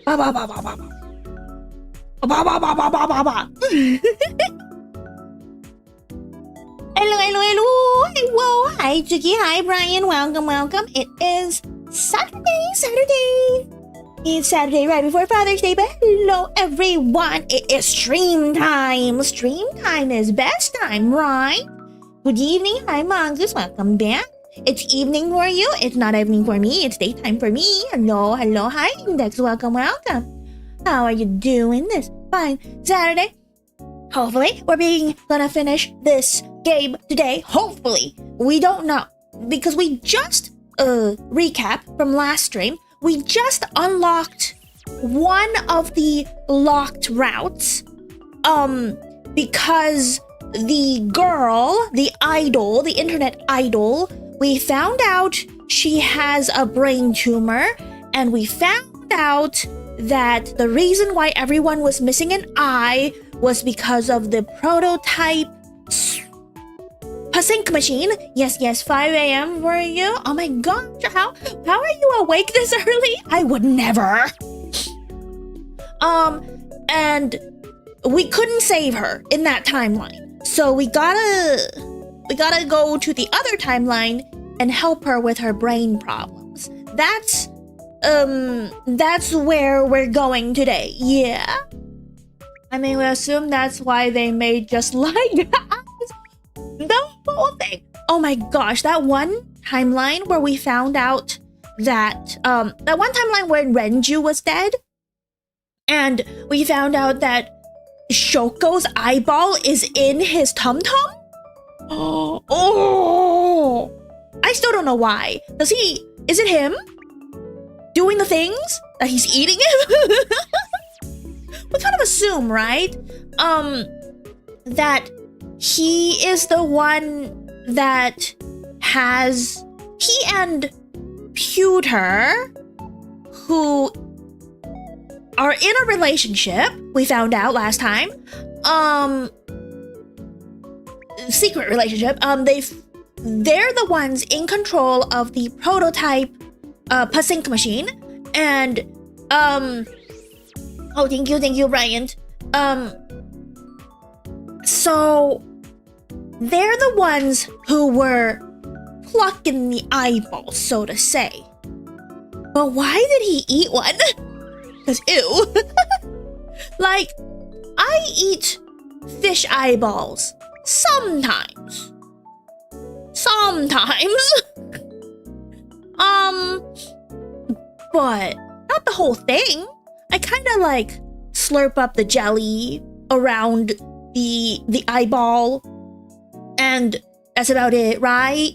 Ba ba ba ba ba ba. Ba ba ba ba ba ba ba. Hello. Whoa. Hi, Chicky. Hi, Brian. Welcome. It is Saturday. It's Saturday right before Father's Day, but hello, everyone. It is stream time. Stream time is best time, right? Good evening. Hi, Mongoose. Welcome back. It's evening for you. It's not evening for me. It's daytime for me. Hello. Hi, Index. Welcome. How are you doing this fine Saturday? Hopefully, we're gonna finish this game today. Hopefully. We don't know. Because we just, recap from last stream, we just unlocked one of the locked routes. Because the girl, the idol, the internet idol, we found out she has a brain tumor, and we found out that the reason why everyone was missing an eye was because of the prototype sync machine. Yes, 5 a.m. were you? Oh my gosh, how are you awake this early? I would never. And we couldn't save her in that timeline. So we gotta go to the other timeline and help her with her brain problems. That's where we're going today. Yeah. I mean, we assume that's why they made just like the whole thing. Oh my gosh, that one timeline where we found out that that one timeline where Renju was dead, and we found out that Shoko's eyeball is in his tum-tum. Oh, I still don't know why. Is it him doing the things that he's eating it? We kind of assume, right? That he is the one that has... He and Pewter, who are in a relationship, we found out last time. Secret relationship. They're the ones in control of the prototype sync machine. And, oh, thank you, Brian. So they're the ones who were plucking the eyeballs, so to say. But why did he eat one? Because ew. Like, I eat fish eyeballs sometimes. But not the whole thing. I kind of like slurp up the jelly around the eyeball, and that's about it, right?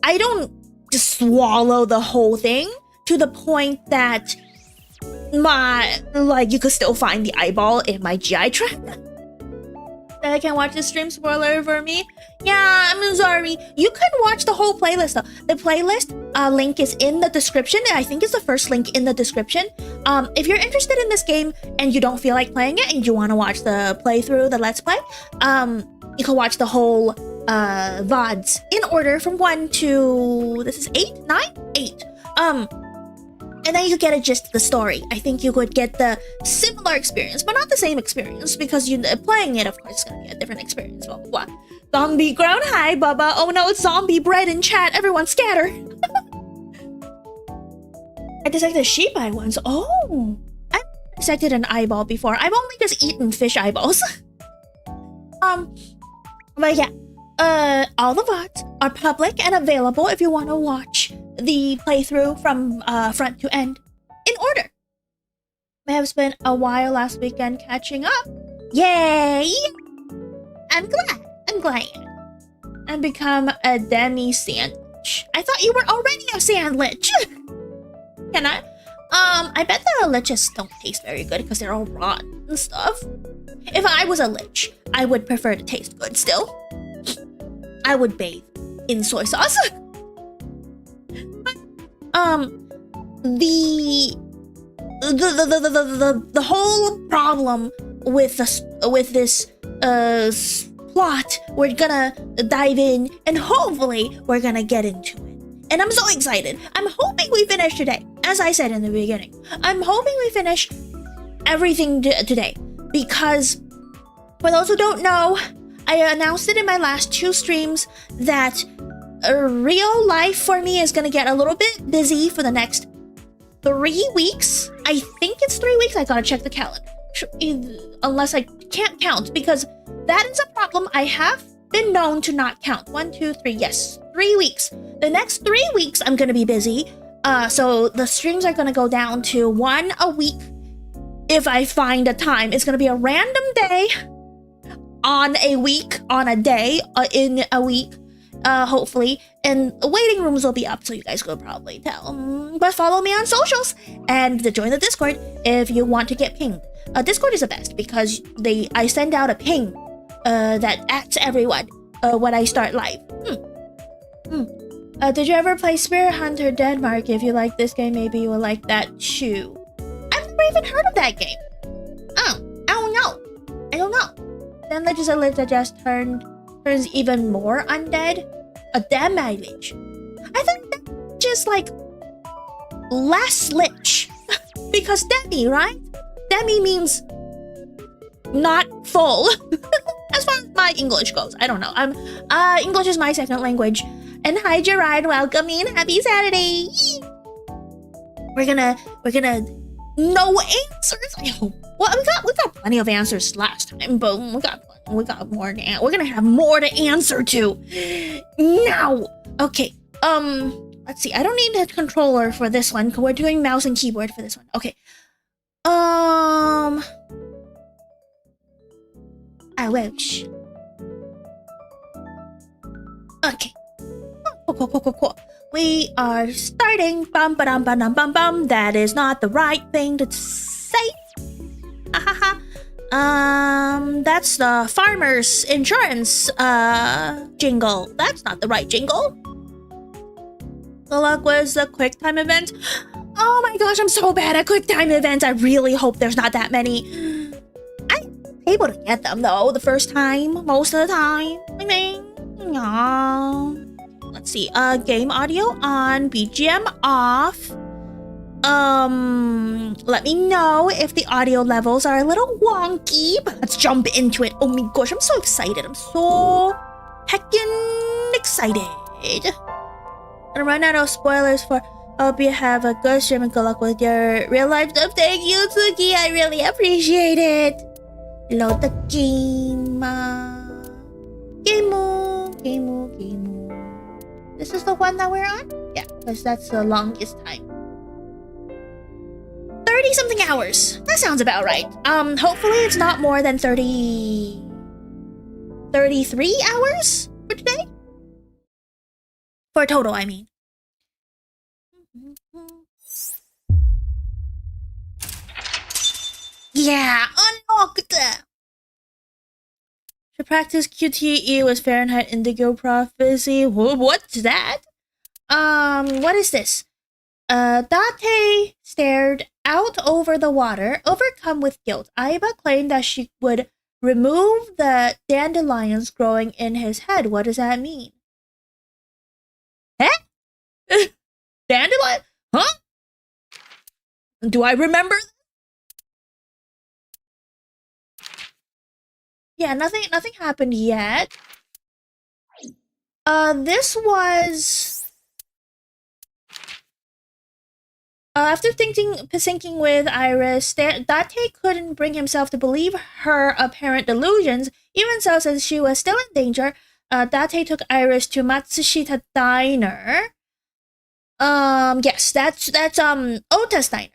I don't just swallow the whole thing to the point that you could still find the eyeball in my GI tract. That I can watch the stream spoiler for me. Yeah, I'm sorry. You can watch the whole playlist though. The playlist link is in the description. I think it's the first link in the description. If you're interested in this game and you don't feel like playing it and you want to watch the playthrough, the let's play, you can watch the whole VODs in order from 1 to... This is 8? 9? 8. And then you get a gist of the story. I think you could get the similar experience, but not the same experience, because you playing it, of course, is gonna be a different experience. Blah, blah, blah. Zombie ground. Hi, Bubba. Oh no, it's zombie bread in chat. Everyone scatter. I dissected sheep eye once. Oh, I've dissected an eyeball before. I've only just eaten fish eyeballs. But yeah, all the VODs are public and available if you want to watch the playthrough from front to end in order. May have spent a while last weekend catching up. Yay! I'm glad. And become a demi sandwich. I thought you were already a sandwich. Can I? I bet the liches don't taste very good because they're all rotten and stuff. If I was a lich, I would prefer to taste good still. I would bathe in soy sauce. The whole problem with this plot, we're gonna dive in and hopefully we're gonna get into it. And I'm so excited. I'm hoping we finish today. as I said in the beginning, I'm hoping we finish everything today, because for those who don't know, I announced it in my last 2 streams that real life for me is gonna get a little bit busy for the next 3 weeks. I think it's 3 weeks. I gotta check the calendar, unless I can't count, because that is a problem. I have been known to not count. 1, 2, 3. Yes, 3 weeks. The next 3 weeks I'm gonna be busy. So the streams are gonna go down to 1 a week if I find a time. It's gonna be a random day on a week, on a day, in a week, hopefully. And the waiting rooms will be up, so you guys could probably tell. But follow me on socials and join the Discord if you want to get pinged. Discord is the best because I send out a ping that acts everyone when I start live. Did you ever play Spirit Hunter Denmark? If you like this game, maybe you will like that too. I've never even heard of that game. Oh, I don't know. Then Legislator just turns even more undead. A damage. I think that's just like less lich. Because demi, right? Demi means not full. As far as my English goes. I don't know. English is my second language. And hi Gerard, welcome in. Happy Saturday. We're gonna no answers. I hope. Well, we got plenty of answers last time, but we got more. We're gonna have more to answer to now. Okay. Let's see. I don't need a controller for this one. We're doing mouse and keyboard for this one. Okay. I wish. Okay. Cool. We are starting. Bum ba dum ba dum bum bum. That is not the right thing to say. That's the farmer's insurance jingle. That's not the right jingle. The luck was the quick time event. Oh my gosh, I'm so bad at quick time events. I really hope there's not that many. I'm able to get them though the first time, most of the time. I mean, yeah. Let's see. Game audio on, BGM off. Let me know if the audio levels are a little wonky, but let's jump into it. Oh my gosh, I'm so excited. I'm so heckin' excited. Gonna run out of spoilers for. Hope you have a good stream and good luck with your real life stuff. Thank you, Tsuki. I really appreciate it. Load the game. Game. This is the one that we're on? Yeah, because that's the longest time. 30 something hours. That sounds about right. Hopefully it's not more than 33 hours for today. For a total, I mean. Yeah, unlocked. To practice QTE with Fahrenheit Indigo Prophecy. What's that? What is this? Date stared out over the water, overcome with guilt. Aiba claimed that she would remove the dandelions growing in his head. What does that mean? Huh? Dandelion? Huh? Do I remember? Yeah, nothing happened yet. This was after syncing with Iris, Date couldn't bring himself to believe her apparent delusions. Even so, since she was still in danger, Date took Iris to Matsushita Diner. Yes, that's Ota's Diner.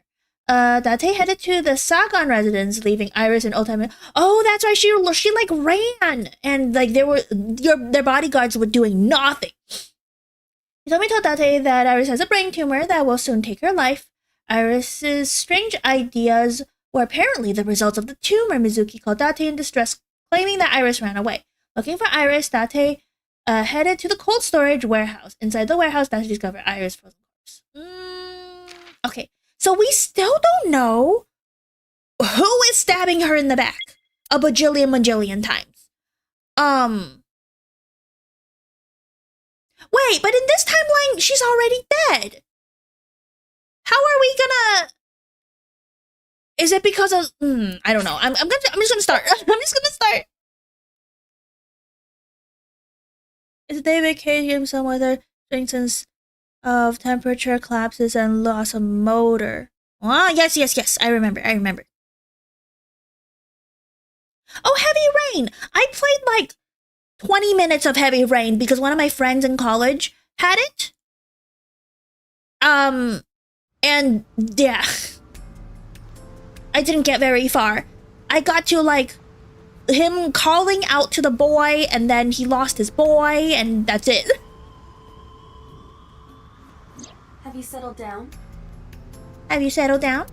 Date headed to the Sagan residence, leaving Iris and Ota. Oh, that's right. She like ran, and like their bodyguards were doing nothing. Hitomi told Date that Iris has a brain tumor that will soon take her life. Iris's strange ideas were apparently the results of the tumor. Mizuki called Date in distress, claiming that Iris ran away. Looking for Iris, Date headed to the cold storage warehouse. Inside the warehouse, Date discovered Iris' frozen corpse. Okay. So we still don't know who is stabbing her in the back a bajillion times. Wait, but in this timeline, she's already dead. How are we gonna? Is it because of? I don't know. I'm just gonna start. I'm just gonna start. Is David Cage some weather strengthens of temperature collapses and loss of motor? Ah, yes. I remember. Oh, Heavy Rain! I played like 20 minutes of Heavy Rain because one of my friends in college had it. And yeah. I didn't get very far. I got to like him calling out to the boy and then he lost his boy and that's it. Have you settled down? Have you settled down?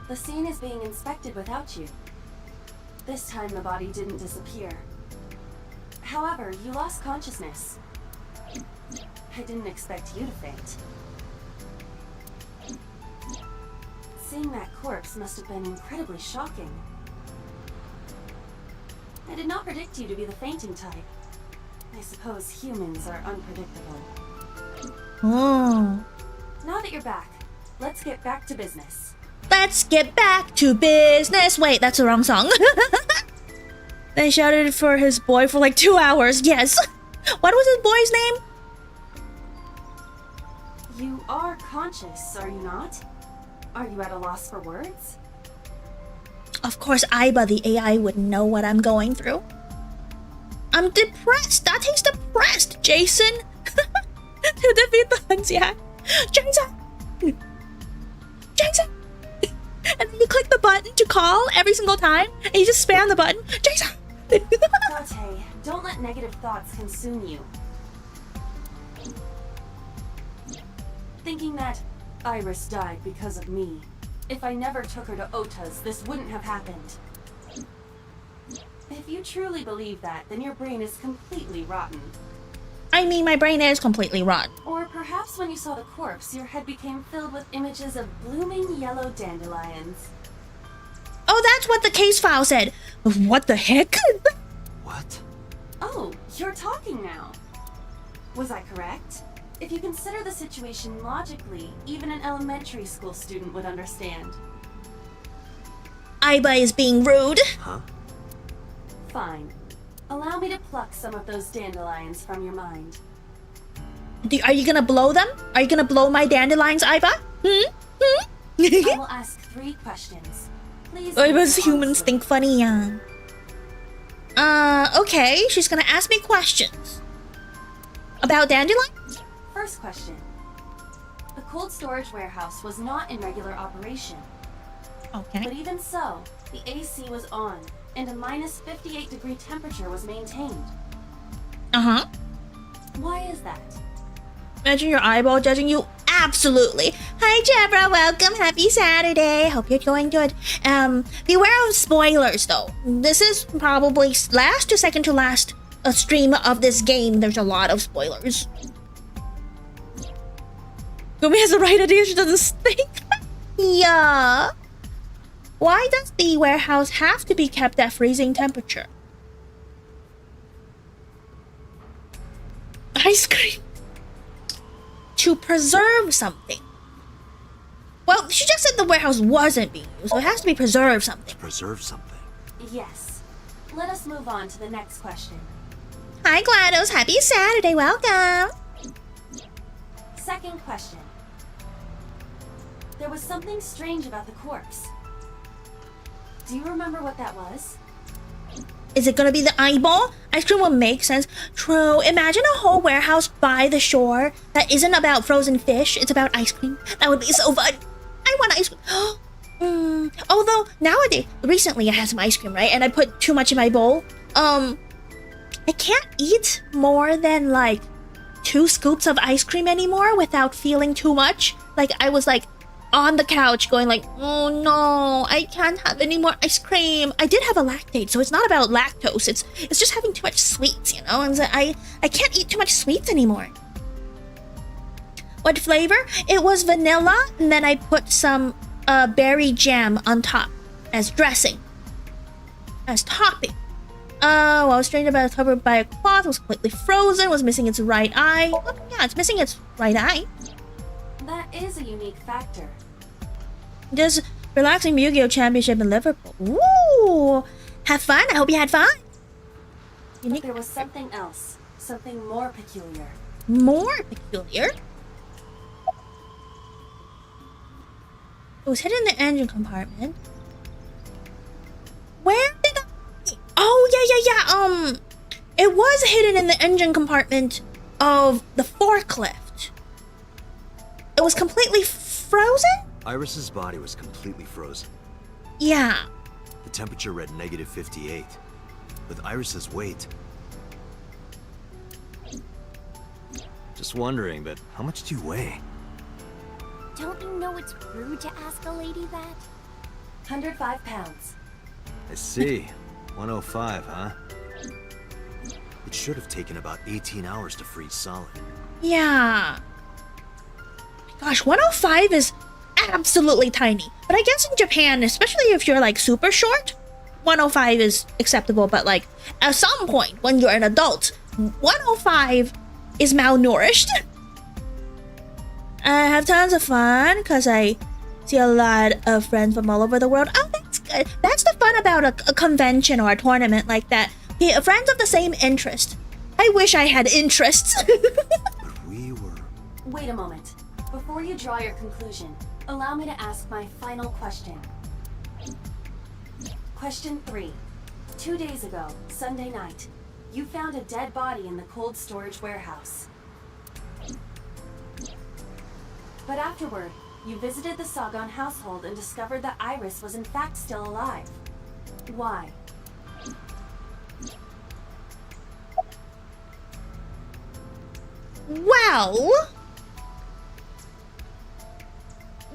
The scene is being inspected without you. This time the body didn't disappear. However, you lost consciousness. I didn't expect you to faint. Seeing that corpse must have been incredibly shocking. I did not predict you to be the fainting type. I suppose humans are unpredictable. Oh. Now that you're back, let's get back to business. Let's get back to business. Wait, that's the wrong song. Then he shouted for his boy for like 2 hours. Yes. What was his boy's name? You are conscious, are you not? Are you at a loss for words? Of course, Aiba, the AI, would know what I'm going through. I'm depressed. That takes depressed, Jason. To defeat the Hansia. Jason! And then you click the button to call every single time, and you just spam the button. Jason! Date, don't let negative thoughts consume you. Thinking that Iris died because of me. If I never took her to Ota's, this wouldn't have happened. If you truly believe that, then your brain is completely rotten. I mean, my brain is completely rotten. Or perhaps when you saw the corpse, your head became filled with images of blooming yellow dandelions. Oh, that's what the case file said. What the heck? What? Oh, you're talking now. Was I correct? If you consider the situation logically, even an elementary school student would understand. Aiba is being rude. Huh? Fine. Allow me to pluck some of those dandelions from your mind. Are you gonna blow them? Are you gonna blow my dandelions, Aiba? I will ask 3 questions. Please. Aiba's humans think funny, okay. She's gonna ask me questions. About dandelions? First question. The cold storage warehouse was not in regular operation. Okay. But even so, the AC was on, and a minus 58-degree temperature was maintained. Uh-huh. Why is that? Imagine your eyeball judging you. Absolutely. Hi, Jabra. Welcome. Happy Saturday. Hope you're doing good. Beware of spoilers, though. This is probably last to second to last stream of this game. There's a lot of spoilers. Guumi has the right idea. She doesn't stink. Yeah. Why does the warehouse have to be kept at freezing temperature? Ice cream. To preserve something. Well, she just said the warehouse wasn't being used, so it has to be preserved something. To preserve something. Yes. Let us move on to the next question. Hi, GLaDOS. Happy Saturday. Welcome. Second question. There was something strange about the corpse. Do you remember what that was? Is it gonna be the eyeball? Ice cream would make sense. True. Imagine a whole warehouse by the shore that isn't about frozen fish. It's about ice cream. That would be so fun. I want ice cream. Although nowadays, recently I had some ice cream, right? And I put too much in my bowl. I can't eat more than like 2 scoops of ice cream anymore without feeling too much. Like I was like on the couch going like, oh no, I can't have any more ice cream. I did have a lactate, so it's not about lactose. It's just having too much sweets, you know? And so I can't eat too much sweets anymore. What flavor? It was vanilla, and then I put some berry jam on top as dressing, as topping. I was strained about covered by a cloth, was completely frozen, was missing its right eye. Oh, yeah, it's missing its right eye. That is a unique factor. Just relaxing Yu-Gi-Oh! Championship in Liverpool. Ooh! Have fun. I hope you had fun. But there was something else. Something more peculiar. More peculiar? It was hidden in the engine compartment. Where did I... Oh, yeah. It was hidden in the engine compartment of the forklift. It was completely frozen? Iris's body was completely frozen. Yeah. The temperature read -58. With Iris's weight... Just wondering, but how much do you weigh? Don't you know it's rude to ask a lady that? 105 pounds. I see. 105, huh? It should have taken about 18 hours to freeze solid. Yeah. Gosh, 105 is absolutely tiny. But I guess in Japan, especially if you're like super short, 105 is acceptable. But like at some point when you're an adult, 105 is malnourished. I have tons of fun because I see a lot of friends from all over the world. Oh, that's good. That's the fun about a convention or a tournament like that. Yeah, friends of the same interest. I wish I had interests. But we were... Wait a moment. Before you draw your conclusion, allow me to ask my final question. Question 3. 2 days ago, Sunday night, you found a dead body in the cold storage warehouse. But afterward, you visited the Sagan household and discovered that Iris was in fact still alive. Why? Well,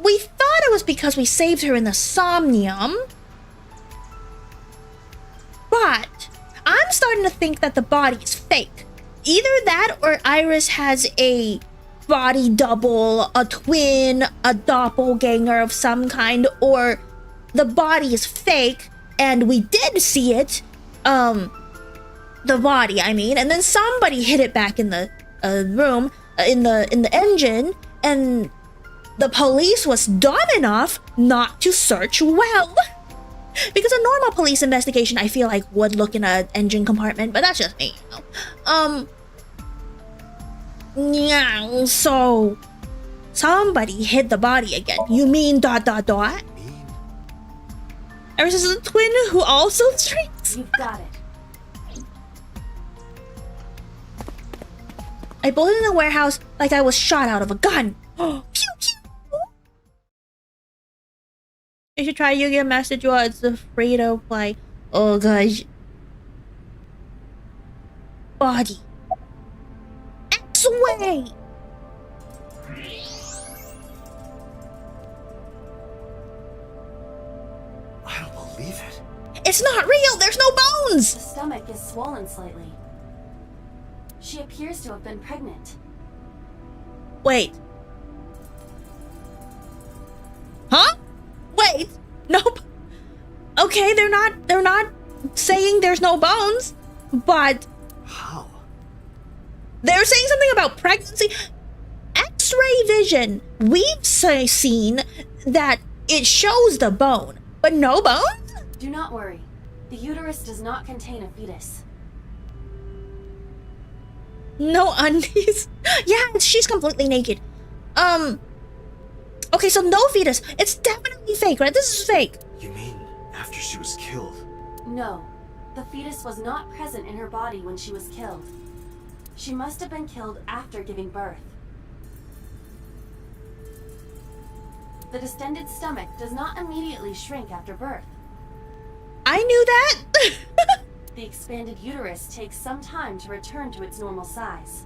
we thought it was because we saved her in the Somnium. But I'm starting to think that the body is fake. Either that or Iris has a body double, a twin, a doppelganger of some kind, or the body is fake and we did see it. The body, I mean, and then somebody hid it back in the room, in the engine, and the police was dumb enough not to search well. Because a normal police investigation, I feel like, would look in an engine compartment, but that's just me, you know. Yeah, so somebody hid the body again. You mean ... Mean? Iris is a twin who also drinks. You've got it. I bolted in the warehouse like I was shot out of a gun. Pew pew. You should try Yu-Gi-Oh! Master Duel. It's a free to play. Oh gosh. Body. X-Way! I don't believe it. It's not real! There's no bones! The stomach is swollen slightly. She appears to have been pregnant. Wait. Huh? Wait. Nope. Okay, they're not saying there's no bones, but How? they're saying something about pregnancy. X-ray vision. We've seen that it shows the bone, but no bones? Do not worry. The uterus does not contain a fetus. No undies. Yeah, she's completely naked. Okay, so no fetus. It's definitely fake, right? This is fake. You mean after she was killed? No, the fetus was not present in her body when she was killed. She must have been killed after giving birth. The distended stomach does not immediately shrink after birth. I knew that. The expanded uterus takes some time to return to its normal size.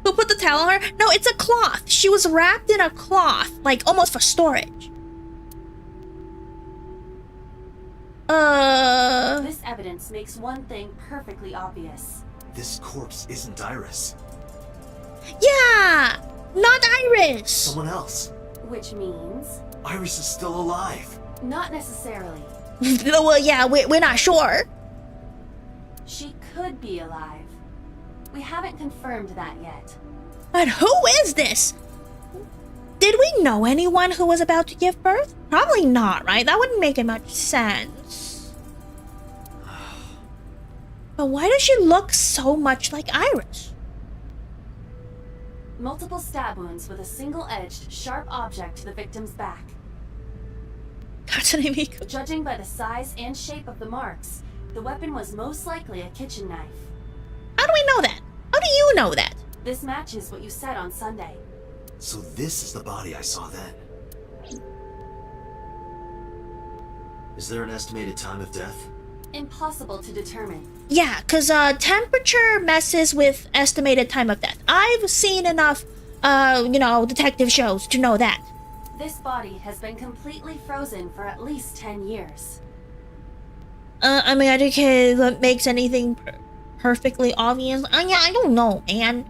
Who put the towel on her? No, it's a cloth. She was wrapped in a cloth, like almost for storage. This evidence makes one thing perfectly obvious. This corpse isn't Iris. Yeah, not Iris. Someone else. Which means... Iris is still alive. Not necessarily. Well, yeah, we're not sure. She could be alive. We haven't confirmed that yet. But who is this? Did we know anyone who was about to give birth? Probably not, right? That wouldn't make much sense. But why does she look so much like Iris? Multiple stab wounds with a single-edged, sharp object to the victim's back. Judging by the size and shape of the marks, the weapon was most likely a kitchen knife. How do we know that? How do you know that? This matches what you said on Sunday. So this is the body I saw then. Is there an estimated time of death? Impossible to determine. Yeah, because temperature messes with estimated time of death. I've seen enough, detective shows to know that. This body has been completely frozen for at least 10 years. I mean, okay, that makes anything perfectly obvious. Yeah, I don't know, man.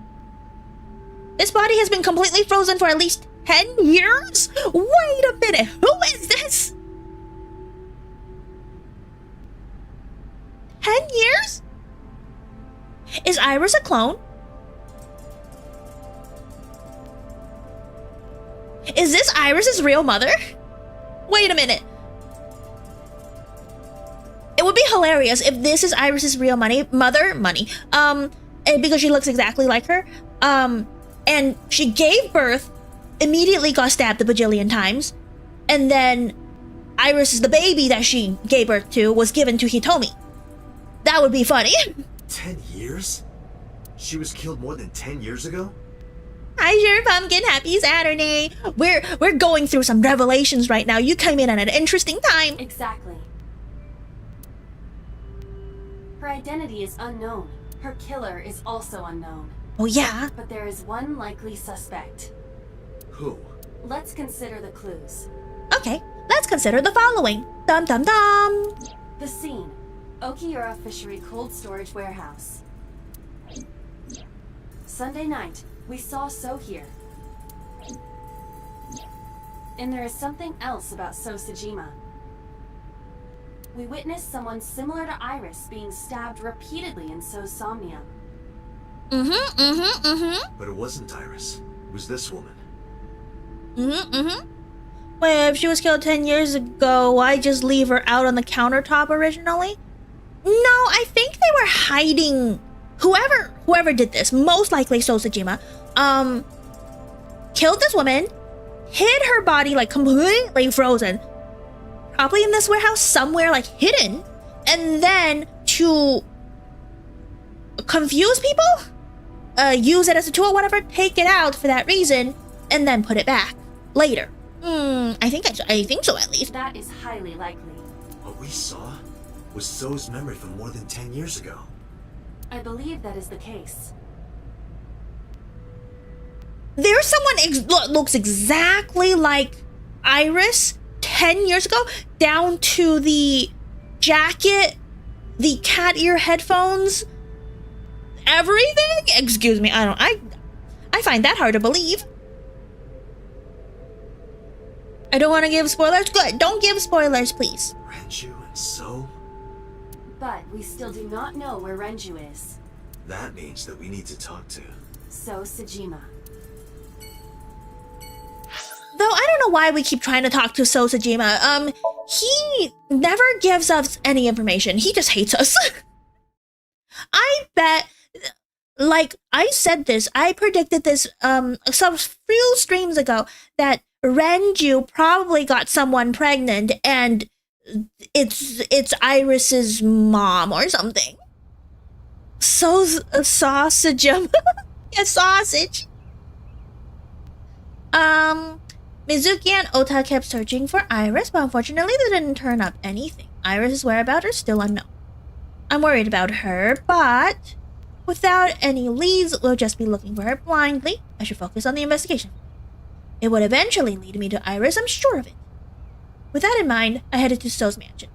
This body has been completely frozen for at least 10 years? Wait a minute, who is this? 10 years? Is Iris a clone? Is this Iris's real mother? Wait a minute. It would be hilarious if this is Iris's real mother, because she looks exactly like her. And she gave birth, immediately got stabbed a bajillion times, and then Iris, the baby that she gave birth to, was given to Hitomi. That would be funny. 10 years? She was killed more than 10 years ago? Hi, Sure Pumpkin. Happy Saturday. We're going through some revelations right now. You came in at an interesting time. Exactly. Her identity is unknown. Her killer is also unknown. Oh, yeah? But there is one likely suspect. Who? Let's consider the clues. Okay, let's consider the following. Dum dum dum. The scene. Okiura Fishery Cold Storage Warehouse. Sunday night, we saw So here. And there is something else about So Sajima. We witnessed someone similar to Iris being stabbed repeatedly in So's Somnium. But it wasn't Iris. It was this woman. Wait, if she was killed 10 years ago, why just leave her out on the countertop originally? No, I think they were hiding. Whoever did this, most likely So Sajima, killed this woman, hid her body like completely frozen, probably in this warehouse somewhere like hidden, and then to confuse people, use it as a tool, whatever, take it out for that reason, and then put it back later. I think so at least. That is highly likely. What we saw was So's memory from more than 10 years ago. I believe that is the case. There's someone looks exactly like Iris 10 years ago, down to the jacket, the cat ear headphones, everything. Excuse me, I find that hard to believe. I don't want to give spoilers. Good, don't give spoilers, please. Renju and So? But we still do not know where Renju is. That means that we need to talk to So Sajima. Though I don't know why we keep trying to talk to So Sajima. He never gives us any information. He just hates us. I bet, like I said this, I predicted this some few streams ago that Renju probably got someone pregnant and it's Iris's mom or something. So sausage. Yeah, sausage. Mizuki and Ota kept searching for Iris, but unfortunately they didn't turn up anything. Iris's whereabouts are still unknown. I'm worried about her, but without any leads, we'll just be looking for her blindly. I should focus on the investigation. It would eventually lead me to Iris, I'm sure of it. With that in mind, I headed to So's mansion.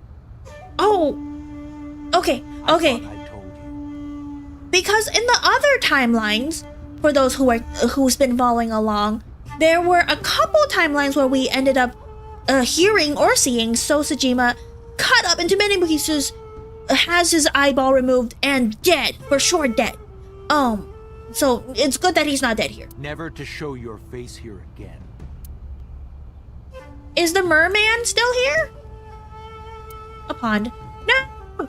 Oh, okay. Because in the other timelines, for those who's been following along, there were a couple timelines where we ended up hearing or seeing So Sajima cut up into many pieces, has his eyeball removed, and dead, for sure dead. So it's good that he's not dead here. Never to show your face here again. Is the merman still here? A pond. No!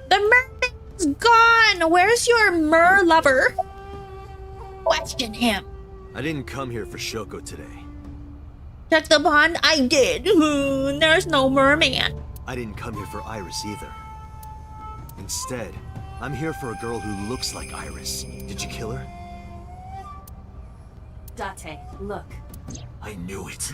The merman's gone! Where's your mer lover? Question him. I didn't come here for Shoko today. Check the pond? I did. There's no merman. I didn't come here for Iris either. Instead, I'm here for a girl who looks like Iris. Did you kill her? Date, look. I knew it.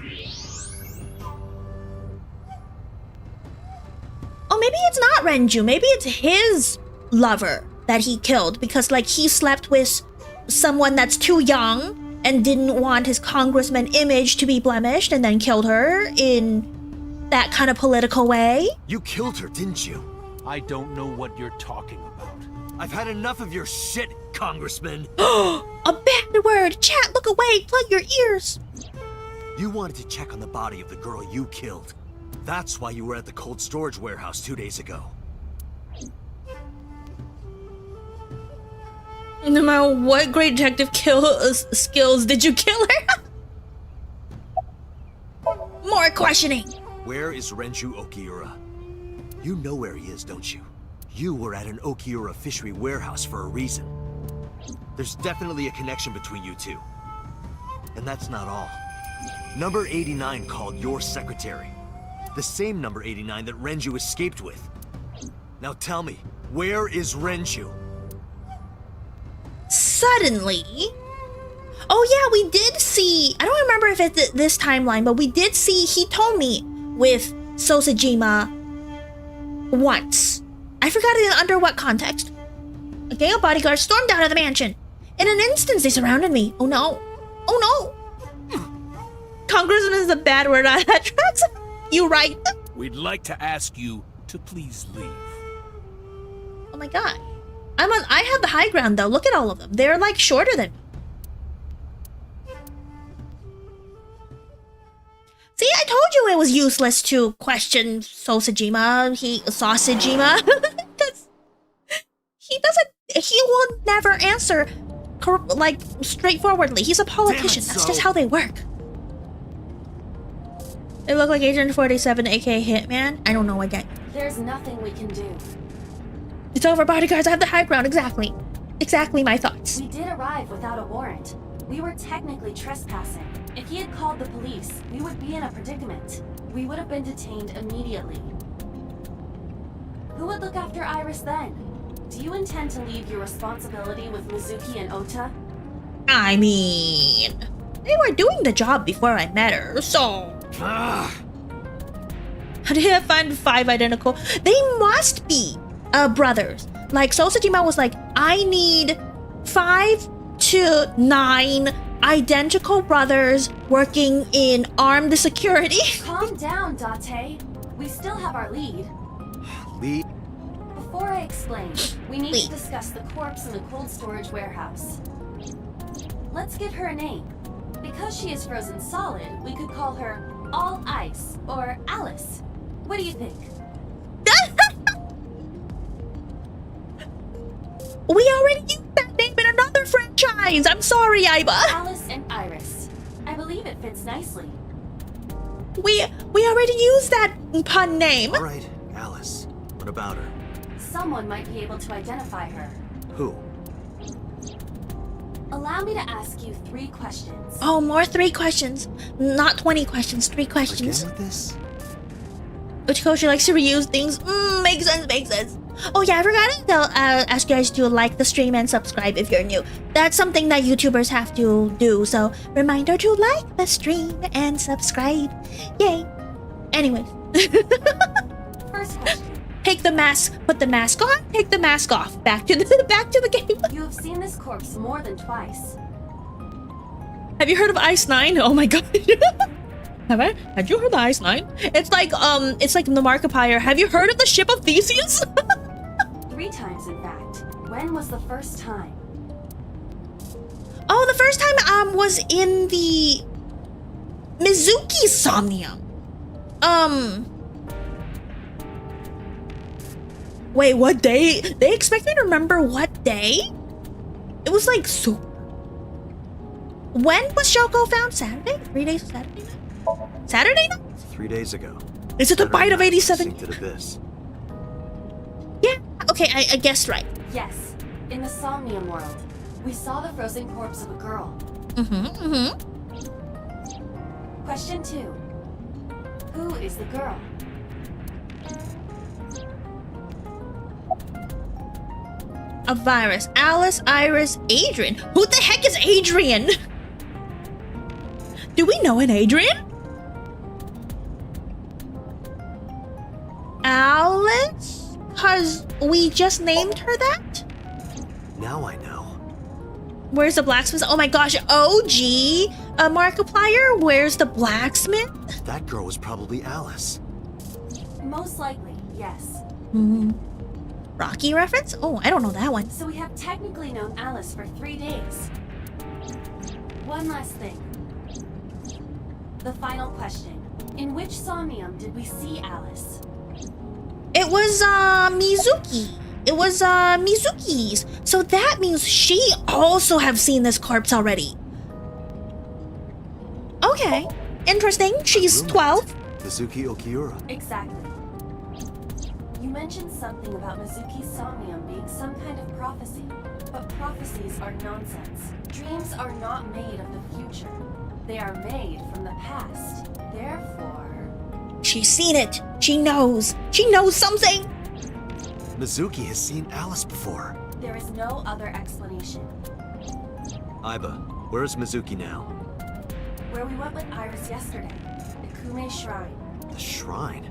Oh, maybe it's not Renju. Maybe it's his lover that he killed because, like, he slept with someone that's too young and didn't want his congressman image to be blemished and then killed her in that kind of political way. You killed her, didn't you? I don't know what you're talking about. I've had enough of your shit, Congressman. A bad word. Chat, look away. Plug your ears. You wanted to check on the body of the girl you killed. That's why you were at the cold storage warehouse 2 days ago. No matter what great detective skills did you kill her? More questioning. Where is Renju Okiura? You know where he is, don't you? You were at an Okiura fishery warehouse for a reason. There's definitely a connection between you two. And that's not all. Number 89 called your secretary. The same number 89 that Renju escaped with. Now tell me, where is Renju? Suddenly... Oh yeah, we did see... I don't remember if it's this timeline, but we did see Hitomi with Sosajima once. I forgot it under what context. A gang of bodyguards stormed out of the mansion. In an instant, they surrounded me. Oh no. Oh no. Congressman is a bad word on that tracks. You right. We'd like to ask you to please leave. Oh my god. I have the high ground though. Look at all of them. They're like shorter than me. See, I told you it was useless to question Sosajima, Sausagejima. Because he will never answer like straightforwardly. He's a politician. That's just how they work. They look like Agent 47, aka Hitman. I don't know what that. There's nothing we can do. It's over, bodyguards. I have the high ground. Exactly. Exactly my thoughts. We did arrive without a warrant. We were technically trespassing. If he had called the police, we would be in a predicament. We would have been detained immediately. Who would look after Iris then? Do you intend to leave your responsibility with Mizuki and Ota? I mean, they were doing the job before I met her, so... How did I find 5 identical? They must be brothers. Like, Sosajima was like, I need 5 to 9 identical brothers working in armed security. Calm down, Date. We still have our lead. Lead? Before I explain, we need to discuss the corpse in the cold storage warehouse. Let's give her a name. Because she is frozen solid, we could call her All Ice or Alice. What do you think? We already used that name in another franchise. I'm sorry, Aiba. Alice and Iris. I believe it fits nicely. We already used that pun name. All right, Alice. What about her? Someone might be able to identify her. Who? Allow me to ask you 3 questions. Oh, more 3 questions. Not 20 questions, 3 questions. Again with this? Uchikoshi likes to reuse things. Makes sense, makes sense. Oh yeah, I forgot to ask you guys to like the stream and subscribe if you're new. That's something that YouTubers have to do, so reminder to like the stream and subscribe. Yay. Anyways. First question. Take the mask, put the mask on, take the mask off. Back to the game. You have seen this corpse more than twice. Have you heard of Ice 9? Oh my god. Have I? Had you heard of Ice 9? It's like the Markiplier. Have you heard of the ship of Theseus? 3 times, in fact. When was the first time? Oh, the first time was in the Mizuki Somnium. Wait, what day? They expect me to remember what day? It was like so. When was Shoko found? Saturday? 3 days of Saturday night? Saturday night? 3 days ago. Is it the bite of 87? Synced at Abyss. Yeah. Okay, I guessed right. Yes, in the Somnium world, we saw the frozen corpse of a girl. Question 2. Who is the girl? A virus. Alice, Iris, Adrian. Who the heck is Adrian? Do we know an Adrian? Alice? Cause we just named her that? Now I know. Where's the blacksmith? Oh my gosh, OG Markiplier? Where's the blacksmith? That girl was probably Alice. Most likely, yes. Rocky reference? Oh, I don't know that one. So we have technically known Alice for 3 days. One last thing. The final question. In which Somnium did we see Alice? It was Mizuki. It was Mizuki's. So that means she also have seen this corpse already. Okay. Interesting. She's 12. Mizuki Okiura. Exactly. You mentioned something about Mizuki's Somnium being some kind of prophecy, but prophecies are nonsense. Dreams are not made of the future. They are made from the past. Therefore... She's seen it. She knows. She knows something. Mizuki has seen Alice before. There is no other explanation. Aiba, where is Mizuki now? Where we went with Iris yesterday, the Guumi Shrine. The shrine?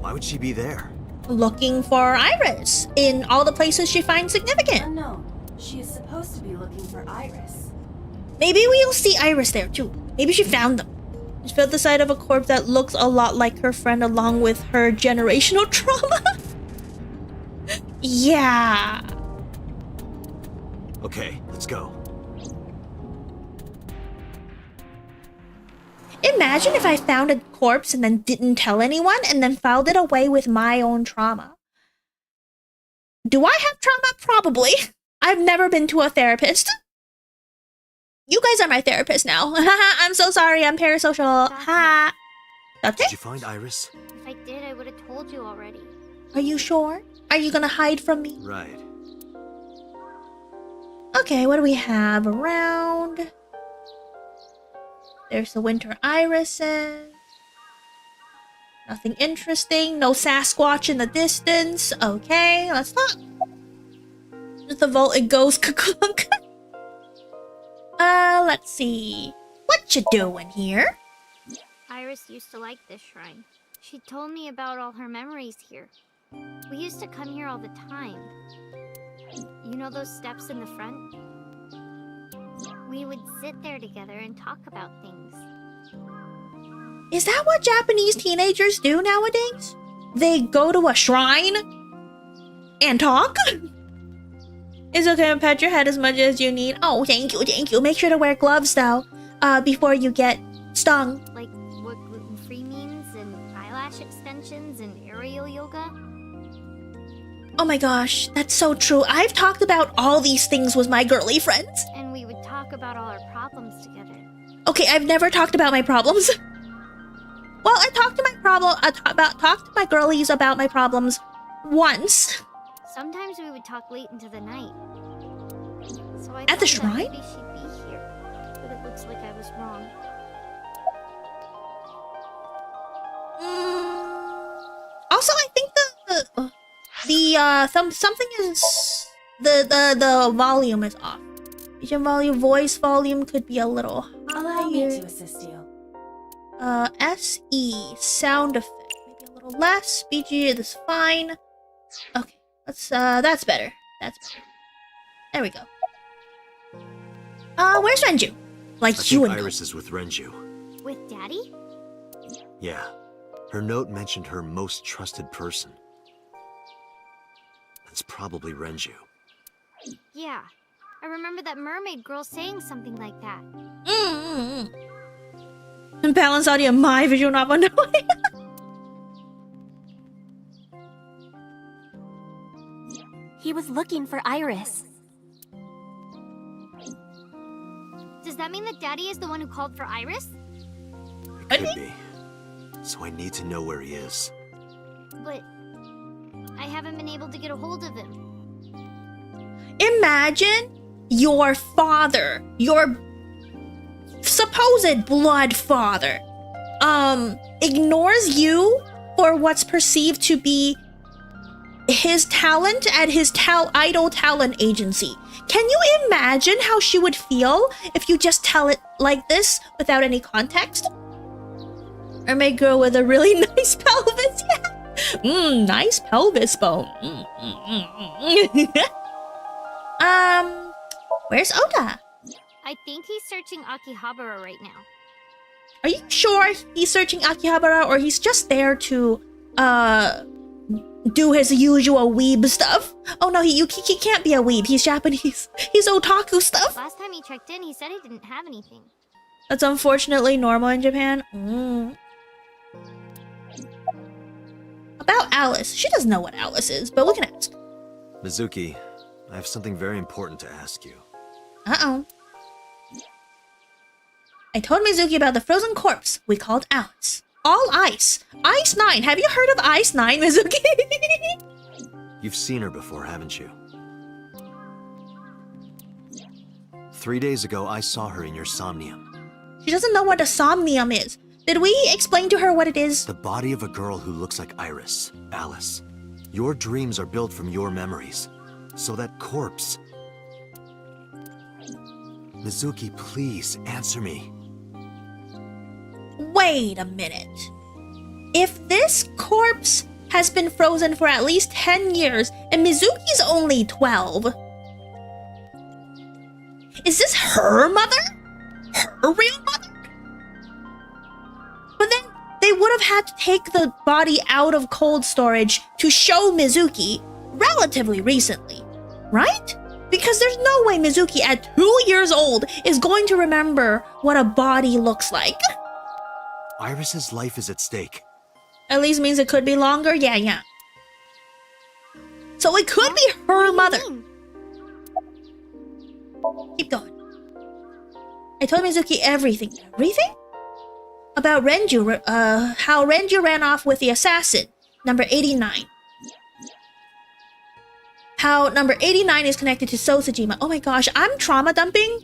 Why would she be there? Looking for Iris in all the places she finds significant. Unknown. She is supposed to be looking for Iris. Maybe we'll see Iris there too. Maybe she found them. She found the side of a corpse that looks a lot like her friend along with her generational trauma. Yeah. Okay, let's go. Imagine if I found a corpse and then didn't tell anyone and then filed it away with my own trauma. Do I have trauma? Probably. I've never been to a therapist. You guys are my therapist now. I'm so sorry, I'm parasocial. Ha. That's Did it? you find Iris? If I did, I would have told you already. Are you sure? Are you gonna hide from me? Right. Okay, what do we have around? There's the winter irises. Nothing interesting. No Sasquatch in the distance. Okay, let's talk. Just the vault, it goes ka-clunk. Let's see. What you doing here? Iris used to like this shrine. She told me about all her memories here. We used to come here all the time. You know those steps in the front? We would sit there together and talk about things. Is that what Japanese teenagers do nowadays? They go to a shrine and talk? It's okay to pat your head as much as you need. Oh, thank you, thank you. Make sure to wear gloves though, before you get stung. Like what gluten-free means and eyelash extensions and aerial yoga. Oh my gosh, that's so true. I've talked about all these things with my girly friends. And we would talk about all our problems together. Okay, I've never talked about my problems. Well, I talked to my girlies about my problems once. Sometimes we would talk late into the night. So I At the thought that shrine? maybe she'd be here, but it looks like I was wrong. Also, I think something is the volume is off. Vision volume, voice volume could be a little Allow me to higher. assist you. SE sound effect maybe a little less. BG is fine. Okay, that's better. That's better. There we go. Where's Renju? Like I you think and Iris is with Renju. With Daddy? Yeah. Her note mentioned her most trusted person. That's probably Renju. Yeah. I remember that mermaid girl saying something like that. Balance audio, my visual novel. He was looking for Iris. Does that mean that Daddy is the one who called for Iris? It could be. So I need to know where he is. But I haven't been able to get a hold of him. Imagine your father, your supposed blood father, ignores you for what's perceived to be his talent at his idol talent agency. Can you imagine how she would feel if you just tell it like this without any context? Mermaid girl with a really nice pelvis. Yeah. Nice pelvis bone. Where's Oda? I think he's searching Akihabara right now. Are you sure he's searching Akihabara, or he's just there to do his usual weeb stuff? Oh no, he can't be a weeb. He's Japanese. He's otaku stuff. Last time he checked in, he said he didn't have anything. That's unfortunately normal in Japan. About Alice. She doesn't know what Alice is, but we can ask. Mizuki, I have something very important to ask you. Uh-oh. I told Mizuki about the frozen corpse we called Alice. All ice. Ice 9. Have you heard of Ice 9, Mizuki? You've seen her before, haven't you? 3 days ago, I saw her in your Somnium. She doesn't know what a Somnium is. Did we explain to her what it is? The body of a girl who looks like Iris, Alice. Your dreams are built from your memories. So that corpse... Mizuki, please, answer me. Wait a minute. If this corpse has been frozen for at least 10 years and Mizuki's only 12, is this her mother? Her real mother? But then they would have had to take the body out of cold storage to show Mizuki relatively recently, right? Because there's no way Mizuki at 2 years old is going to remember what a body looks like. Iris's life is at stake. At least means it could be longer. Yeah. So it could be her mother. Keep going. I told Mizuki everything. Everything? About Renju, how Renju ran off with the assassin, number 89. How number 89 is connected to Sosajima. Oh my gosh, I'm trauma dumping?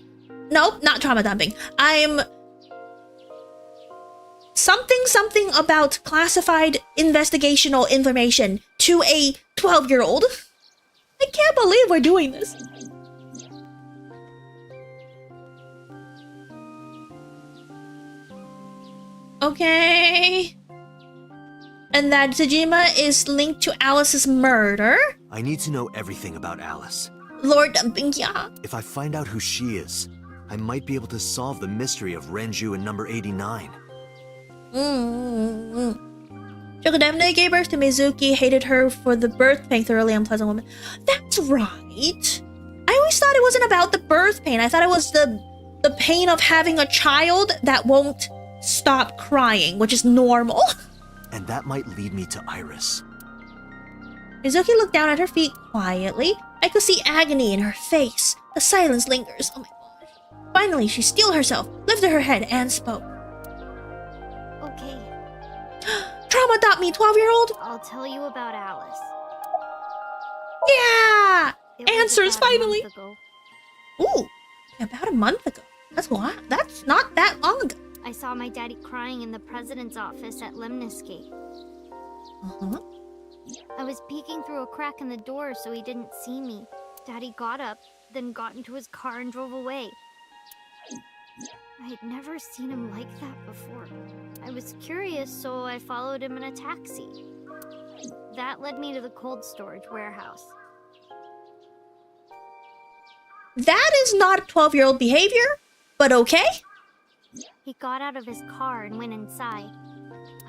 Nope, not trauma dumping. I'm... something about classified investigational information to a 12-year-old. I can't believe we're doing this. Okay. And that Tajima is linked to Alice's murder. I need to know everything about Alice. Lord dumping, yeah. If I find out who she is, I might be able to solve the mystery of Renju and number 89. Shokodemne gave birth to Mizuki, hated her for the birth pain, thoroughly unpleasant woman. That's right. I always thought it wasn't about the birth pain. I thought it was the pain of having a child that won't stop crying, which is normal. And that might lead me to Iris. Mizuki looked down at her feet quietly. I could see agony in her face. The silence lingers. Oh my gosh. Finally, she steeled herself, lifted her head, and spoke. Okay. Trauma taught me, 12-year-old. I'll tell you about Alice. Yeah! It was Answers about a finally. month ago. Ooh, about a month ago. That's not that long ago. I saw my daddy crying in the president's office at Lemniscate. I was peeking through a crack in the door so he didn't see me. Daddy got up, then got into his car and drove away. I had never seen him like that before. I was curious, so I followed him in a taxi. That led me to the cold storage warehouse. That is not 12-year-old behavior, but okay. He got out of his car and went inside.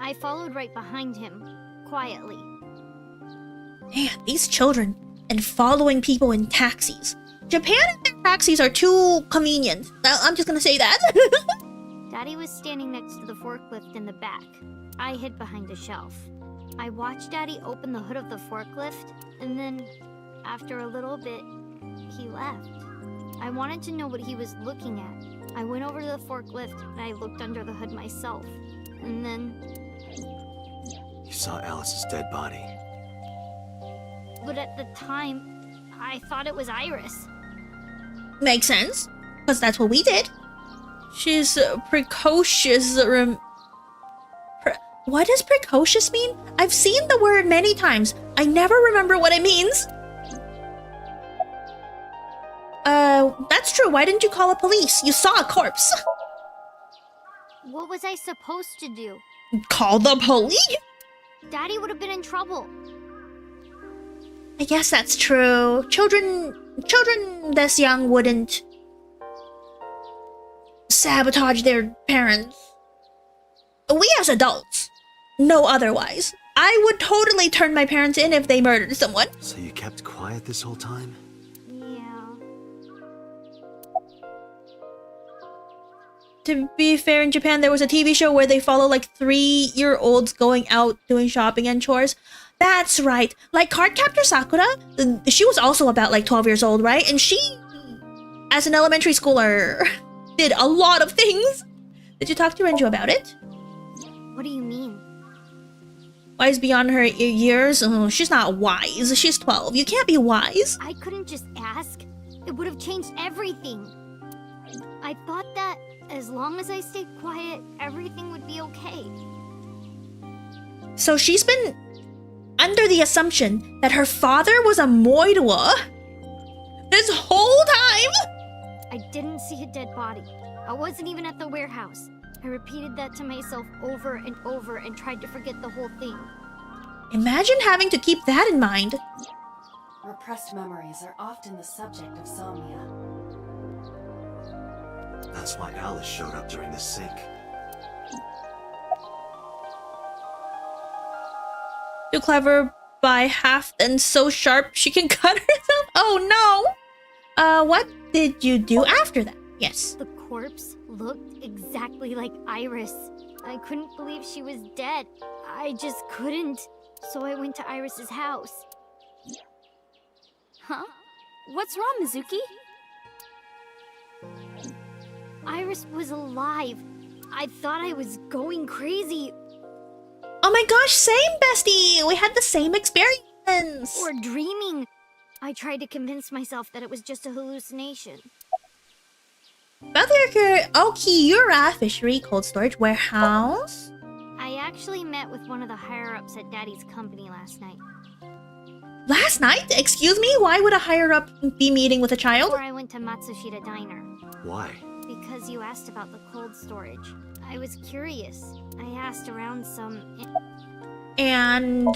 I followed right behind him, quietly. Man, these children and following people in taxis. Japan and their taxis are too convenient. I'm just gonna say that. Daddy was standing next to the forklift in the back. I hid behind a shelf. I watched Daddy open the hood of the forklift, and then, after a little bit, he left. I wanted to know what he was looking at. I went over to the forklift and I looked under the hood myself. And then... You saw Alice's dead body. But at the time, I thought it was Iris. Makes sense, because that's what we did. She's precocious. What does precocious mean? I've seen the word many times. I never remember what it means. That's true. Why didn't you call the police? You saw a corpse. What was I supposed to do? Call the police? Daddy would have been in trouble. I guess that's true. Children this young wouldn't sabotage their parents. We as adults know otherwise. I would totally turn my parents in if they murdered someone. So you kept quiet this whole time? Yeah. To be fair, in Japan, there was a TV show where they follow like 3-year-olds going out doing shopping and chores. That's right. Like Cardcaptor Sakura, she was also about like 12 years old, right? And she, as an elementary schooler, did a lot of things. Did you talk to Renju about it? What do you mean? Wise beyond her years? Oh, she's not wise. She's 12. You can't be wise. I couldn't just ask. It would have changed everything. I thought that as long as I stayed quiet, everything would be okay. So she's been under the assumption that her father was a Moidwa this whole time? I didn't see a dead body. I wasn't even at the warehouse. I repeated that to myself over and over and tried to forget the whole thing. Imagine having to keep that in mind. Repressed memories are often the subject of somnia. That's why Alice showed up during the sync. Too clever by half and so sharp she can cut herself? Oh no! What did you do after that? Yes. The corpse looked exactly like Iris. I couldn't believe she was dead. I just couldn't. So I went to Iris's house. Huh? What's wrong, Mizuki? Iris was alive. I thought I was going crazy. Oh my gosh, same bestie! We had the same experience! Or dreaming. I tried to convince myself that it was just a hallucination. About the Okiura Fishery Cold Storage Warehouse? I actually met with one of the higher-ups at Daddy's company last night. Last night? Excuse me? Why would a higher-up be meeting with a child? Before I went to Matsushita Diner. Why? Because you asked about the cold storage. I was curious. I asked around some... And...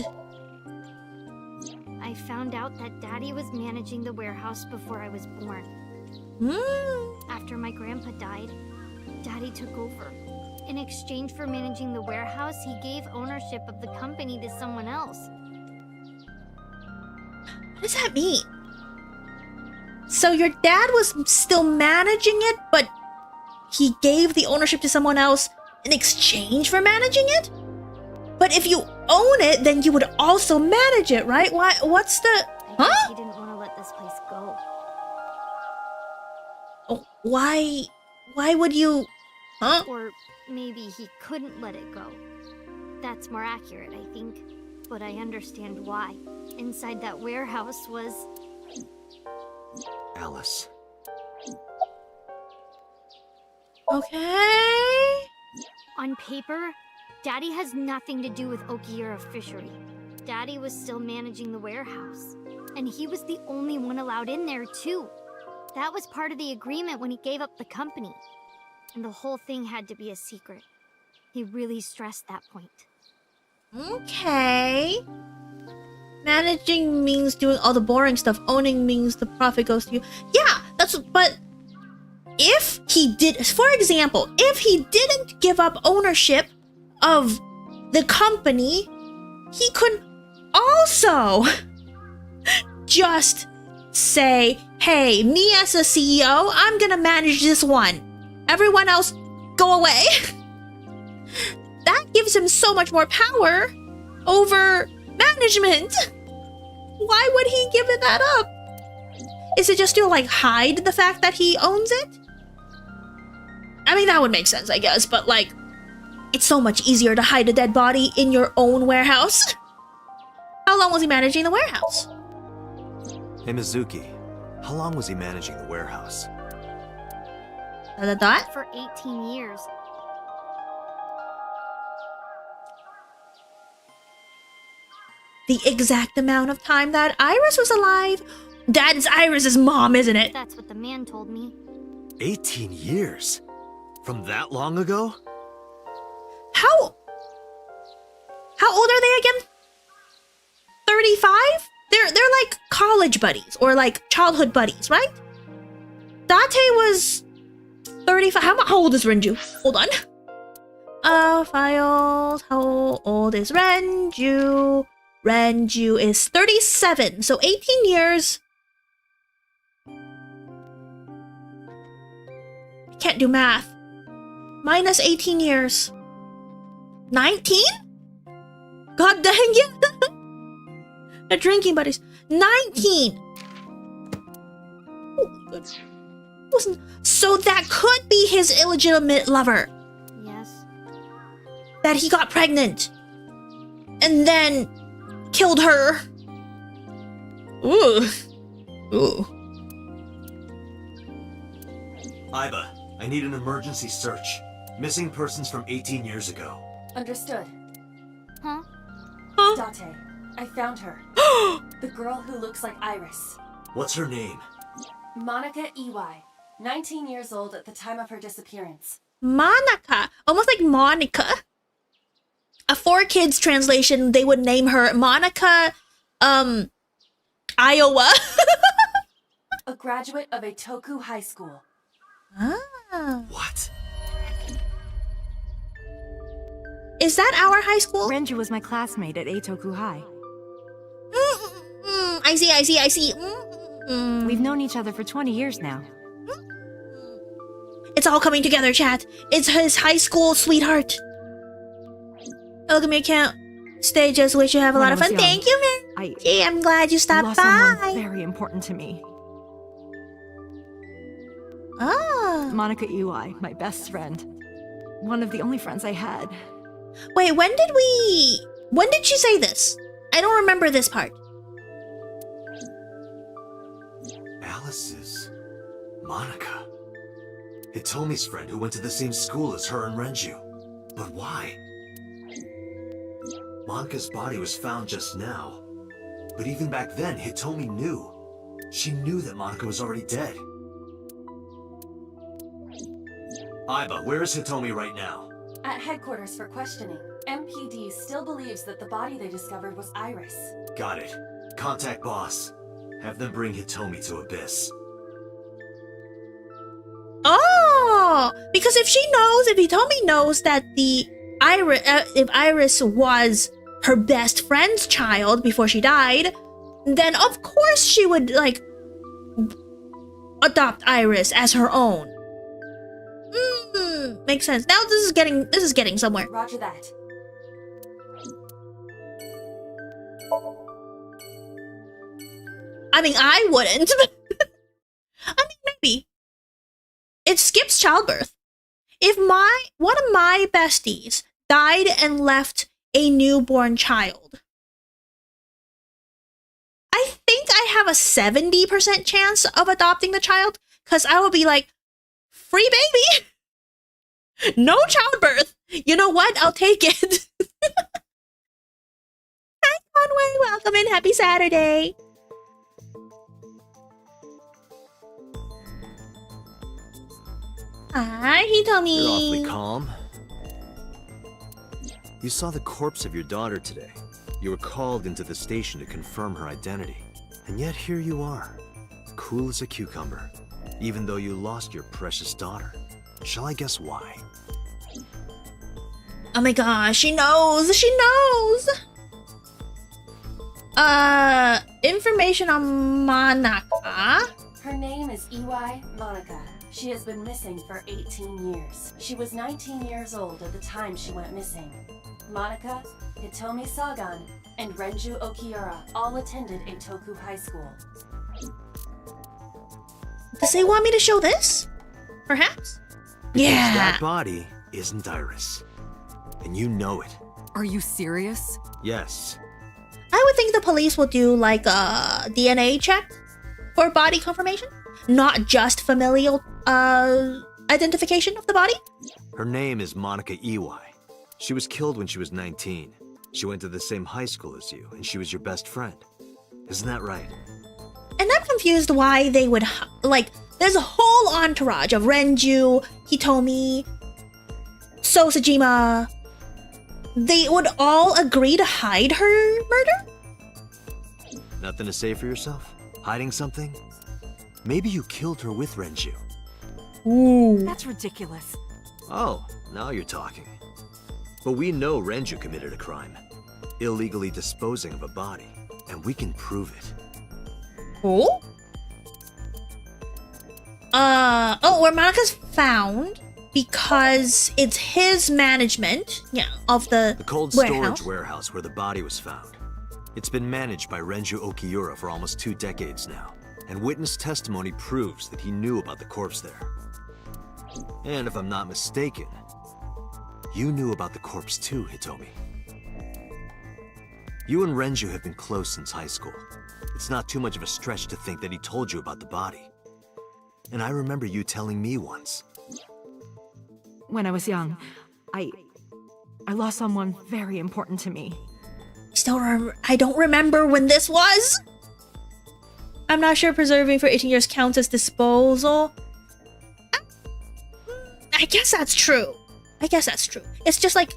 I found out that Daddy was managing the warehouse before I was born. After my grandpa died, Daddy took over. In exchange for managing the warehouse, he gave ownership of the company to someone else. What does that mean? So your dad was still managing it, but he gave the ownership to someone else in exchange for managing it? But if you own it, then you would also manage it, right? Why? What's the... I guess he didn't want to let this place go. Oh, why would you... Huh? Or maybe he couldn't let it go. That's more accurate, I think. But I understand why. Inside that warehouse was... Alice. Okay... On paper, Daddy has nothing to do with Okiura Fishery. Daddy was still managing the warehouse. And he was the only one allowed in there, too. That was part of the agreement when he gave up the company. And the whole thing had to be a secret. He really stressed that point. Okay. Managing means doing all the boring stuff. Owning means the profit goes to you. Yeah, but if he did, for example, if he didn't give up ownership of the company, he could also just say, hey, me as a CEO, I'm gonna manage this one. Everyone else, go away. That gives him so much more power over management. Why would he give it that up? Is it just to like hide the fact that he owns it? I mean, that would make sense, I guess, but like, it's so much easier to hide a dead body in your own warehouse. How long was he managing the warehouse? Hey, Mizuki. How long was he managing the warehouse? For 18 years. The exact amount of time that Iris was alive. That's Iris's mom, isn't it? That's what the man told me. 18 years? From that long ago? How old are they again? 35? They're like college buddies or like childhood buddies, right? Date was 35. How old is Renju? Hold on. Files. How old is Renju? Renju is 37. So 18 years. I can't do math. Minus 18 years. 19? God dang it. The drinking buddies. 19. Oh, good. So that could be his illegitimate lover. Yes. That he got pregnant. And then killed her. Ooh. Ooh. Aiba, I need an emergency search. Missing persons from 18 years ago. Understood. Huh? Date, I found her. The girl who looks like Iris. What's her name? Monica EY. 19 years old at the time of her disappearance. Monica. Almost like Monica. A 4Kids translation, they would name her Monica, Iowa. A graduate of Eitoku High School. Ah. What? Is that our high school? Renju was my classmate at Eitoku High. I see. We've known each other for 20 years now. It's all coming together, chat. It's his high school sweetheart. Look at me, I can't stay. Just wish you have a lot of fun. Young, Thank you, man. Gee, I'm glad you stopped lost someone by. very important to me. Ah. Monica EY, my best friend. One of the only friends I had. Wait, when did she say this? I don't remember this part. Alice's Monica. Hitomi's friend who went to the same school as her and Renju. But why? Monica's body was found just now. But even back then, Hitomi knew. She knew that Monica was already dead. Aiba, where is Hitomi right now? At headquarters for questioning. MPD still believes that the body they discovered was Iris. Got it. Contact boss. Have them bring Hitomi to Abyss. Oh, because if Hitomi knows that if Iris was her best friend's child before she died, then of course she would like adopt Iris as her own. Makes sense. Now this is getting somewhere. Roger that. I mean, I wouldn't. I mean, maybe. It skips childbirth. If one of my besties died and left a newborn child, I think I have a 70% chance of adopting the child, because I would be like, free baby! No childbirth! You know what? I'll take it. Hi, Conway. Welcome in. Happy Saturday. Hi, Hitomi. You're awfully calm. You saw the corpse of your daughter today. You were called into the station to confirm her identity. And yet here you are, cool as a cucumber, even though you lost your precious daughter. Shall I guess why? Oh my gosh, she knows! She knows! Information on Monica. Her name is EY Monica. She has been missing for 18 years. She was 19 years old at the time she went missing. Monica, Hitomi Sagan, and Renju Okiura all attended Eitoku High School. Does they want me to show this? Perhaps? Yeah. That body isn't Iris. And you know it. Are you serious? Yes. I would think the police will do like a DNA check for body confirmation, not just familial identification of the body. Her name is Monica Iwai. She was killed when she was 19. She went to the same high school as you, and she was your best friend. Isn't that right? And I'm confused why they would, like, there's a whole entourage of Renju, Hitomi, Sosajima. They would all agree to hide her murder? Nothing to say for yourself? Hiding something? Maybe you killed her with Renju. Ooh. That's ridiculous. Oh, now you're talking. But we know Renju committed a crime. Illegally disposing of a body. And we can prove it. Oh? Where Monica's found because it's his management, of the cold warehouse. storage warehouse where the body was found. It's been managed by Renju Okiura for almost 2 decades now, and witness testimony proves that he knew about the corpse there. And if I'm not mistaken, you knew about the corpse too, Hitomi. You and Renju have been close since high school. It's not too much of a stretch to think that he told you about the body. And I remember you telling me once. When I was young, I lost someone very important to me. I don't remember when this was. I'm not sure preserving for 18 years counts as disposal. I guess that's true. It's just like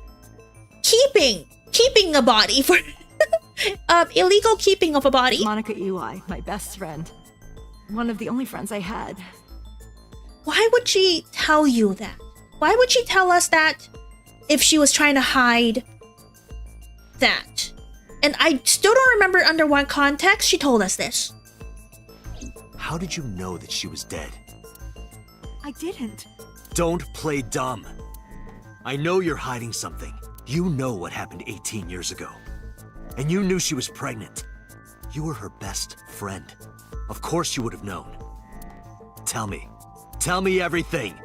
keeping a body for illegal keeping of a body. Monica Iwai, my best friend. One of the only friends I had. Why would she tell you that? Why would she tell us that if she was trying to hide that? And I still don't remember under what context she told us this. How did you know that she was dead? I didn't. Don't play dumb. I know you're hiding something. You know what happened 18 years ago. And you knew she was pregnant. You were her best friend. Of course you would have known. Tell me. Tell me everything.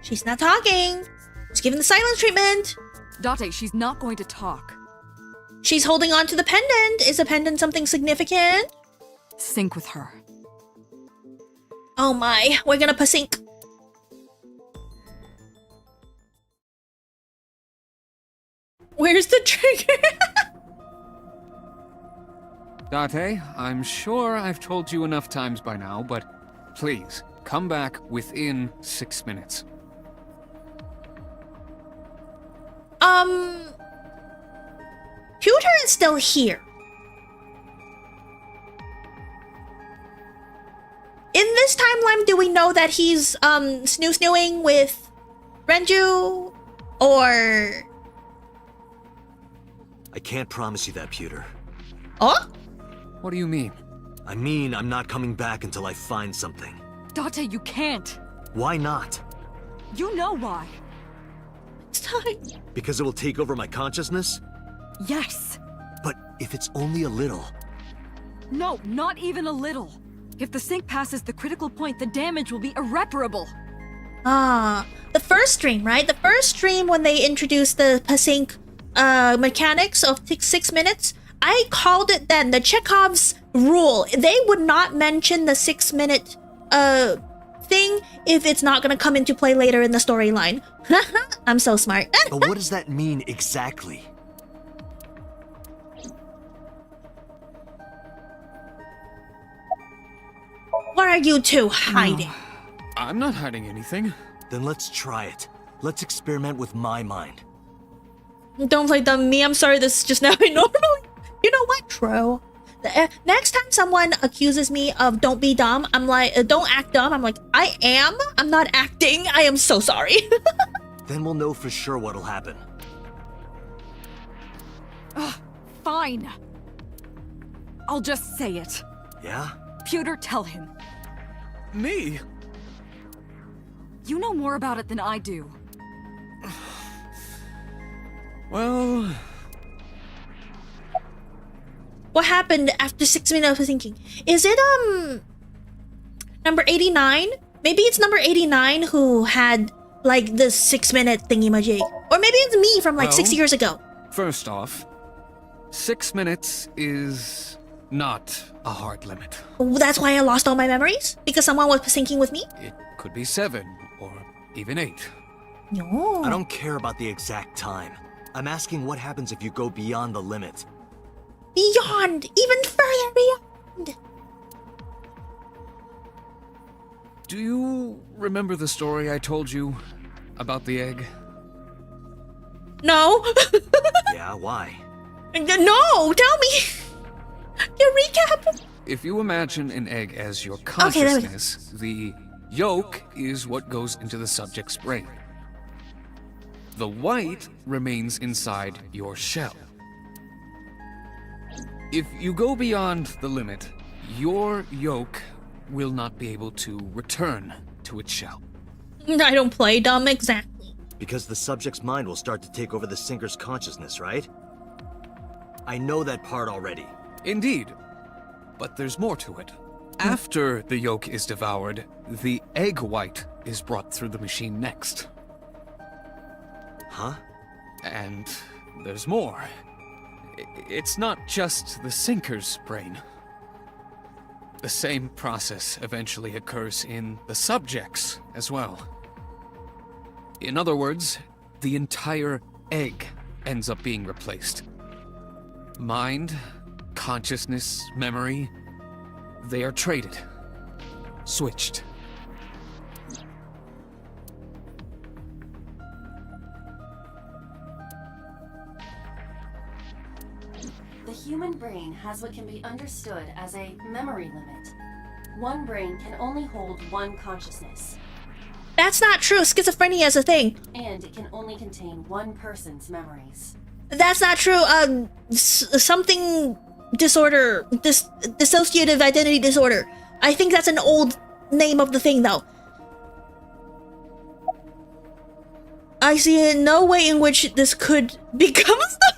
She's not talking. She's giving the silence treatment. Date, she's not going to talk. She's holding on to the pendant. Is the pendant something significant? Sync with her. Oh my, we're gonna sync. Where's the trigger? Date, I'm sure I've told you enough times by now, but please, come back within 6 minutes. Pewter is still here. In this timeline, do we know that he's snoo-snooing with Renju? Or... I can't promise you that, Pewter. Oh? What do you mean? I mean, I'm not coming back until I find something. Date, you can't. Why not? You know why. It's time. Because it will take over my consciousness? Yes. But if it's only a little... No, not even a little. If the sync passes the critical point, the damage will be irreparable. Ah, the first stream, right? The first stream when they introduced the sync mechanics of 6 minutes, I called it then the Chekhov's rule. They would not mention the 6-minute thing if it's not gonna come into play later in the storyline. I'm so smart. But what does that mean exactly? What are you two hiding? I'm not hiding anything. Then let's try it. Let's experiment with my mind. Don't play dumb me. I'm sorry, this is just now normal. You know what? True. Next time someone accuses me of don't be dumb, I'm like, don't act dumb. I'm like, I am. I'm not acting. I am so sorry. Then we'll know for sure what'll happen. Fine. I'll just say it. Yeah? Pewter, tell him. Me? You know more about it than I do. Well... What happened after 6 minutes of thinking? Is it number 89? Maybe it's number 89 who had like the 6-minute thingy-majig. Or maybe it's me from like 6 years ago. First off, 6 minutes is not a hard limit. That's why I lost all my memories? Because someone was syncing with me? It could be 7 or even 8. No. I don't care about the exact time. I'm asking what happens if you go beyond the limit. Beyond! Even further beyond! Do you remember the story I told you about the egg? No! Yeah, why? No! Tell me! Your recap! If you imagine an egg as your Okay, there we go. consciousness, the yolk is what goes into the subject's brain. The white remains inside your shell. If you go beyond the limit, your yolk will not be able to return to its shell. I don't play dumb, exactly. Because the subject's mind will start to take over the sinker's consciousness, right? I know that part already. Indeed, but there's more to it. After the yolk is devoured, the egg white is brought through the machine next. Huh? And there's more. It's not just the sinker's brain. The same process eventually occurs in the subject's as well. In other words, the entire egg ends up being replaced. Mind, consciousness, memory, they are traded, switched. The human brain has what can be understood as a memory limit. One brain can only hold one consciousness, That's not true. Schizophrenia is a thing. and it can only contain one person's memories. That's not true. Something disorder. Dissociative identity disorder. I think that's an old name of the thing, though. I see no way in which this could become a star.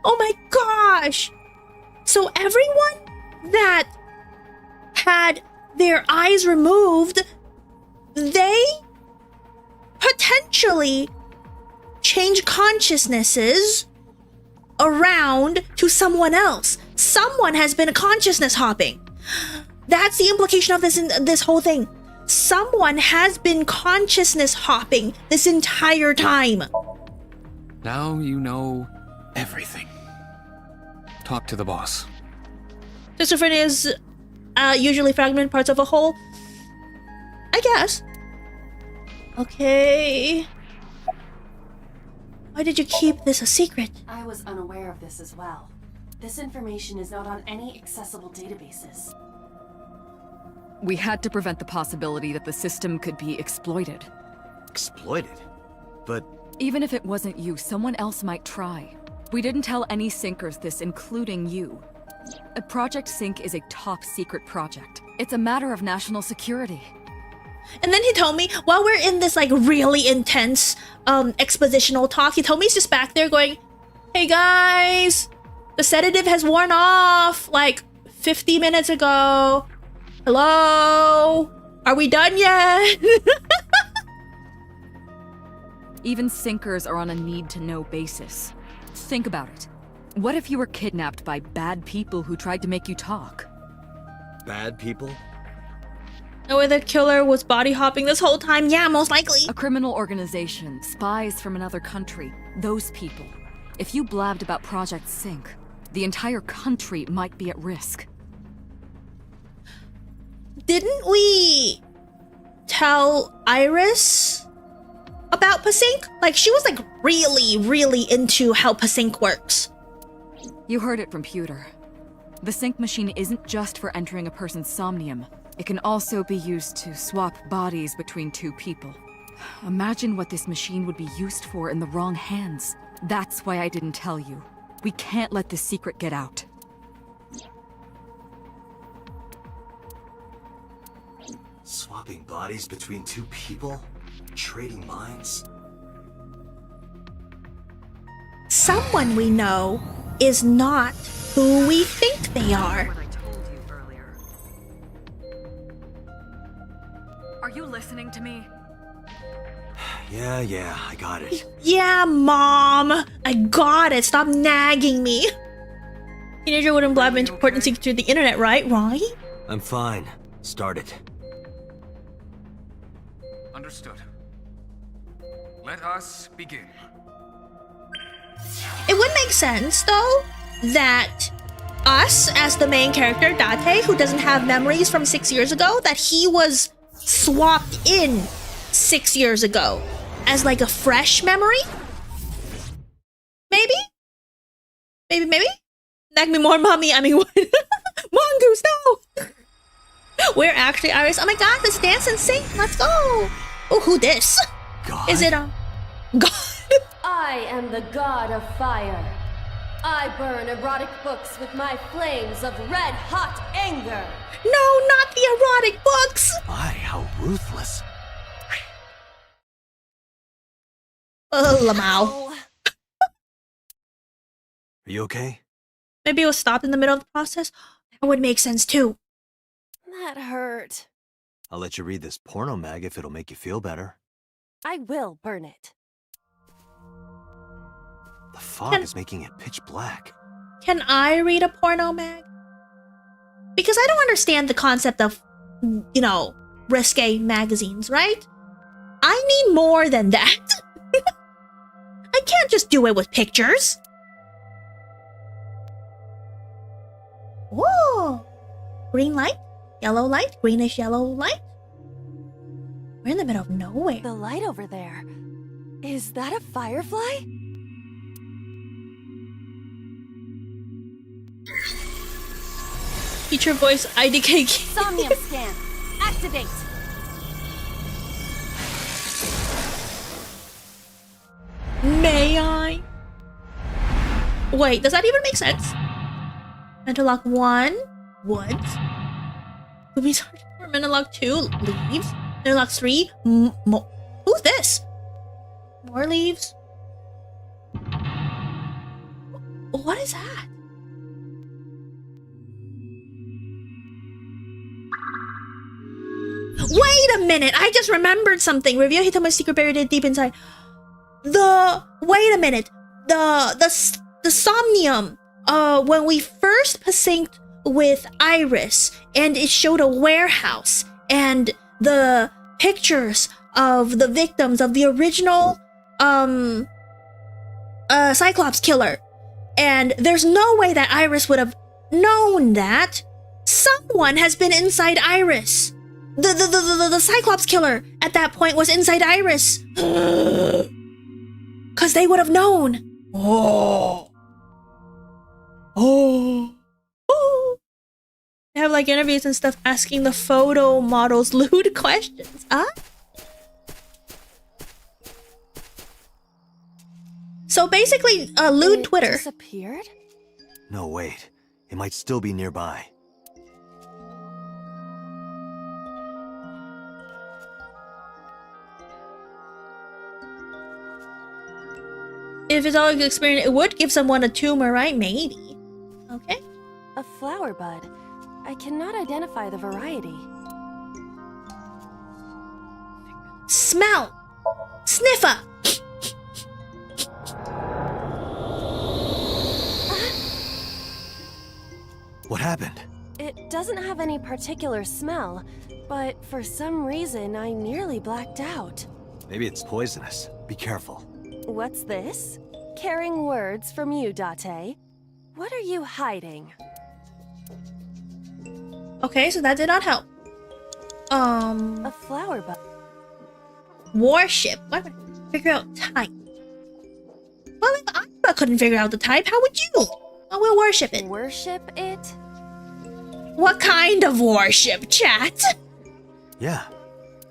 Oh my gosh! So everyone that had their eyes removed, they potentially change consciousnesses around to someone else. Someone has been consciousness hopping. That's the implication of this whole thing. Someone has been consciousness hopping this entire time. Now you know everything. Talk to the boss. Schizophrenia is usually fragmented parts of a whole. I guess. Okay. Why did you keep this a secret? I was unaware of this as well. This information is not on any accessible databases. We had to prevent the possibility that the system could be exploited. Exploited? But Even if it wasn't you, someone else might try. We didn't tell any sinkers this, including you. Project Sync is a top-secret project. It's a matter of national security. And then he told me, while we're in this like really intense expositional talk, he told me he's just back there going, "Hey guys, the sedative has worn off like 50 minutes ago. Hello? Are we done yet?" Even sinkers are on a need-to-know basis. Think about it. What if you were kidnapped by bad people who tried to make you talk? bad people? Or the killer was body hopping this whole time? Yeah, most likely. A criminal organization, spies from another country, those people. If you blabbed about Project Sync, the entire country might be at risk. Didn't we tell Iris about Pasync? Like, she was like really into how Pasync works. You heard it from Pewter. The sync machine isn't just for entering a person's somnium. It can also be used to swap bodies between two people. Imagine what this machine would be used for in the wrong hands. That's why I didn't tell you. We can't let this secret get out. Swapping bodies between two people? Trading minds? Someone we know is not who we think they are. What I told you earlier. Are you listening to me? Yeah, I got it. Yeah, Mom, I got it. Stop nagging me. Teenager wouldn't blab into important secrets through the internet, right? Right? I'm fine. Start it. Understood. Let us begin. It would make sense, though, that us, as the main character, Date, who doesn't have memories from 6 years ago, that he was swapped in 6 years ago as like a fresh memory? Maybe? Maybe? Nag me more, mommy. I mean, what? Mongoose, no! We're actually Iris. Oh my god, let's dance and sing. Let's go. Oh, who this? God? Is it God? I am the god of fire. I burn erotic books with my flames of red-hot anger. No, not the erotic books. My, how ruthless. Lamau. Are you okay? Maybe it was stopped in the middle of the process. That would make sense too. That hurt. I'll let you read this porno mag if it'll make you feel better. I will burn it. The fog is making it pitch black. Can I read a porno mag? Because I don't understand the concept of, you know, risque magazines, right? I need more than that. I can't just do it with pictures. Whoa! Green light, yellow light, greenish yellow light. We're in the middle of nowhere. The light over there. Is that a firefly? Feature voice IDK. Somnium scan. Activate. May I? Wait, does that even make sense? Mental lock 1, woods. Movie search for mental lock 2, leaves. Mental lock 3, who's this? More leaves. What is that? Wait a minute, I just remembered something. Reveal Hitoma's secret buried deep inside. Wait a minute. The Somnium. When we first synced with Iris, and it showed a warehouse and the pictures of the victims of the original Cyclops killer. And there's no way that Iris would have known that. Someone has been inside Iris. The Cyclops killer at that point was inside Iris. Cause they would have known. They have like interviews and stuff asking the photo models lewd questions. Huh? So basically, lewd Twitter. Disappeared? No, wait. It might still be nearby. If it's all experience, it would give someone a tumor, right? Maybe. Okay. A flower bud. I cannot identify the variety. Smell. Sniffer. What happened? It doesn't have any particular smell, but for some reason I nearly blacked out. Maybe it's poisonous. Be careful. What's this? Caring words from you, Date. What are you hiding? Okay, so that did not help. A flower bud. Warship. What? Figure out type. Well, if I couldn't figure out the type, how would you? I will worship it. Worship it? What kind of worship, chat? Yeah.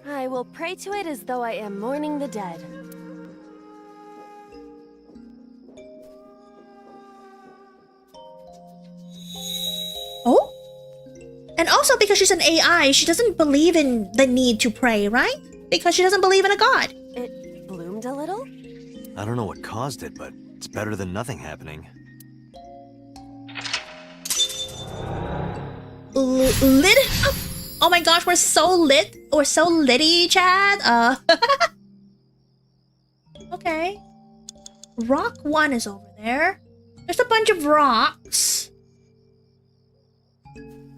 I will pray to it as though I am mourning the dead. Oh? And also because she's an AI, she doesn't believe in the need to pray, right? Because she doesn't believe in a god. It bloomed a little? I don't know what caused it, but it's better than nothing happening. lit. Oh my gosh, we're so lit. We're so litty, Chad. Okay. Rock 1 is over there. There's a bunch of rocks.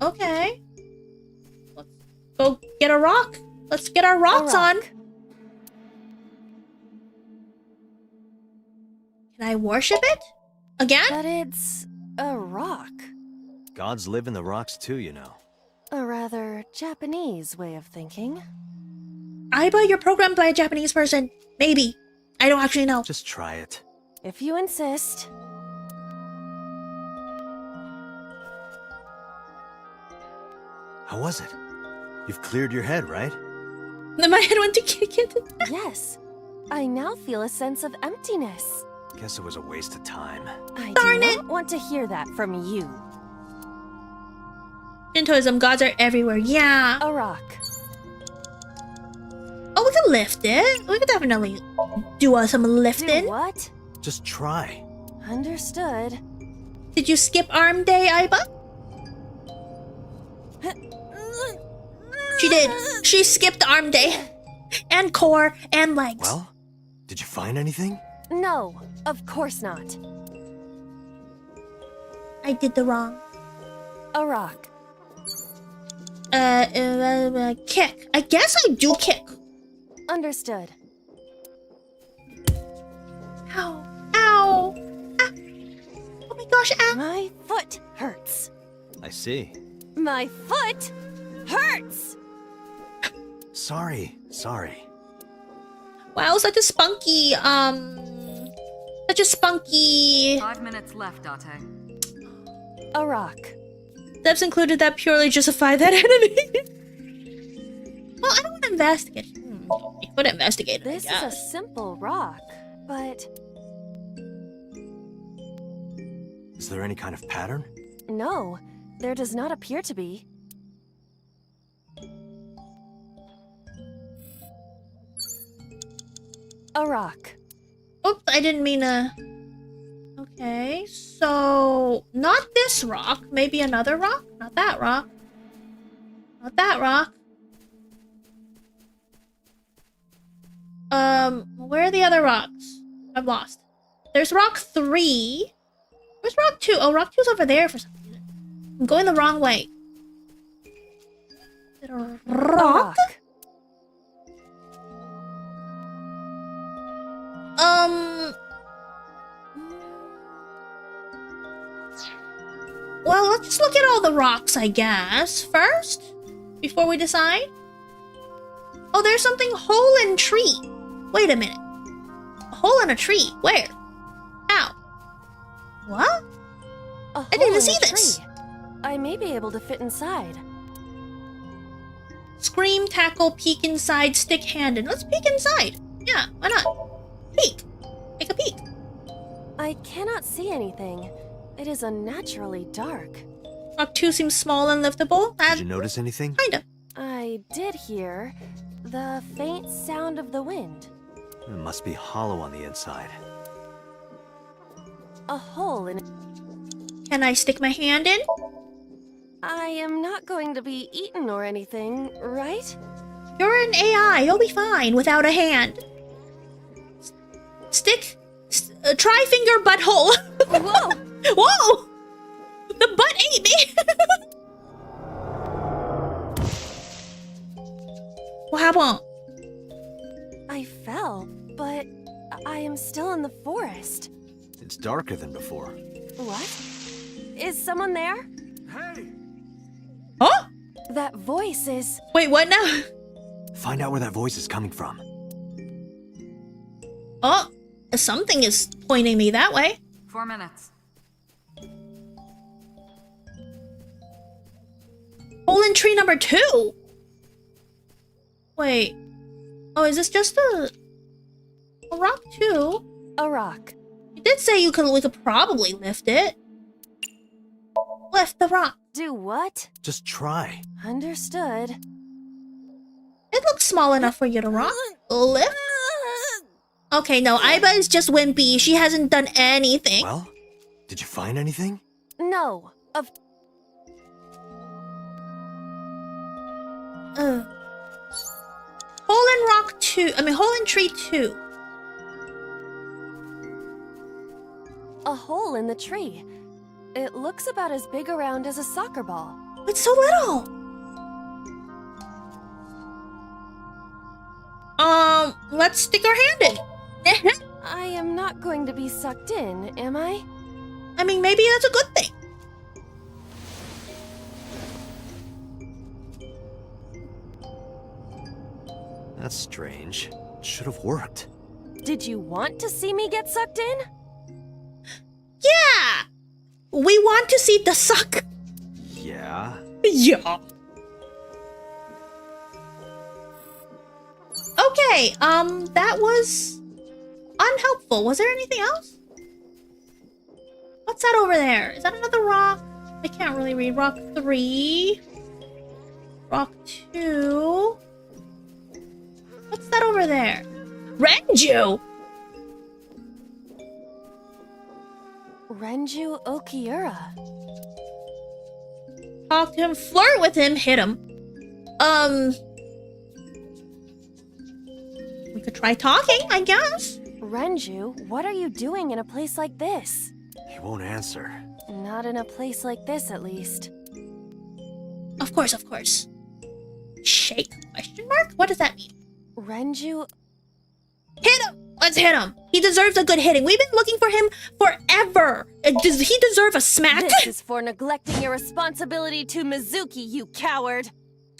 Okay. Let's go get a rock. Let's get our rocks on. Can I worship it? Again? But it's a rock. Gods live in the rocks too, you know. A rather Japanese way of thinking. Aiba, you're programmed by a Japanese person. Maybe. I don't actually know. Just try it. If you insist. How was it? You've cleared your head, right? Then my head went to kick it. Yes. I now feel a sense of emptiness. Guess it was a waste of time. I Darn do it. not want to hear that from you. Shintoism, gods are everywhere. Yeah. A rock. Oh, we can lift it. We could definitely do some lifting. Do what? Just try. Understood. Did you skip arm day, Aiba? She did. She skipped arm day. And core and legs. Well, did you find anything? No, of course not. I did the wrong. A rock. Kick. I guess I do kick. Understood. Ow. Ow. Ah. Oh my gosh, ow. My foot hurts. I see. My foot hurts! Sorry. Wow, such a spunky, 5 minutes left, Date. A rock. steps included that purely justify that enemy. Well, I don't want to investigate. We could investigate it, This I is a guess. simple rock, but Is there any kind of pattern? no, there does not appear to be. A rock. Oops, I didn't mean to... Okay, so... Not this rock. Maybe another rock? Not that rock. Not that rock. Where are the other rocks? I'm lost. There's rock 3. Where's rock 2? Oh, rock 2's over there for some reason. I'm going the wrong way. Is it a A rock? Well, let's just look at all the rocks, I guess, first, before we decide. Oh, there's something hole in tree. Wait a minute. A hole in a tree. Where? Ow. What? I didn't even see this. I may be able to fit inside. Scream, tackle, peek inside, stick hand in. Let's peek inside. Yeah, why not? Peek. Take a peek. I cannot see anything. It is unnaturally dark. Rock 2 seems small and liftable. Did you notice anything? Kinda. I did hear the faint sound of the wind. It must be hollow on the inside. A hole in it. Can I stick my hand in? I am not going to be eaten or anything, right? You're an AI. You'll be fine without a hand. Stick. Try finger butthole. Whoa! Whoa! The butt ate me. What happened? I fell, but I am still in the forest. It's darker than before. What? Is someone there? Hey! Huh? That voice is... Wait, what now? Find out where that voice is coming from. Oh, something is pointing me that way. 4 minutes. Hole in tree number 2. Wait. Oh, is this just a rock 2? A rock. You did say we could probably lift it. Lift the rock. Do what? Just try. Understood. It looks small enough for you to rock. Lift? Okay, no, Aiba is just wimpy. She hasn't done anything. Well, did you find anything? No. Hole in rock 2. I mean, hole in tree 2. A hole in the tree. It looks about as big around as a soccer ball. It's so little. Let's stick our hand in. I am not going to be sucked in, am I? I mean, maybe that's a good thing. That's strange. Should have worked. Did you want to see me get sucked in? Yeah! We want to see the suck. Yeah. Yeah. Okay, that was unhelpful. Was there anything else? What's that over there? Is that another rock? I can't really read. Rock 3. Rock 2. What's that over there? Renju! Renju Okiura. Talk to him, flirt with him, hit him. We could try talking, I guess. Renju, what are you doing in a place like this? He won't answer. Not in a place like this, at least. Of course, of course. Shake? Question mark? What does that mean? Renju... Hit him! Let's hit him. He deserves a good hitting. We've been looking for him forever. Does he deserve a smack? This is for neglecting your responsibility to Mizuki, you coward!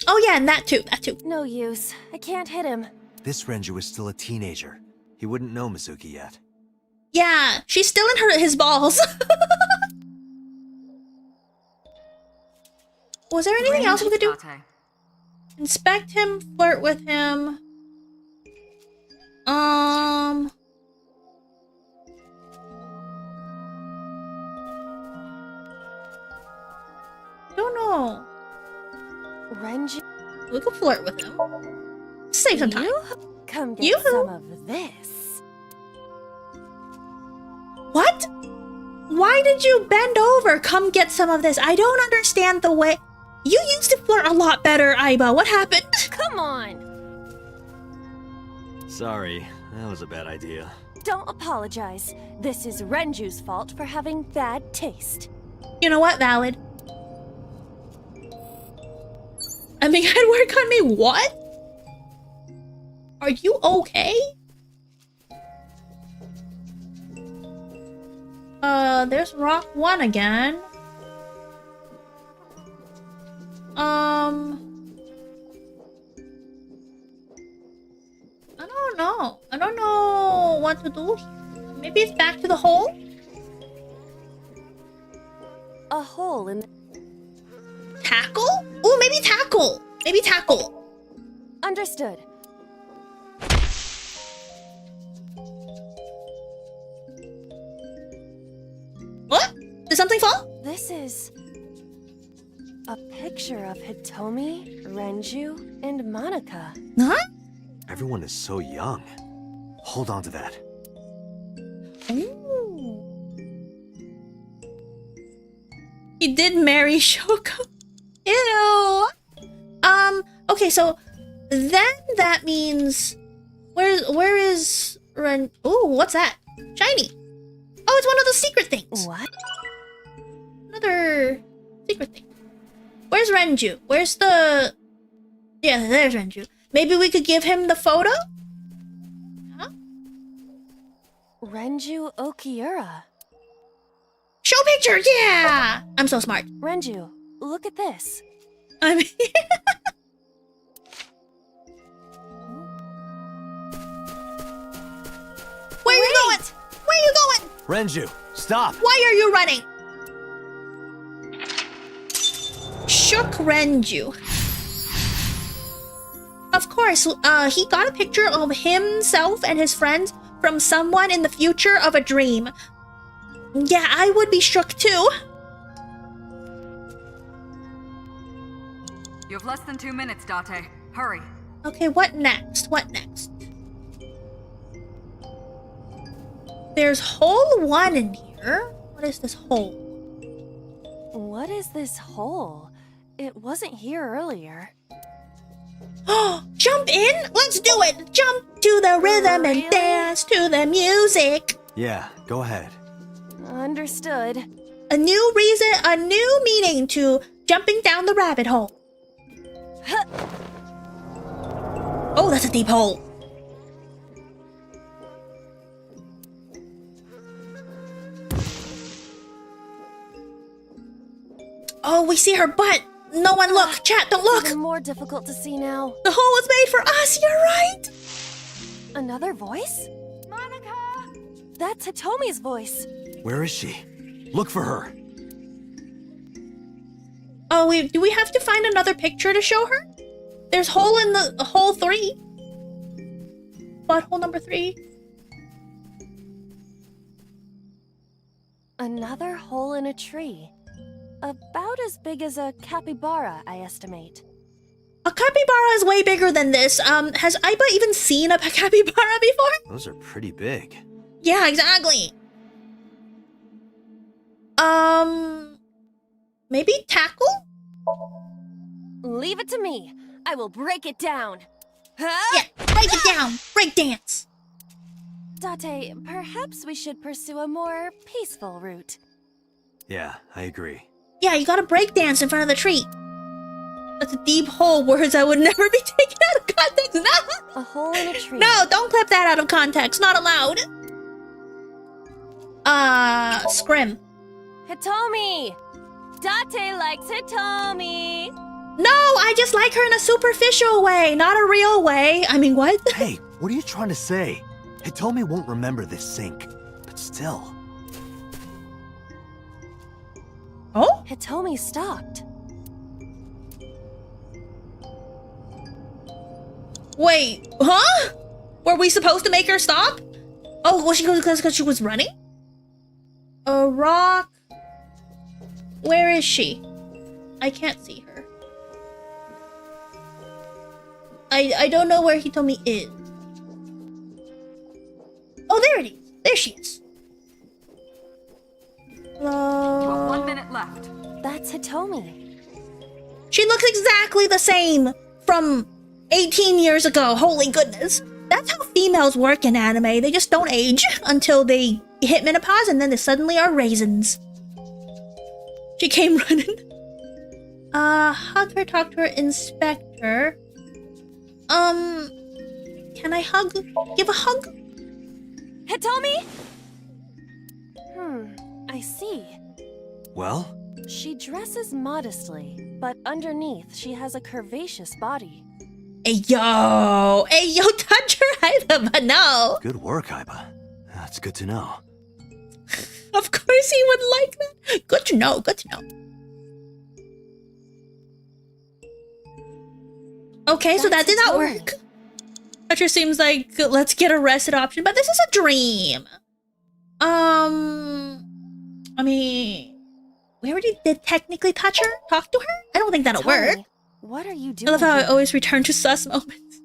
Oh yeah, and that too, that too. No use. I can't hit him. This Renju is still a teenager. He wouldn't know Mizuki yet. Yeah, she's still in his balls. Was there anything else we could do? Inspect him, flirt with him. Don't know. Renju... We could flirt with him. Save some time. Come get some of this. What? Why did you bend over? Come get some of this. I don't understand the way... You used to flirt a lot better, Aiba. What happened? Come on! Sorry, that was a bad idea. Don't apologize. This is Renju's fault for having bad taste. You know what? Valid. I mean, I'd work on me. What? Are you okay? There's rock 1 again. I don't know. I don't know what to do here. Maybe it's back to the hole? A hole in... Tackle? Oh, maybe tackle. Maybe tackle. Understood. What? Did something fall? This is... a picture of Hitomi, Renju, and Monica. Huh? Everyone is so young. Hold on to that. Ooh. He did marry Shoko. Ew. Okay, so then that means where is Ren? Ooh, what's that? Shiny. Oh, it's one of the secret things. What? Another secret thing. Where's Renju? Where's the... Yeah, there's Renju. Maybe we could give him the photo? Huh? Renju Okiura. Show picture, yeah! I'm so smart. Renju, look at this. I mean... Where are you going? Where are you going? Renju, stop! Why are you running? Shook Renju. Of course, he got a picture of himself and his friends from someone in the future of a dream. Yeah, I would be shook too. You have less than 2 minutes, Date. Hurry. Okay, what next? What next? There's hole 1 in here. What is this hole? What is this hole? It wasn't here earlier. Jump in? Let's do it! Jump to the rhythm and dance to the music! Yeah, go ahead. Understood. A new reason, a new meaning to jumping down the rabbit hole. Oh, that's a deep hole. Oh, we see her butt. No one look. Chat, don't look. Even more difficult to see now. The hole was made for us. You're right. Another voice? Monica! That's Hitomi's voice. Where is she? Look for her. Oh, do we have to find another picture to show her? There's hole in the hole 3. Butthole number 3. Another hole in a tree. About as big as a capybara, I estimate. A capybara is way bigger than this. Has Aiba even seen a capybara before? Those are pretty big. Yeah, exactly. Maybe tackle? Leave it to me. I will break it down. Huh? Yeah, break it down. Break dance. Date, perhaps we should pursue a more peaceful route. Yeah, I agree. Yeah, you gotta break dance in front of the tree. That's a deep hole. Words that would never be taken out of context. No! A hole in a tree. No, don't clip that out of context. Not allowed. Scrim. Hitomi! Date likes Hitomi! No, I just like her in a superficial way, not a real way. I mean, what? Hey, what are you trying to say? Hitomi won't remember this sink, but still. Oh? Hitomi stopped. Wait, huh? Were we supposed to make her stop? Oh, was she because she was running? A rock. Where is she? I can't see her. I don't know where Hitomi is. Oh, there it is. There she is. Hello. You have 1 minute left. That's Hitomi. She looks exactly the same from 18 years ago. Holy goodness. That's how females work in anime. They just don't age until they hit menopause and then they suddenly are raisins. She came running. Hug her, talk to her, inspect her. Can I hug? Give a hug? Hitomi? I see. Well? She dresses modestly, but underneath she has a curvaceous body. Hey yo, touch her, Aiba, no. Good work, Aiba. That's good to know. Of course he would like that. Good to know, good to know. Okay, so that did not work. That just seems like let's get arrested option, but this is a dream. I mean, we already did technically touch her, talk to her. I don't think that'll work. What are you doing? I love how I always return to sus moments.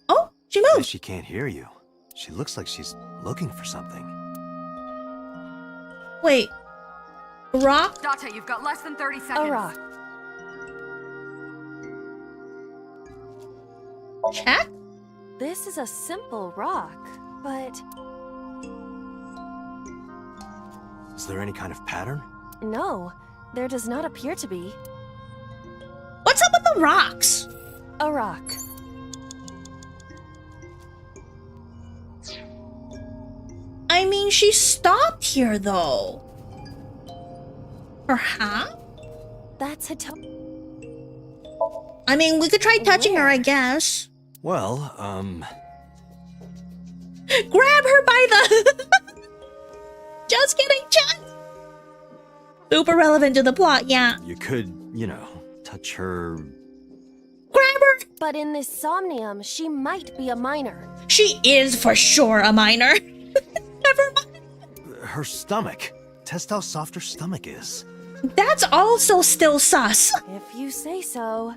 Oh, she moved. She can't hear you. She looks like she's looking for something. Wait, a rock? Date, you've got less than 30 seconds. A rock. Check? This is a simple rock, but Is there any kind of pattern? no, there does not appear to be. What's up with the rocks? A rock. I mean, she stopped here though. Perhaps? That's Hitomi. I mean, we could try touching her, I guess. Well, Grab her by the... Just kidding, chat. Super relevant to the plot, yeah. you could, you know, touch her. Grab her. But in this Somnium, she might be a minor. She is for sure a minor. Never mind. Her stomach. Test how soft her stomach is. That's also still sus. If you say so.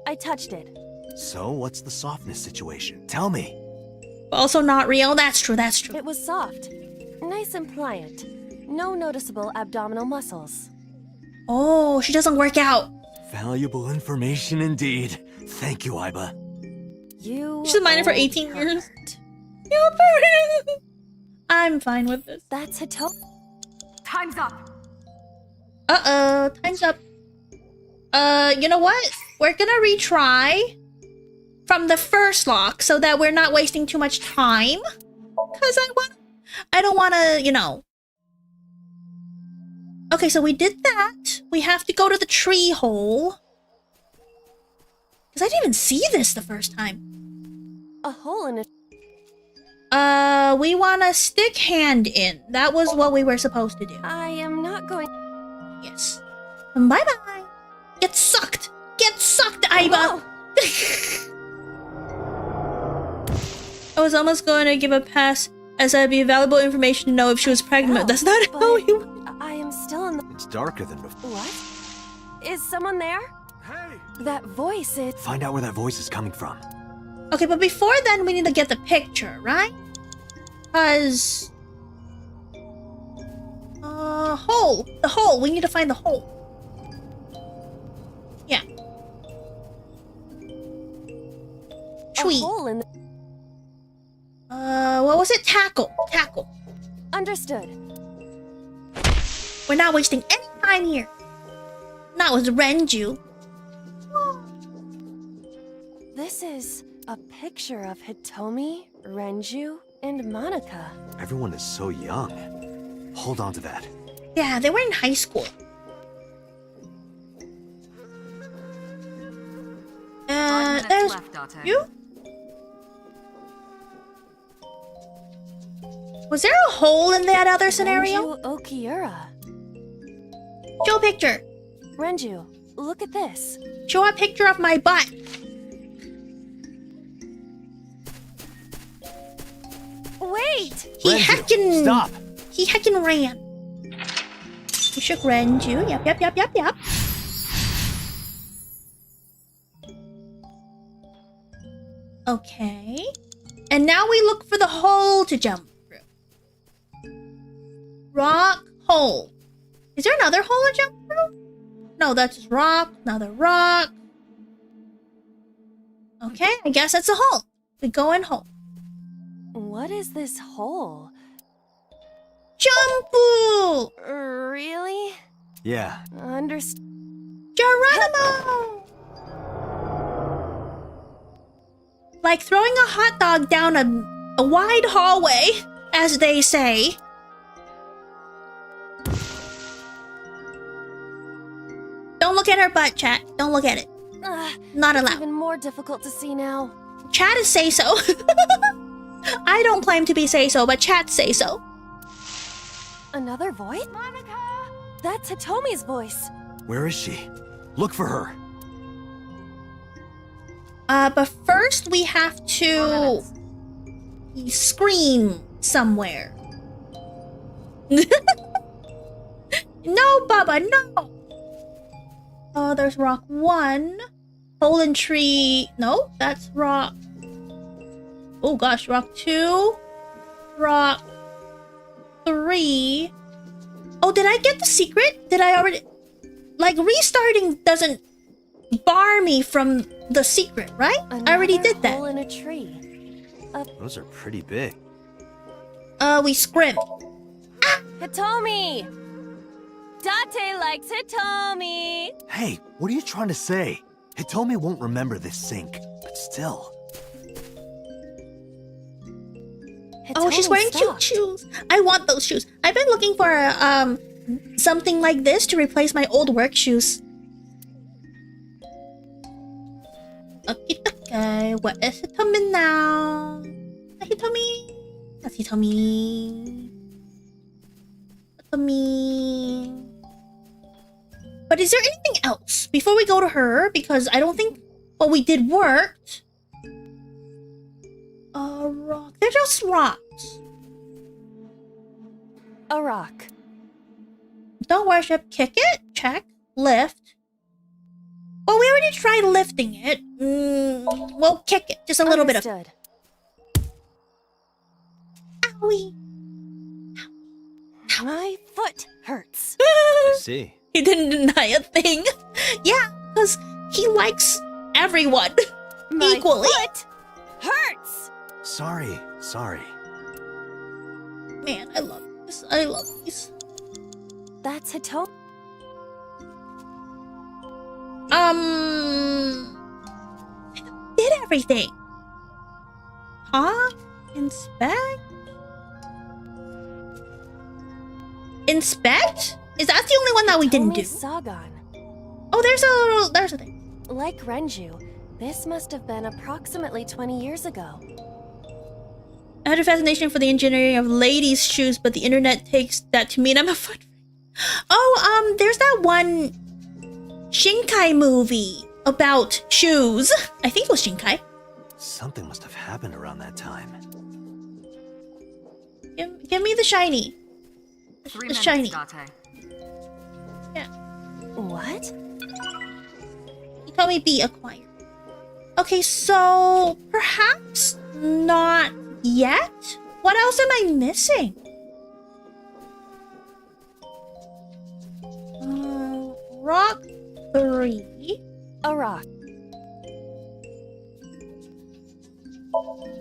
I touched it. So, what's the softness situation? Tell me. Also not real. That's true, that's true. It was soft. Nice and pliant. No noticeable abdominal muscles. Oh, she doesn't work out. Valuable information indeed. Thank you, Aiba. You. She's a minor for old 18 years. pervert. I'm fine with this. That's Hitomi. Time's up. Uh-oh, time's up. You know what? We're gonna retry from the first lock so that we're not wasting too much time. Cause I don't wanna, you know. Okay, so we did that. We have to go to the tree hole. Cause I didn't even see this the first time. A hole in it. We wanna stick hand in. That was what we were supposed to do. I am not going. Yes. Bye-bye. Get sucked. Get sucked, Aiba. I was almost going to give a pass as that'd be valuable information to know if she was pregnant. That's not how you... I am still in the. It's darker than before. What? Is someone there? Hey! That voice, it's. Find out where that voice is coming from. Okay, but before then, we need to get the picture, right? Because... hole. The hole. We need to find the hole. Yeah. A Tree. hole in the. What was it? Tackle. Tackle. Understood. We're not wasting any time here. Not with Renju. This is a picture of Hitomi, Renju, and Monica. Everyone is so young. Hold on to that. Yeah, they were in high school. 5 minutes There's left, Date. you? Was there a hole in that other scenario? Renju Okiura. Show a picture. Renju, look at this. Show a picture of my butt. Wait! He Renju, heckin' stop! He heckin' ran. You shook Renju. Yep. Okay. And now we look for the hole to jump through. Rock, hole. Is there another hole to jump through? No, that's just rock, another rock. Okay, I guess that's a hole. We go in hole. What is this hole? Jumpu! Really? Yeah. Geronimo! Like throwing a hot dog down a wide hallway, as they say. Don't look at her butt, chat. Don't look at it. Not It's allowed. even more difficult to see now. Chat is say so. I don't claim to be say so, but chat say so. Another voice? Monica! That's Hitomi's voice. Where is she? Look for her. But first we have to scream somewhere. No, Baba, no! Oh, there's rock 1. Hole in tree. No, that's rock. Oh gosh, rock 2. Rock 3. Oh, did I get the secret? Did I already... Like, restarting doesn't bar me from the secret, right? I already did Hole that. in a tree. Those are pretty big. We scrim. Hitomi! Date likes Hitomi! Hey, what are you trying to say? Hitomi won't remember this sink, but still. Oh, she's wearing cute shoes. I want those shoes. I've been looking for something like this to replace my old work shoes. Okay, what is Hitomi now? Hitomi. That's Hitomi. Hitomi. But is there anything else before we go to her? Because I don't think what we did worked. Rock. They're just rocks. A rock. Don't worship. Kick it. Check. Lift. Well, we already tried lifting it. Well, kick it. Just a little bit of... Owie. My foot hurts. I see. He didn't deny a thing. Yeah, because he likes everyone equally. My foot hurts. Sorry. Man, I love this. I love these. That's Hitomi. Did everything. Huh? Inspect? Inspect? Is that the only one that we didn't do? Sagan. Oh, there's a thing. Like Renju, this must have been approximately 20 years ago. I had a fascination for the engineering of ladies' shoes, but the internet takes that to mean I'm a foot. Oh, there's that one Shinkai movie about shoes. I think it was Shinkai. Something must have happened around that time. Give me the shiny. 3 The minutes, shiny. Date. Yeah. What? You told me be acquired. Okay, so perhaps not yet? What else am I missing? Rock 3. A rock.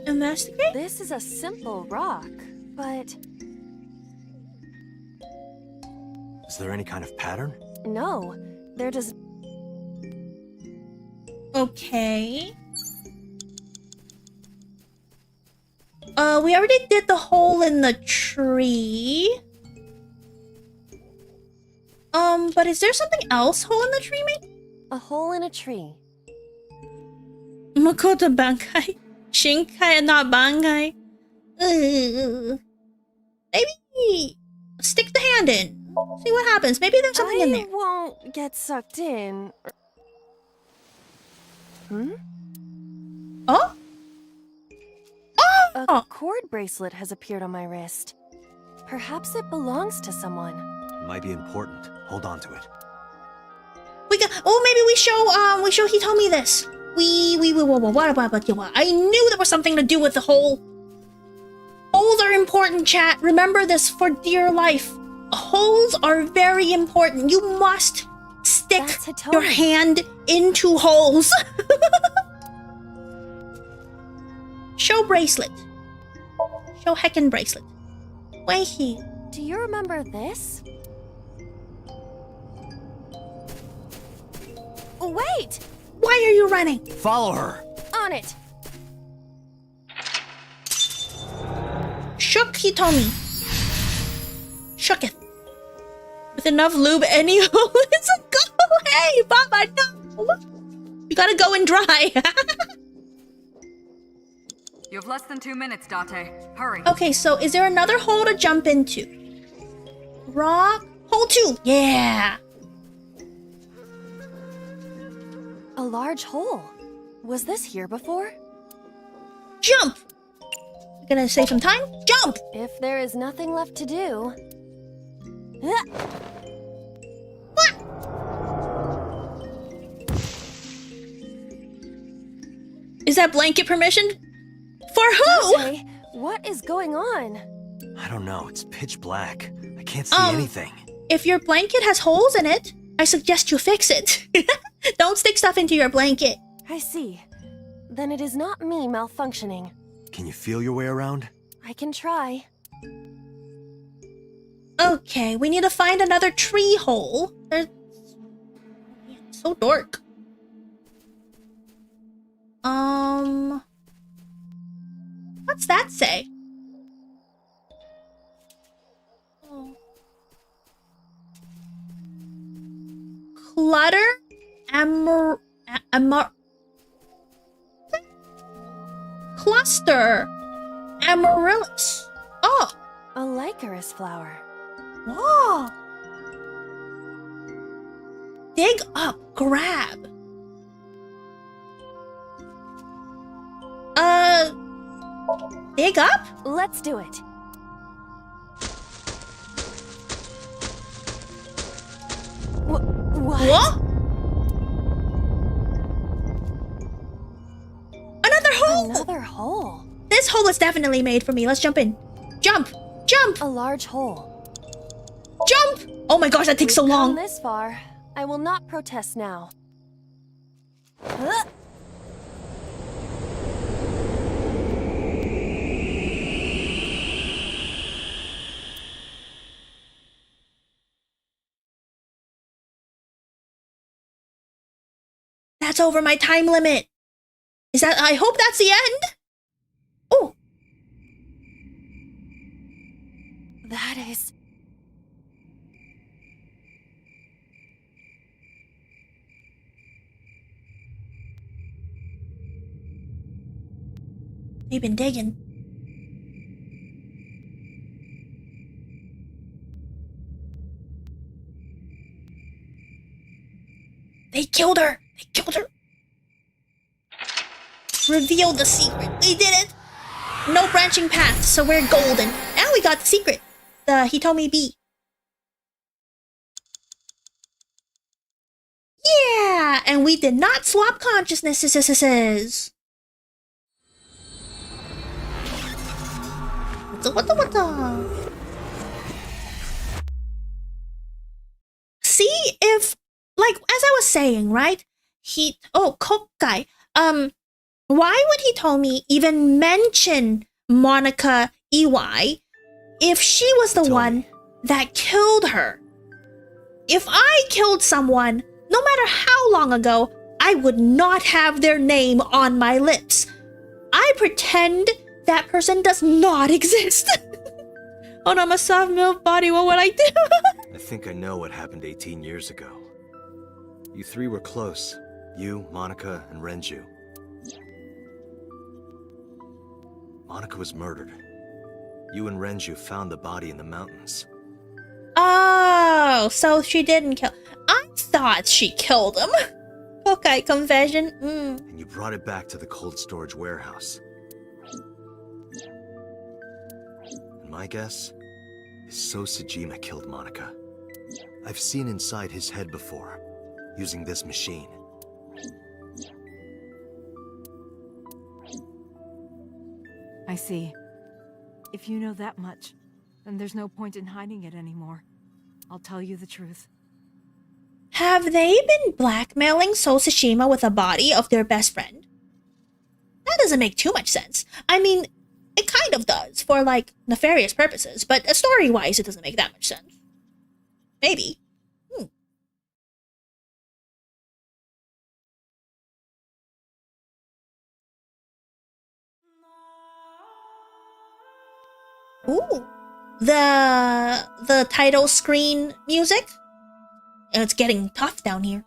Investigate? This is a simple rock, but Is there any kind of pattern? no, there does. Okay. We already did the hole in the tree. But is there something else hole in the tree, mate? A hole in a tree. Makoto Bankai. Shinkai and not Bankai. Maybe stick the hand in. See what happens. Maybe there's something in there. I won't get sucked in. Hmm? Oh? A Oh! cord bracelet has appeared on my wrist. Perhaps it belongs to someone. It might be important. Hold on to it. Maybe we show Hitomi this. What? I knew there was something to do with the hole. Holes are important, chat. Remember this for dear life. Holes are very important. You must stick That's Hitomi. your hand into holes. Show bracelet. Show heckin' bracelet. Wait here. Do you remember this? Wait! Why are you running? Follow her! On it! Shook Hitomi. Shooketh. With enough lube, any hole is a go. Hey, Papa, no. You gotta go and dry. You have less than 2 minutes, Date. Hurry. Okay, so is there another hole to jump into? Rock. Hole 2. Yeah. A large hole. Was this here before? Jump. You're gonna save some time? Jump. If there is nothing left to do. What? Is that blanket permission? For who? Date, what is going on? I don't know. It's pitch black. I can't see anything. If your blanket has holes in it, I suggest you fix it. Don't stick stuff into your blanket. I see. Then it is not me malfunctioning. Can you feel your way around? I can try. Okay, we need to find another tree hole. There's... It's so dark. What's that say? Oh. Clutter? Cluster. Amaryllis. Oh. A Lycaris flower. Whoa. Dig up. Grab. Dig up? Let's do it. What? What? Another hole! Another hole. This hole is definitely made for me. Let's jump in. Jump! Jump! A large hole. out? Oh my gosh, that takes so We've long. come this far. I will not protest now. That's over my time limit. Is that? I hope that's the end. Oh, That is... they've been digging. They killed her. They killed her. Revealed the secret. We did it. No branching paths, so we're golden. Now we got the secret. The Hitomi B. Yeah, and we did not swap consciousnesses. What the? See if, like, as I was saying, right? Kokkai. Why would Hitomi even mention Monica Iwai if she was the one that killed her? If I killed someone, no matter how long ago, I would not have their name on my lips. I pretend that person does not exist. Oh no, I'm a soft milk body, what would I do? I think I know what happened 18 years ago. You three were close. You, Monica, and Renju. Monica was murdered. You and Renju found the body in the mountains. Oh, so she didn't kill. I thought she killed him. Okay, confession. And you brought it back to the cold storage warehouse. And my guess is So Sejima killed Monica. I've seen inside his head before, using this machine. I see. If you know that much, then there's no point in hiding it anymore. I'll tell you the truth. Have they been blackmailing So Tsushima with a body of their best friend? That doesn't make too much sense. I mean, it kind of does for, like, nefarious purposes, but story-wise, it doesn't make that much sense. Maybe. Ooh, the title screen music. It's getting tough down here.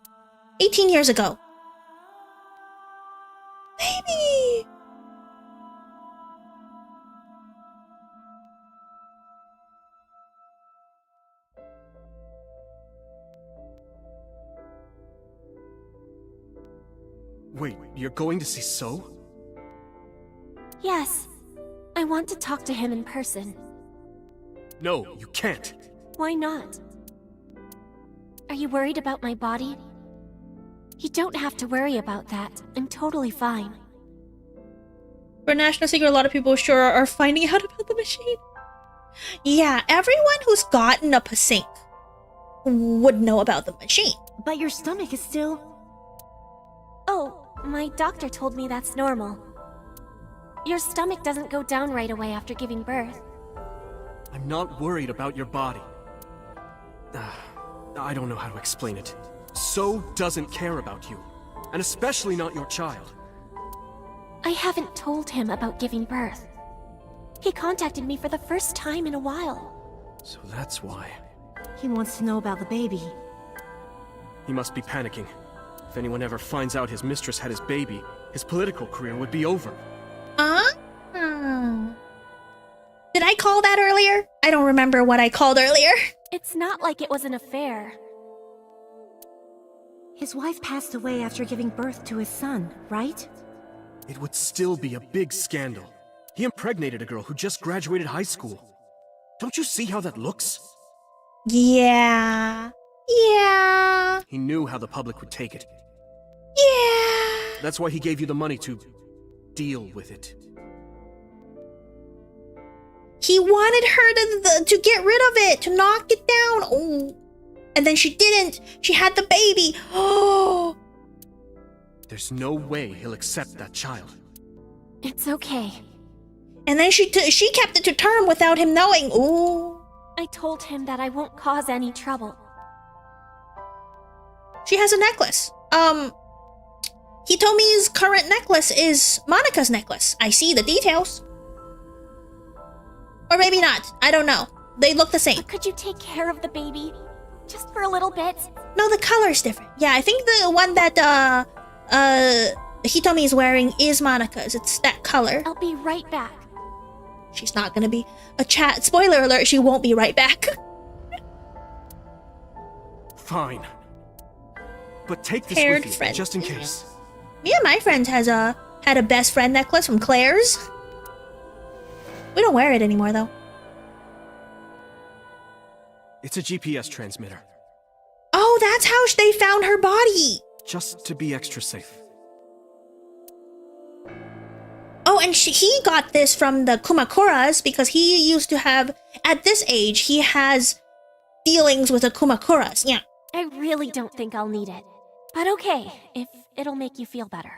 18 years ago. Baby. Wait, you're going to see So? Yes. I want to talk to him in person. No, you can't. Why not? Are you worried about my body? You don't have to worry about that. I'm totally fine. For National Secret, a lot of people sure are finding out about the machine. Yeah, everyone who's gotten a Pasink would know about the machine. But your stomach is still... Oh, my doctor told me that's normal. Your stomach doesn't go down right away after giving birth. I'm not worried about your body. I don't know how to explain it. So doesn't care about you. And especially not your child. I haven't told him about giving birth. He contacted me for the first time in a while. So that's why. He wants to know about the baby. He must be panicking. If anyone ever finds out his mistress had his baby, his political career would be over. Did I call that earlier? I don't remember what I called earlier. It's not like it was an affair. His wife passed away after giving birth to his son, right? It would still be a big scandal. He impregnated a girl who just graduated high school. Don't you see how that looks? Yeah. Yeah. He knew how the public would take it. Yeah. That's why he gave you the money to deal with it. He wanted her to get rid of it, to knock it down. Oh. And then she didn't. She had the baby. Oh. There's no way he'll accept that child. It's okay. And then she kept it to term without him knowing. Ooh. I told him that I won't cause any trouble. She has a necklace. Hitomi's current necklace is Monika's necklace. I see the details. Or maybe not. I don't know. They look the same. But could you take care of the baby? Just for a little bit? No, the color's different. Yeah, I think the one that Hitomi is wearing is Monika's. It's that color. I'll be right back. She's not gonna be a chat. Spoiler alert, she won't be right back. Fine. But take this Paired with you, friend. just in case. Me and my friend had a best friend necklace from Claire's. We don't wear it anymore though. It's a GPS transmitter. Oh, that's how they found her body. Just to be extra safe. Oh, and he got this from the Kumakuras because he used to have, at this age, he has dealings with the Kumakuras. Yeah. I really don't think I'll need it. But okay, if it'll make you feel better.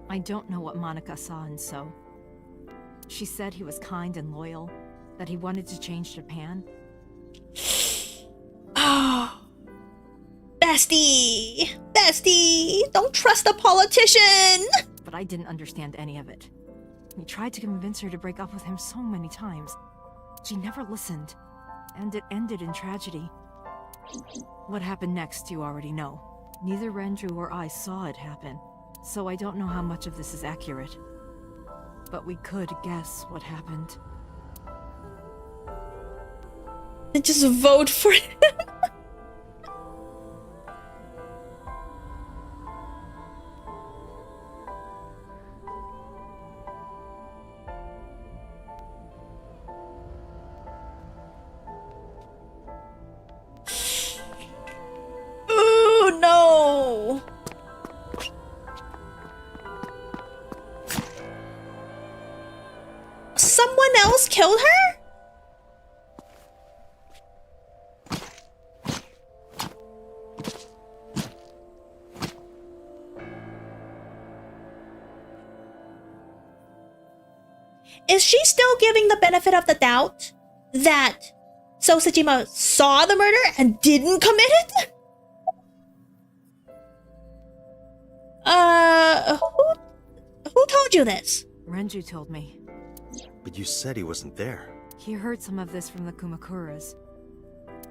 I don't know what Monika saw in So. She said he was kind and loyal, that he wanted to change Japan. Oh. Bestie! Bestie! Don't trust a politician! But I didn't understand any of it. He tried to convince her to break up with him so many times. She never listened, and it ended in tragedy. What happened next, you already know. Neither Renju or I saw it happen, so I don't know how much of this is accurate. But we could guess what happened. And just vote for him. Oh no! Someone else killed her? Is she still giving the benefit of the doubt that Sosajima saw the murder and didn't commit it? Who told you this? Renju told me. But you said he wasn't there. He heard some of this from the Kumakuras.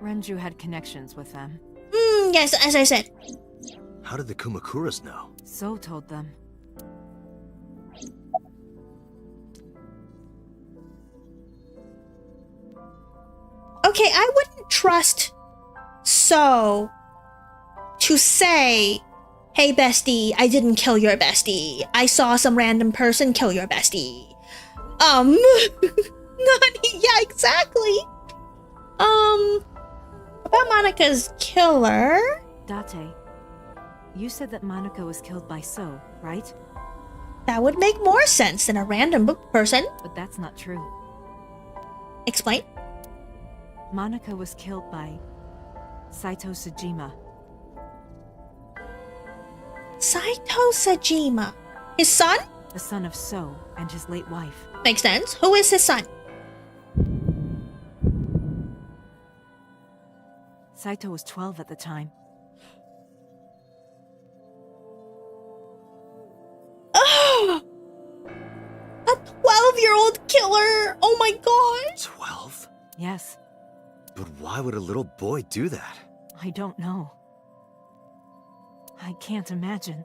Renju had connections with them. Yes, as I said. How did the Kumakuras know? So told them. Okay, I wouldn't trust So to say, hey bestie, I didn't kill your bestie. I saw some random person kill your bestie. Nani, yeah, exactly. About Monika's killer. Date, you said that Monika was killed by So, right? That would make more sense than a random person. But that's not true. Explain. Monika was killed by Saito Sajima. Saito Sajima. His son? The son of So and his late wife. Makes sense. Who is his son? Saito was 12 at the time. Oh! A 12-year-old killer! Oh my god! 12? Yes. But why would a little boy do that? I don't know. I can't imagine.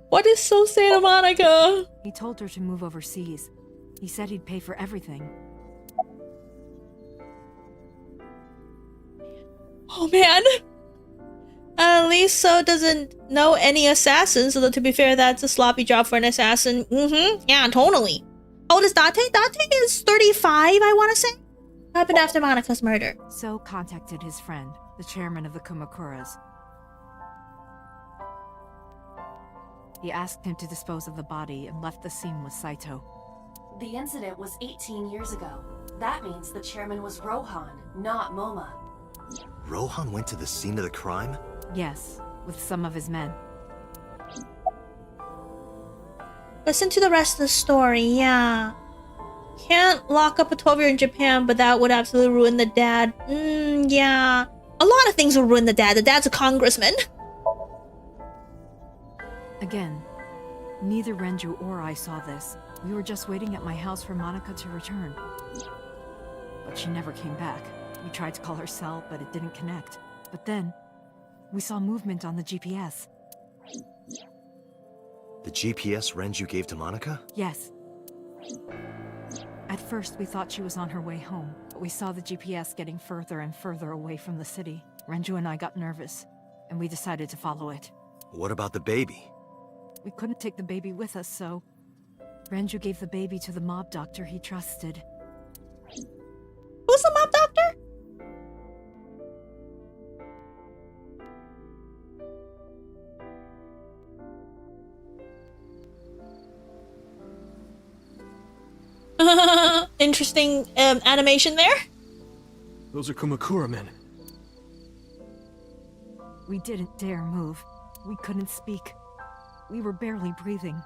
What is so Santa Monica? He told her to move overseas. He said he'd pay for everything. Oh man. At least So doesn't know any assassins, so to be fair, that's a sloppy job for an assassin. Yeah, totally. How old is Date? Date is 35, I want to say. What happened after Monika's murder? So contacted his friend, the chairman of the Kumakuras. He asked him to dispose of the body and left the scene with Saito. The incident was 18 years ago. That means the chairman was Rohan, not Moma. Rohan went to the scene of the crime? Yes, with some of his men. Listen to the rest of the story, yeah. Can't lock up a 12-year in Japan, but that would absolutely ruin the dad. Yeah. A lot of things will ruin the dad. The dad's a congressman. Again, neither Renju or I saw this. We were just waiting at my house for Monica to return. But she never came back. We tried to call her cell, but it didn't connect. But then, we saw movement on the GPS. The GPS Renju gave to Monica? Yes. At first, we thought she was on her way home, but we saw the GPS getting further and further away from the city. Renju and I got nervous, and we decided to follow it. What about the baby? We couldn't take the baby with us, so Renju gave the baby to the mob doctor he trusted. Who's the mob doctor? Interesting animation there. Those are Kumakura men. We didn't dare move. We couldn't speak. We were barely breathing.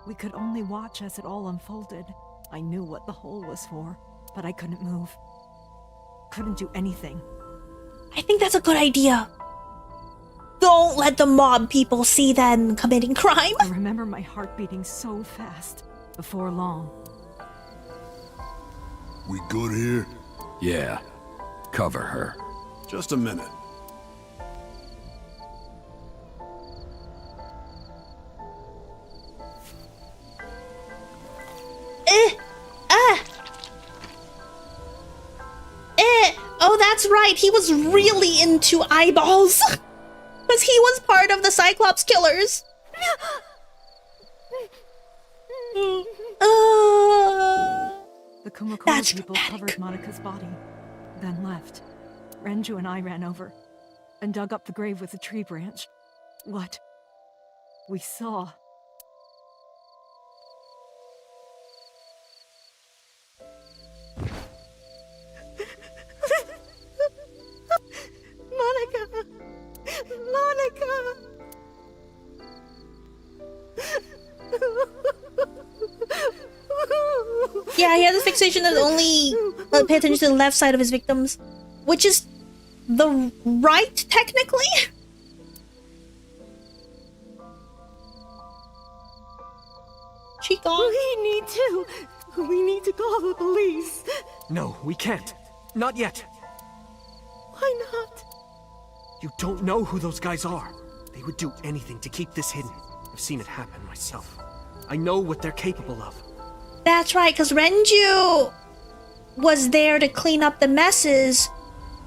We could only watch as it all unfolded. I knew what the hole was for, but I couldn't move. Couldn't do anything. I think that's a good idea. Don't let the mob people see them committing crime. I remember my heart beating so fast. Before long. We good here? Yeah. Cover her. Just a minute. Oh, that's right. He was really into eyeballs. Because he was part of the Cyclops killers. The Kumakura people covered Monica's body, then left. Renju and I ran over and dug up the grave with a tree branch. What we saw. Monica! Monica! Yeah, he has a fixation that only pay attention to the left side of his victims, which is the right, technically. She gone? We need to call the police. No, we can't. Not yet. Why not? You don't know who those guys are. They would do anything to keep this hidden. I've seen it happen myself. I know what they're capable of. That's right, because Renju was there to clean up the messes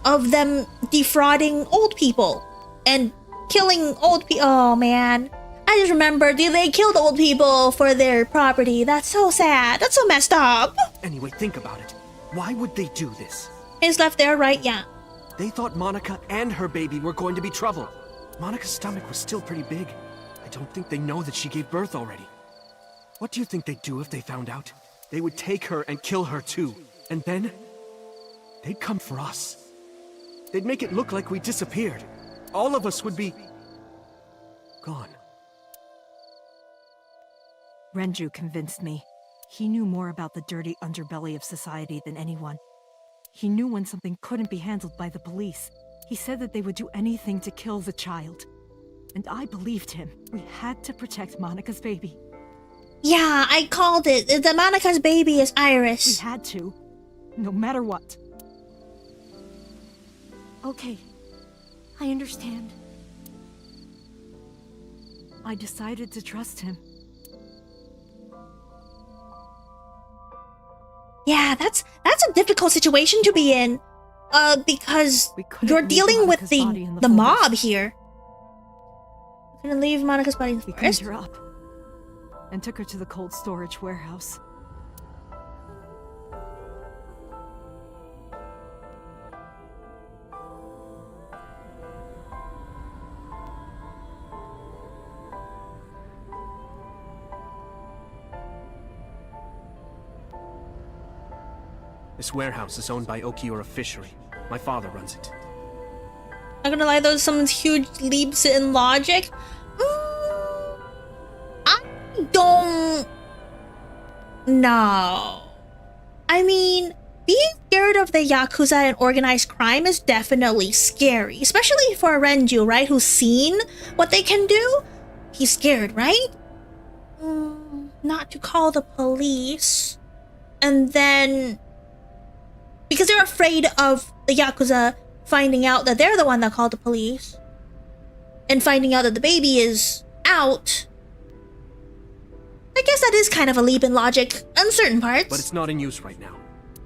of them defrauding old people and killing old people. Oh, man. I just remembered they killed old people for their property. That's so sad. That's so messed up. Anyway, think about it. Why would they do this? His left there, right? Yeah. They thought Monica and her baby were going to be trouble. Monica's stomach was still pretty big. I don't think they know that she gave birth already. What do you think they'd do if they found out? They would take her and kill her too. And then, they'd come for us. They'd make it look like we disappeared. All of us would be gone. Renju convinced me. He knew more about the dirty underbelly of society than anyone. He knew when something couldn't be handled by the police. He said that they would do anything to kill the child. And I believed him. We had to protect Monica's baby. Yeah, I called it. The Monica's baby is Iris. We had to. No matter what. Okay. I understand. I decided to trust him. Yeah, that's a difficult situation to be in. Because you're dealing with the mob here. I'm gonna leave Monica's body in the forest. We cleaned her up and took her to the cold storage warehouse. This warehouse is owned by Okiura Fishery. My father runs it. Not gonna lie, those are some huge leaps in logic. I don't know. I mean, being scared of the Yakuza and organized crime is definitely scary. Especially for Renju, right? Who's seen what they can do. He's scared, right? Not to call the police. And then... because they're afraid of the Yakuza finding out that they're the one that called the police. And finding out that the baby is out. I guess that is kind of a leap in logic on certain parts. But it's not in use right now.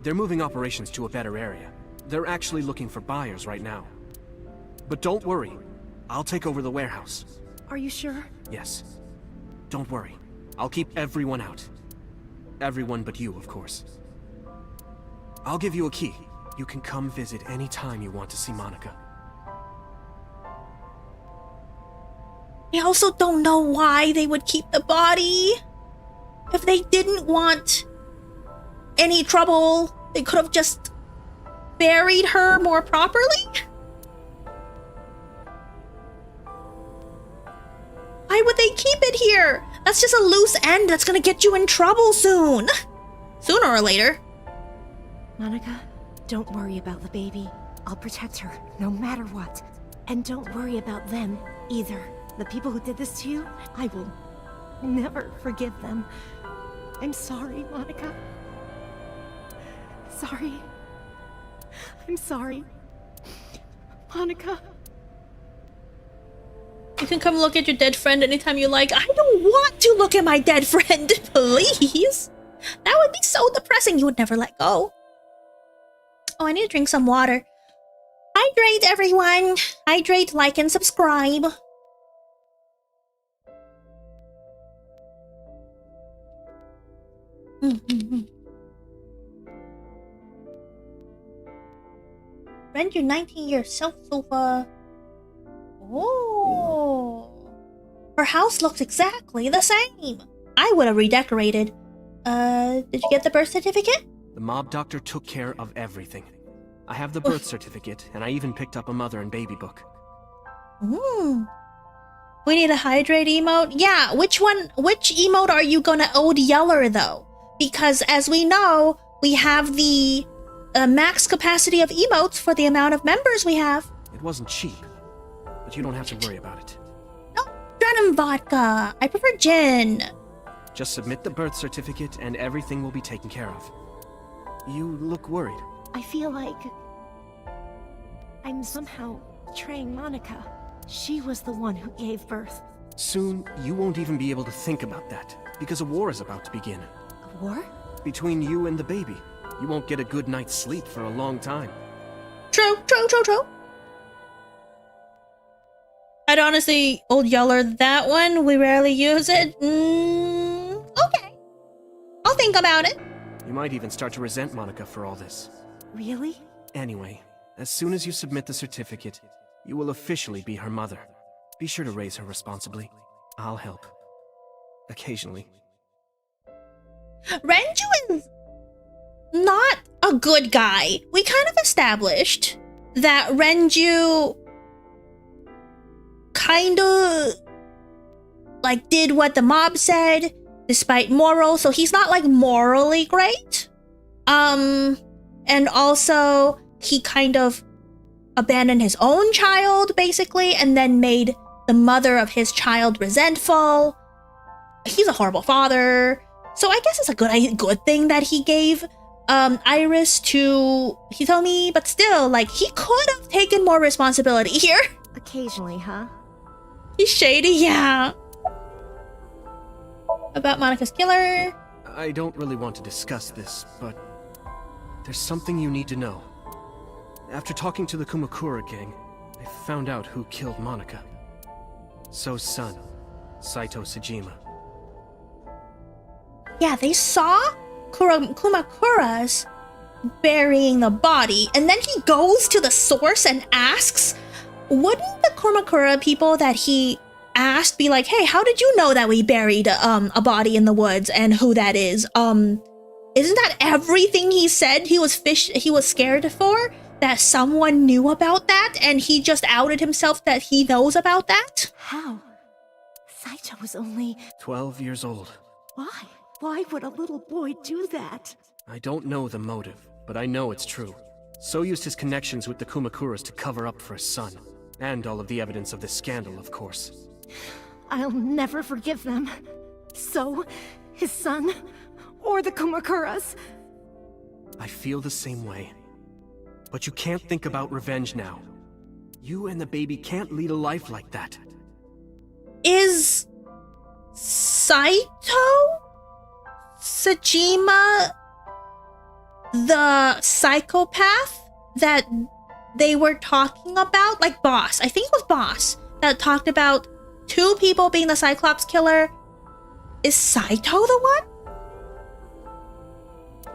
They're moving operations to a better area. They're actually looking for buyers right now. But don't worry. I'll take over the warehouse. Are you sure? Yes. Don't worry. I'll keep everyone out. Everyone but you, of course. I'll give you a key. You can come visit any time you want to see Monica. I also don't know why they would keep the body. If they didn't want any trouble, they could have just buried her more properly. Why would they keep it here? That's just a loose end that's gonna get you in trouble soon. Sooner or later. Monica, don't worry about the baby. I'll protect her, no matter what. And don't worry about them, either. The people who did this to you, I will never forgive them. I'm sorry, Monica. Sorry. I'm sorry. Monica. You can come look at your dead friend anytime you like. I don't want to look at my dead friend, please. That would be so depressing. You would never let go. Oh, I need to drink some water. Hydrate, everyone. Hydrate, like, and subscribe. Rent your 19-year self-sofa. Oh. Her house looks exactly the same. I would have redecorated. Did you get the birth certificate? The mob doctor took care of everything. I have the birth certificate, and I even picked up a mother and baby book. We need a hydrate emote? Yeah, which emote are you gonna Ode Yeller, though? Because as we know, we have the max capacity of emotes for the amount of members we have. It wasn't cheap, but you don't have to worry about it. No, Drenum vodka. I prefer gin. Just submit the birth certificate and everything will be taken care of. You look worried. I feel like I'm somehow betraying Monica. She was the one who gave birth. Soon, you won't even be able to think about that, because a war is about to begin. A war? Between you and the baby. You won't get a good night's sleep for a long time. True. I'd honestly Ode Yeller that one. We rarely use it. Okay. I'll think about it. You might even start to resent Monica for all this. Really? Anyway, as soon as you submit the certificate, you will officially be her mother. Be sure to raise her responsibly. I'll help. Occasionally. Renju is not a good guy. We kind of established that Renju kind of like did what the mob said despite morals, so he's not like morally great. And also he kind of abandoned his own child basically and then made the mother of his child resentful. He's a horrible father. So I guess it's a good thing that he gave Iris to Hitomi, but still, like, he could have taken more responsibility here. Occasionally, huh? He's shady, yeah. About Monica's killer. I don't really want to discuss this, but there's something you need to know. After talking to the Kumakura gang, I found out who killed Monica. So's son, Saito Sejima. Yeah, they saw Kumakura's burying the body, and then he goes to the source and asks, wouldn't the Kumakura people that he asked be like, hey, how did you know that we buried a body in the woods and who that is? isn't that everything he said he was scared for? That someone knew about that and he just outed himself that he knows about that? How? Saito was only 12 years old. Why? Why would a little boy do that? I don't know the motive, but I know it's true. So used his connections with the Kumakuras to cover up for his son. And all of the evidence of this scandal, of course. I'll never forgive them. So, his son, or the Kumakuras. I feel the same way. But you can't think about revenge now. You and the baby can't lead a life like that. Is Saito Sajima the psychopath that they were talking about? Like Boss, I think it was Boss, that talked about 2 people being the Cyclops killer. Is Saito the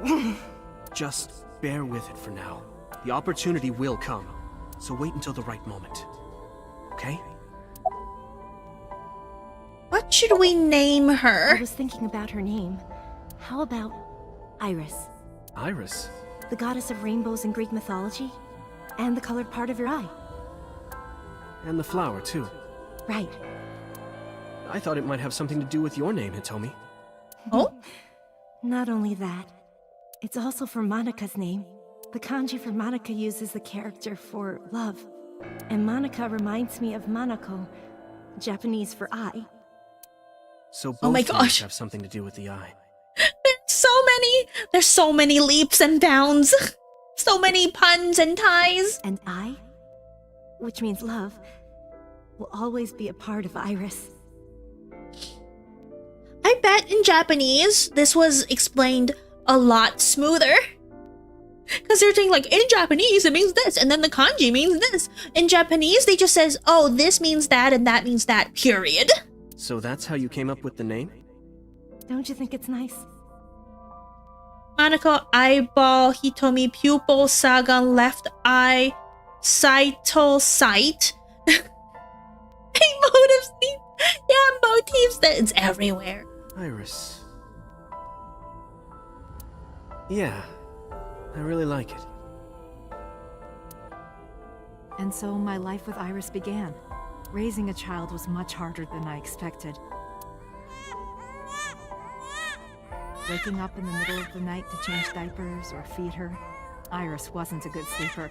one? Just bear with it for now. The opportunity will come, so wait until the right moment. Okay? What should we name her? I was thinking about her name. How about Iris? Iris? The goddess of rainbows in Greek mythology, and the colored part of your eye. And the flower, too. Right. I thought it might have something to do with your name, Hitomi. Oh? Not only that, it's also for Monika's name. The kanji for Monica uses the character for love, and Monica reminds me of Monoko, Japanese for eye. So both Oh my names gosh. have something to do with the eye. There's so many leaps and bounds. So many puns and ties. And I, which means love, will always be a part of Iris. I bet in Japanese this was explained a lot smoother. Because they're saying like, in Japanese it means this, and then the kanji means this. In Japanese they just says, oh, this means that and that means that, period. So that's how you came up with the name? Don't you think it's nice? Monica eyeball, Hitomi pupil, Sagan left eye, Saito sight. Hey, motives. Yeah, motifs. It's everywhere. Iris. Yeah, I really like it. And so my life with Iris began. Raising a child was much harder than I expected. Waking up in the middle of the night to change diapers or feed her, Iris wasn't a good sleeper.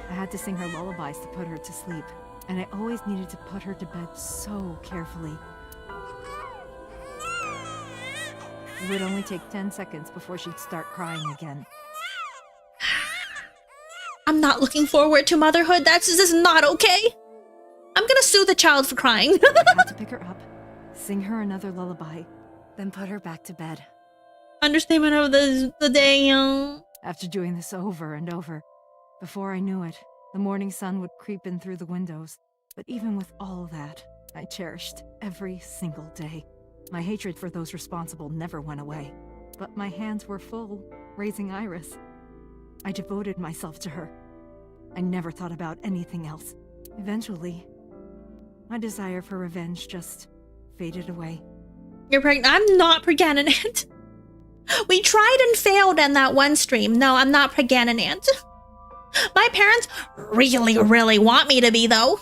I had to sing her lullabies to put her to sleep, and I always needed to put her to bed so carefully. It would only take 10 seconds before she'd start crying again. I'm not looking forward to motherhood. This is not okay. I'm gonna sue the child for crying. I had to pick her up, sing her another lullaby, then put her back to bed. Understatement of the day. After doing this over and over, before I knew it, the morning sun would creep in through the windows. But even with all that, I cherished every single day. My hatred for those responsible never went away. But my hands were full, raising Iris. I devoted myself to her. I never thought about anything else. Eventually, my desire for revenge just faded away. You're pregnant. I'm not pregnant. We tried and failed in that one stream. No, I'm not pregnant. My parents really, really want me to be, though.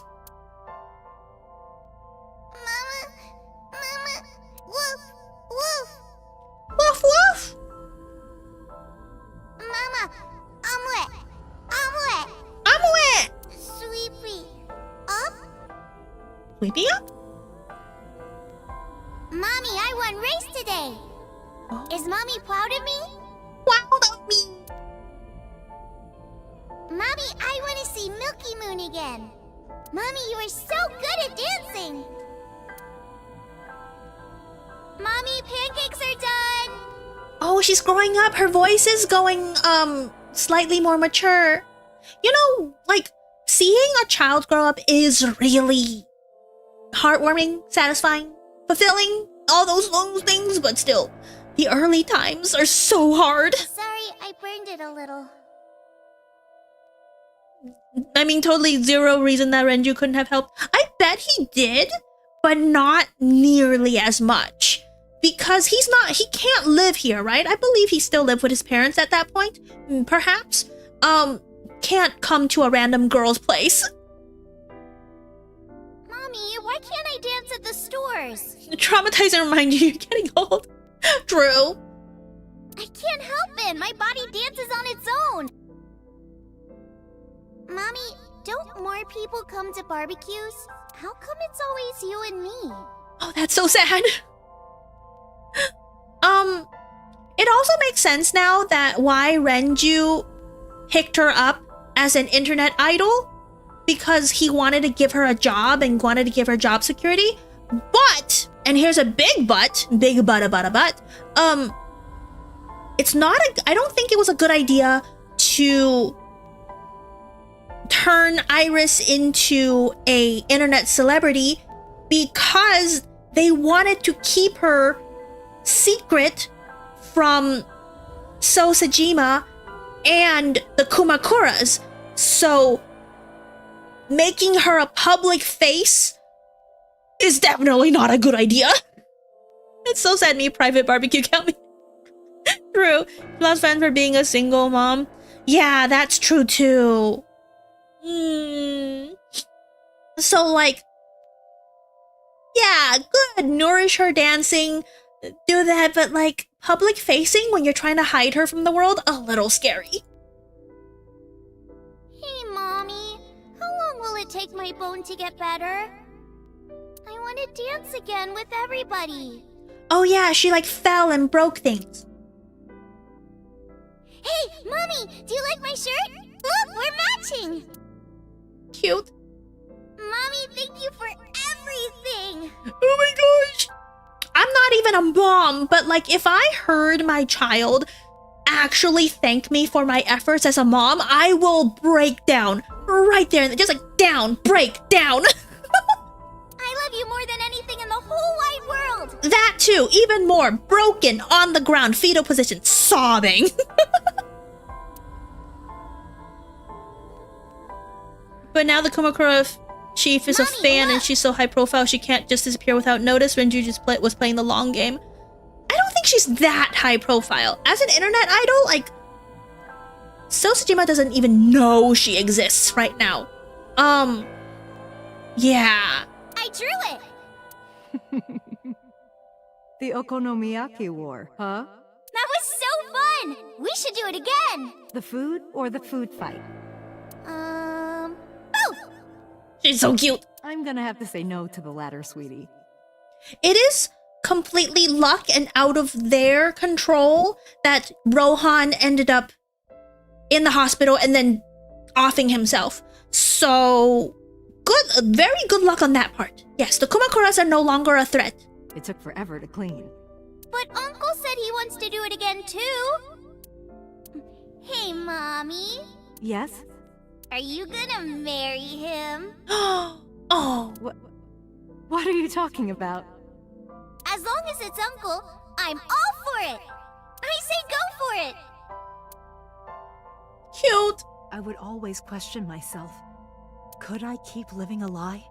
Mama, woof, woof. Woof, woof. Mama, I'm wet. I'm wet. Sweepy, up? Sweepy up? Mommy, I won race today. Oh. Is Mommy proud of me? Proud of me. Mommy, I want to see Milky Moon again. Mommy, you are so good at dancing. Mommy, pancakes are done. Oh, she's growing up. Her voice is going, slightly more mature. You know, like, seeing a child grow up is really heartwarming, satisfying, fulfilling, all those things, but still, the early times are so hard. Sorry, I burned it a little. I mean, totally zero reason that Renju couldn't have helped. I bet he did, but not nearly as much. because he can't live here, right? I believe he still lived with his parents at that point, perhaps. Can't come to a random girl's place. Mommy, why can't I dance at the stores? Traumatizing reminder you're getting old. True. I can't help it. My body dances on its own. Mommy, don't more people come to barbecues? How come it's always you and me? Oh, that's so sad. It also makes sense now that why Renju picked her up as an internet idol, because he wanted to give her a job and wanted to give her job security. But, and here's a big but, it's not I don't think it was a good idea to turn Iris into a internet celebrity, because they wanted to keep her secret from So Sejima and the Kumakuras. So making her a public face is definitely not a good idea. It's so sad me private barbecue count me. True. Lost fans for being a single mom. Yeah, that's true too. So like, yeah, good. Nourish her dancing. Do that, but like public facing when you're trying to hide her from the world, a little scary. Hey, Mommy. How long will it take my bone to get better? I want to dance again with everybody. Oh yeah, she like fell and broke things. Hey, Mommy, do you like my shirt? Look, we're matching. Cute. Mommy, thank you for everything. Oh my gosh. I'm not even a mom, but like if I heard my child actually thank me for my efforts as a mom, I will break down right there. Just like down, break down. I love you more than anything in the whole wide world. That too, even more, broken on the ground, fetal position, sobbing. But now the Kumakura chief is a fan and she's so high profile she can't just disappear without notice. Renju just was playing the long game. I don't think she's that high profile. As an internet idol, like, So Sejima doesn't even know she exists right now. Yeah. I drew it. The Okonomiyaki War, huh? That was so fun. We should do it again. The food or the food fight? Both. She's so cute. I'm gonna have to say no to the latter, sweetie. It is completely luck and out of their control that Rohan ended up in the hospital and then offing himself. So, good, very good luck on that part. Yes, the Kumakuras are no longer a threat. It took forever to clean. But Uncle said he wants to do it again too. Hey, Mommy. Yes? Are you gonna marry him? Oh. What are you talking about? As long as it's Uncle, I'm all for it. I say go for it. Cute. I would always question myself. Could I keep living a lie?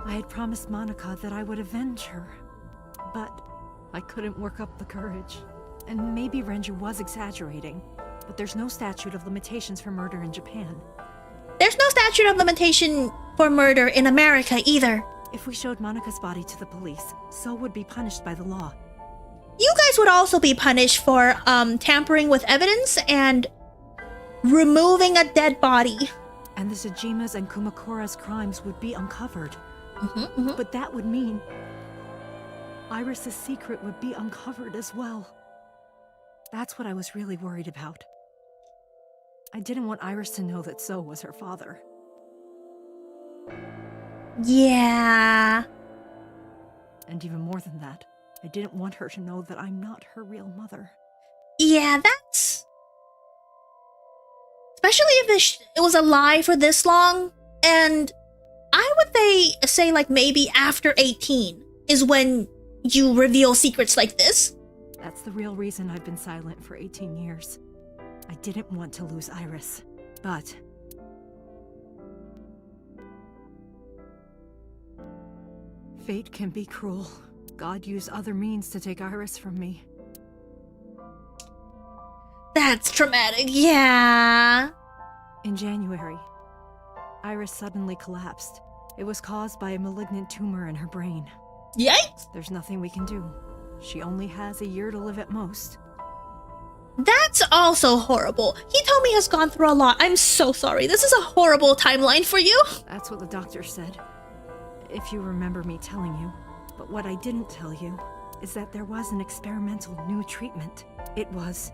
I had promised Monica that I would avenge her. But I couldn't work up the courage. And maybe Renju was exaggerating. But there's no statute of limitations for murder in Japan. There's no statute of limitation for murder in America either. If we showed Monica's body to the police, So would be punished by the law. You guys would also be punished for tampering with evidence and removing a dead body. And the Sejima's and Kumakura's crimes would be uncovered. Mm-hmm. But that would mean Iris's secret would be uncovered as well. That's what I was really worried about. I didn't want Iris to know that So was her father. Yeah. And even more than that, I didn't want her to know that I'm not her real mother. Yeah, that's... Especially if it was a lie for this long. And I would say like maybe after 18 is when you reveal secrets like this. That's the real reason I've been silent for 18 years. I didn't want to lose Iris, but... Fate can be cruel. God used other means to take Iris from me. That's traumatic, yeah. In January, Iris suddenly collapsed. It was caused by a malignant tumor in her brain. Yikes! There's nothing we can do. She only has a year to live at most. That's also horrible. He told me he has gone through a lot. I'm so sorry. This is a horrible timeline for you. That's what the doctor said. If you remember me telling you. But what I didn't tell you is that there was an experimental new treatment. It was...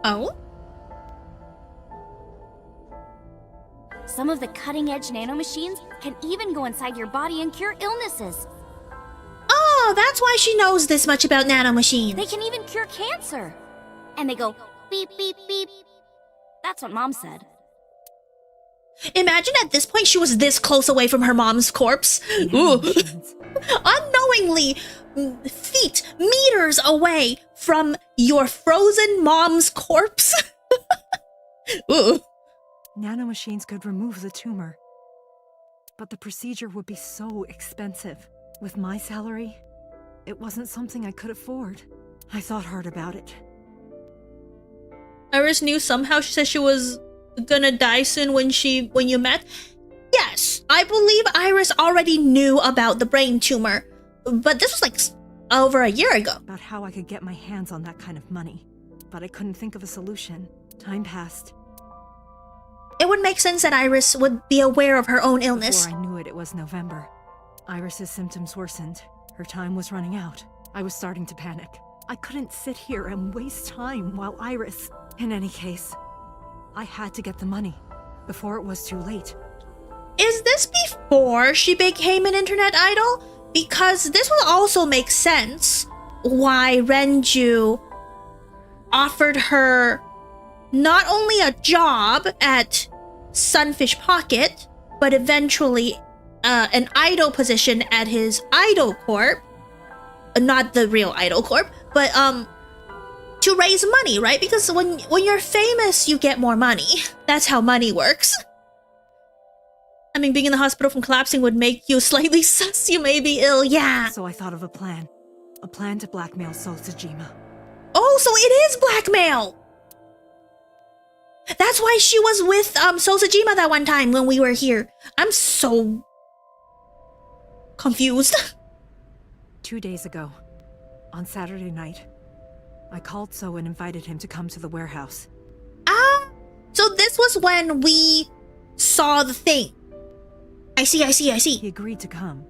Oh? Some of the cutting-edge nanomachines can even go inside your body and cure illnesses. Oh, that's why she knows this much about nanomachines. They can even cure cancer. And they go beep, beep, beep. That's what Mom said. Imagine at this point she was this close away from her mom's corpse. Ooh. Unknowingly, feet, meters away from your frozen mom's corpse. Ooh. Nanomachines could remove the tumor. But the procedure would be so expensive. With my salary, it wasn't something I could afford. I thought hard about it. Iris knew somehow. She said she was gonna die soon when you met. Yes, I believe Iris already knew about the brain tumor. But this was like over a year ago. About how I could get my hands on that kind of money. But I couldn't think of a solution. Time passed. It would make sense that Iris would be aware of her own illness. Before I knew it, it was November. Iris's symptoms worsened. Her time was running out. I was starting to panic. I couldn't sit here and waste time while Iris... In any case, I had to get the money before it was too late. Is this before she became an internet idol? Because this will also make sense why Renju offered her not only a job at Sunfish Pocket, but eventually an idol position at his idol corp. Not the real idol corp, but to raise money, right? Because when you're famous, you get more money. That's how money works. I mean, being in the hospital from collapsing would make you slightly sus. You may be ill, yeah. So I thought of a plan. A plan to blackmail Sosajima. Oh, so it is blackmail! That's why she was with Sosajima that one time when we were here. I'm so... confused. 2 days ago, on Saturday night, I called So and invited him to come to the warehouse. Ah, so this was when we saw the thing. I see. He agreed to come.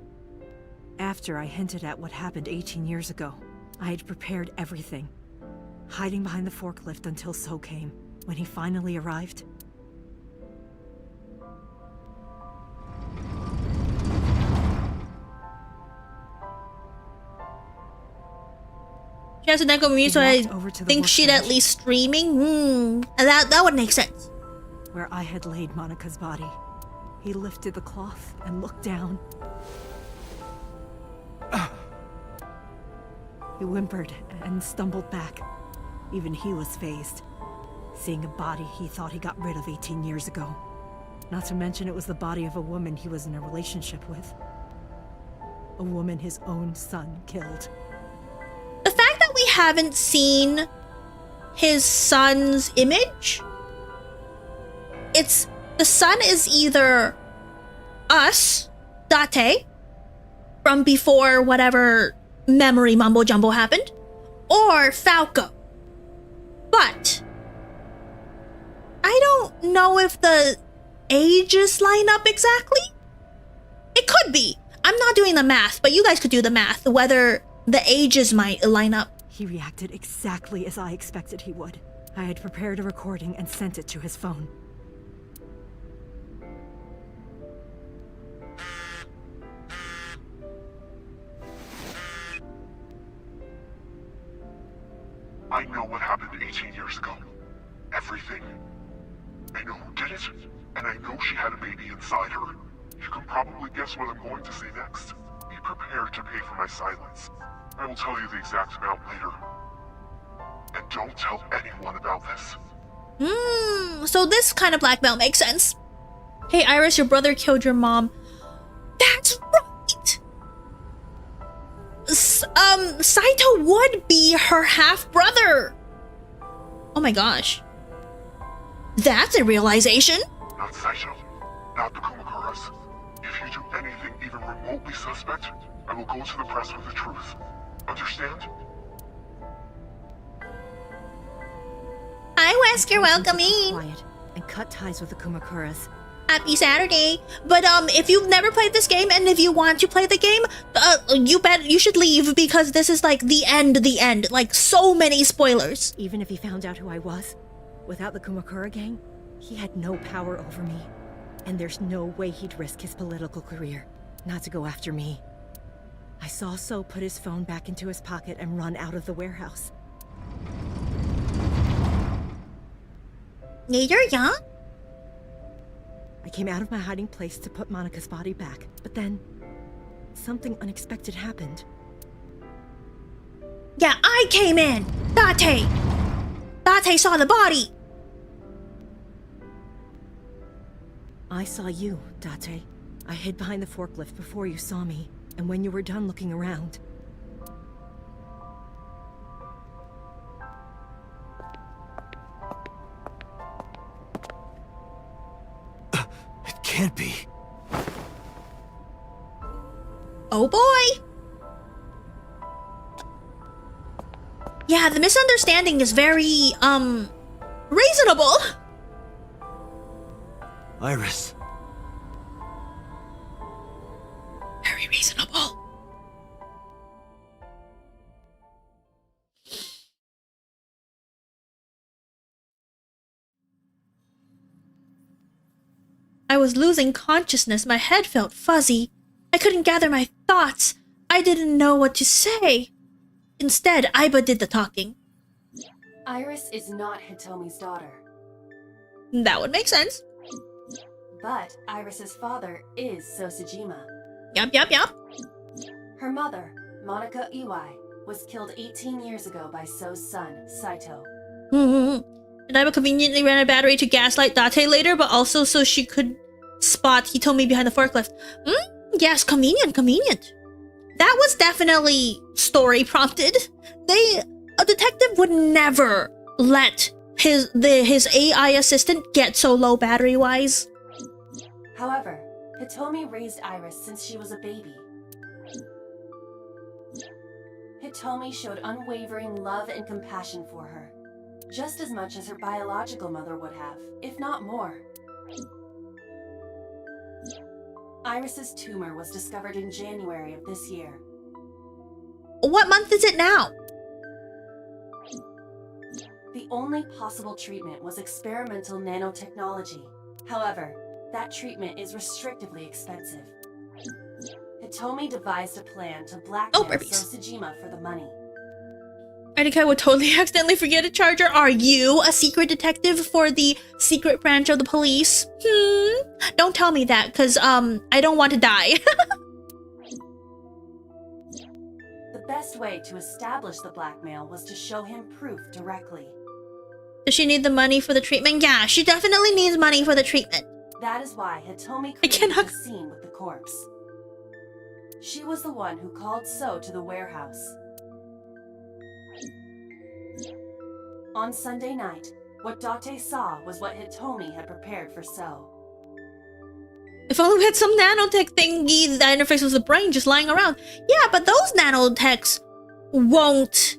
After I hinted at what happened 18 years ago, I had prepared everything, hiding behind the forklift until So came. When he finally arrived, she has a Neko Mumi, so I think she'd at least streaming. That would make sense. Where I had laid Monika's body, he lifted the cloth and looked down. He whimpered and stumbled back. Even he was fazed, seeing a body he thought he got rid of 18 years ago. Not to mention it was the body of a woman he was in a relationship with. A woman his own son killed. The fact that we haven't seen his son's image, the son is either us, Date, from before whatever memory mumbo jumbo happened, or Falco. But I don't know if the ages line up exactly. It could be. I'm not doing the math, but you guys could do the math, whether the ages might line up. He reacted exactly as I expected he would. I had prepared a recording and sent it to his phone. I know what happened 18 years ago. Everything. I know who did it, and I know she had a baby inside her. You can probably guess what I'm going to say next. Be prepared to pay for my silence. I will tell you the exact amount later. And don't tell anyone about this. So this kind of blackmail makes sense. Hey Iris, your brother killed your mom. That's right! Saito would be her half-brother. Oh my gosh. That's a realization. Not Saito, not the Kumakuras. If you do anything even remotely suspect, I will go to the press with the truth. Understand? Hi, Wesker, welcome in. Quiet and cut ties with the Kumakuras. Happy Saturday. But if you've never played this game and if you want to play the game, you should leave because this is like the end. Like so many spoilers. Even if he found out who I was, without the Kumakura gang, he had no power over me. And there's no way he'd risk his political career not to go after me. I saw So put his phone back into his pocket and run out of the warehouse. Neither, yeah? I came out of my hiding place to put Monika's body back, but then something unexpected happened. Yeah, I came in! Date! Date saw the body! I saw you, Date. I hid behind the forklift before you saw me, and when you were done looking around... It can't be. Oh boy! Yeah, the misunderstanding is very, reasonable! Iris. Very reasonable. I was losing consciousness. My head felt fuzzy. I couldn't gather my thoughts. I didn't know what to say. Instead, Aiba did the talking. Iris is not Hitomi's daughter. That would make sense. But Iris's father is Sosajima. Yup. Her mother, Monica Iwai, was killed 18 years ago by So's son, Saito. And Aiba conveniently ran a battery to gaslight Date later, but also so she could spot Hitomi behind the forklift. Yes, convenient. That was definitely story prompted. A detective would never let his AI assistant get so low battery wise. However, Hitomi raised Iris since she was a baby. Hitomi showed unwavering love and compassion for her, just as much as her biological mother would have, if not more. Iris's tumor was discovered in January of this year. What month is it now? The only possible treatment was experimental nanotechnology. However, that treatment is restrictively expensive. Hitomi devised a plan to blackmail Sosajima for the money. I think I would totally accidentally forget a charger. Are you a secret detective for the secret branch of the police? Don't tell me that, because, I don't want to die. The best way to establish the blackmail was to show him proof directly. Does she need the money for the treatment? Yeah, she definitely needs money for the treatment. That is why Hitomi created the scene with the corpse. She was the one who called So to the warehouse. On Sunday night, what Date saw was what Hitomi had prepared for So. If only we had some nanotech thingy that interfaces with the brain just lying around. Yeah, but those nanotechs won't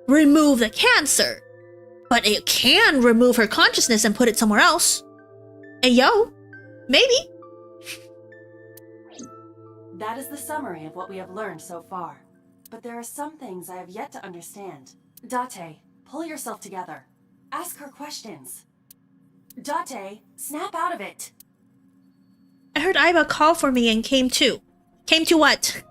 remove the cancer. But it can remove her consciousness and put it somewhere else. Hey, yo, maybe. That is the summary of what we have learned so far. But there are some things I have yet to understand. Date, pull yourself together. Ask her questions. Date, snap out of it. I heard Aiba call for me and came to. Came to what?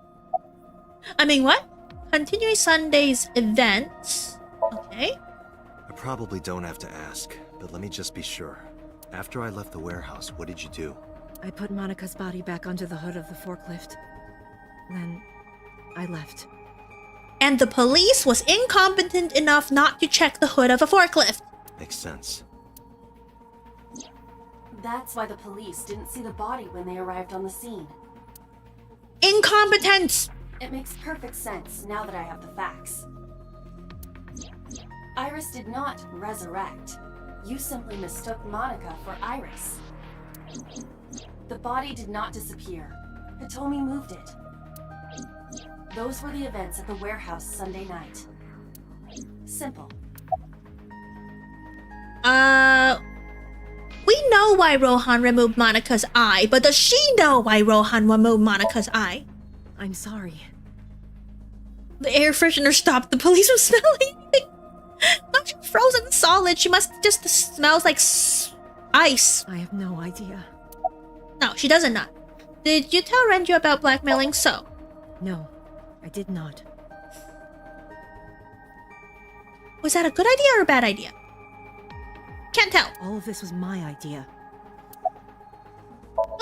I mean, what? Continuing Sunday's events. Okay. I probably don't have to ask, but let me just be sure. After I left the warehouse, what did you do? I put Monika's body back onto the hood of the forklift. Then I left. And the police was incompetent enough not to check the hood of a forklift. Makes sense. That's why the police didn't see the body when they arrived on the scene. Incompetence! It makes perfect sense now that I have the facts. Iris did not resurrect. You simply mistook Monica for Iris. The body did not disappear. Hitomi moved it. Those were the events at the warehouse Sunday night. Simple. We know why Rohan removed Monica's eye, but does she know why Rohan removed Monica's eye? I'm sorry. The air freshener stopped the police from smelling anything. Not frozen solid. She must just smells like ice. I have no idea. No, she doesn't not. Did you tell Renju about blackmailing So? No, I did not. Was that a good idea or a bad idea? Can't tell. All of this was my idea.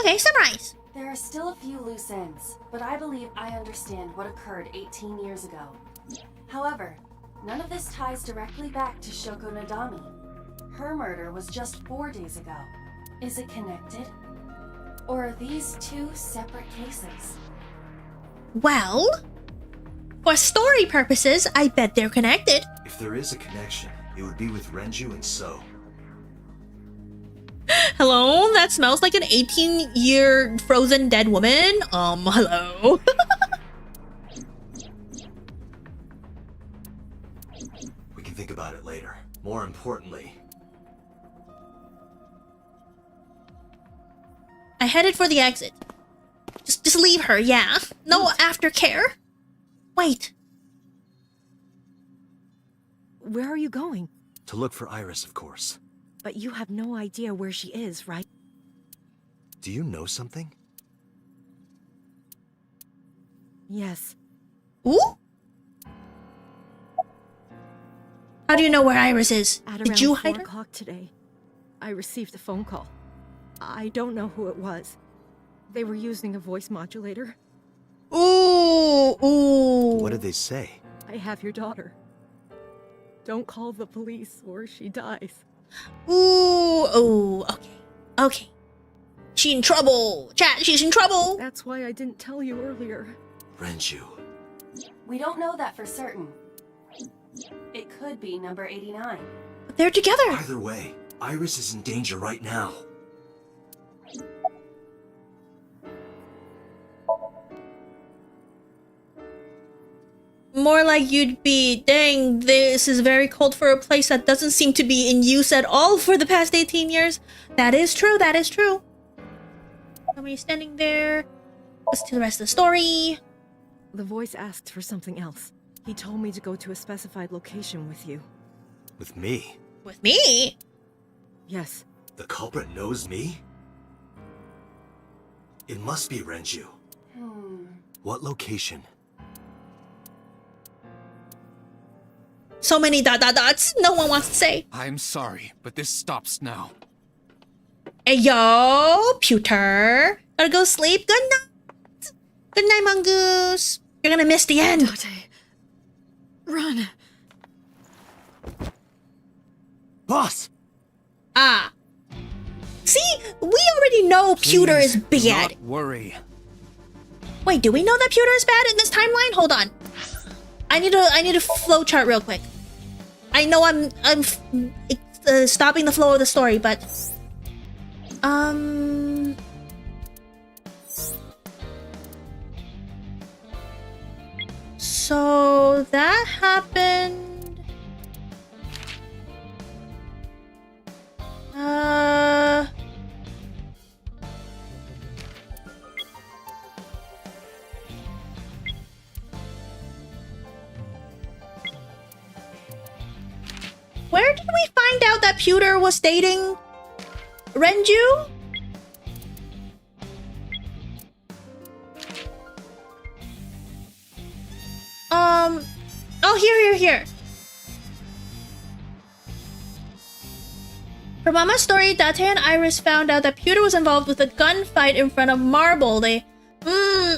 Okay, summarize. There are still a few loose ends, but I believe I understand what occurred 18 years ago. However, none of this ties directly back to Shoko Nadami. Her murder was just 4 days ago. Is it connected? Or are these two separate cases? Well, for story purposes, I bet they're connected. If there is a connection, it would be with Renju and So. Hello? That smells like an 18-year frozen dead woman? Hello? We can think about it later. More importantly... I headed for the exit. Just leave her, yeah. No aftercare. Wait. Where are you going? To look for Iris, of course. But you have no idea where she is, right? Do you know something? Yes. Ooh? How do you know where Iris is? At Did around you 4 hide her? o'clock today, I received a phone call. I don't know who it was. They were using a voice modulator. Ooh, ooh. What did they say? I have your daughter. Don't call the police or she dies. Ooh, ooh, okay. Okay. She's in trouble. Chat, she's in trouble. That's why I didn't tell you earlier. Renju. We don't know that for certain. It could be number 89. But they're together. Either way, Iris is in danger right now. More like you'd be, dang, this is very cold for a place that doesn't seem to be in use at all for the past 18 years. That is true, that is true. Somebody standing there. Listen to the rest of the story. The voice asked for something else. He told me to go to a specified location with you. With me? With me? Yes. The culprit knows me? It must be Renju. What location? So many dots. No one wants to say. I'm sorry, but this stops now. Hey, yo, Pewter. Gotta go sleep. Good night. Good night, Mongoose. You're gonna miss the end. Date. Run. Boss! Ah. See? We already know Pewter is Please do bad. not worry. Wait, do we know that Pewter is bad in this timeline? Hold on. I need a flowchart real quick. I know I'm stopping the flow of the story, but so that happened. Where did we find out that Pewter was dating Renju? Oh, here. From Mama's story, Date and Iris found out that Pewter was involved with a gunfight in front of Marble.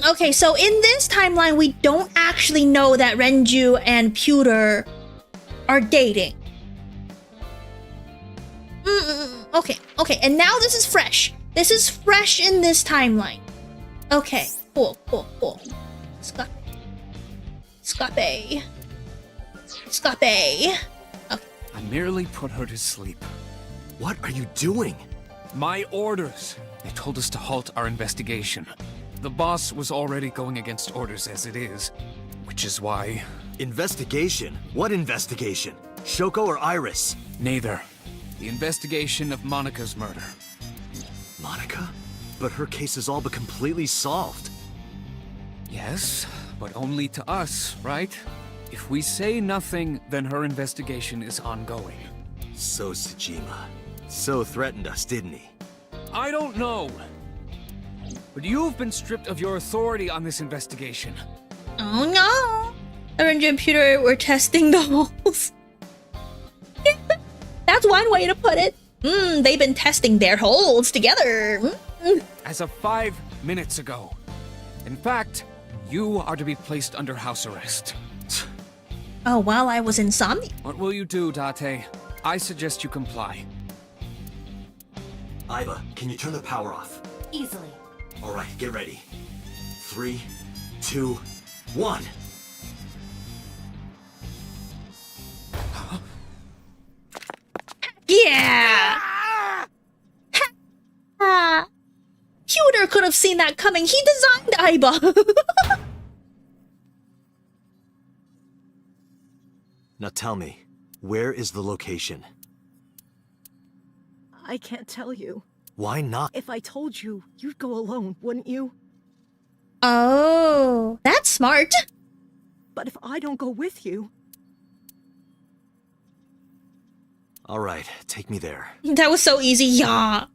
Okay, so in this timeline, we don't actually know that Renju and Pewter are dating. Okay, and now this is fresh. This is fresh in this timeline. Okay, cool. Let's go. Scape. Scape. I merely put her to sleep. What are you doing? My orders. They told us to halt our investigation. The boss was already going against orders as it is, which is why... Investigation? What investigation? Shoko or Iris? Neither. The investigation of Monika's murder. Monika? But her case is all but completely solved. Yes, but only to us, right? If we say nothing, then her investigation is ongoing. So Tsushima. So threatened us, didn't he? I don't know. But you've been stripped of your authority on this investigation. Oh no! Her and computer were testing the holes. That's one way to put it. They've been testing their holes together. As of 5 minutes ago. In fact, you are to be placed under house arrest. Oh, while I was in Somnium. What will you do, Date? I suggest you comply. Aiba, can you turn the power off? Easily. Alright, get ready. 3, 2, 1. Yeah! Pewter could have seen that coming. He designed Aiba. Now tell me, where is the location? I can't tell you. Why not? If I told you, you'd go alone, wouldn't you? Oh, that's smart. But if I don't go with you... Alright, take me there. That was so easy, yeah.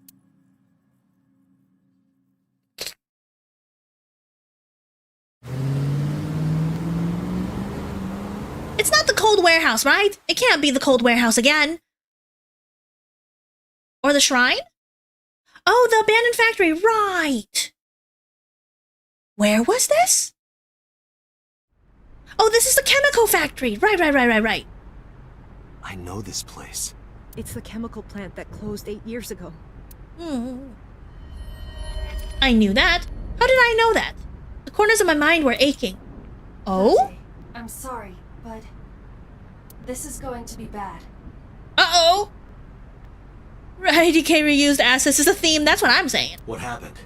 It's not the cold warehouse, right? It can't be the cold warehouse again. Or the shrine? Oh, the abandoned factory, right. Where was this? Oh, this is the chemical factory. Right. I know this place. It's the chemical plant that closed 8 years ago. I knew that. How did I know that? The corners of my mind were aching. Oh? I'm sorry, but this is going to be bad. Uh-oh! Right, DK reused assets is a theme. That's what I'm saying. What happened?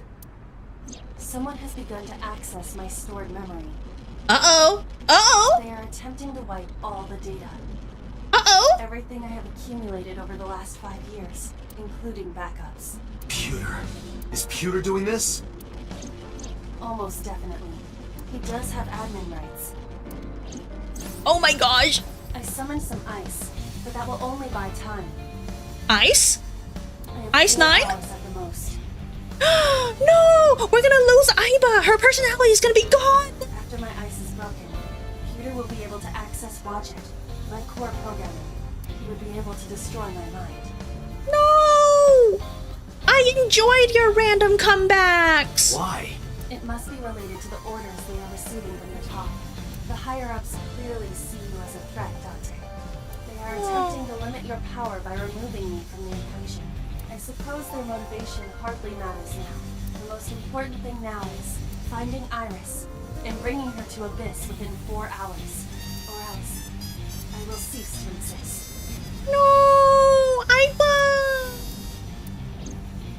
Someone has begun to access my stored memory. Uh-oh! Uh-oh! They are attempting to wipe all the data. Uh-oh! Everything I have accumulated over the last 5 years, including backups. Pewter. Is Pewter doing this? Almost definitely. He does have admin rights. Oh my gosh! I summoned some ice, but that will only buy time. Ice? I have Ice 4 9? hours at the most. No! We're gonna lose Aiba! Her personality is gonna be gone! After my ice is broken, Peter will be able to access Wadjet, my core programming. He would be able to destroy my mind. No! I enjoyed your random comebacks! Why? It must be related to the orders they are receiving from the top. The higher-ups clearly see you as a threat, Date. They are attempting to limit your power by removing me from the equation. I suppose their motivation hardly matters now. The most important thing now is finding Iris and bringing her to Abyss within 4 hours. Or else, I will cease to exist. No! Aiba!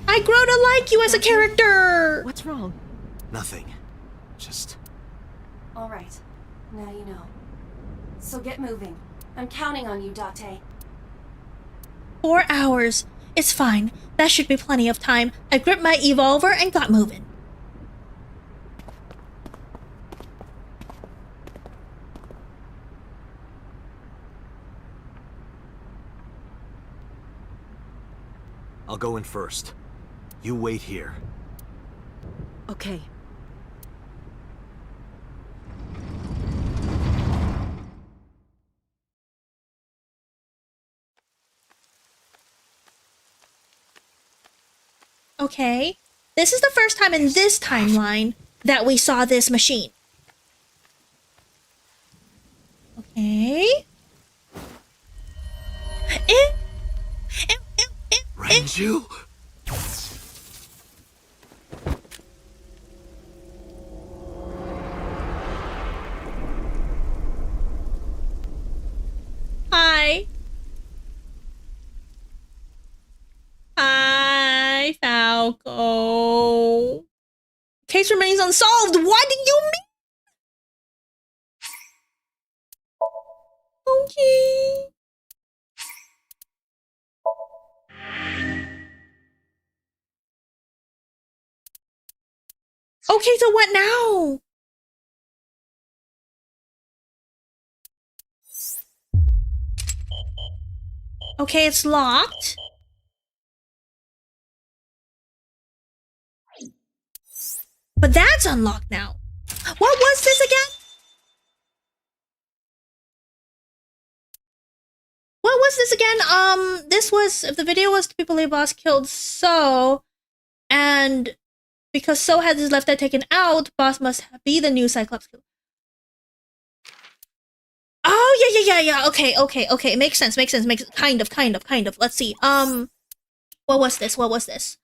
I grow to like you as a character! What's wrong? Nothing. Just... Alright, now you know. So get moving. I'm counting on you, Date. 4 hours. It's fine. That should be plenty of time. I gripped my evolver and got moving. I'll go in first. You wait here. Okay. Okay. This is the first time in this timeline that we saw this machine. Okay. Renju? case remains unsolved. What do you mean? Okay. Okay, so what now? Okay, it's locked. But that's unlocked now. What was this again? What was this again? This was, if the video was to be believed, boss killed So, and because So had his left eye taken out, boss must be the new Cyclops killer. Oh, yeah. Okay. Makes sense. Kind of. Let's see. What was this?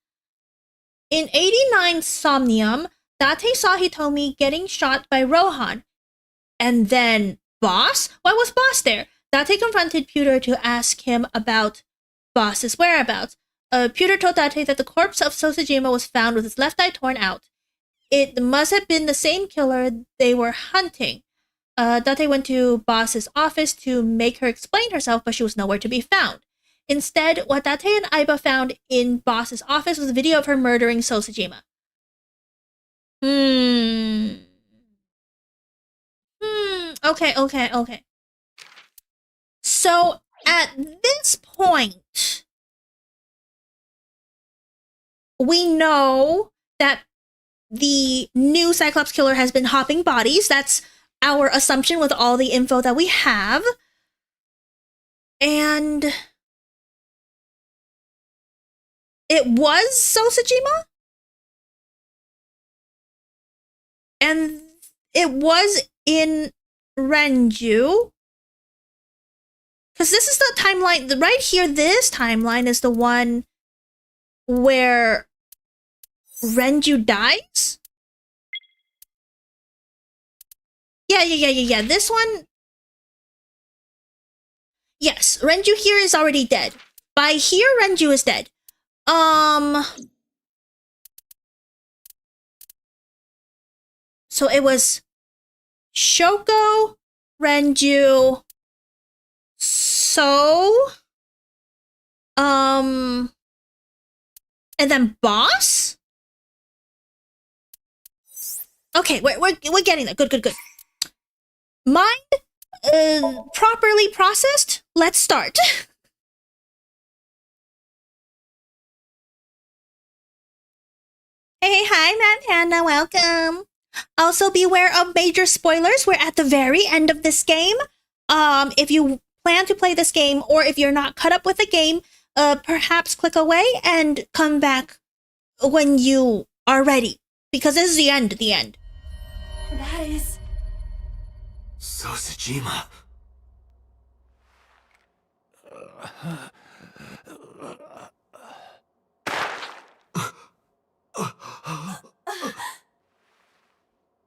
In 89 Somnium, Date saw Hitomi getting shot by Rohan. And then Boss? Why was Boss there? Date confronted Pewter to ask him about Boss's whereabouts. Pewter told Date that the corpse of Sosajima was found with his left eye torn out. It must have been the same killer they were hunting. Date went to Boss's office to make her explain herself, but she was nowhere to be found. Instead, what Date and Aiba found in Boss's office was a video of her murdering Sosajima. Okay. So, at this point, we know that the new Cyclops killer has been hopping bodies. That's our assumption with all the info that we have. And it was Sosajima? And it was in Renju. Because this is the timeline, right here, this timeline is the one where Renju dies? Yeah. This one... Yes, Renju here is already dead. By here, Renju is dead. So it was Shoko, Renju, So, and then Boss? Okay, we're getting there. Good. Mind properly processed? Let's start. Hey, hi, Mad Panda, welcome. Also, beware of major spoilers. We're at the very end of this game. If you plan to play this game, or if you're not caught up with the game, perhaps click away and come back when you are ready. Because this is the end. That is... Sosajima.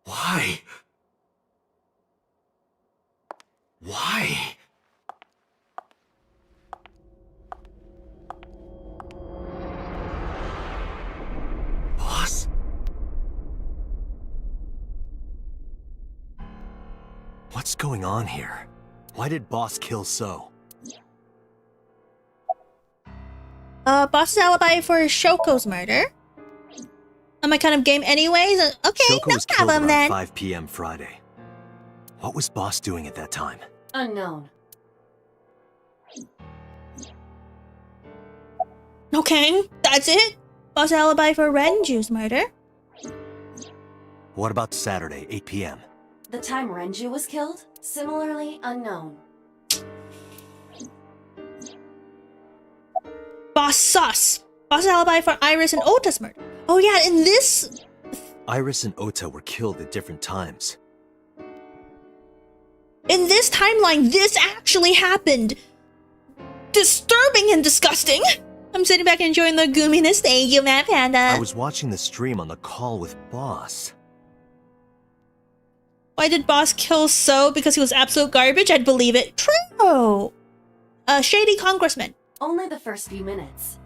Why? Boss? What's going on here? Why did Boss kill So? Boss's alibi for Shoko's murder. On my kind of game anyways? Okay, Shoko no was killed problem around then. 5 p.m. Friday. What was Boss doing at that time? Unknown. Okay, that's it? Boss's alibi for Renju's murder? What about Saturday, 8 p.m.? The time Renju was killed? Similarly unknown. Boss sus. Boss's alibi for Iris and Ota's murder. Oh yeah, in this... Iris and Ota were killed at different times. In this timeline, this actually happened. Disturbing and disgusting. I'm sitting back enjoying the goominess. Thank you, Mad Panda. I was watching the stream on the call with Boss. Why did Boss kill So? Because he was absolute garbage? I'd believe it. True. Shady congressman. Only the first few minutes.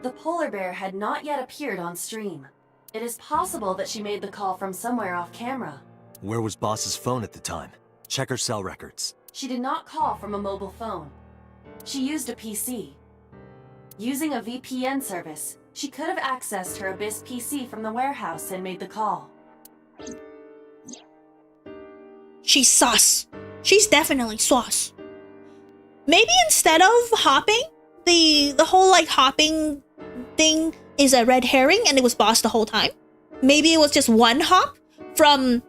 The polar bear had not yet appeared on stream. It is possible that she made the call from somewhere off camera. Where was Boss's phone at the time? Check her cell records. She did not call from a mobile phone. She used a PC. Using a VPN service, she could have accessed her Abyss PC from the warehouse and made the call. She's sus. She's definitely sus. Maybe instead of hopping, the whole like hopping thing is a red herring and it was Boss the whole time. Maybe it was just one hop from,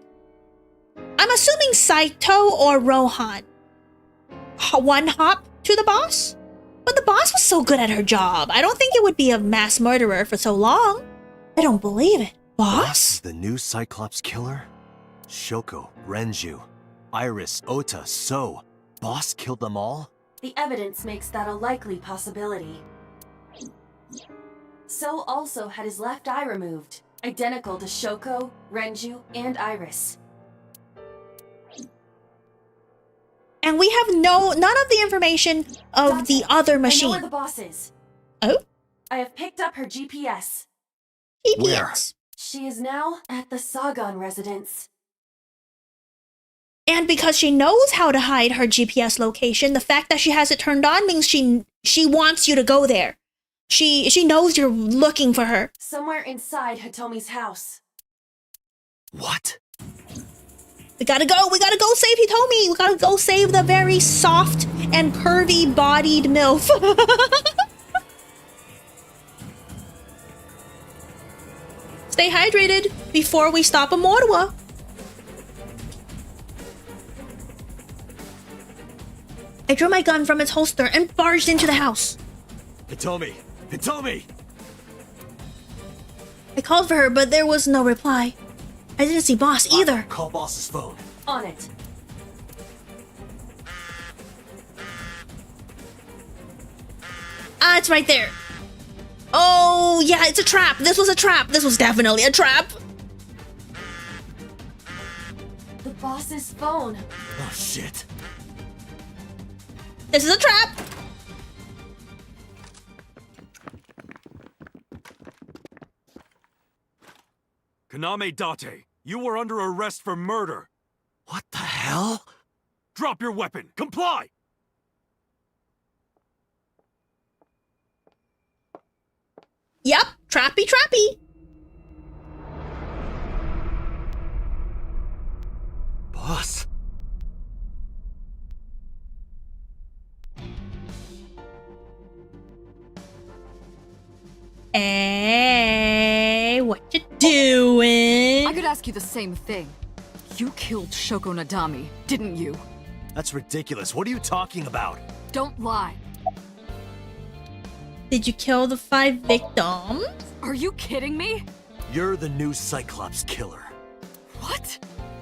I'm assuming Saito or Rohan. One hop to the boss? But the boss was so good at her job. I don't think it would be a mass murderer for so long. I don't believe it. Boss? The new Cyclops killer? Shoko, Renju, Iris, Ota, So. Boss killed them all? The evidence makes that a likely possibility. So also had his left eye removed, identical to Shoko, Renju, and Iris. And we have none of the information of the other machine. I know where the boss is. Oh? I have picked up her GPS. Where? She is now at the Sagan residence. And because she knows how to hide her GPS location, the fact that she has it turned on means she wants you to go there. She knows you're looking for her. Somewhere inside Hitomi's house. What? We gotta go save Hitomi! We gotta go save the very soft and curvy-bodied MILF. Stay hydrated before we stop a Morwa. I drew my gun from its holster and barged into the house. Hitomi! Hitomi! I called for her, but there was no reply. I didn't see Boss either. Call Boss's phone. On it. Ah, it's right there. Oh, yeah, it's a trap. This was a trap. This was definitely a trap. The boss's phone. Oh, shit. This is a trap. Kaname Date, you were under arrest for murder. What the hell? Drop your weapon. Comply! Yep, trappy trappy. Boss. Hey, what you doing? I could ask you the same thing. You killed Shoko Nadami, didn't you? That's ridiculous. What are you talking about? Don't lie. Did you kill the 5 victims? Are you kidding me? You're the new Cyclops killer. What?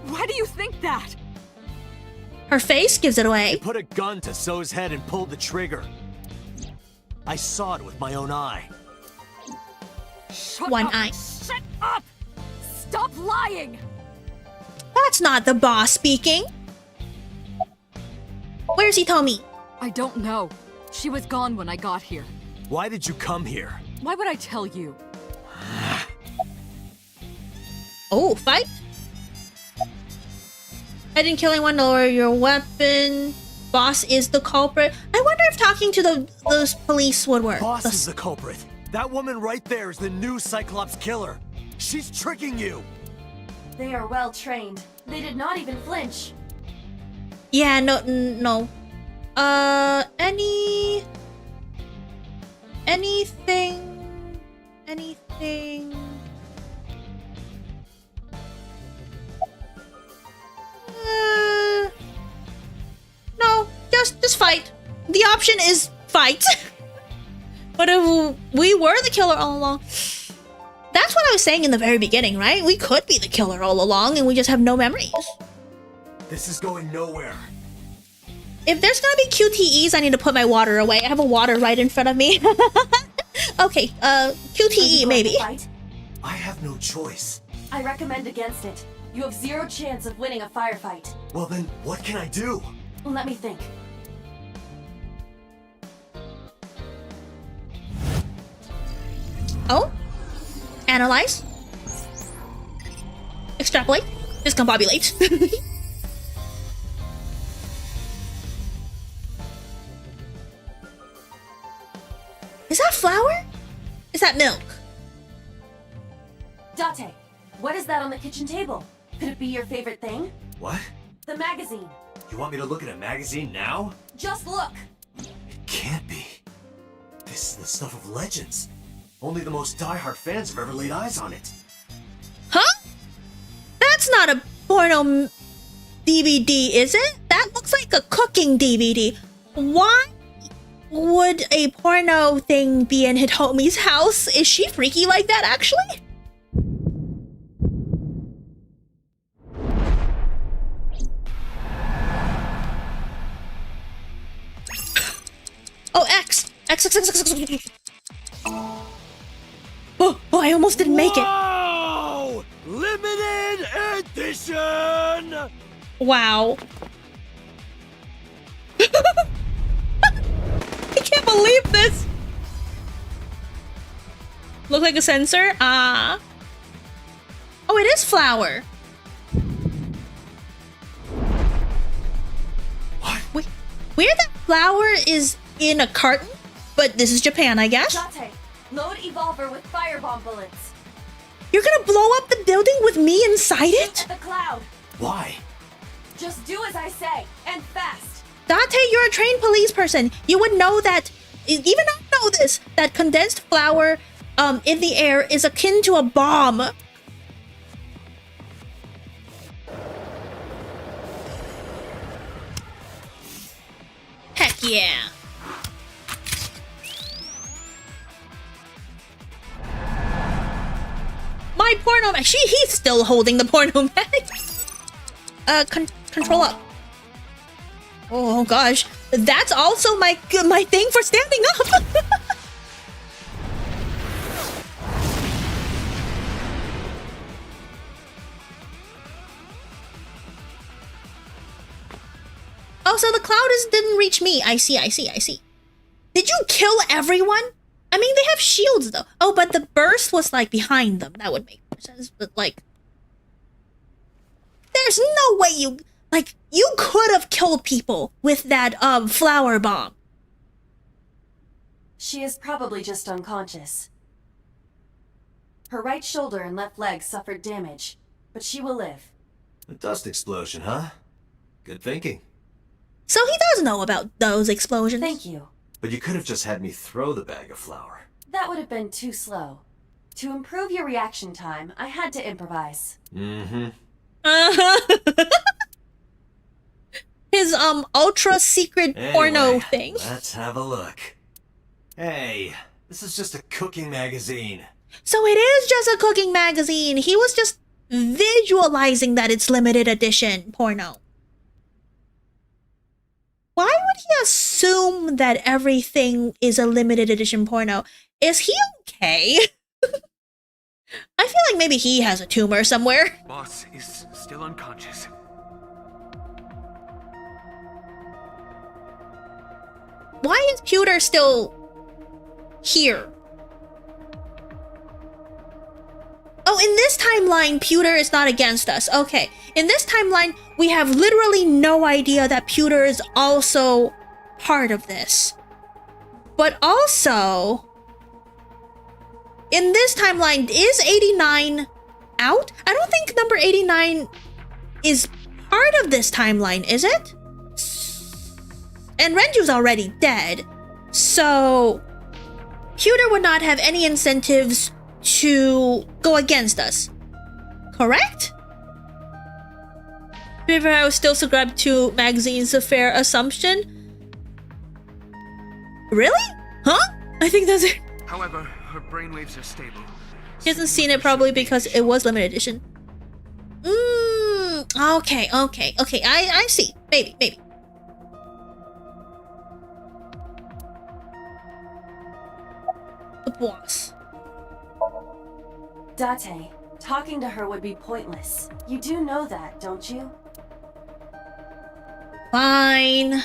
Why do you think that? Her face gives it away. You put a gun to So's head and pulled the trigger. I saw it with my own eye. Shut One up. eye. Shut up! Stop lying! That's not the boss speaking. Where's Hitomi? I don't know. She was gone when I got here. Why did you come here? Why would I tell you? Oh, fight? I didn't kill anyone, lower your weapon. Boss is the culprit. I wonder if talking to those police would work. Boss is the culprit. That woman right there is the new Cyclops killer. She's tricking you. They are well trained. They did not even flinch. Yeah, no. Anything. No, just fight. The option is fight. But if we were the killer all along, that's what I was saying in the very beginning, right? We could be the killer all along and we just have no memories. This is going nowhere. If there's gonna be QTEs, I need to put my water away. I have a water right in front of me. Okay, QTE maybe. I have no choice. I recommend against it. You have 0 chance of winning a firefight. Well then, what can I do? Let me think. Oh? Analyze. Extrapolate. Discombobulate. Is that flour? Is that milk? Date, what is that on the kitchen table? Could it be your favorite thing? What? The magazine. You want me to look at a magazine now? Just look. It can't be. This is the stuff of legends. Only the most diehard fans have ever laid eyes on it. Huh? That's not a porno DVD, is it? That looks like a cooking DVD. Why would a porno thing be in Hitomi's house? Is she freaky like that, actually? Oh, X! X, X, X, X, X, X. Oh, I almost didn't make it. Wow! Limited edition! Wow. I can't believe this. Look like a sensor? Ah. Oh, it is flour. What? Wait, where that flour is in a carton? But this is Japan, I guess. Date, load Evolver with firebomb bullets. You're gonna blow up the building with me inside it? At the cloud. Why? Just do as I say, and fast. Date, you're a trained police person. You would know that, even I know this, that condensed flour in the air is akin to a bomb. Heck yeah. My porno mag. He's still holding the porno mag. Control up. Oh gosh, that's also my thing for standing up. Oh, so the cloud didn't reach me. I see. Did you kill everyone? I mean, they have shields though. Oh, but the burst was like behind them. That would make more sense. But like, there's no way you could have killed people with that flower bomb. She is probably just unconscious. Her right shoulder and left leg suffered damage, but she will live. A dust explosion, huh? Good thinking. So he does know about those explosions. Thank you. But you could have just had me throw the bag of flour. That would have been too slow. To improve your reaction time, I had to improvise. Mm-hmm. His ultra secret porno thing. Let's have a look. Hey, this is just a cooking magazine. So it is just a cooking magazine. He was just visualizing that it's limited edition porno. Why would he assume that everything is a limited edition porno? Is he okay? I feel like maybe he has a tumor somewhere. Boss is still unconscious. Why is Pewter still here? Oh, in this timeline, Pewter is not against us. Okay. In this timeline, we have literally no idea that Pewter is also part of this. But also, in this timeline, is 89 out? I don't think number 89 is part of this timeline, is it? And Renju's already dead. So, Pewter would not have any incentives to go against us. Correct? Remember, I was still subscribed to magazines, a fair assumption? Really? Huh? I think that's it. However, her brainwaves are stable. He hasn't seen it probably because it was limited edition. Okay. I see. Maybe. The boss. Date, talking to her would be pointless. You do know that, don't you? Fine.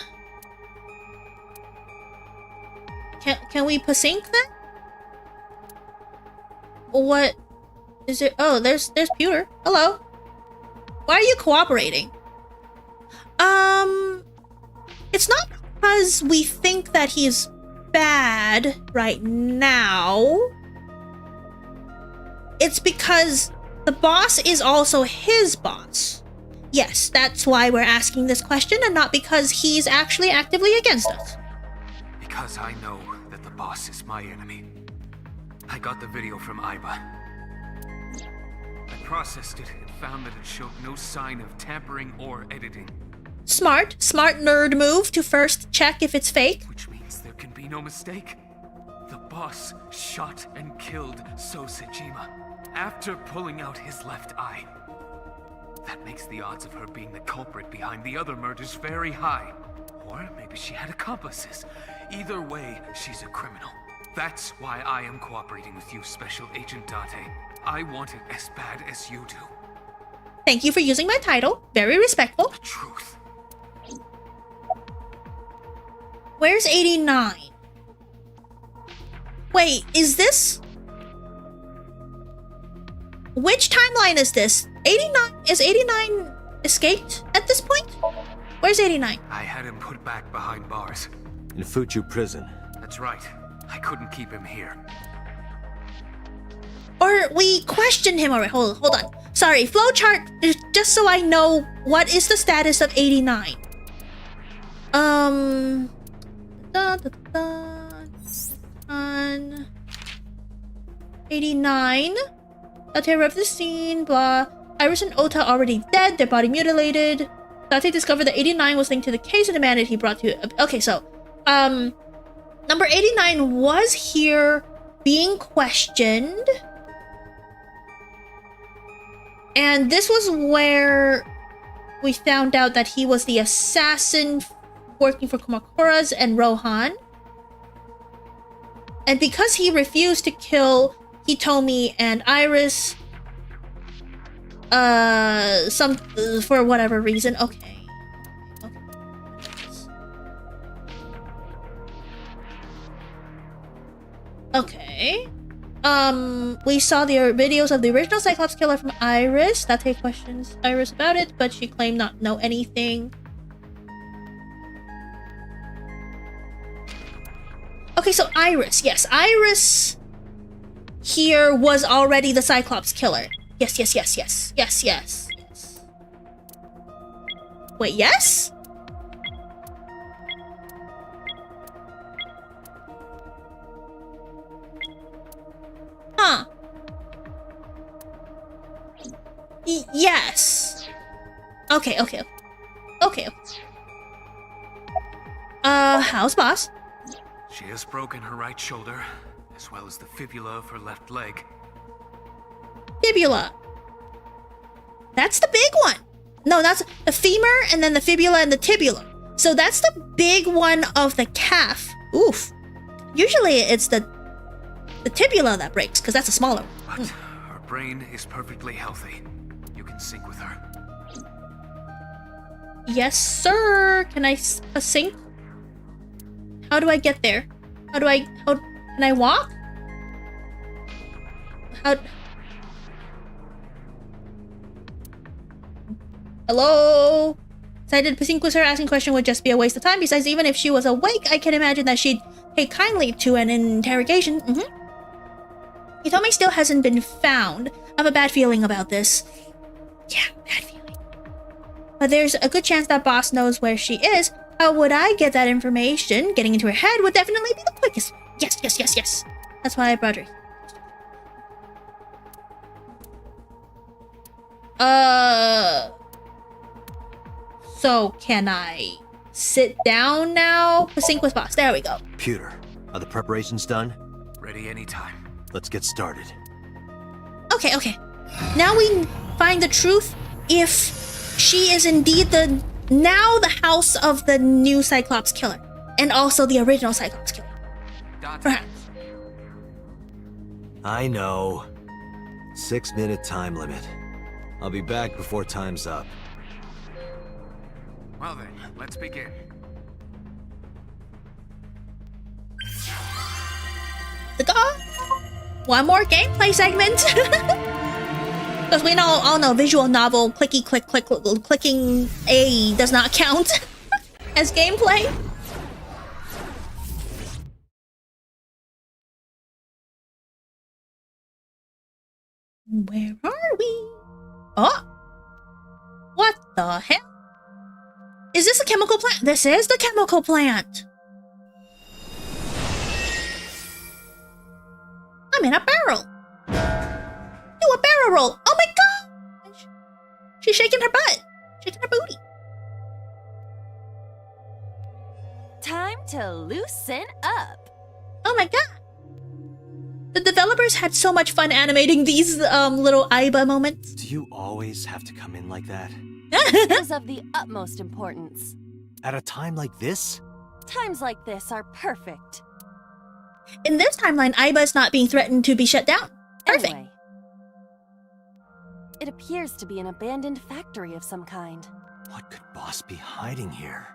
Can we pasync then? What is it? Oh, there's Pewter. Hello. Why are you cooperating? It's not because we think that he's bad right now. It's because the boss is also his boss. Yes, that's why we're asking this question, and not because he's actually actively against us. Because I know that the boss is my enemy. I got the video from Aiba. I processed it and found that it showed no sign of tampering or editing. Smart nerd move to first check if it's fake. Which means there can be no mistake. The boss shot and killed Sosejima after pulling out his left eye. That makes the odds of her being the culprit behind the other murders very high. Or maybe she had accomplices. Either way, she's a criminal. That's why I am cooperating with you, Special Agent Date. I want it as bad as you do. Thank you for using my title. Very respectful. The truth. Where's 89? Wait, is this... Which timeline is this? 89? Is 89 escaped at this point? Where's 89? I had him put back behind bars. In Fuchu prison. That's right. I couldn't keep him here. Or we questioned him already. Hold on. Sorry, flowchart, just so I know what is the status of 89. 89. Date arrived the scene, blah. Iris and Ota already dead, their body mutilated. Date discovered that 89 was linked to the case and demanded he brought to... Okay, so, number 89 was here being questioned. And this was where we found out that he was the assassin working for Kumakura's and Rohan. And because he refused to kill Hitomi and Iris, for whatever reason, okay. Okay. We saw the videos of the original Cyclops killer from Iris. Date questions Iris about it, but she claimed not to know anything. Okay, so Iris. Yes, Iris here was already the Cyclops killer. Yes. Wait, yes? Huh. Yes. Okay. How's boss? She has broken her right shoulder, as well as the fibula of her left leg. Fibula. That's the big one. No, that's the femur, and then the fibula and the tibula. So that's the big one of the calf. Oof. Usually it's the tibula that breaks, because that's a smaller one. But her brain is perfectly healthy. You can sync with her. Yes, sir. Can I sync? How do I get there? How can I walk? Hello? Decided to sync with her. Asking question would just be a waste of time. Besides, even if she was awake, I can imagine that she'd take kindly to an interrogation. Hitomi still hasn't been found. I have a bad feeling about this. Yeah, bad feeling. But there's a good chance that boss knows where she is. How would I get that information? Getting into her head would definitely be the quickest. Yes. That's why I brought her. So can I sit down now? Sync with boss. There we go. Pewter, are the preparations done? Ready anytime. Let's get started. Okay. Now we find the truth if she is indeed the house of the new Cyclops killer. And also the original Cyclops killer. Perhaps. I know. 6-minute time limit. I'll be back before time's up. Well then, let's begin. The god? one more gameplay segment. Because we all know visual novel clicking A does not count as gameplay. Where are we? Oh! What the hell? Is this a chemical plant? This is the chemical plant. I'm in a barrel. Do a barrel roll. Oh my god! She's shaking her butt. Shaking her booty. Time to loosen up. Oh my god. The developers had so much fun animating these little Aiba moments. Do you always have to come in like that? It is of the utmost importance. At a time like this? Times like this are perfect. In this timeline, Aiba is not being threatened to be shut down. Perfect. Anyway, it appears to be an abandoned factory of some kind. What could Boss be hiding here?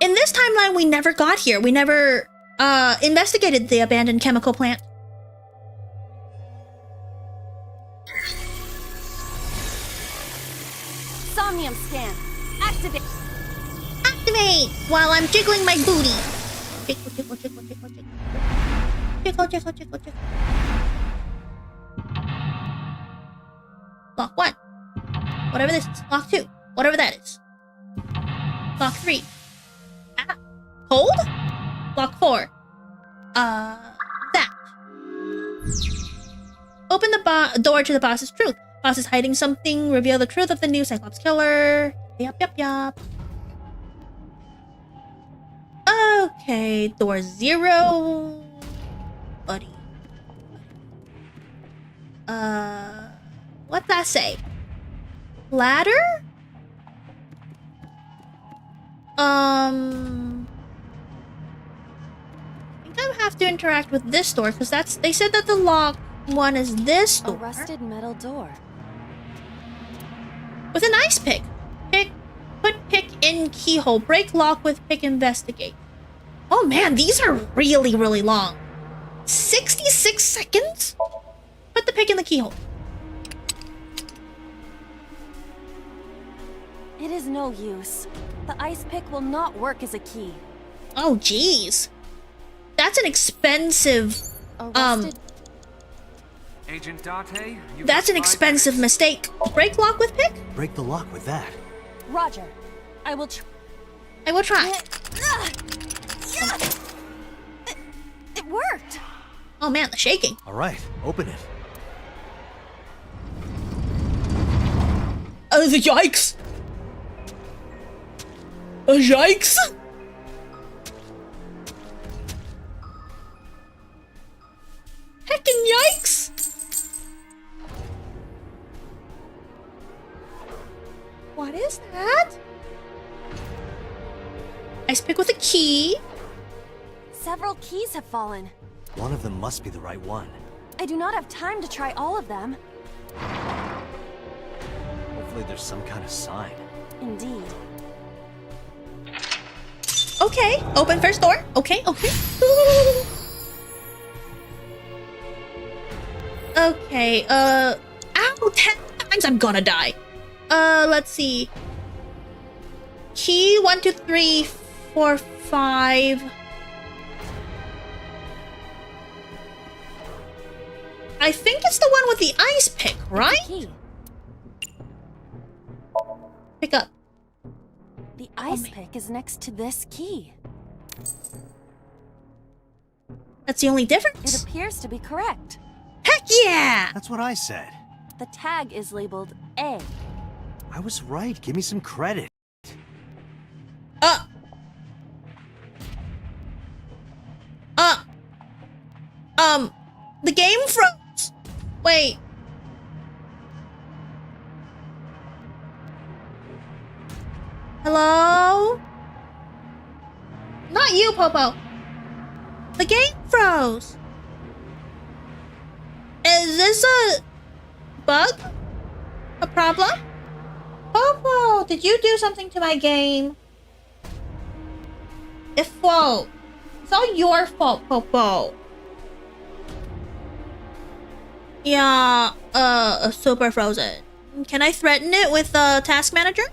In this timeline, we never got here. We never investigated the abandoned chemical plant. Somnium scan. Activate. Activate while I'm jiggling my booty. Jiggle, jiggle, jiggle, jiggle, jiggle. Jiggle, jiggle, jiggle, jiggle. Lock 1. Whatever this is. Lock 2. Whatever that is. Lock 3. Ah. Hold? Lock 4. That. Open the door to the boss's truth. Boss is hiding something. Reveal the truth of the new Cyclops killer. Yup, yup, yup. Okay, door 0. Buddy. What's that say? Ladder? I think I have to interact with this door because they said that the lock one is this door. A rusted metal door. With an ice pick. Put pick in keyhole. Break lock with pick investigate. Oh man, these are really, really long. 66 seconds? Put the pick in the keyhole. It is no use. The ice pick will not work as a key. Oh jeez. That's an expensive Agent Date, that's an expensive mistake. Break lock with pick? Break the lock with that. Roger. I will try. It worked. Oh man, the shaking. All right, open it. The yikes! Yikes! Heckin' yikes! What is that? Ice pick with a key. Several keys have fallen. One of them must be the right one. I do not have time to try all of them. Hopefully there's some kind of sign. Indeed. Okay, open first door. Okay. Okay, ow, 10 times I'm gonna die. Let's see. Key 1, 2, 3, 4, 5. I think it's the one with the ice pick, right? Pick up. The ice pick is next to this key. That's the only difference? It appears to be correct. Heck yeah! That's what I said. The tag is labeled A. I was right. Give me some credit. The game froze. Wait. Hello? Not you, Popo. The game froze. Is this a bug? A problem? Popo, did you do something to my game? It's all your fault, Popo. Yeah, super frozen. Can I threaten it with task manager?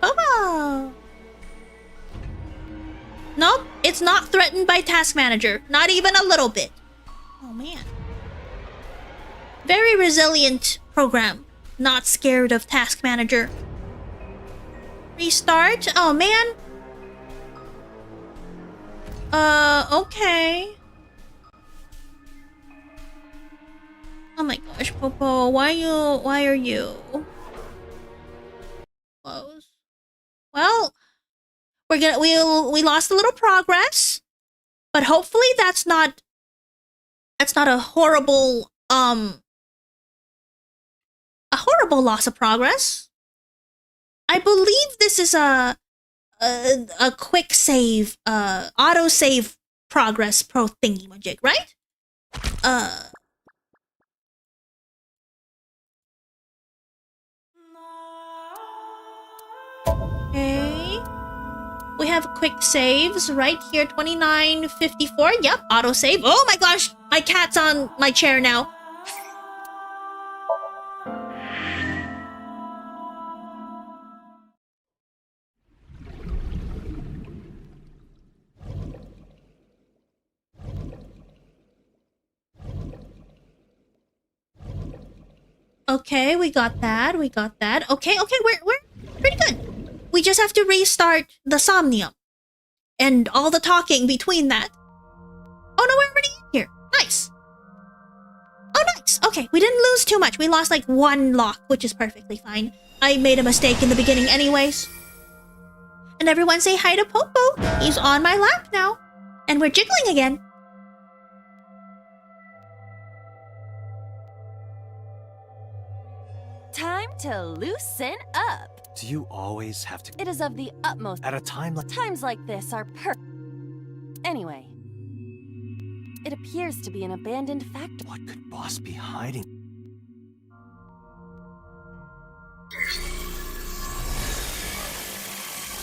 Oh. Nope, it's not threatened by task manager. Not even a little bit. Oh man. Very resilient program. Not scared of task manager. Restart? Oh man. Okay. Oh my gosh, Popo, why are you close? Well, we lost a little progress, but hopefully that's not a horrible loss of progress. I believe this is a quick save, auto save progress pro thingy majig, right? Okay. We have quick saves right here, 29:54. Yep, auto save. Oh my gosh, my cat's on my chair now. Okay, we got that. Okay, we're pretty good. We just have to restart the Somnium. And all the talking between that. Oh no, we're already in here. Nice. Oh, nice. Okay, we didn't lose too much. We lost like 1 lock, which is perfectly fine. I made a mistake in the beginning anyways. And everyone say hi to Popo. He's on my lap now. And we're jiggling again. Time to loosen up. Do you always have to... It is of the utmost... At a time like... Times like this are Anyway. It appears to be an abandoned factory. What could Boss be hiding?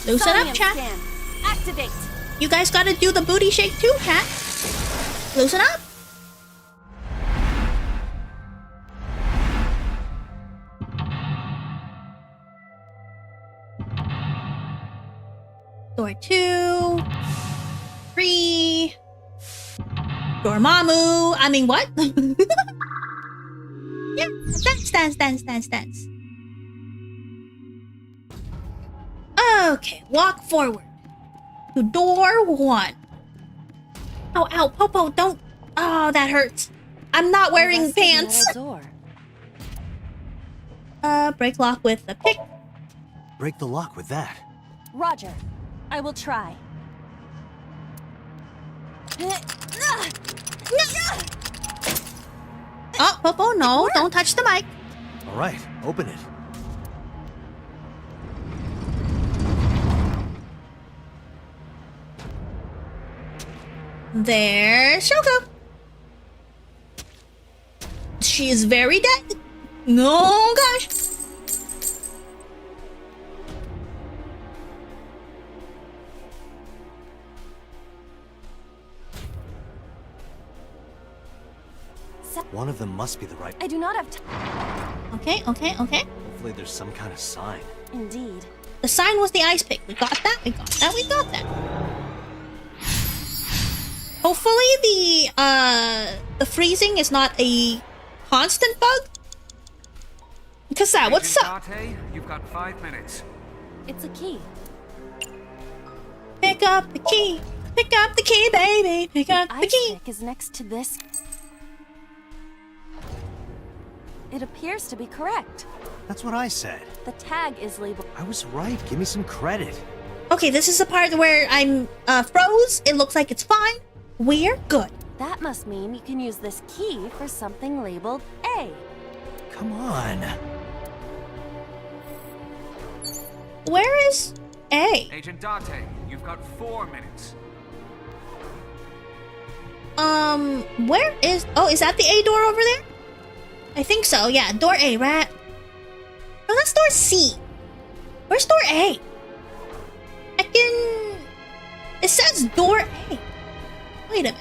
Loosen up, chat. Scan. Activate. You guys gotta do the booty shake too, chat. Loosen up. Door 2, 3, Dormammu. I mean, what? Yeah, dance. Okay, walk forward to door 1. Oh, ow, Popo, don't. Oh, that hurts. I'm not wearing pants. Door. Break lock with a pick. Break the lock with that. Roger. I will try. Oh, Popo, no, don't touch the mic. All right, open it. There she'll go. She is very dead. No, gosh. One of them must be the right... I do not have time. Okay. Hopefully there's some kind of sign. Indeed. The sign was the ice pick. We got that. Hopefully the freezing is not a constant bug. Because that, what's up? Date, you've got 5 minutes. It's a key. Pick up the key. Pick up the key, baby. Pick up the key. Ice pick is next to this. It appears to be correct. That's what I said. The tag is labeled. I was right. Give me some credit. Okay, this is the part where I'm froze. It looks like it's fine. We're good. That must mean you can use this key for something labeled A. Come on. Where is A? Agent Date, you've got 4 minutes. Where is... Oh, is that the A door over there? I think so, yeah. Door A, right? No, that's door C. Where's door A? I can... It says door A. Wait a minute.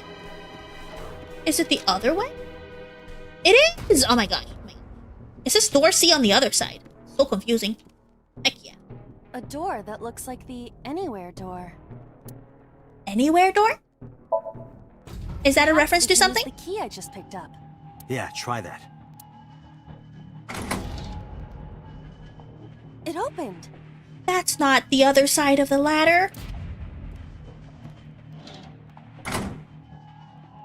Is it the other way? It is! Oh my gosh. Wait. It says door C on the other side. So confusing. Heck yeah. A door that looks like the anywhere door. Anywhere door? Is that a reference to Use something? the key I just picked up. Yeah, try that. It opened. That's not the other side of the ladder.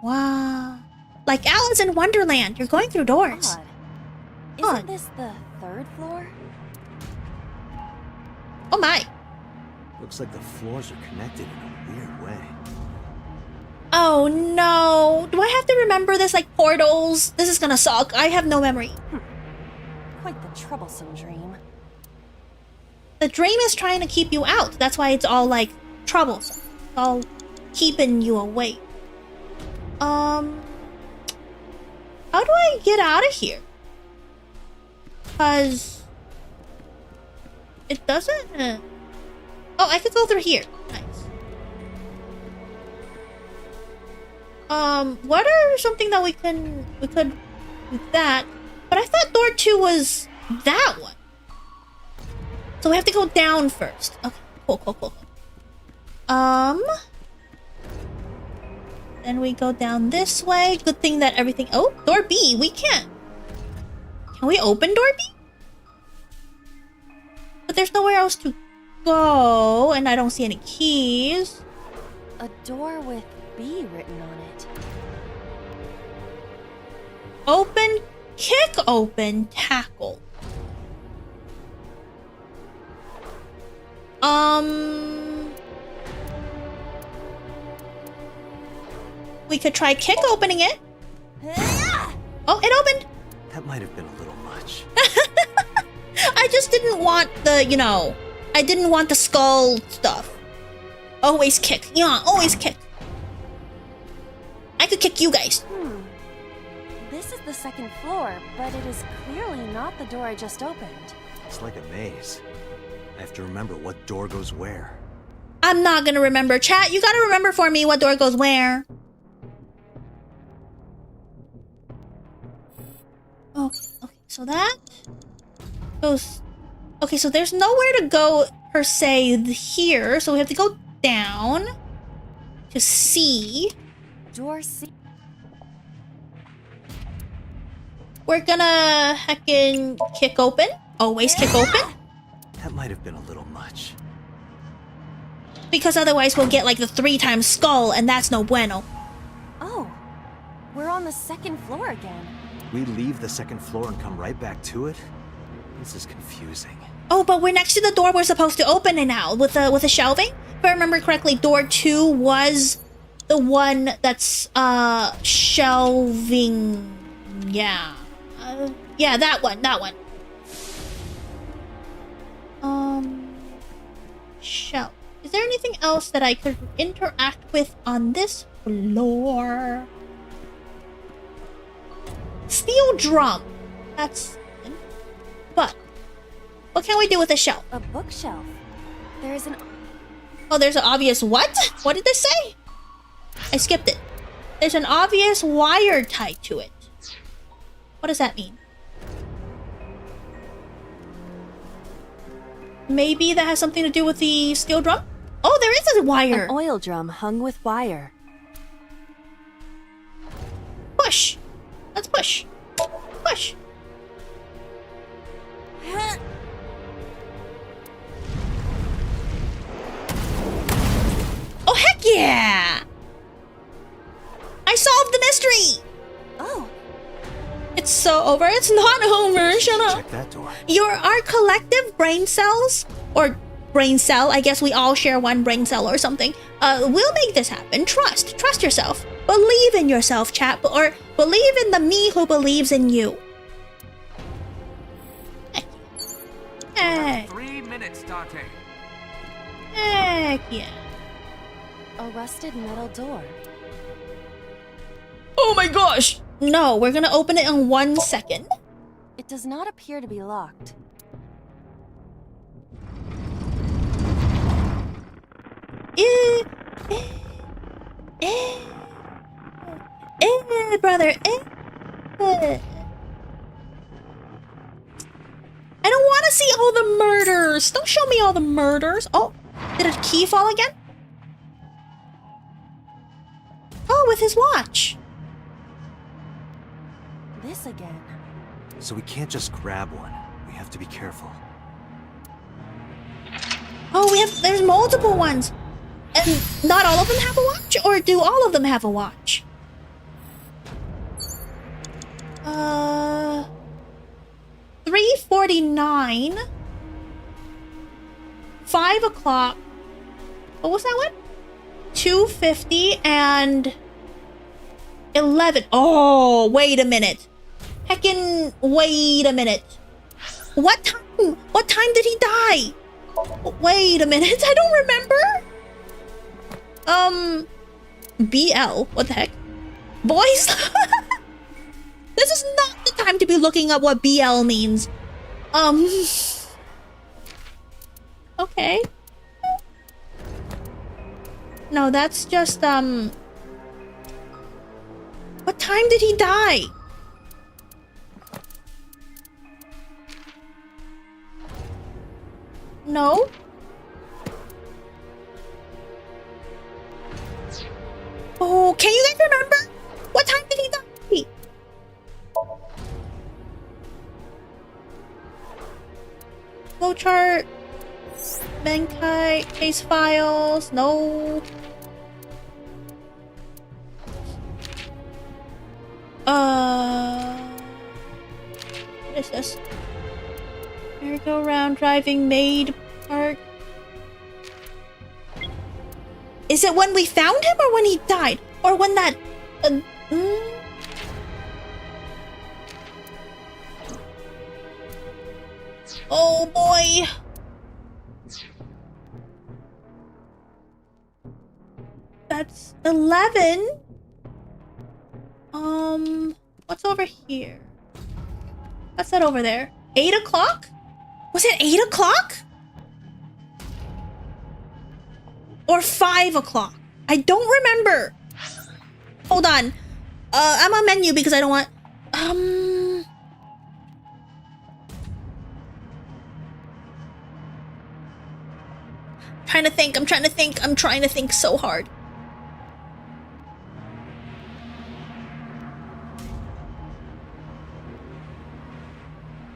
Wow. Like Alice in Wonderland, you're going through doors. Odd. Isn't this the 3rd floor? Oh my. Looks like the floors are connected in a weird way. Oh no. Do I have to remember this like portals? This is gonna suck. I have no memory. Quite the troublesome dream. The dream is trying to keep you out. That's why it's all like troublesome. It's all keeping you awake. How do I get out of here? Cause it doesn't. Oh, I could go through here. Nice. What are something that we could do that? But I thought door 2 was that one. So we have to go down first. Okay, cool. Then we go down this way. Good thing that everything... Oh, door B. We can't. Can we open door B? But there's nowhere else to go. And I don't see any keys. A door with B written on it. Open, kick open, tackle. We could try kick opening it. Oh, it opened. That might have been a little much. I just didn't want the, you know, I didn't want the skull stuff. Always kick. Yeah, always kick. I could kick you guys. This is the 2nd floor, but it is clearly not the door I just opened. It's like a maze. I have to remember what door goes where. I'm not gonna remember. Chat, you gotta remember for me what door goes where. Okay, so that goes... Okay, so there's nowhere to go, per se, here. So we have to go down to C. Door C. We're gonna heckin' kick open. Always kick open. That might have been a little much. Because otherwise we'll get like the 3 times skull, and that's no bueno. Oh, we're on the 2nd floor again. We leave the 2nd floor and come right back to it? This is confusing. Oh, but we're next to the door we're supposed to open it now with a shelving. If I remember correctly, door 2 was the one that's shelving. Yeah. Yeah, that one. Shelf. Is there anything else that I could interact with on this floor? Steel drum. That's... But what can we do with a shelf? A bookshelf. There's an... Oh, there's an obvious what? What did they say? I skipped it. There's an obvious wire tied to it. What does that mean? Maybe that has something to do with the steel drum? Oh, there is a wire. An oil drum hung with wire. Push. Let's push. Push. Oh, heck yeah! I solved the mystery! Oh. It's so over. It's not over. Shut up. Check that door. Our collective brain cells, or brain cell, I guess we all share one brain cell or something, will make this happen. Trust yourself. Believe in yourself, chat, or believe in the me who believes in you. Heck. 3 minutes, Date. Heck yeah. A rusted metal door. Oh my gosh! No, we're gonna open it in 1 second. It does not appear to be locked. Brother. I don't want to see all the murders. Don't show me all the murders. Oh, did a key fall again? Oh, with his watch. This again. So we can't just grab one. We have to be careful. Oh, there's multiple ones. And not all of them have a watch? Or do all of them have a watch? 3:49. 5 o'clock. What was that one? 2:50 and 11. Oh, wait a minute. Heckin', wait a minute. What time? What time did he die? Wait a minute, I don't remember. BL, what the heck? Boys? This is not the time to be looking up what BL means. Okay. No, that's just, what time did he die? No? Oh, can you guys remember? What time did he die? Flowchart. Benkai. Case files. No. What is this? Merry-go-round driving maid park. Is it when we found him or when he died? Or when that... Oh boy! That's 11? What's over here? What's that over there? 8 o'clock? Was it 8 o'clock? Or 5 o'clock? I don't remember. Hold on. I'm on menu because I don't want... I'm trying to think so hard.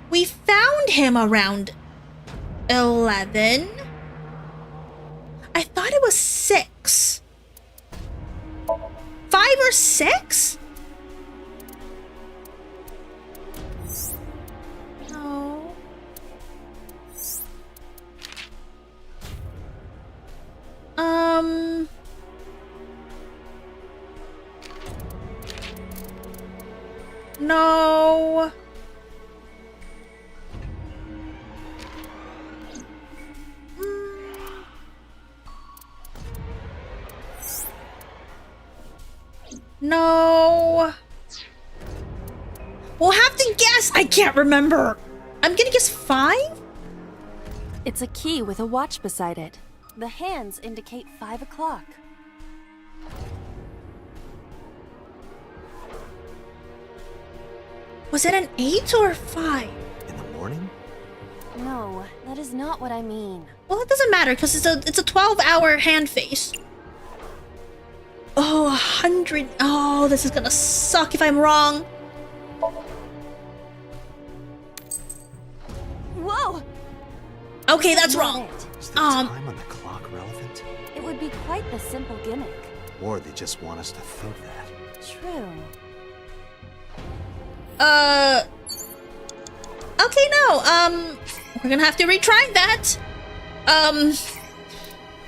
We found him around 11. I thought it was 6. 5 or 6? No. No. No. We'll have to guess. I can't remember. I'm gonna guess 5? It's a key with a watch beside it. The hands indicate 5 o'clock. Was it an 8 or 5? In the morning? No, that is not what I mean. Well, it doesn't matter because it's a 12-hour hand face. Oh, 100. Oh, this is gonna suck if I'm wrong. Whoa! Okay, that's wrong. Is the time on the clock relevant? It would be quite the simple gimmick. Or they just want us to think that. True. Okay, no, we're gonna have to retry that.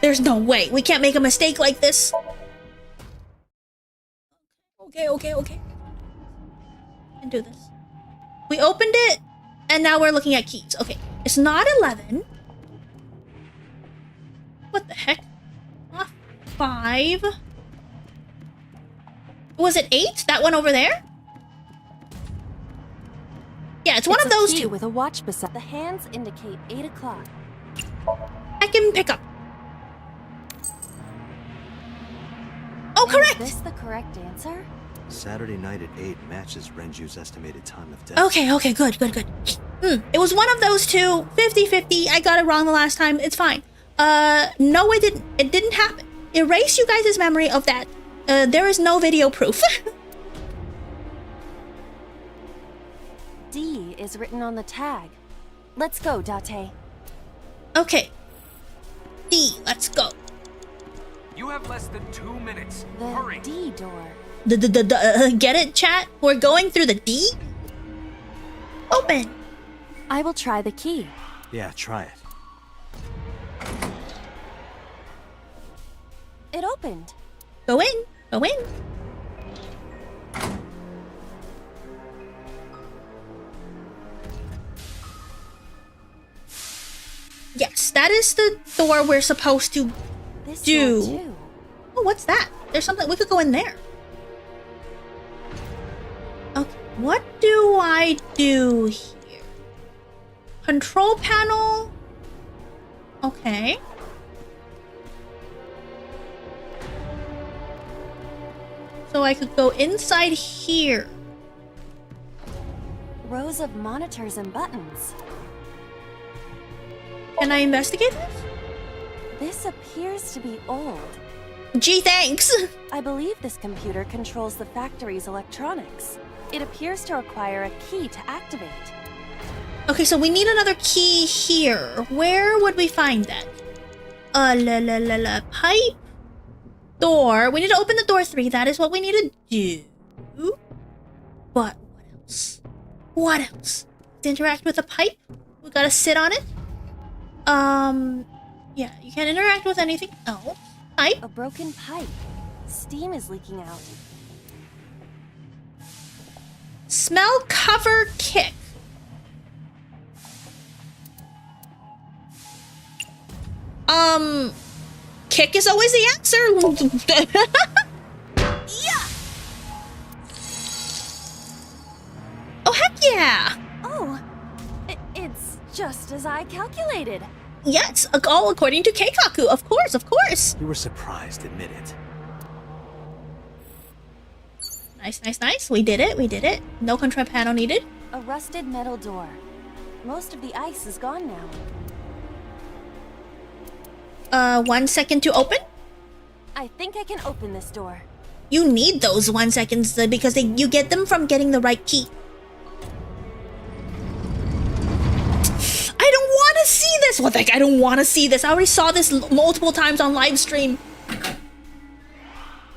There's no way. We can't make a mistake like this. Okay. And do this. We opened it, and now we're looking at keys. Okay, it's not 11. What the heck? Not 5. Was it 8? That one over there? Yeah, it's one of those two. With a watch beside the hands indicate 8 o'clock. I can pick up. Correct? Is this the correct answer? Saturday night at 8 matches Renju's estimated time of death. Okay, okay, good. It was one of those two. 50-50. I got it wrong the last time. It's fine. No, it didn't. It didn't happen. Erase you guys' memory of that. There is no video proof. D is written on the tag. Let's go, Date. Okay. D, let's go. You have less than 2 minutes. The Hurry. D door. Get it, chat? We're going through the D? Open. I will try the key. Yeah, try it. It opened. Go in. Go in. Yes, that is the door we're supposed to This do. door too. Oh, what's that? There's something. We could go in there. Okay, what do I do here? Control panel. Okay. So I could go inside here. Rows of monitors and buttons. Can I investigate this? This appears to be old. Gee, thanks. I believe this computer controls the factory's electronics. It appears to require a key to activate. Okay, so we need another key here. Where would we find that? Pipe. Door. We need to open the door 3. That is what we need to do. But what else? What else? To interact with a pipe? We gotta sit on it? Yeah, you can't interact with anything else. Pipe. A broken pipe. Steam is leaking out. Smell cover kick. Kick is always the answer. Yeah. Oh, heck yeah. Oh, it's just as I calculated. Yes, all according to Keikaku. Of course. You were surprised, admit it. Nice. We did it. No control panel needed. A rusted metal door. Most of the ice is gone now. 1 second to open. I think I can open this door. You need those 1 seconds because you get them from getting the right key. I don't want to see this. What? Like, I don't want to see this. I already saw this multiple times on live stream.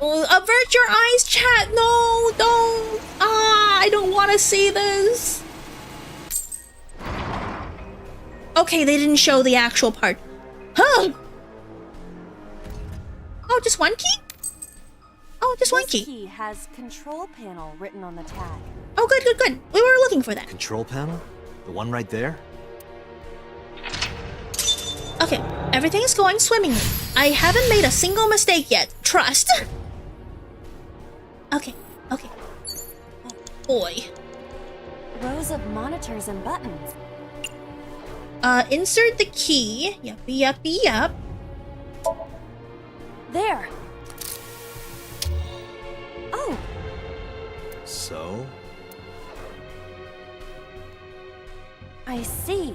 Avert your eyes, chat. No, don't. I don't want to see this. Okay, they didn't show the actual part. Huh? Oh, just one key? Oh, just one key. This key has control panel written on the tag. Oh, good. We were looking for that. Control panel? The one right there? Okay, everything is going swimmingly. I haven't made a single mistake yet. Trust. Okay. Oh, boy. Rows of monitors and buttons. Insert the key. Yup. There. Oh. So? I see.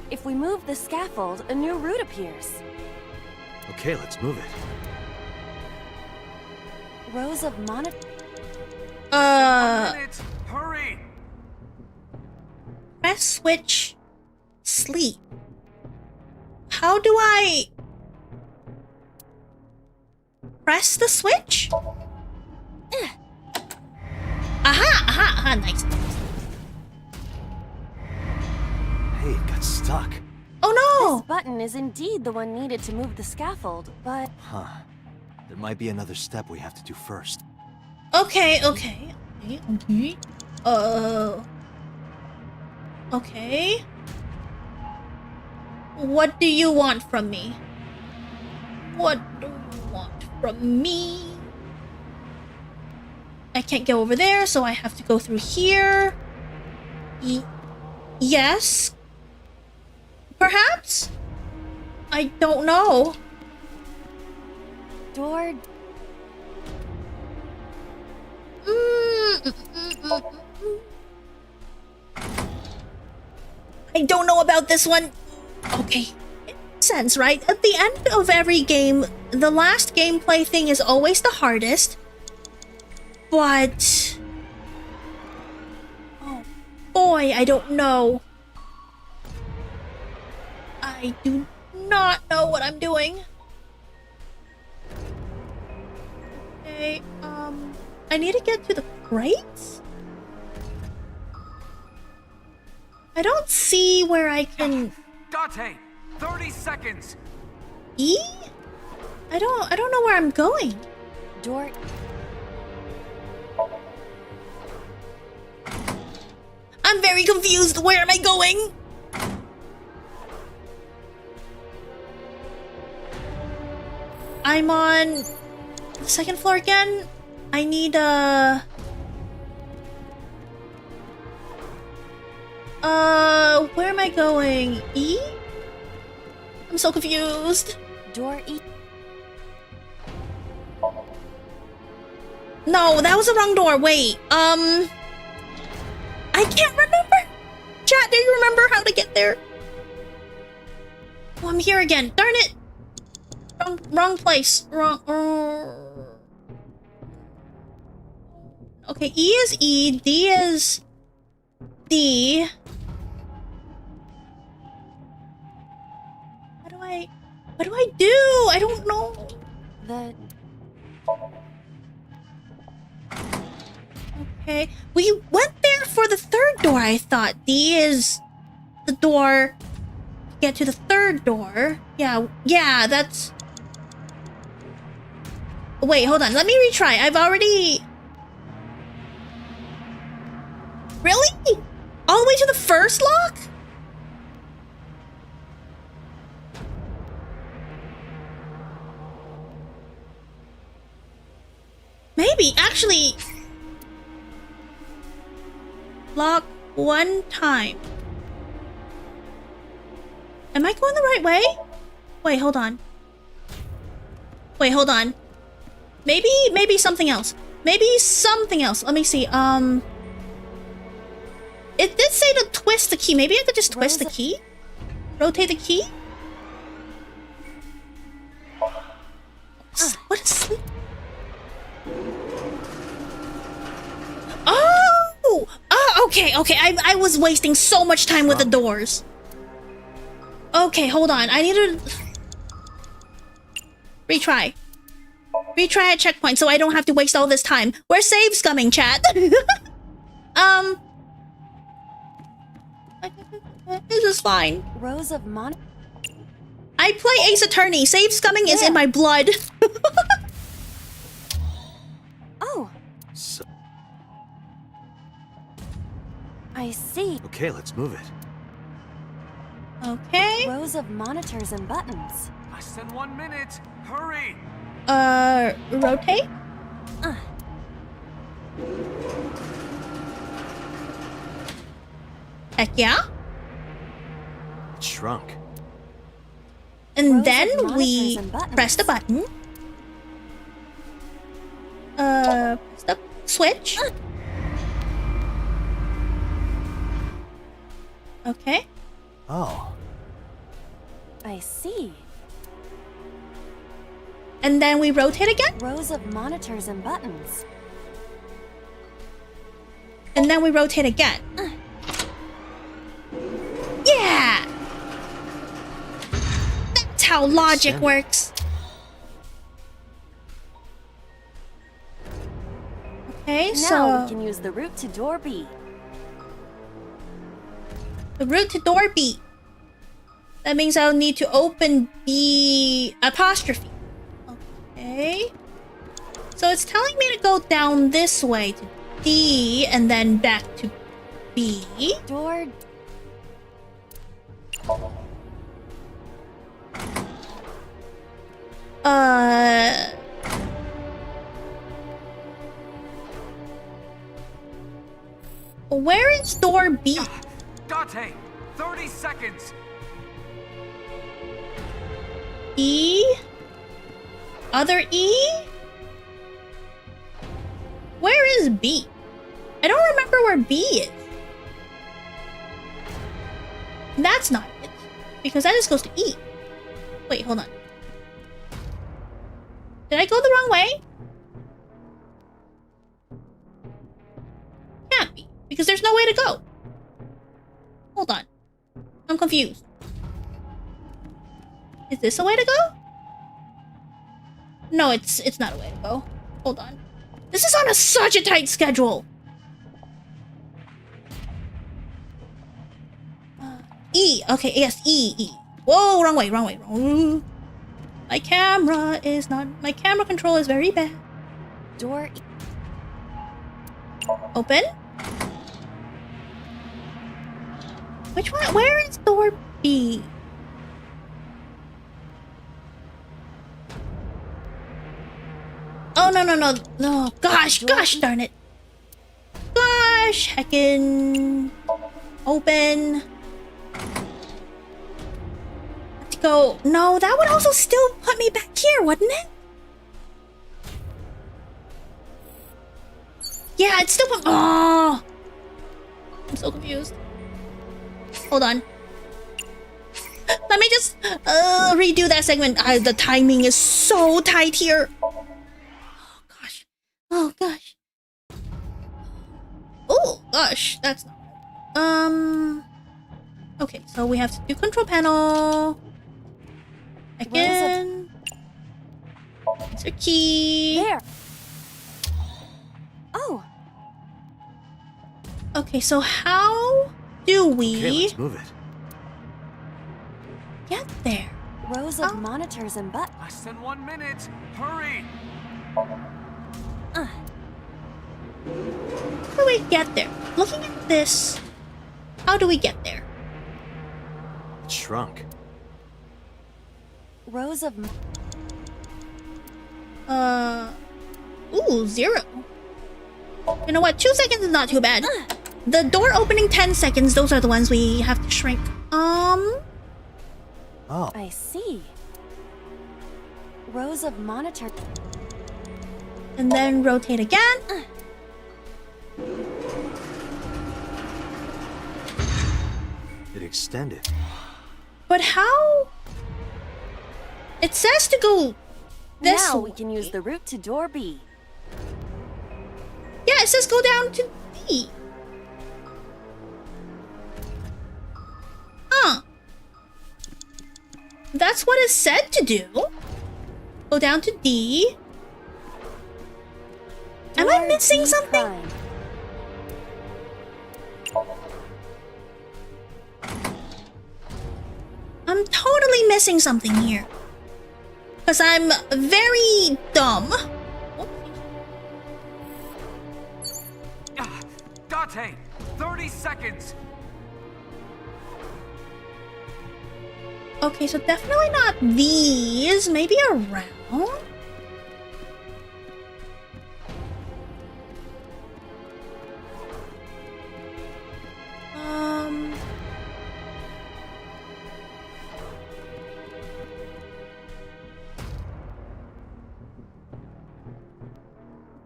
If we move the scaffold, a new route appears. Okay, let's move it. Rows of monitors. Hurry! Press switch. Sleep. How do I press the switch? Aha, nice. Hey, it got stuck. Oh no! This button is indeed the one needed to move the scaffold, but... Huh. There might be another step we have to do first. Okay. Okay. What do you want from me? I can't go over there, so I have to go through here. Yes? Perhaps? I don't know. Door... I don't know about this one. Okay. It makes sense, right? At the end of every game, the last gameplay thing is always the hardest. But... oh boy, I don't know. I do not know what I'm doing. Okay, I need to get to the crates? I don't see where I can... Date, 30 seconds. E? I don't know where I'm going. Door. I'm very confused. Where am I going? I'm on the second floor again. I need where am I going? E? I'm so confused. Door E. No, that was the wrong door. Wait, I can't remember. Chat, do you remember how to get there? Oh, I'm here again. Darn it. Wrong place. Wrong. Okay, E is E, D is D. What do I do? I don't know. Okay, we went there for the third door, I thought. D is the door to get to the third door. Yeah, that's... wait, hold on. Let me retry. I've already... really? All the way to the first lock? Maybe, actually... lock one time. Am I going the right way? Wait, hold on. Wait, hold on. Maybe something else. Maybe something else. Let me see. It did say to twist the key. Maybe I could just twist the key? Rotate the key? What is... oh! Oh, okay. I was wasting so much time with the doors. Okay, hold on. I need to... retry. Retry at checkpoint so I don't have to waste all this time. Where's saves coming, chat? This is fine. Rows of I play Ace Attorney. Saves coming is in my blood. oh. So I see. okay, let's move it. Okay. Rows of monitors and buttons. Less than 1 minute. Hurry. Rotate? Heck yeah. It shrunk. And then we press the button. Press the switch. Okay. Oh. I see. And then we rotate again. Rows of monitors and buttons. And then we rotate again. Yeah! That's how logic works. Okay, so... now we can use the route to door B. The route to door B. That means I'll need to open B apostrophe. Okay. So it's telling me to go down this way to D and then back to B. Door. Where is door B? Date, 30 seconds. E? Other E? Where is B? I don't remember where B is. That's not it. Because that just goes to E. Wait, hold on. Did I go the wrong way? Can't be. Because there's no way to go. Hold on. I'm confused. Is this a way to go? No, it's not a way to go. Hold on. This is on such a tight schedule. E. Okay, yes, E. Whoa, wrong way, wrong way, wrong. My camera is not... My camera control is very bad. Door E. Open. Which one? Where is door B? Oh, no. No, gosh darn it. Gosh, heckin'. Open. Let's go. No, that would also still put me back here, wouldn't it? Yeah, it's still put... Oh! I'm so confused. Hold on. Let me just redo that segment. The timing is so tight here. Oh gosh. Oh gosh, that's not right. Okay, so we have to do control panel. Again. Insert key. There. Oh. Okay, so how do we Okay, let's move it. get there? Rows of monitors and buttons. Less than 1 minute. Hurry. How do we get there? Looking at this, how do we get there? It shrunk. Rows of... Ooh, 0. You know what? 2 seconds is not too bad. The door opening 10 seconds, those are the ones we have to shrink. Oh. I see. Rows of monitor... And then rotate again. It extended. But how? It says to go this Now way. we can use the route to door B. Yeah, it says go down to D. Huh. That's what it said to do. Go down to D. Am I missing something? I'm totally missing something here. Because I'm very dumb. Date, 30 seconds. Okay, so definitely not these. Maybe around?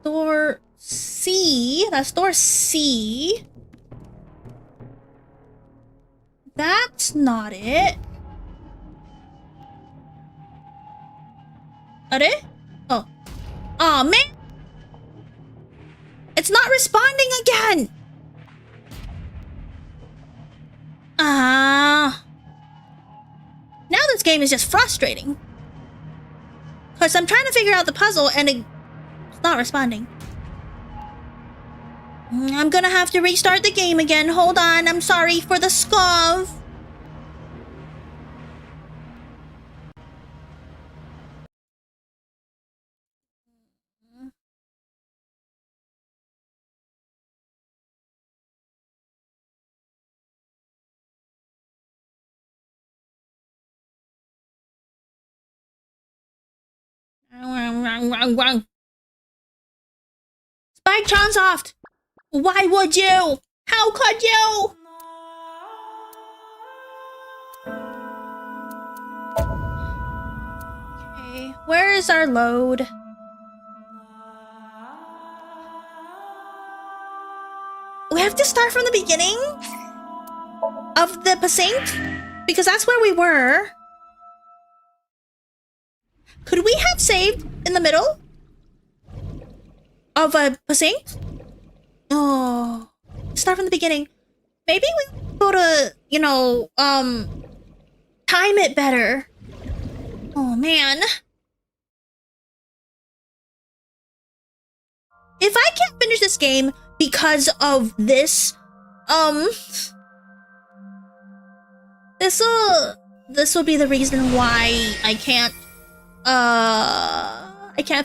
Door C. That's door C. That's not it. Are it? Oh. Aw, man. It's not responding again. Now this game is just frustrating. Because I'm trying to figure out the puzzle and it's not responding. I'm gonna have to restart the game again. Hold on, I'm sorry for the scuff. Spike Chunsoft! Why would you? How could you? Okay, where is our load? have to start from the beginning of the precinct? Because that's where we were. Could we have saved in the middle of a precinct? Oh, start from the beginning. Maybe we go to, you know, time it better. Oh man. If I can't finish this game because of this, this will be the reason why I can't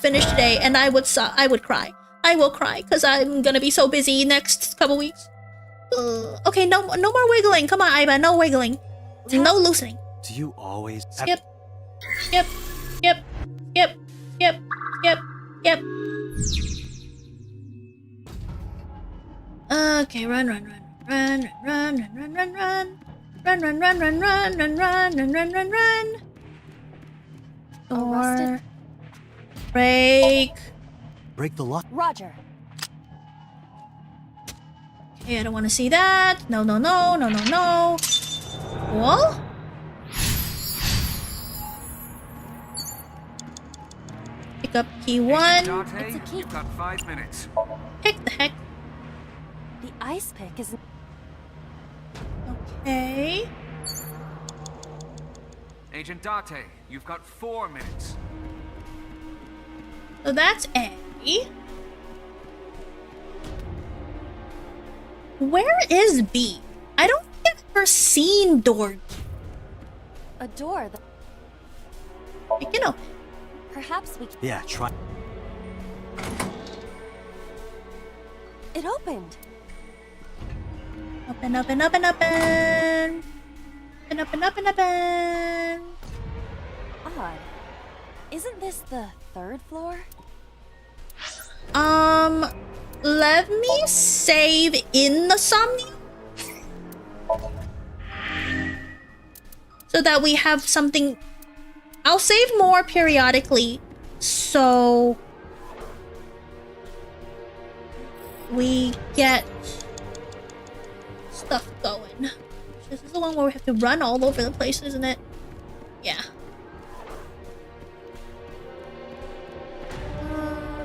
finish today, and I would cry. I will cry because I'm gonna be so busy next couple weeks. Okay, no more wiggling. Come on, Aiba, no wiggling. No loosening. Do you always Skip. Okay, run. Door. Break the lock? Roger. Okay, I don't want to see that. No. Wall? Pick up key 1. It's a key. You've got 5 minutes. Heck the heck. The ice pick is... Okay. Agent Date, you've got 4 minutes. So that's A. Where is B? I don't think I've ever seen door. A door that... I can open. Perhaps we... Yeah, try. It opened. Open. Odd. Isn't this the 3rd floor? Let me save in the Somnium so that we have something. I'll save more periodically so we get stuff going. This is the one where we have to run all over the place, isn't it? Yeah.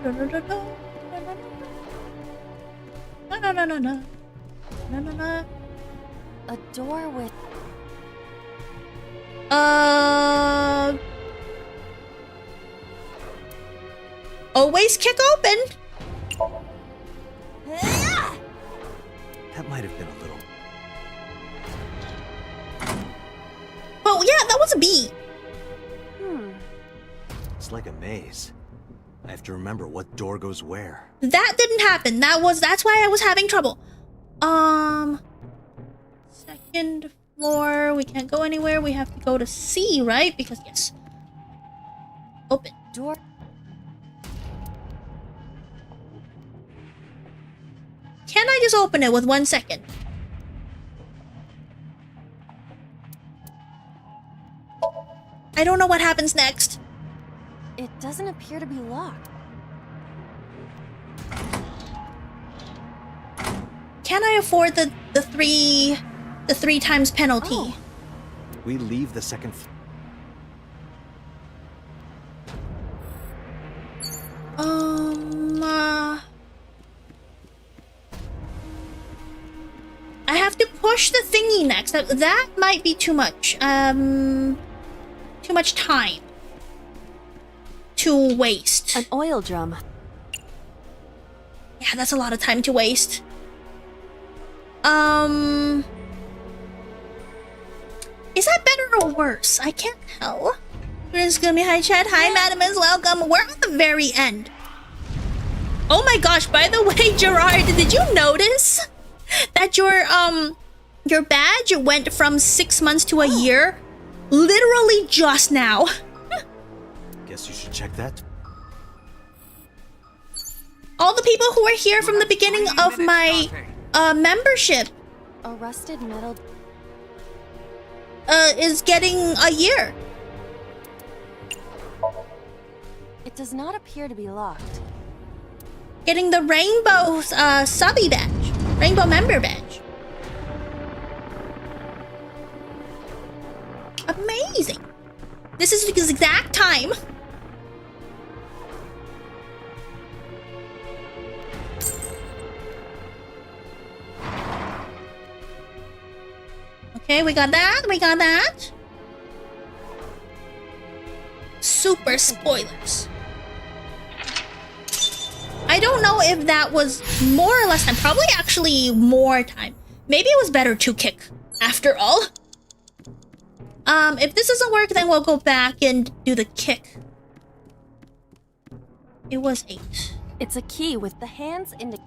No. A door with... Always kick open. That might have been a little. Oh yeah, that was a B. It's like a maze. I have to remember what door goes where. That didn't happen. That's why I was having trouble. Second floor. We can't go anywhere. We have to go to C, right? Because yes. Open. Door. Can I just open it with 1 second? I don't know what happens next. It doesn't appear to be locked. Can I afford the three times penalty? Oh. We leave the second. I have to push the thingy next. That might be too much. Too much time to waste. An oil drum. Yeah, that's a lot of time to waste. Is that better or worse? I can't tell. There's Guumi. Hi, chat. Hi, Madam is welcome. We're at the very end. Oh my gosh, by the way, Gerard, did you notice that your badge went from 6 months to a year? Literally just now. Guess you should check that. All the people who are here from the beginning of my membership A rusted metal... is getting a year. It does not appear to be locked. Getting the rainbow subby badge. Rainbow member badge. Amazing. This is the exact time. Okay, we got that. We got that. Super spoilers. I don't know if that was more or less time. Probably actually more time. Maybe it was better to kick after all. If this doesn't work, then we'll go back and do the kick. It was 8. It's a key with the hands in the...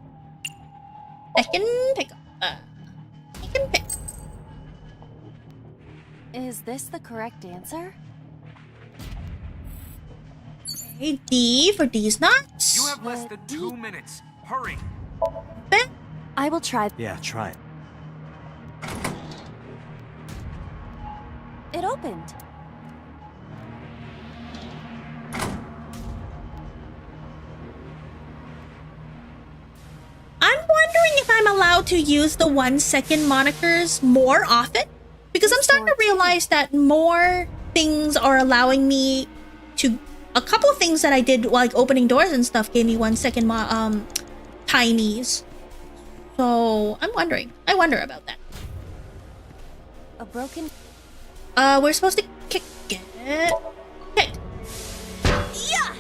I can pick up. I can pick. Is this the correct answer? Okay, D for these nuts. You have less than 2 minutes. Hurry. I will try. Yeah, try it. It opened. I'm wondering if I'm allowed to use the 1-second monikers more often. Because I'm starting to realize that more things are allowing me to... A couple things that I did, like opening doors and stuff, gave me 1-second timies. So, I'm wondering. I wonder about that. A broken... We're supposed to kick it. Kick. Yeah!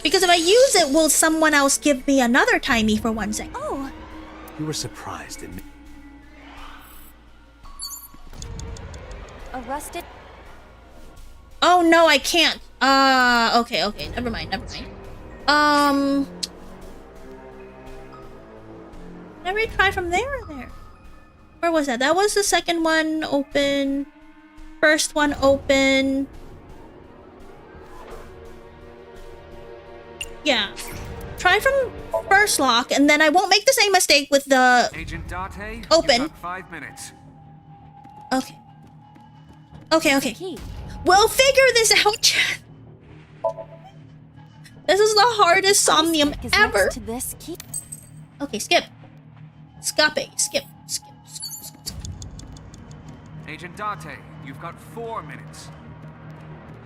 Because if I use it, will someone else give me another timey for 1 second? Oh! You were surprised, didn't you? A rusted... Oh no, I can't. Okay, never mind. Never try from there or there? Where was that? That was the second one open. First one open. Yeah. Try from first lock, and then I won't make the same mistake with the Agent Date, open. you've got 5 minutes. Okay. Okay. We'll figure this out. This is the hardest Somnium ever. To this key. Okay, skip. Skip. Agent Date, you've got 4 minutes.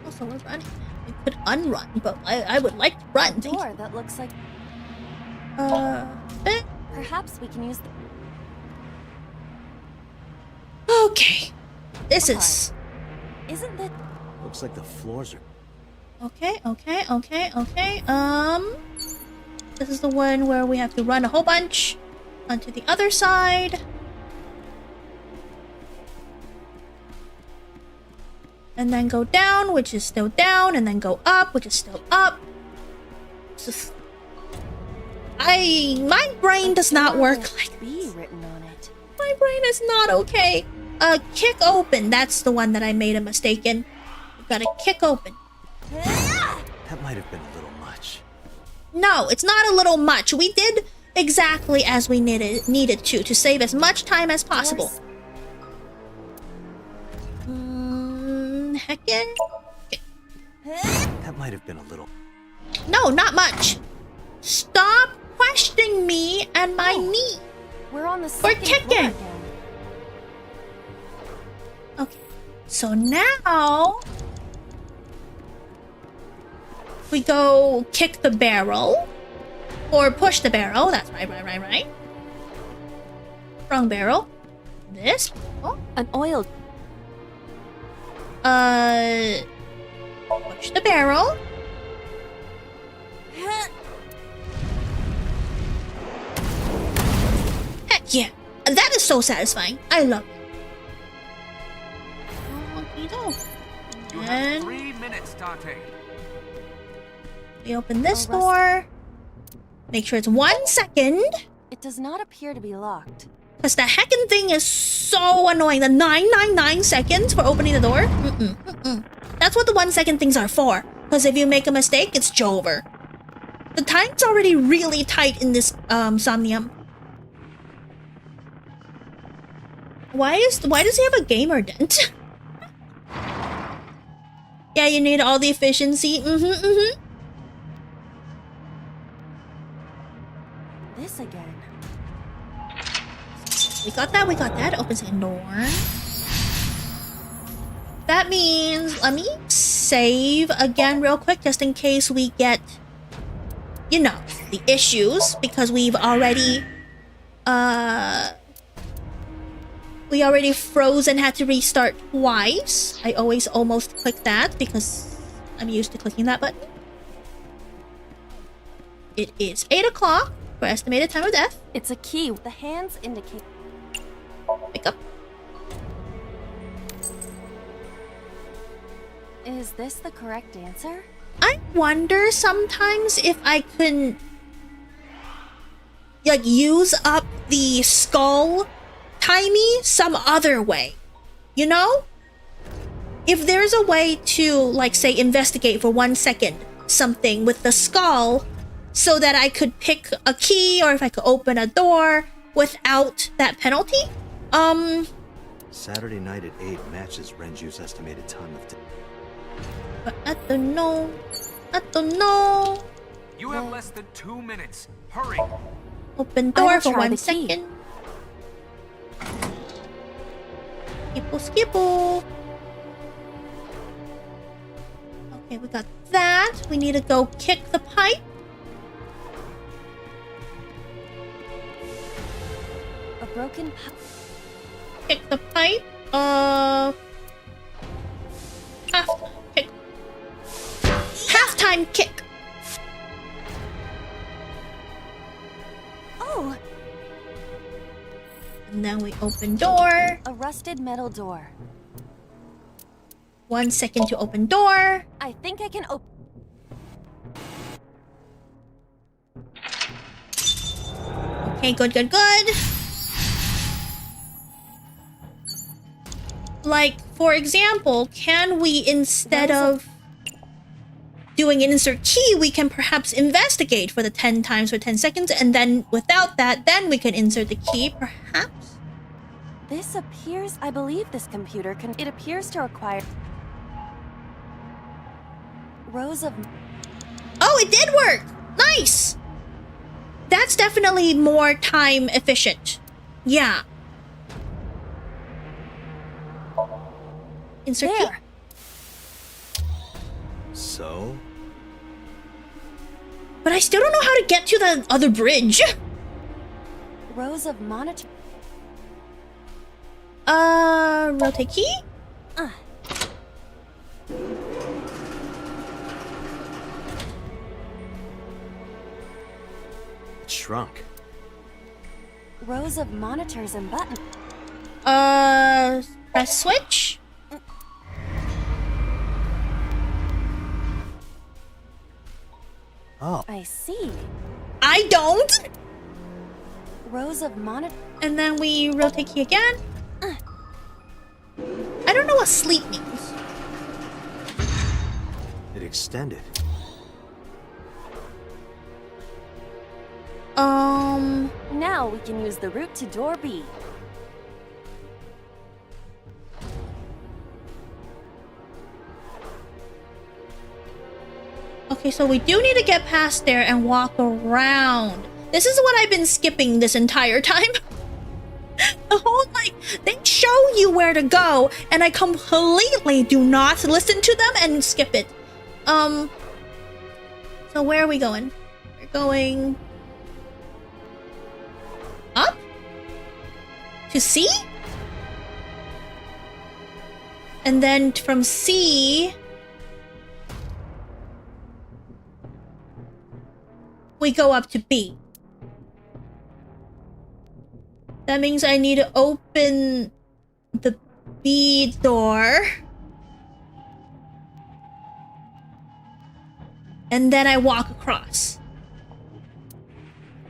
Also, we're running. We could unrun, but I would like to run. Door that looks like... Perhaps we can use the... Okay. This is... Isn't that... Looks like the floors are... Okay. This is the one where we have to run a whole bunch onto the other side. And then go down, which is still down, and then go up, which is still up. My brain does not work like this. Written on it. My brain is not okay. Kick open. That's the one that I made a mistake in. You gotta kick open. That might have been a little much. No, it's not a little much. We did exactly as we needed to save as much time as possible. Heckin'. Okay. That might have been a little... No, not much. Stop questioning me and my knee. We're on the We're second kicking. floor again. Okay. So now we go kick the barrel or push the barrel. That's right. Wrong barrel. This. Oh. An oil. Push the barrel. Heck yeah. That is so satisfying. I love it. You have 3 minutes, Date. We open this door. Make sure it's 1 second. It does not appear to be locked. Because the heckin' thing is so annoying. The 999 seconds for opening the door. That's what the 1 second things are for. Because if you make a mistake, it's over. The time's already really tight in this Somnium. Why does he have a gamer dent? Yeah, you need all the efficiency. This again. we got that, we got that. Opens the door. That means, let me save again real quick, just in case we get, you know, the issues, because we've already, we already froze and had to restart twice. I always almost click that because I'm used to clicking that button. It is 8 o'clock for estimated time of death. It's a key. The hands indicate. Pick up. Is this the correct answer? I wonder sometimes if I can like use up the skull timey some other way. You know? If there's a way to, like, say, investigate for 1 second something with the skull so that I could pick a key, or if I could open a door without that penalty. Saturday night at 8 matches Renju's estimated time of death. But I don't know. I don't know. You have less than 2 minutes. Hurry. Open door for 1 second. Skipple, skipple. Okay, we got that. We need to go kick the pipe. A broken pipe. Kick the pipe. Halftime kick. Oh. And then we open door. A rusted metal door. 1 second to open door. I think I can open. Okay, good, good, good. Like, for example, can we, instead of doing an insert key, we can perhaps investigate for the 10 times for 10 seconds, and then without that, then we can insert the key, perhaps? This appears... I believe this computer can... It appears to require... rows of... Oh, it did work! Nice! That's definitely more time efficient. Yeah. Insert key. So? But I still don't know how to get to the other bridge. Rows of monitor... rotate key? It shrunk. Rows of monitors and buttons. Press switch? Oh. I see. I don't! Rows of monitor... And then we rotate key again. I don't know what sleep means. It extended. Now we can use the route to door B. Okay, so we do need to get past there and walk around. This is what I've been skipping this entire time. The whole, like, they show you where to go, and I completely do not listen to them and skip it. So where are we going? We're going... up? To C? And then from C... we go up to B. That means I need to open the B door. And then I walk across.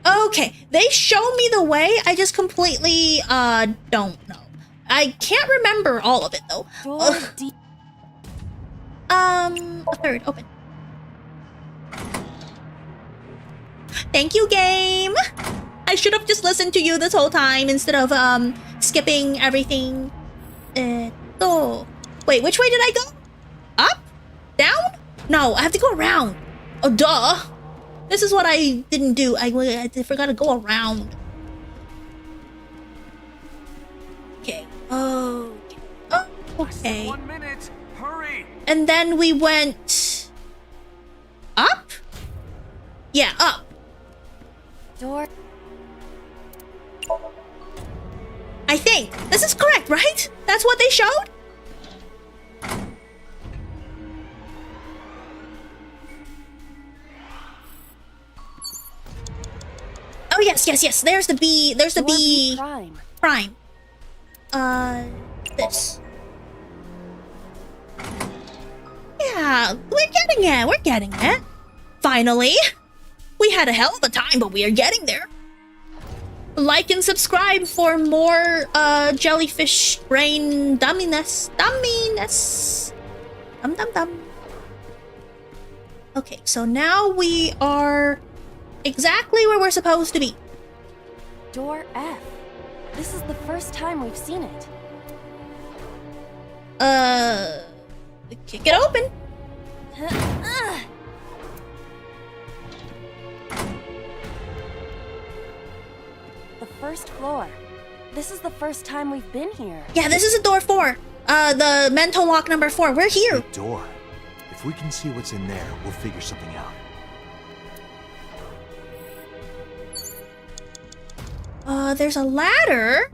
Okay, they show me the way. I just completely don't know. I can't remember all of it though. Door D. A third, open. Thank you, game. I should have just listened to you this whole time instead of skipping everything. Oh. Wait, which way did I go? Up? Down? No, I have to go around. Oh, duh. This is what I didn't do. I forgot to go around. Oh. Oh, okay. 1 minute. Hurry. And then we went up? Yeah, up. Door. I think. This is correct, right? That's what they showed? Oh, yes, yes, yes. There's the B. There's the B. Prime. This. Yeah, we're getting it. We're getting it. Finally. We had a hell of a time, but we are getting there. Like and subscribe for more jellyfish brain dumminess. Dum. Okay, so now we are exactly where we're supposed to be. Door F. This is the first time we've seen it. Kick it open. The first floor. This is the first time we've been here. Yeah, this is a door 4. The mental lock number 4. We're here. Big door. If we can see what's in there, we'll figure something out. There's a ladder.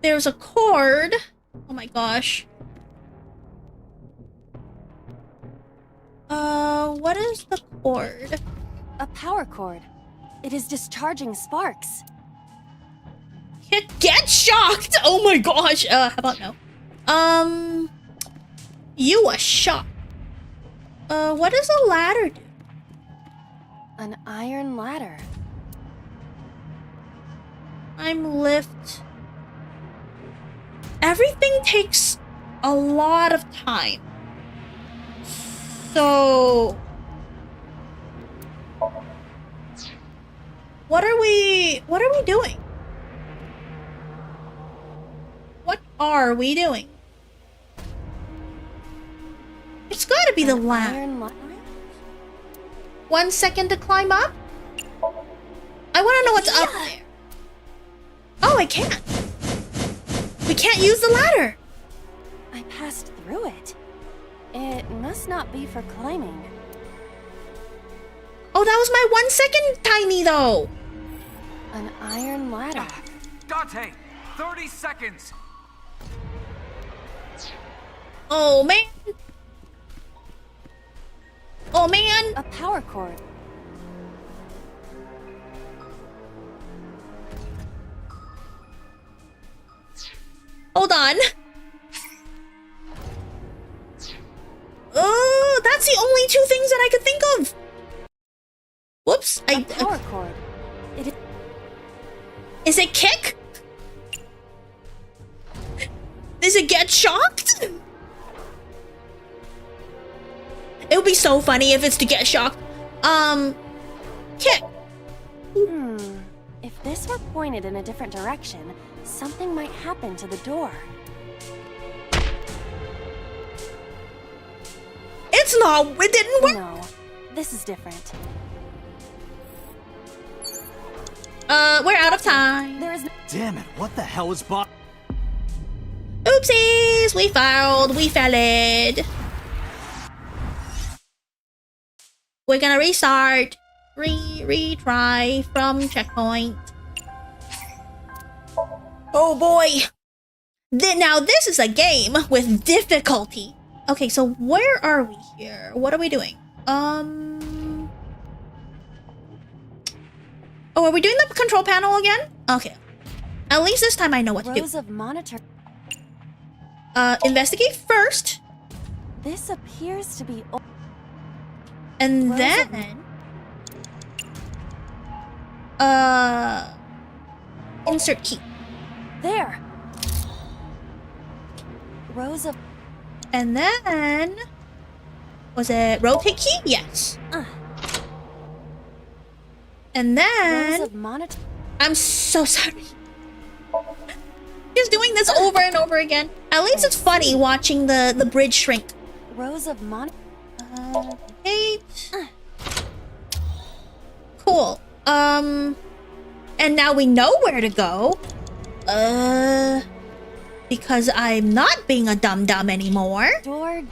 There's a cord. Oh my gosh. What is the cord? A power cord. It is discharging sparks. Get shocked! Oh my gosh. How about no? You are shocked. What does a ladder do? An iron ladder. I'm lift. Everything takes a lot of time. So what are we doing? What are we doing? It's gotta be the ladder. 1 second to climb up? I wanna know what's up there. Oh, I can't. We can't use the ladder. I passed through it. It must not be for climbing. Oh, that was my 1 second tiny though. An iron ladder. Dante, 30 seconds. Oh man. Oh man. A power cord. Hold on. Oh, that's the only 2 things that I could think of. Whoops. A power cord. Is it kick? Does it get shocked? It would be so funny if it's to get shocked. Kick. If this were pointed in a different direction, something might happen to the door. It's not. It didn't work. No, this is different. We're out of time. There is no— Damn it, what the hell is Bob? Oopsies, we failed. We failed. We're gonna restart. Retry from checkpoint. Oh boy. Now this is a game with difficulty. Okay, so where are we here? What are we doing? Oh, are we doing the control panel again? Okay. At least this time I know what to do. Rows of monitor. Investigate first. This appears to be. And Rows then insert key. There. Rows of. And then was it rotate key? Yes. And then Rows of monitor. I'm so sorry. Just doing this over and over again. At least it's funny watching the bridge shrink. Rows of monitor. 8. Cool. And now we know where to go. because I'm not being a dum-dum anymore. Door.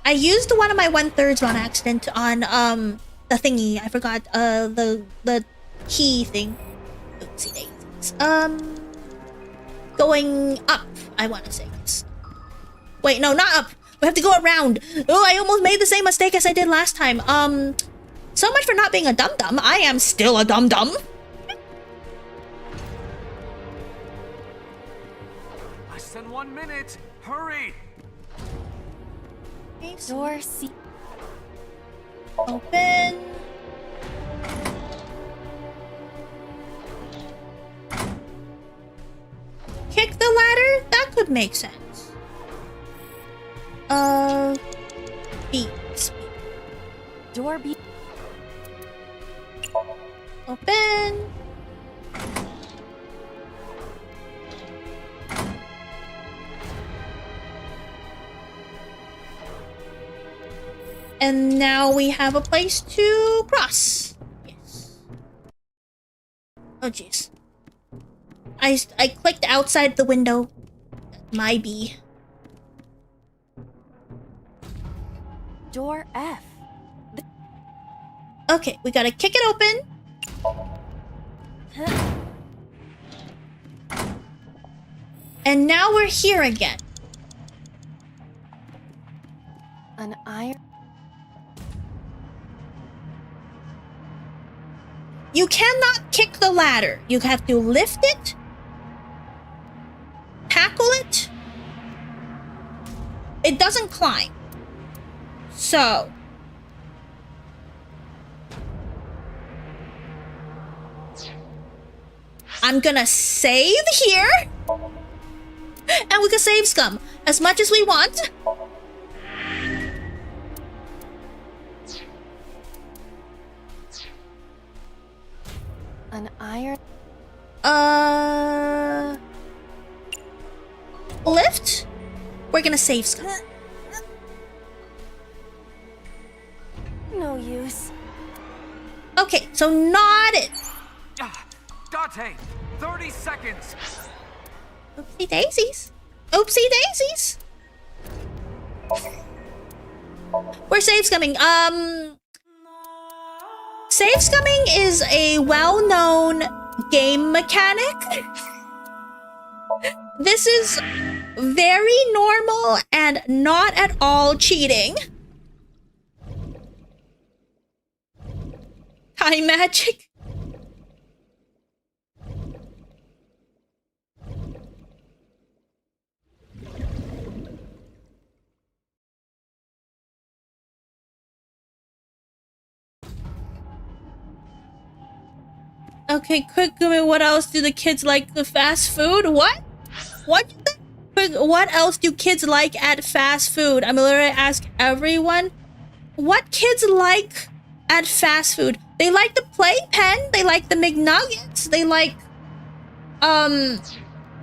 I used one of my 1/3 on accident on the thingy. I forgot the key thing. Oopsie daisies. Going up, I want to say. Yes. Wait, no, not up. We have to go around. Oh, I almost made the same mistake as I did last time. So much for not being a dum-dum. I am still a dum-dum. Less than 1 minute. Hurry. Door C. Open. Kick the ladder? That could make sense. B. Door B. Open. And now we have a place to cross. Yes. Oh jeez. I clicked outside the window. My B. Door F. Okay, we gotta kick it open. And now we're here again. An iron. You cannot kick the ladder. You have to lift it, tackle it. It doesn't climb. So I'm gonna save here. And we can save scum as much as we want. An iron. Lift. We're gonna save scum. No use. Okay, so not it. Date, 30 seconds. Oopsie daisies. Oopsie daisies. We're save scumming. Save scumming is a well-known game mechanic. This is very normal and not at all cheating. Time magic. Okay, quick, Guumi, what else do the kids like? The fast food? What? What? What else do kids like at fast food? I'm literally ask everyone. What kids like at fast food? They like the playpen. They like the McNuggets. They like,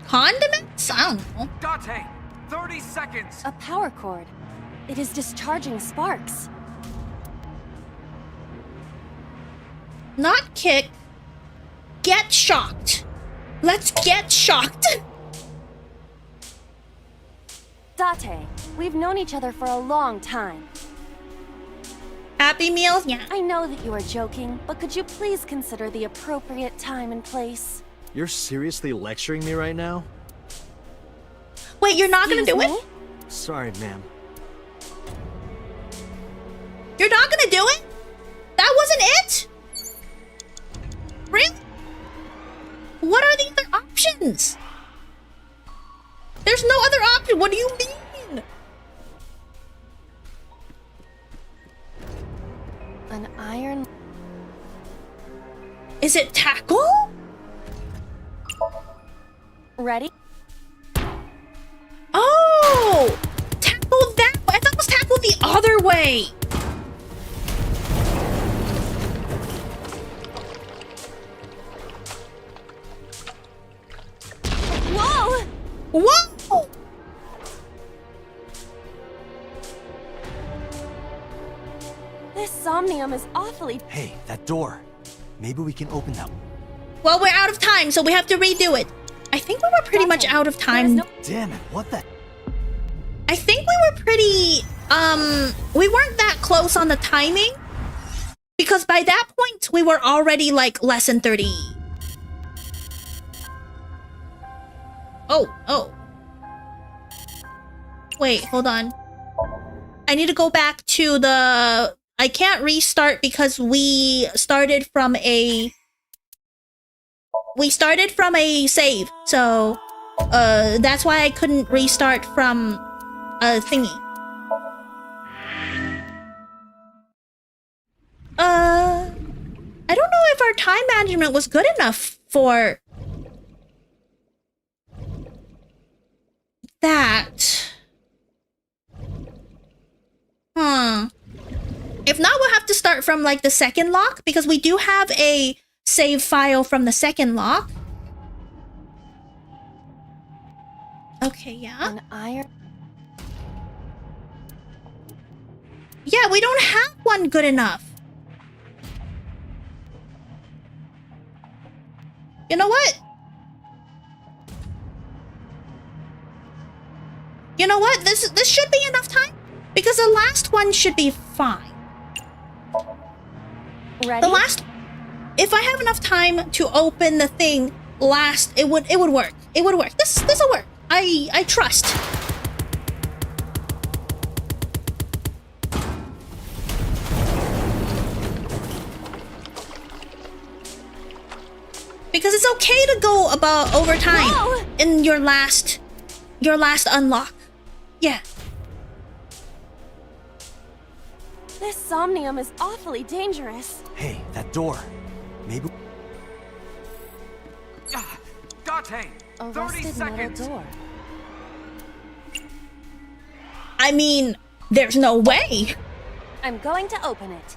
condiments? I don't know. Date, 30 seconds. A power cord. It is discharging sparks. Not kick. Get shocked. Let's get shocked. Date, we've known each other for a long time. Happy Meal? Yeah. I know that you are joking, but could you please consider the appropriate time and place? You're seriously lecturing me right now? Wait, you're not gonna do it? Sorry, ma'am. You're not gonna do it? That wasn't it? Really? What are the other options? There's no other option. What do you mean? An iron. Is it tackle? Ready? Oh! Tackle that way. I thought it was tackle the other way. Whoa! Whoa! This Somnium is awfully... Hey, that door. Maybe we can open that one. Well, we're out of time, so we have to redo it. I think we were pretty much out of time. Damn it, what the? I think we were pretty, we weren't that close on the timing. Because by that point, we were already like less than 30. Oh. Wait, hold on. I need to go back to the... I can't restart because we started from a... save. So, that's why I couldn't restart from a thingy. I don't know if our time management was good enough for that. If not, we'll have to start from like the second lock because we do have a save file from the second lock. Okay, yeah. An iron. Yeah, we don't have one good enough. You know what? You know what? This should be enough time because the last one should be fine. Ready? The last, if I have enough time to open the thing last, it would work. It would work. This'll work. I trust. Because it's okay to go about over time in your last unlock. Yeah. This Somnium is awfully dangerous. Hey, that door. Maybe... Date! 30 seconds! Door. I mean, there's no way. I'm going to open it.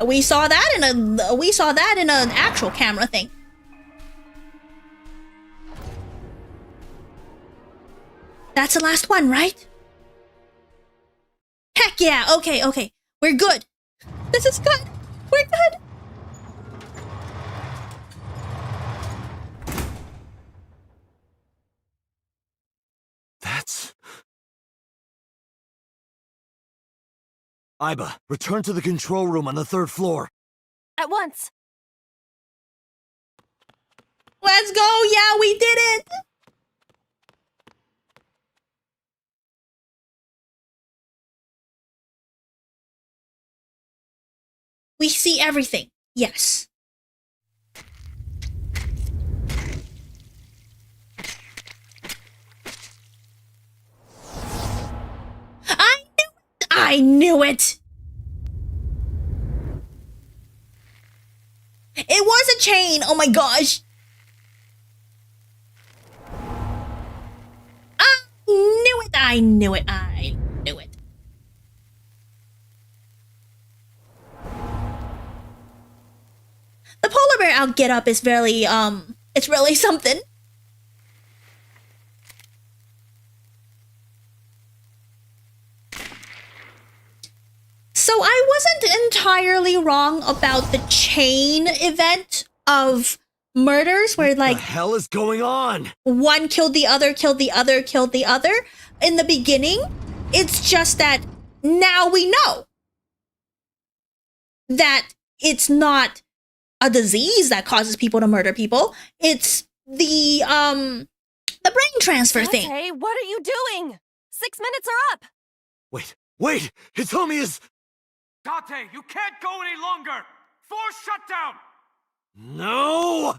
We saw that in an actual camera thing. That's the last one, right? Heck yeah, okay. We're good. This is good. We're good. That's... Aiba, return to the control room on the 3rd floor. At once. Let's go. Yeah, we did it. We see everything. Yes. I knew it! It was a chain! Oh my gosh! I knew it! The polar bear out get up is really, it's really something. So I wasn't entirely wrong about the chain event of murders where like... What the hell is going on? One killed the other, killed the other, killed the other. In the beginning, it's just that now we know that it's not a disease that causes people to murder people. It's the brain transfer thing. Hey, what are you doing? 6 minutes are up. Wait! Hitomi is... Date, you can't go any longer! Force shutdown! No!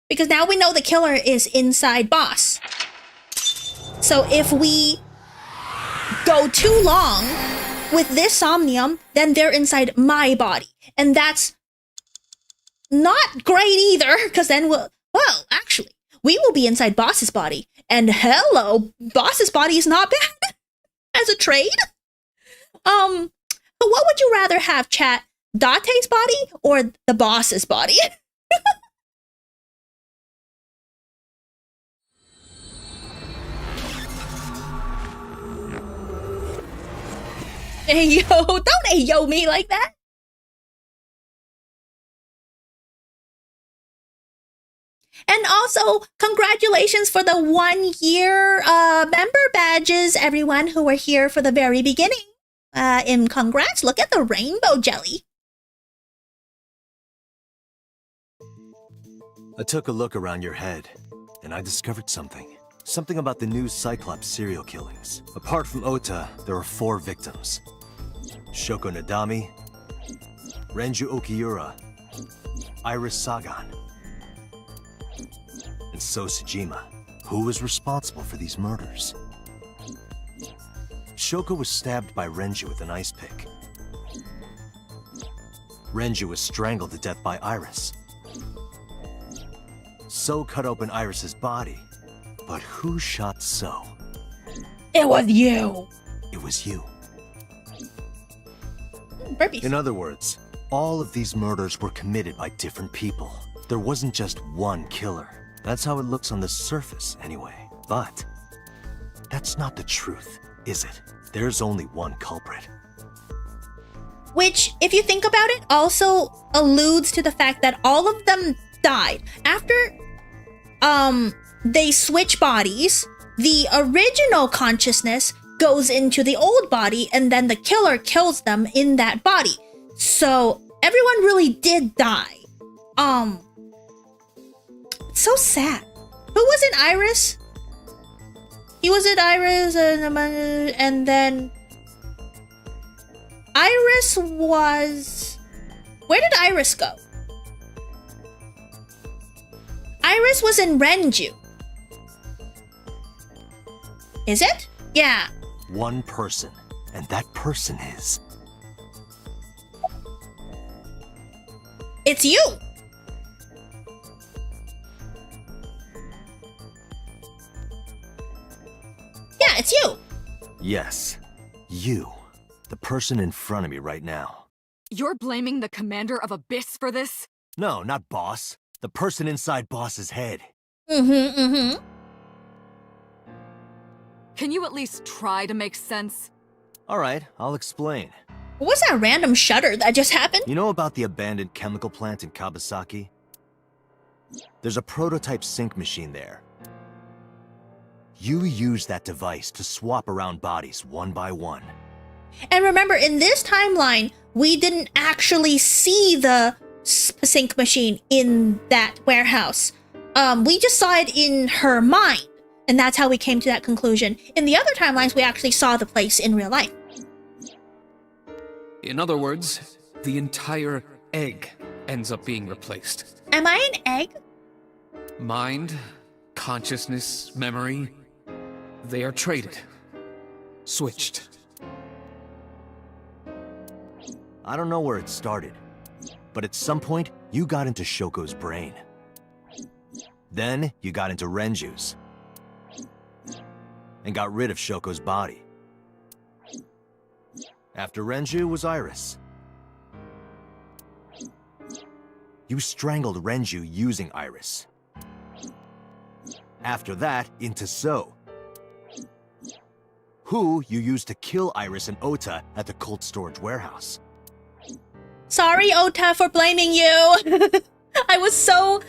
Because now we know the killer is inside Boss. So if we go too long with this Somnium, then they're inside my body. And that's not great either, because then well, actually, we will be inside Boss's body. And hello, Boss's body is not bad as a trade. But what would you rather have, chat? Date's body or the Boss's body? Hey yo, don't hey yo me like that. And also, congratulations for the 1 year member badges, everyone who were here for the very beginning. And congrats, look at the rainbow jelly. I took a look around your head, and I discovered something. Something about the new Cyclops serial killings. Apart from Ota, there are 4 victims. Shoko Nadami, Renju Okiura, Iris Sagan, and So Sejima. Who was responsible for these murders? Shoko was stabbed by Renju with an ice pick. Renju was strangled to death by Iris. So cut open Iris's body. But who shot So? It was you. It was you. Burpees. In other words, all of these murders were committed by different people. There wasn't just one killer. That's how it looks on the surface, anyway. But that's not the truth, is it? There's only one culprit. Which, if you think about it, also alludes to the fact that all of them died. After they switch bodies, the original consciousness goes into the old body, and then the killer kills them in that body. So everyone really did die. So sad. Who was it? Iris? He was it Iris, and then Iris was... Where did Iris go? Iris was in Renju. Is it? Yeah. One person, and that person is... It's you! Yeah, it's you! Yes, you. The person in front of me right now. You're blaming the commander of Abyss for this? No, not Boss. The person inside Boss's head. Mm-hmm. Can you at least try to make sense? Alright, I'll explain. What was that random shudder that just happened? You know about the abandoned chemical plant in Kawasaki? There's a prototype sync machine there. You use that device to swap around bodies one by one. And remember, in this timeline, we didn't actually see the sync machine in that warehouse. We just saw it in her mind, and that's how we came to that conclusion. In the other timelines, we actually saw the place in real life. In other words, the entire egg ends up being replaced. Am I an egg? Mind, consciousness, memory, they are traded. Switched. I don't know where it started, but at some point, you got into Shoko's brain. Then, you got into Renju's. And got rid of Shoko's body. After Renju was Iris. You strangled Renju using Iris. After that, into So. Who you used to kill Iris and Ota at the cold storage warehouse. Sorry, Ota, for blaming you. I was so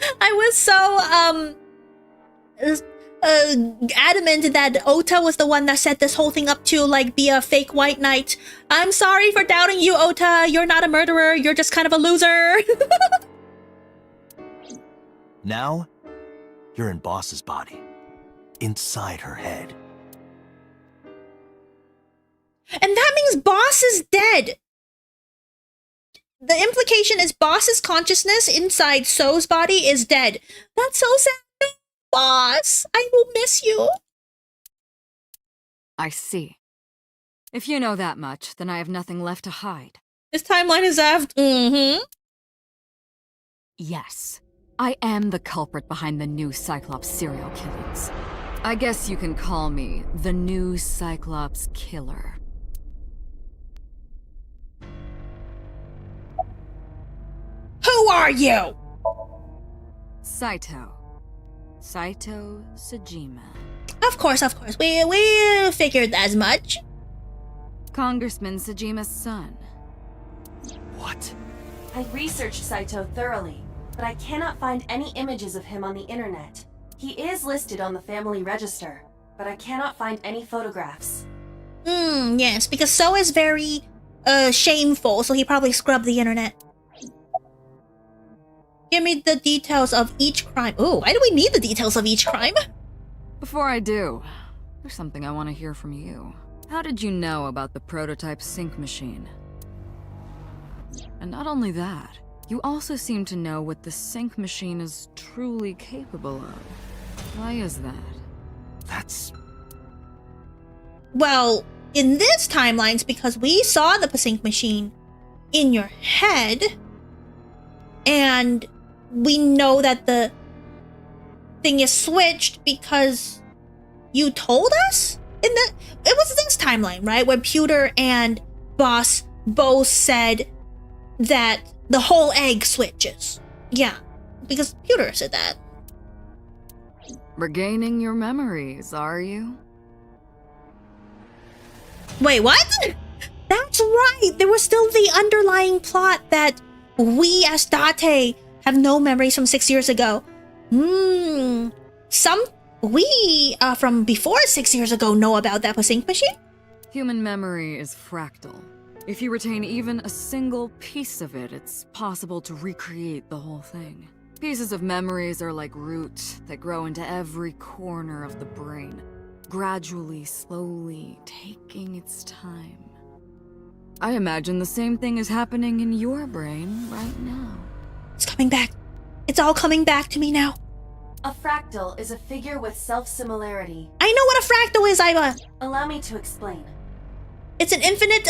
adamant that Ota was the one that set this whole thing up to, like, be a fake white knight. I'm sorry for doubting you, Ota. You're not a murderer. You're just kind of a loser. Now, you're in Boss's body. Inside her head. And that means Boss is dead. The implication is Boss's consciousness inside So's body is dead. That's so sad. Boss, I will miss you. I see. If you know that much, then I have nothing left to hide. This timeline is after. Yes, I am the culprit behind the new Cyclops serial killings. I guess you can call me the new Cyclops killer. Who are you? Saito. Saito Sejima. Of course. We figured as much. Congressman Sejima's son. What? I researched Saito thoroughly, but I cannot find any images of him on the internet. He is listed on the family register, but I cannot find any photographs. Yes, because So is very shameful, so he probably scrubbed the internet. Give me the details of each crime. Ooh, why do we need the details of each crime? Before I do, there's something I want to hear from you. How did you know about the prototype sync machine? And not only that, you also seem to know what the sync machine is truly capable of. Why is that? That's... Well, in this timeline, it's because we saw the sync machine in your head, and we know that the thing is switched because you told us? It was this timeline, right? Where Pewter and Boss both said that the whole egg switches. Yeah, because Pewter said that. Regaining your memories, are you? Wait, what? That's right! There was still the underlying plot that we as Date have no memories from 6 years ago. We from before 6 years ago know about that sync machine? Human memory is fractal. If you retain even a single piece of it, it's possible to recreate the whole thing. Pieces of memories are like roots that grow into every corner of the brain, gradually, slowly, taking its time. I imagine the same thing is happening in your brain right now. It's coming back. It's all coming back to me now. A fractal is a figure with self-similarity. I know what a fractal is, Iva! Allow me to explain. It's an infinite,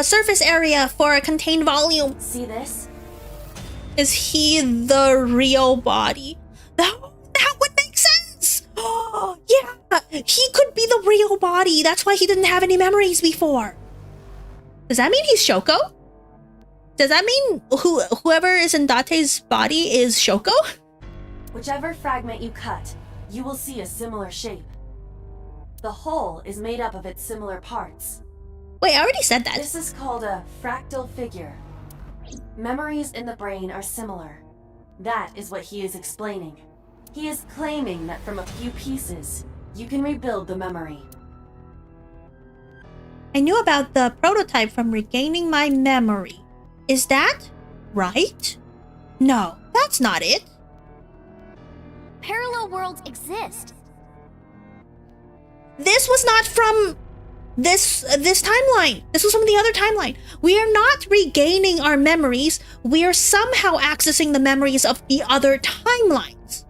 surface area for a contained volume. See this? Is he the real body? That would make sense! Oh, yeah! He could be the real body. That's why he didn't have any memories before. Does that mean he's Shoko? Does that mean whoever is in Date's body is Shoko? Whichever fragment you cut, you will see a similar shape. The whole is made up of its similar parts. Wait, I already said that. This is called a fractal figure. Memories in the brain are similar. That is what he is explaining. He is claiming that from a few pieces, you can rebuild the memory. I knew about the prototype from regaining my memory. Is that right? No, that's not it. Parallel worlds exist. This was not from this timeline. This was from the other timeline. We are not regaining our memories. We are somehow accessing the memories of the other timelines.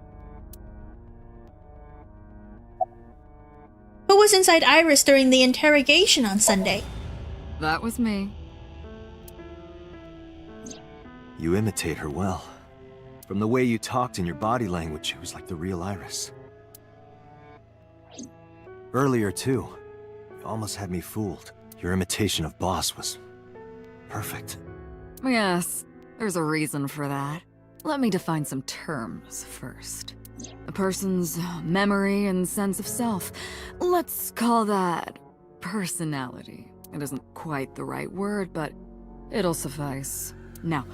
Who was inside Iris during the interrogation on Sunday? That was me. You imitate her well. From the way you talked and your body language, it was like the real Iris. Earlier, too, you almost had me fooled. Your imitation of Boss was perfect. Yes, there's a reason for that. Let me define some terms first. A person's memory and sense of self. Let's call that personality. It isn't quite the right word, but it'll suffice. Now,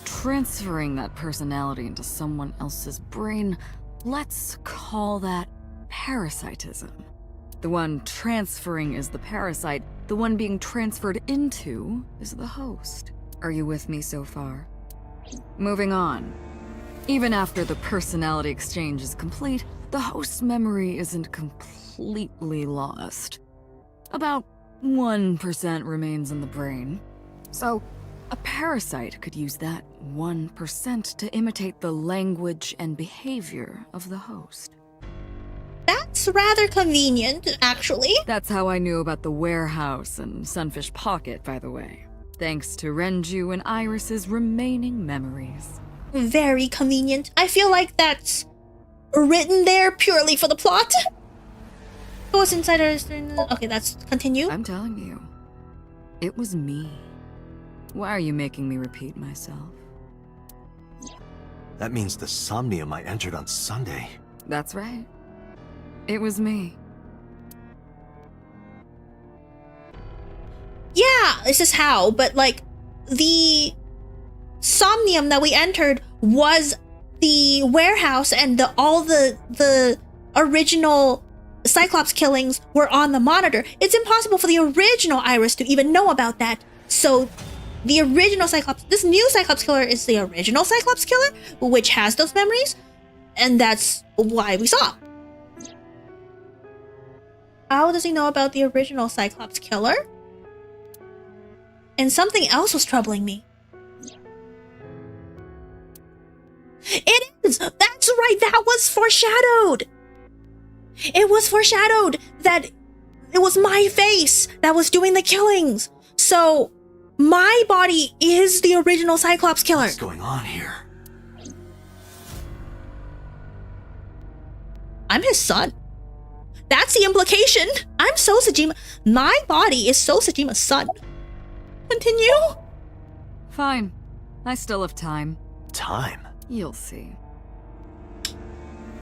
transferring that personality into someone else's brain, let's call that parasitism. The one transferring is the parasite, the one being transferred into is the host. Are you with me so far? Moving on. Even after the personality exchange is complete, the host's memory isn't completely lost. About 1% remains in the brain. So, a parasite could use that 1% to imitate the language and behavior of the host. That's rather convenient, actually. That's how I knew about the warehouse and Sunfish Pocket, by the way. Thanks to Renju and Iris's remaining memories. Very convenient. I feel like that's written there purely for the plot. Who was inside our... Okay, let's continue. I'm telling you, it was me. Why are you making me repeat myself? That means the Somnium I entered on Sunday. That's right. It was me. Yeah, this is how, but like, the Somnium that we entered was the warehouse, and all the original Cyclops killings were on the monitor. It's impossible for the original Iris to even know about that. So the original Cyclops, this new Cyclops killer is the original Cyclops killer, which has those memories, and that's why we saw. How does he know about the original Cyclops killer? And something else was troubling me. It is! That's right, that was foreshadowed! It was foreshadowed that it was my face that was doing the killings. So, my body is the original Cyclops killer. What's going on here? I'm his son. That's the implication. I'm So Sejima. My body is So Sejima's son. Continue? Fine. I still have time. Time? You'll see.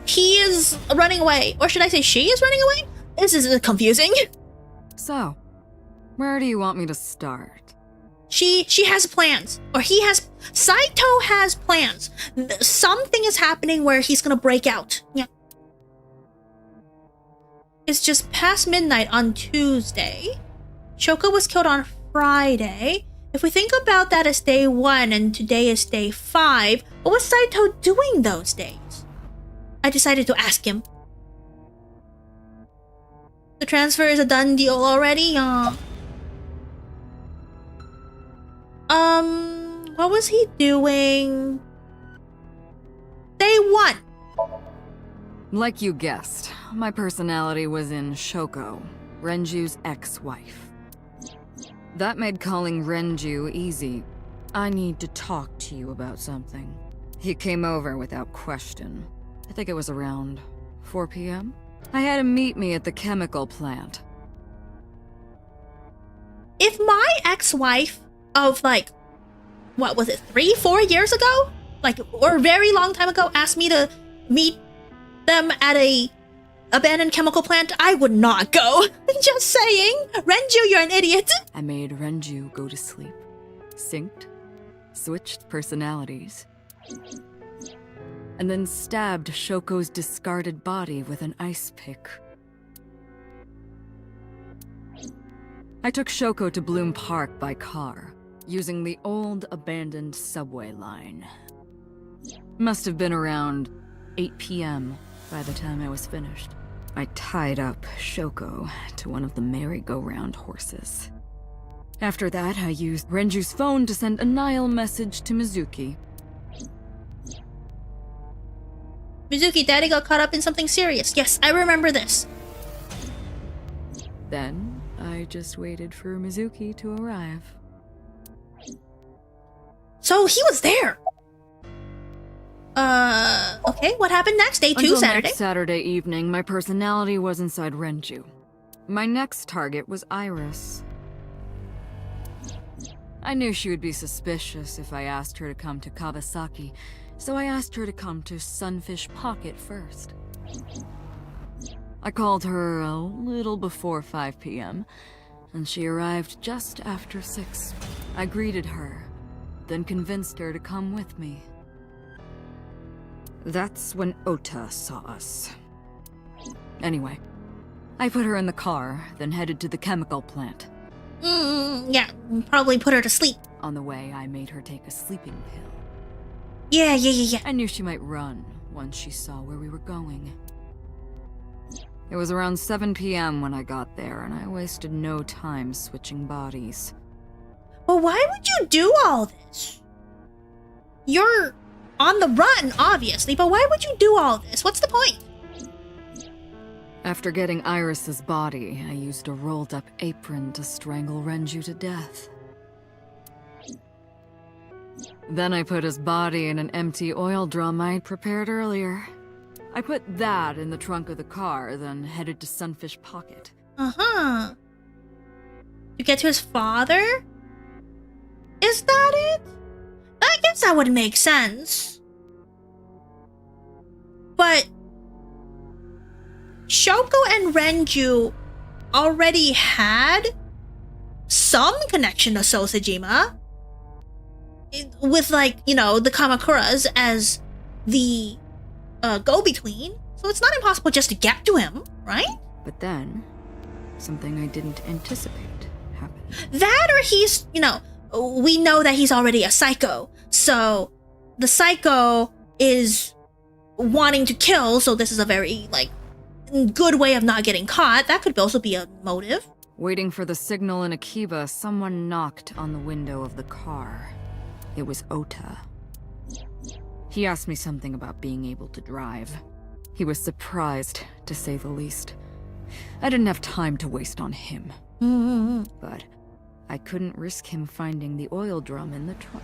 He is running away. Or should I say she is running away? This is confusing. So, where do you want me to start? She has plans. Or he has... Saito has plans. Something is happening where he's gonna break out. Yeah. It's just past midnight on Tuesday. Shoko was killed on Friday. If we think about that as day 1 and today is day 5, what was Saito doing those days? I decided to ask him. The transfer is a done deal already? What was he doing? Day 1. Like you guessed, my personality was in Shoko, Renju's ex-wife. That made calling Renju easy. I need to talk to you about something. He came over without question. I think it was around 4 p.m. I had him meet me at the chemical plant. If my ex-wife of like, what was it, 3-4 years ago? Like, or a very long time ago asked me to meet them at a abandoned chemical plant, I would not go. Just saying. Renju, you're an idiot. I made Renju go to sleep. Synced. Switched personalities. And then stabbed Shoko's discarded body with an ice pick. I took Shoko to Bloom Park by car, using the old abandoned subway line. Must have been around 8 p.m. by the time I was finished. I tied up Shoko to one of the merry-go-round horses. After that, I used Renju's phone to send a Nile message to Mizuki. Mizuki, Daddy got caught up in something serious. Yes, I remember this. Then, I just waited for Mizuki to arrive. So, he was there. Okay, what happened next? Day 2, Until Saturday? Next Saturday evening, my personality was inside Renju. My next target was Iris. I knew she would be suspicious if I asked her to come to Kawasaki, so I asked her to come to Sunfish Pocket first. I called her a little before 5 p.m., and she arrived just after 6. I greeted her, then convinced her to come with me. That's when Ota saw us. Anyway, I put her in the car, then headed to the chemical plant. Yeah, probably put her to sleep. On the way, I made her take a sleeping pill. Yeah. I knew she might run once she saw where we were going. It was around 7 p.m. when I got there, and I wasted no time switching bodies. Well, why would you do all this? You're on the run, obviously, but why would you do all this? What's the point? After getting Iris's body, I used a rolled-up apron to strangle Renju to death. Then I put his body in an empty oil drum I'd prepared earlier. I put that in the trunk of the car, then headed to Sunfish Pocket. To get to his father? Is that it? I guess that would make sense. But Shoko and Renju already had some connection to Sosejima with, like, you know, the Kamakuras as the go-between. So it's not impossible just to get to him, right? But then, something I didn't anticipate happened. That, or he's, you know, we know that he's already a psycho. So the psycho is wanting to kill, so this is a very, like, good way of not getting caught. That could also be a motive. Waiting for the signal in Akiba, someone knocked on the window of the car. It was Ota. He asked me something about being able to drive. He was surprised, to say the least. I didn't have time to waste on him. But I couldn't risk him finding the oil drum in the trunk.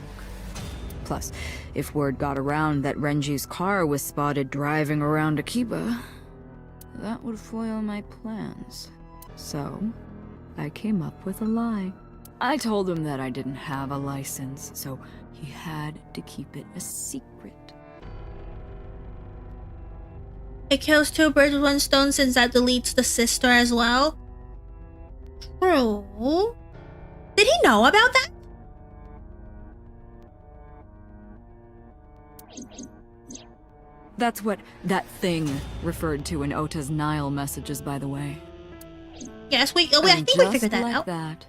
Plus, if word got around that Renju's car was spotted driving around Akiba, that would foil my plans. So, I came up with a lie. I told him that I didn't have a license, so he had to keep it a secret. It kills two birds with one stone since that deletes the sister as well. True. Did he know about that? That's what that thing referred to in Ota's Nile messages, by the way. Yes, I think we figured that like out. That,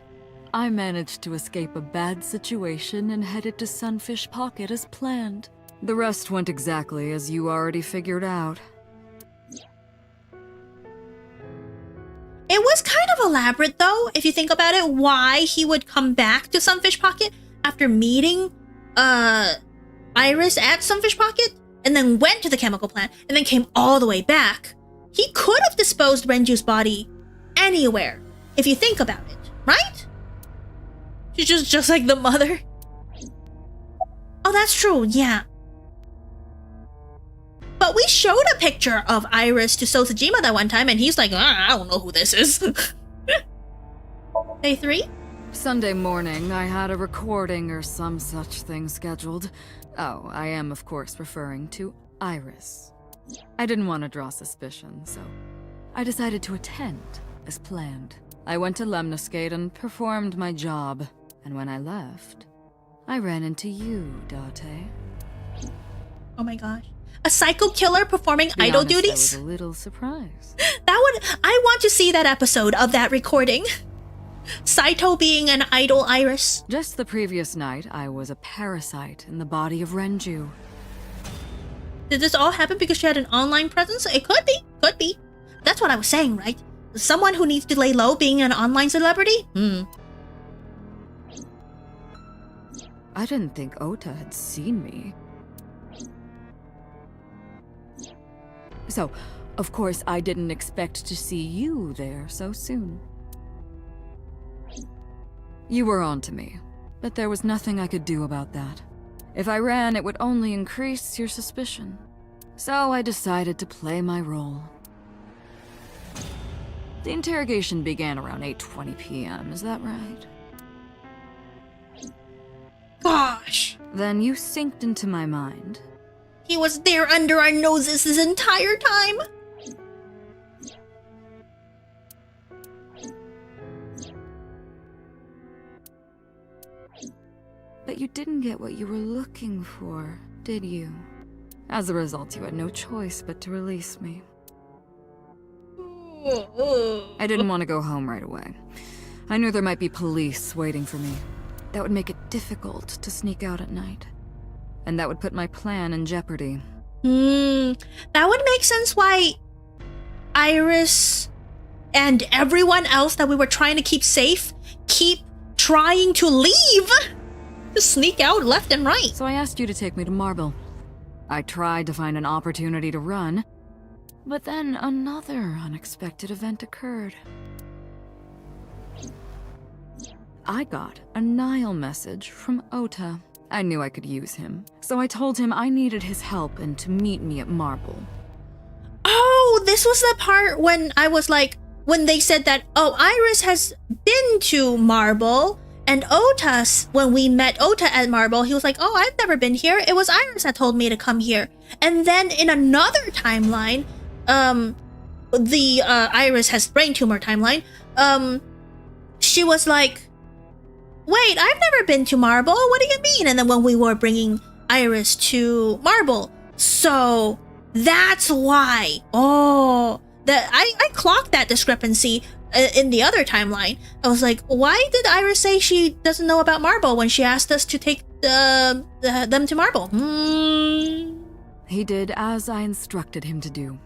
I managed to escape a bad situation and headed to Sunfish Pocket as planned. The rest went exactly as you already figured out. It was kind of elaborate, though, if you think about it, why he would come back to Sunfish Pocket after meeting Iris at Sunfish Pocket, and then went to the chemical plant, and then came all the way back. He could have disposed Renju's body anywhere, if you think about it, right? She's just like the mother. Oh, that's true, yeah. But we showed a picture of Iris to Sosejima that one time, and he's like, I don't know who this is. Day 3? Sunday morning, I had a recording or some such thing scheduled. Oh, I am, of course, referring to Iris. I didn't want to draw suspicion, so I decided to attend, as planned. I went to Lemniscate and performed my job, and when I left, I ran into you, Date. Oh my gosh. A psycho killer performing To be idol honest, duties? I was a little surprised. I want to see that episode of that recording. Saito being an idol Iris. Just the previous night, I was a parasite in the body of Renju. Did this all happen because she had an online presence? It could be. That's what I was saying, right? Someone who needs to lay low being an online celebrity? I didn't think Ota had seen me. So, of course, I didn't expect to see you there so soon. You were on to me, but there was nothing I could do about that. If I ran, it would only increase your suspicion. So I decided to play my role. The interrogation began around 8:20 p.m., is that right? Gosh. Then you synced into my mind. He was there under our noses this entire time. But you didn't get what you were looking for, did you? As a result, you had no choice but to release me. I didn't want to go home right away. I knew there might be police waiting for me. That would make it difficult to sneak out at night. And that would put my plan in jeopardy. That would make sense why Iris and everyone else that we were trying to keep safe keep trying to leave. To sneak out left and right. So I asked you to take me to Marble. I tried to find an opportunity to run, but then another unexpected event occurred. I got a Nile message from Ota. I knew I could use him, so I told him I needed his help and to meet me at Marble. Oh, this was the part when I was like, when they said that, oh, Iris has been to Marble And Ota, when we met Ota at Marble, he was like, oh, I've never been here. It was Iris that told me to come here. And then in another timeline, the Iris has brain tumor timeline, she was like, wait, I've never been to Marble. What do you mean? And then when we were bringing Iris to Marble, so that's why. Oh, I clocked that discrepancy in the other timeline. I was like, why did Iris say she doesn't know about Marble when she asked us to take them to Marble? He did as I instructed him to do.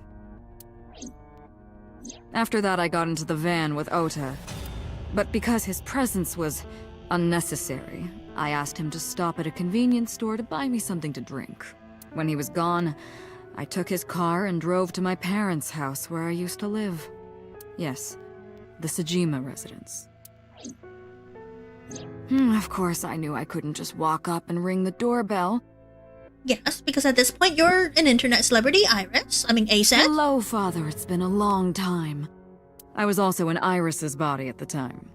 After that, I got into the van with Ota. But because his presence was unnecessary, I asked him to stop at a convenience store to buy me something to drink. When he was gone, I took his car and drove to my parents' house where I used to live. Yes, the Sejima residence. Of course, I knew I couldn't just walk up and ring the doorbell. Yes, because at this point, you're an internet celebrity, Iris. I mean, ASAP. Hello, Father. It's been a long time. I was also in Iris's body at the time.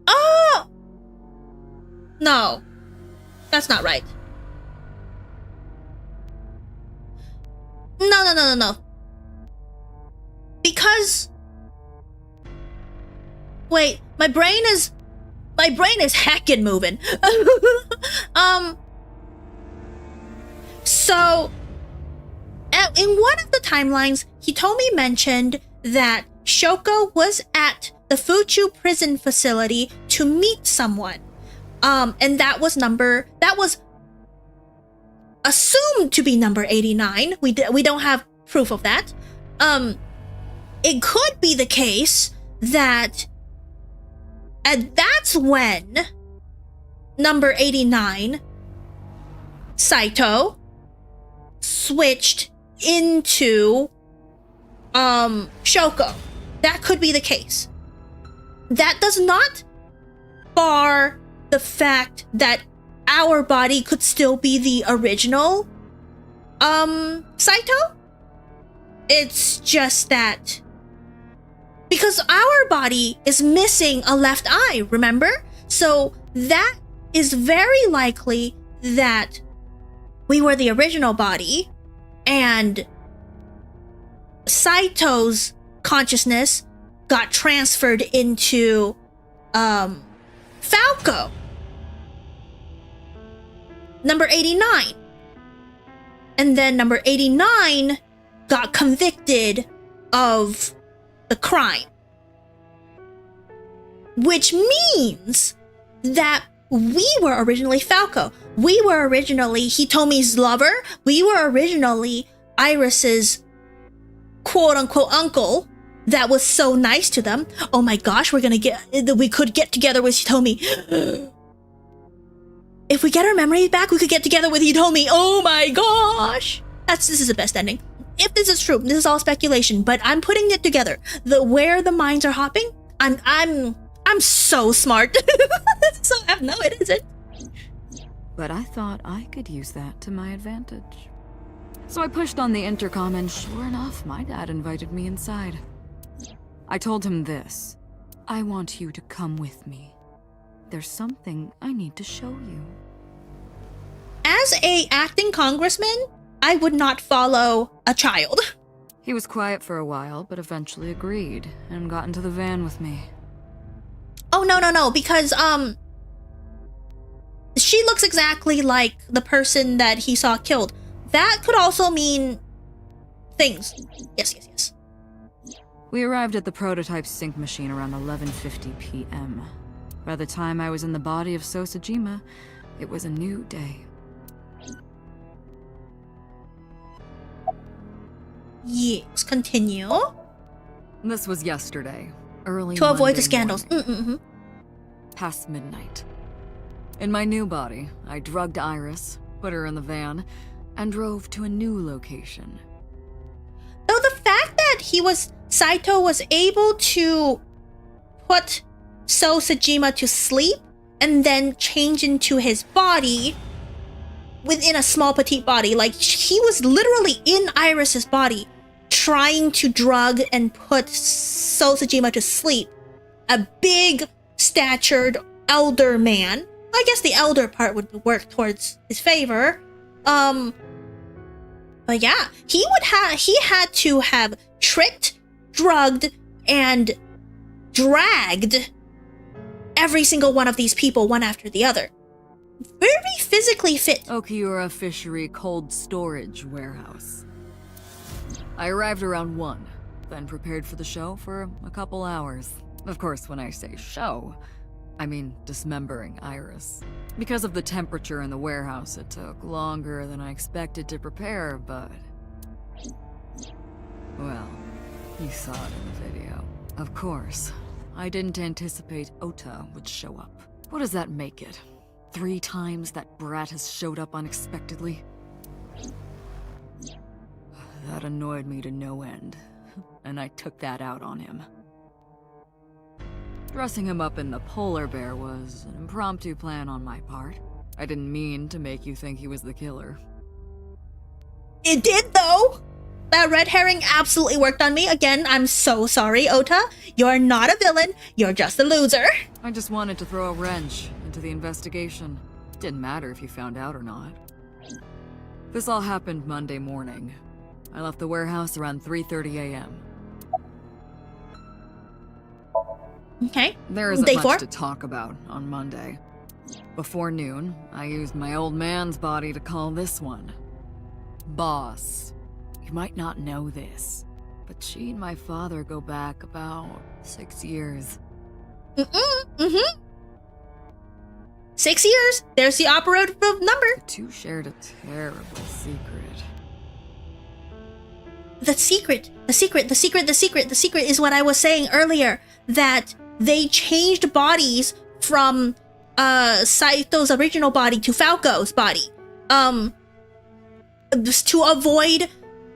Oh! No. That's not right. No. Because... Wait, my brain is heckin' moving. So, in one of the timelines, Hitomi mentioned that Shoko was at the Fuchu prison facility to meet someone. And that was assumed to be number 89. We don't have proof of that. It could be the case that, and that's when number 89, Saito, switched into Shoko. That could be the case. That does not bar the fact that our body could still be the original Saito. It's just that because our body is missing a left eye, remember? So that is very likely that we were the original body and Saito's consciousness got transferred into Falco, number 89. And then number 89 got convicted of the crime. Which means that we were originally Falco. We were originally Hitomi's lover. We were originally Iris's quote-unquote uncle that was so nice to them. Oh my gosh, we could get together with Hitomi. If we get our memories back, we could get together with Hitomi. Oh my gosh. This is the best ending. If this is true, this is all speculation, but I'm putting it together. Where the minds are hopping, I'm so smart. So no, it isn't. But I thought I could use that to my advantage. So I pushed on the intercom and sure enough, my dad invited me inside. I told him this. I want you to come with me. There's something I need to show you. As a acting congressman, I would not follow a child. He was quiet for a while, but eventually agreed and got into the van with me. Oh, no, because, she looks exactly like the person that he saw killed. That could also mean things. Yes. We arrived at the prototype sync machine around 11:50 p.m. By the time I was in the body of Sosejima, it was a new day. Yes, continue. This was yesterday, early to avoid Monday the scandals. Past midnight. In my new body, I drugged Iris, put her in the van, and drove to a new location. Though the fact that Saito was able to put Sosejima to sleep and then change into his body within a small petite body, like he was literally in Iris's body trying to drug and put Sosejima to sleep. A big statured elder man. I guess the elder part would work towards his favor. But yeah, he had to have tricked, drugged, and dragged every single one of these people one after the other. Very physically fit. Okiura Fishery Cold Storage Warehouse. I arrived around 1, then prepared for the show for a couple hours. Of course, when I say show, I mean dismembering Iris. Because of the temperature in the warehouse, it took longer than I expected to prepare, but... well, you saw it in the video. Of course, I didn't anticipate Ota would show up. What does that make it? 3 times that brat has showed up unexpectedly? That annoyed me to no end, and I took that out on him. Dressing him up in the polar bear was an impromptu plan on my part. I didn't mean to make you think he was the killer. It did, though! That red herring absolutely worked on me. Again, I'm so sorry, Ota. You're not a villain, you're just a loser. I just wanted to throw a wrench into the investigation. Didn't matter if you found out or not. This all happened Monday morning. I left the warehouse around 3:30 a.m. Okay. There isn't much to talk about on Monday. Before noon, I used my old man's body to call this one Boss. You might not know this, but she and my father go back about 6 years. 6 years. There's the operative number. The two shared a terrible secret. The secret is what I was saying earlier, that they changed bodies from Saito's original body to Falco's body, just to avoid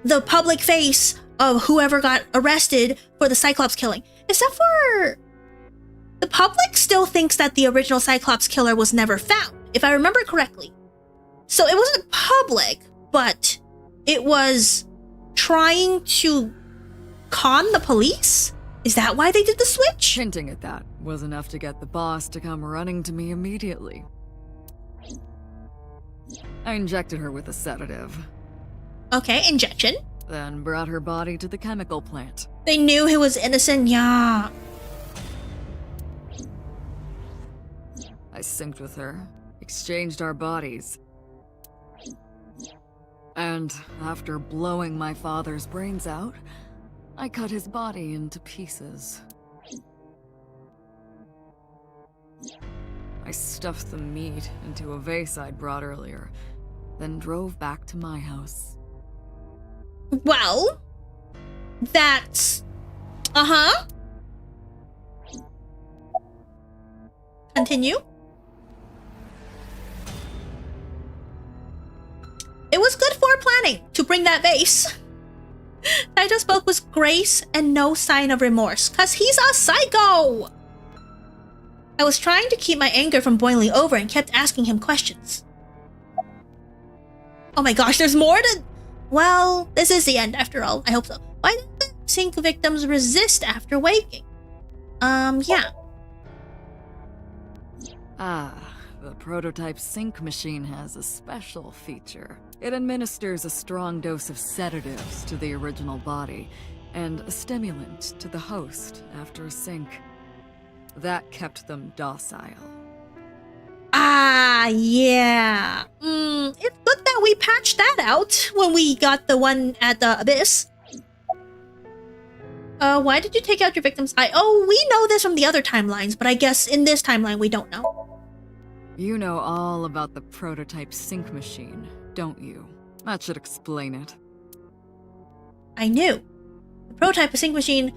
the public face of whoever got arrested for the Cyclops killing. Except for the public still thinks that the original Cyclops killer was never found, if I remember correctly. So it wasn't public, but it was trying to con the police? Is that why they did the switch? Hinting at that was enough to get the boss to come running to me immediately. I injected her with a sedative. Okay, injection. Then brought her body to the chemical plant. They knew he was innocent, yeah. I synced with her, exchanged our bodies. And after blowing my father's brains out, I cut his body into pieces. I stuffed the meat into a vase I'd brought earlier, then drove back to my house. Well, that's... Continue. It was good planning to bring that vase. Saito spoke with grace and no sign of remorse, cause he's a psycho! I was trying to keep my anger from boiling over and kept asking him questions. Oh my gosh, there's more to... Well, this is the end after all, I hope so. Why did the sink victims resist after waking? Yeah. The prototype sink machine has a special feature. It administers a strong dose of sedatives to the original body, and a stimulant to the host after a sink. That kept them docile. Yeah. It's good that we patched that out when we got the one at the Abyss. Why did you take out your victim's eye? Oh, we know this from the other timelines, but I guess in this timeline we don't know. You know all about the prototype sink machine, don't you? That should explain it. I knew. The prototype sink machine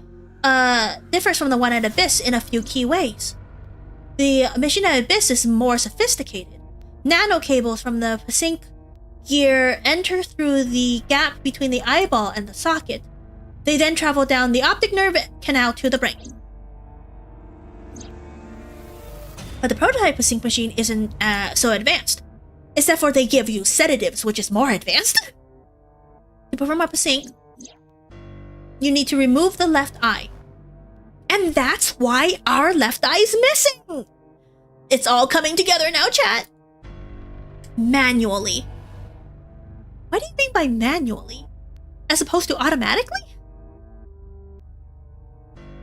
differs from the one at Abyss in a few key ways. The machine at Abyss is more sophisticated. Nano cables from the sink gear enter through the gap between the eyeball and the socket. They then travel down the optic nerve canal to the brain. But the prototype sink machine isn't so advanced. Except for they give you sedatives, which is more advanced. To perform up a sink, you need to remove the left eye. And that's why our left eye is missing! It's all coming together now, chat. Manually. What do you mean by manually? As opposed to automatically?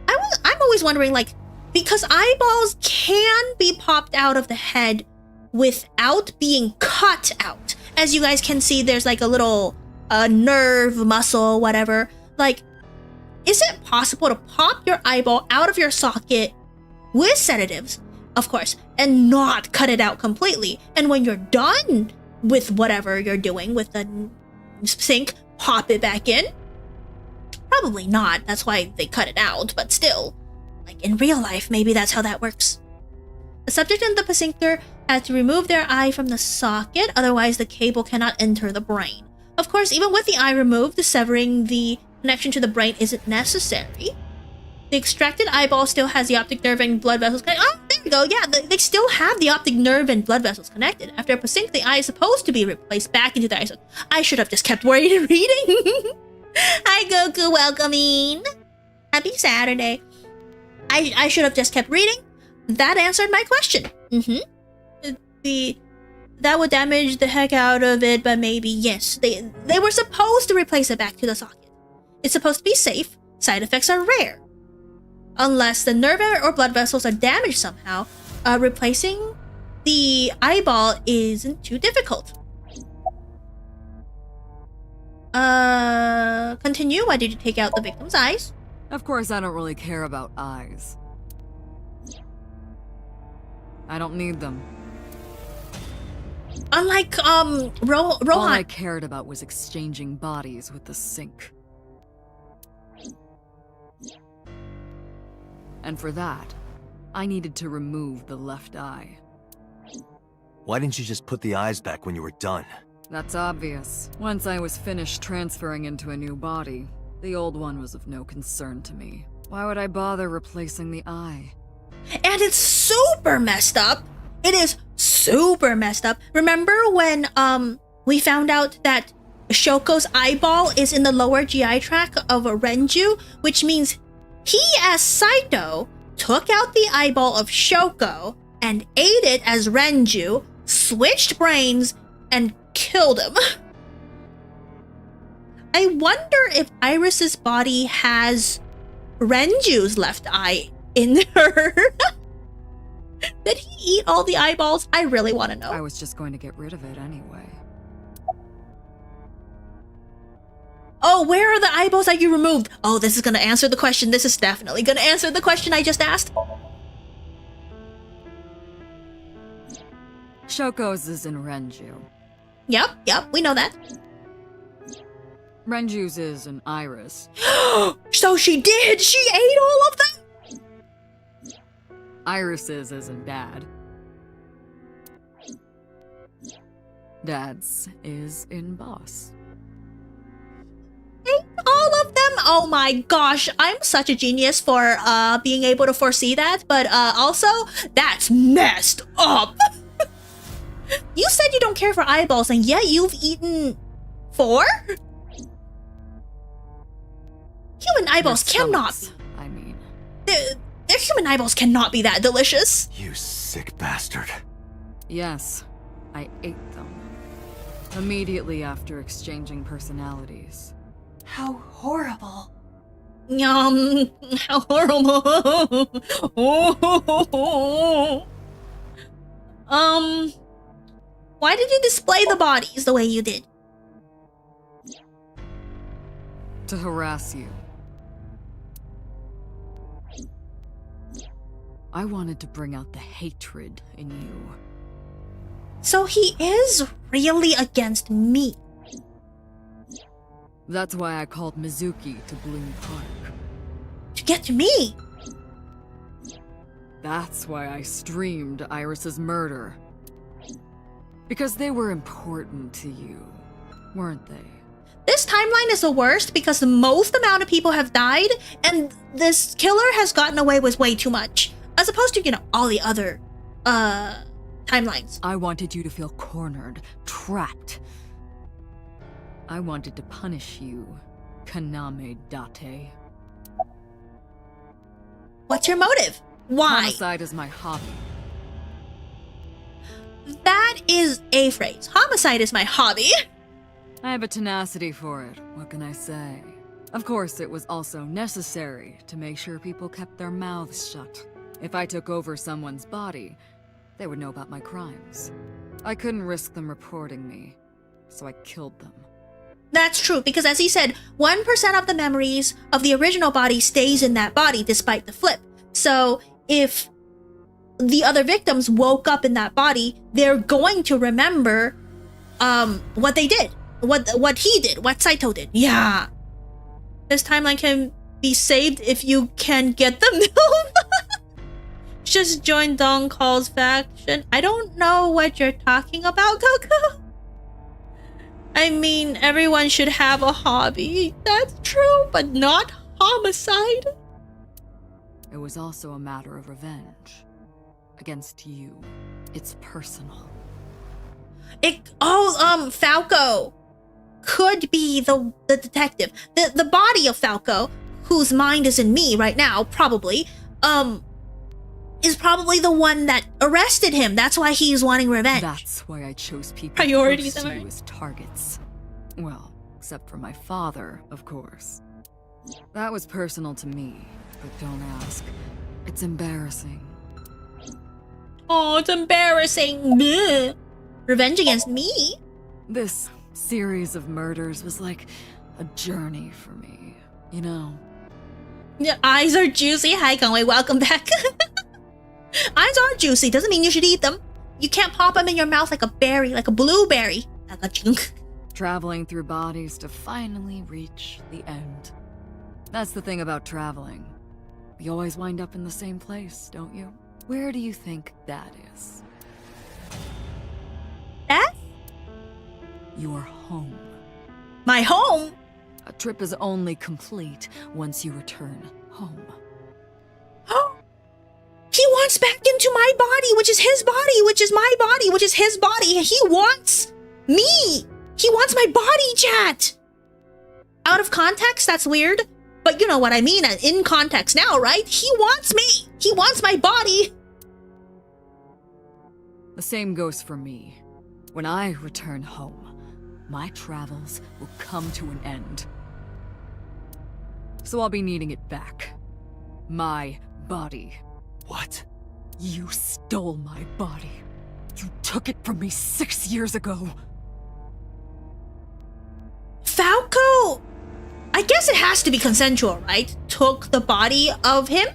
I'm always wondering, like, because eyeballs can be popped out of the head without being cut out. As you guys can see, there's like a little nerve, muscle, whatever. Like, is it possible to pop your eyeball out of your socket with sedatives, of course, and not cut it out completely? And when you're done with whatever you're doing with the sink, pop it back in? Probably not. That's why they cut it out, but still. Like in real life, maybe that's how that works. The subject and the sphincter had to remove their eye from the socket, otherwise the cable cannot enter the brain. Of course, even with the eye removed, severing the connection to the brain isn't necessary. The extracted eyeball still has the optic nerve and blood vessels connected. Oh, there we go. Yeah, they still have the optic nerve and blood vessels connected. After a sphincter, the eye is supposed to be replaced back into the eye. So I should have just kept reading. Hi, Goku. Welcoming. Happy Saturday. I should have just kept reading. That answered my question. That would damage the heck out of it, but maybe yes. They were supposed to replace it back to the socket. It's supposed to be safe. Side effects are rare. Unless the nerve or blood vessels are damaged somehow, replacing the eyeball isn't too difficult. Continue. Why did you take out the victim's eyes? Of course, I don't really care about eyes. I don't need them. Unlike, Rohan. All I cared about was exchanging bodies with the sink. And for that, I needed to remove the left eye. Why didn't you just put the eyes back when you were done? That's obvious. Once I was finished transferring into a new body, the old one was of no concern to me. Why would I bother replacing the eye? And it's super messed up. It is super messed up. Remember when we found out that Shoko's eyeball is in the lower GI tract of Renju, which means he, as Saito, took out the eyeball of Shoko and ate it as Renju, switched brains, and killed him. I wonder if Iris's body has Renju's left eye in her. Did he eat all the eyeballs? I really want to know. I was just going to get rid of it anyway. Oh, where are the eyeballs that you removed? Oh, this is going to answer the question. This is definitely going to answer the question I just asked. Shoko's is in Renju. Yep, we know that. Renju's is in Iris. So she did! She ate all of them? Iris's is in Dad. Dad's is in Boss. Ate all of them? Oh my gosh, I'm such a genius for being able to foresee that, but also, that's messed up! You said you don't care for eyeballs, and yet you've eaten 4? Human eyeballs cannot be. I mean, their human eyeballs cannot be that delicious. You sick bastard. Yes, I ate them. Immediately after exchanging personalities. How horrible. Yum, how horrible. Why did you display the bodies the way you did? To harass you. I wanted to bring out the hatred in you. So he is really against me. That's why I called Mizuki to Bloom Park. To get to me? That's why I streamed Iris's murder. Because they were important to you, weren't they? This timeline is the worst because the most amount of people have died, and this killer has gotten away with way too much. As opposed to, you know, all the other, timelines. I wanted you to feel cornered, trapped. I wanted to punish you, Kaname Date. What's your motive? Why? Homicide is my hobby. That is a phrase. Homicide is my hobby. I have a tenacity for it, what can I say? Of course, it was also necessary to make sure people kept their mouths shut. If I took over someone's body, they would know about my crimes. I couldn't risk them reporting me, so I killed them. That's true, because as he said, 1% of the memories of the original body stays in that body despite the flip. So if the other victims woke up in that body, they're going to remember what they did, what he did, what Saito did. Yeah. This timeline can be saved if you can get them. Just join Dong Call's faction. I don't know what you're talking about, Coco. I mean, everyone should have a hobby. That's true, but not homicide. It was also a matter of revenge. Against you. It's personal. Falco could be the detective. The body of Falco, whose mind is in me right now, probably, is probably the one that arrested him. That's why he's wanting revenge. That's why I chose people Priorities, close to you as targets. Well, except for my father, of course. That was personal to me, but don't ask. It's embarrassing. Oh, it's embarrassing. Bleh. Revenge against me? This series of murders was like a journey for me, you know? Your eyes are juicy. Hi, Conway. Welcome back. Eyes are juicy. Doesn't mean you should eat them. You can't pop them in your mouth like a berry, like a blueberry. Traveling through bodies to finally reach the end. That's the thing about traveling. You always wind up in the same place, don't you? Where do you think that is? That? Your home. My home? A trip is only complete once you return home. He wants back into my body, which is his body, which is my body, which is his body. He wants me. He wants my body, chat. Out of context, that's weird. But you know what I mean in context now, right? He wants me. He wants my body. The same goes for me. When I return home, my travels will come to an end. So I'll be needing it back. My body. What? You stole my body. You took it from me 6 years ago. Falco! I guess it has to be consensual, right? Took the body of him?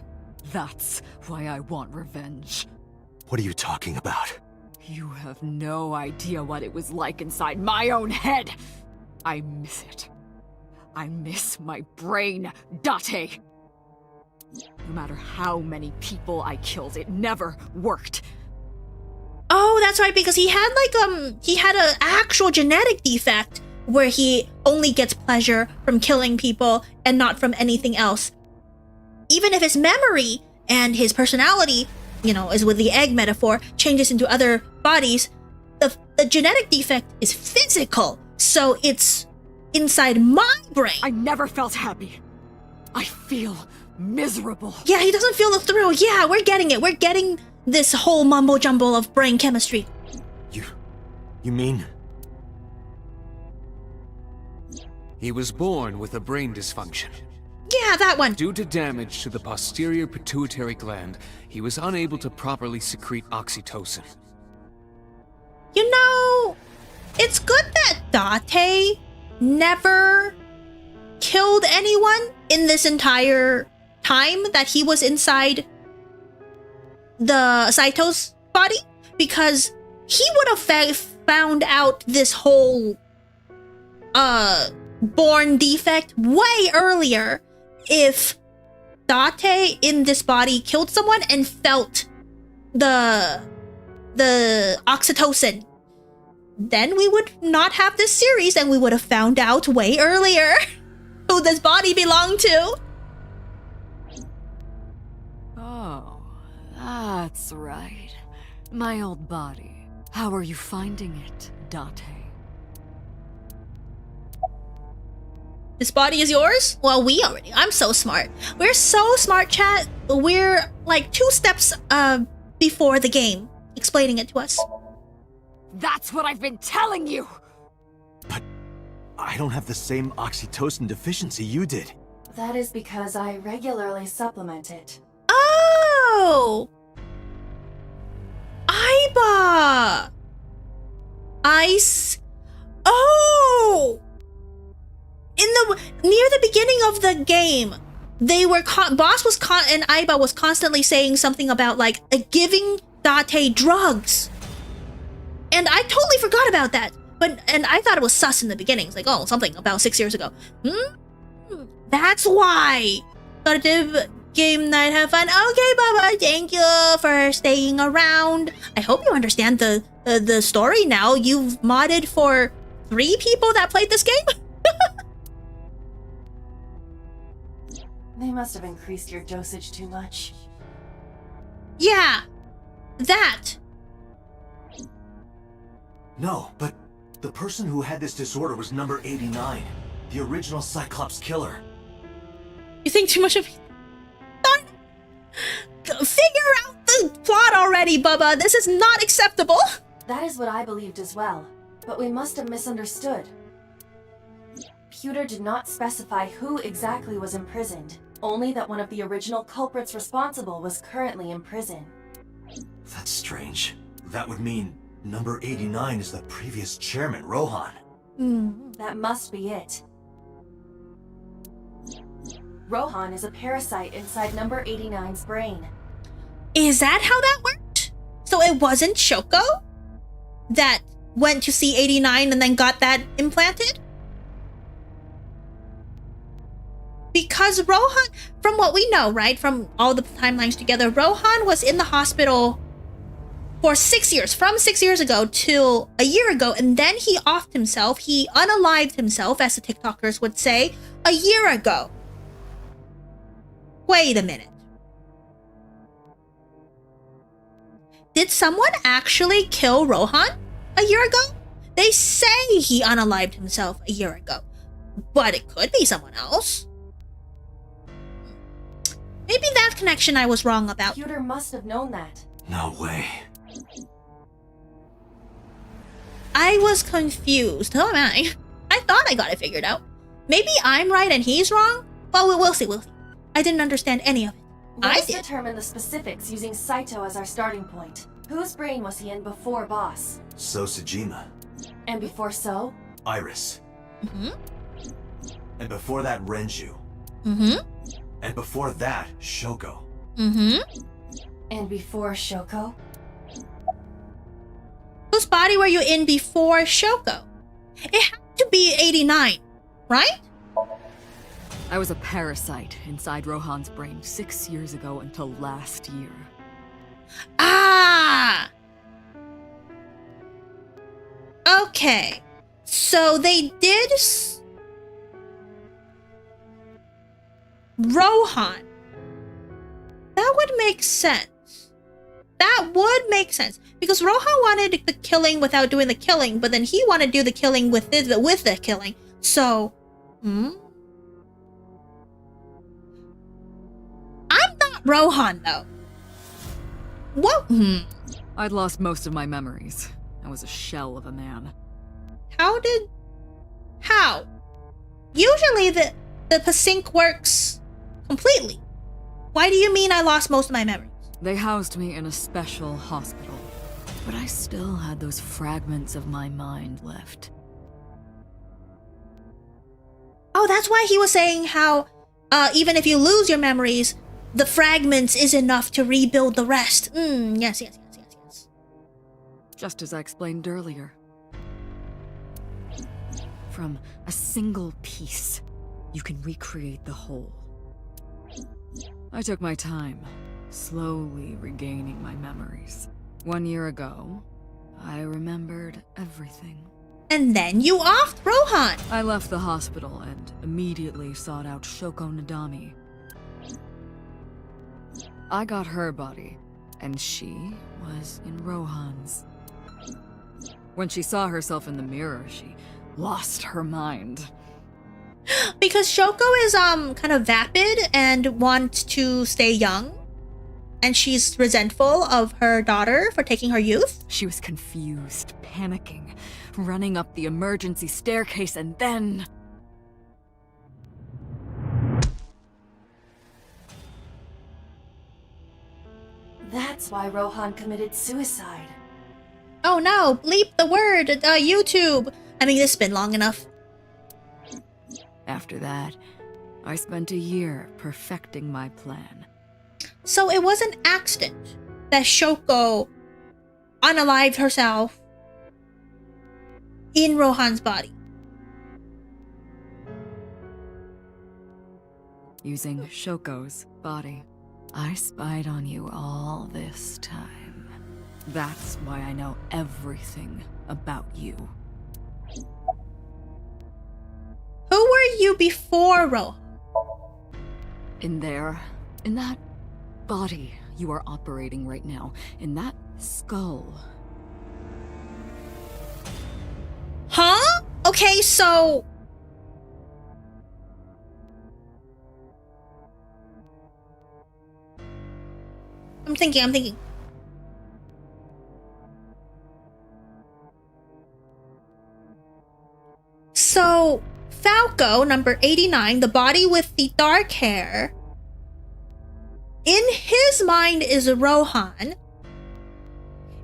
That's why I want revenge. What are you talking about? You have no idea what it was like inside my own head. I miss it. I miss my brain, Date. No matter how many people I killed, it never worked. Oh, that's right, because he had an actual genetic defect where he only gets pleasure from killing people and not from anything else. Even if his memory and his personality, you know, is with the egg metaphor, changes into other bodies, the genetic defect is physical, so it's inside my brain. I never felt happy. I feel miserable. Yeah, he doesn't feel the thrill. Yeah, we're getting it. We're getting this whole mumbo-jumbo of brain chemistry. You mean? He was born with a brain dysfunction. Yeah, that one. Due to damage to the posterior pituitary gland, he was unable to properly secrete oxytocin. You know, it's good that Date never killed anyone in this entire time that he was inside the Saito's body, because he would have found out this whole born defect way earlier if Date in this body killed someone and felt the oxytocin. Then we would not have this series and we would have found out way earlier who this body belonged to. Oh, that's right. My old body. How are you finding it, Date? This body is yours? Well, I'm so smart. We're so smart, chat. We're like 2 steps before the game, explaining it to us. That's what I've been telling you! But I don't have the same oxytocin deficiency you did. That is because I regularly supplement it. Oh! Aiba! Ice. Oh! Near the beginning of the game, they were Boss was and Aiba was constantly saying something about like giving Date drugs. And I totally forgot about that. And I thought it was sus in the beginning. It's like, oh, something about 6 years ago. That's why. Positive game night, have fun. Okay, Baba, thank you for staying around. I hope you understand the story now. You've modded for 3 people that played this game? They must have increased your dosage too much. Yeah, that. No, but the person who had this disorder was number 89, the original Cyclops killer. You think too much of me? Figure out the plot already, Bubba. This is not acceptable. That is what I believed as well, but we must have misunderstood. Pewter did not specify who exactly was imprisoned, only that one of the original culprits responsible was currently in prison. That's strange. That would mean number 89 is the previous chairman, Rohan. That must be it. Rohan is a parasite inside number 89's brain. Is that how that worked? So it wasn't Shoko that went to see 89 and then got that implanted? Because Rohan, from what we know, right, from all the timelines together, Rohan was in the hospital for 6 years, from 6 years ago till a year ago, and then he offed himself, he unalived himself, as the TikTokers would say, a year ago. Wait a minute. Did someone actually kill Rohan a year ago? They say he unalived himself a year ago, but it could be someone else. Maybe that connection I was wrong about. Pewter must have known that. No way. I was confused. Oh man, I thought I got it figured out. Maybe I'm right and he's wrong? Well, we'll see, we'll see. I didn't understand any of it. Let us determine the specifics using Saito as our starting point. Whose brain was he in before Boss? So Sejima. And before So? Iris. And before that, Renju. And before that, Shoko. And before Shoko? Whose body were you in before Shoko? It had to be 89, right? I was a parasite inside Rohan's brain 6 years ago until last year. Ah! Okay. So they did... Rohan. That would make sense. That would make sense. Because Rohan wanted the killing without doing the killing, but then he wanted to do the killing with the killing. So... I'm not Rohan, though. What? I'd lost most of my memories. I was a shell of a man. How? Usually the Pasync works completely. Why do you mean I lost most of my memories? They housed me in a special hospital, but I still had those fragments of my mind left. Oh, that's why he was saying how even if you lose your memories, the fragments is enough to rebuild the rest. Yes. Just as I explained earlier. From a single piece, you can recreate the whole. I took my time, slowly regaining my memories. 1 year ago, I remembered everything. And then you offed Rohan. I left the hospital and immediately sought out Shoko Nadami. I got her body, and she was in Rohan's. When she saw herself in the mirror, she lost her mind. Because Shoko is kind of vapid and wants to stay young. And she's resentful of her daughter for taking her youth? She was confused, panicking, running up the emergency staircase, and then... That's why Rohan committed suicide. Oh no, bleep the word, YouTube. I mean, this has been long enough. After that, I spent a year perfecting my plan. So it was an accident that Shoko unalived herself in Rohan's body. Using Shoko's body. I spied on you all this time. That's why I know everything about you. Who were you before Rohan? In that body you are operating right now, in that skull. Huh? Okay, so... I'm thinking. So, Falco, number 89, the body with the dark hair, in his mind is Rohan,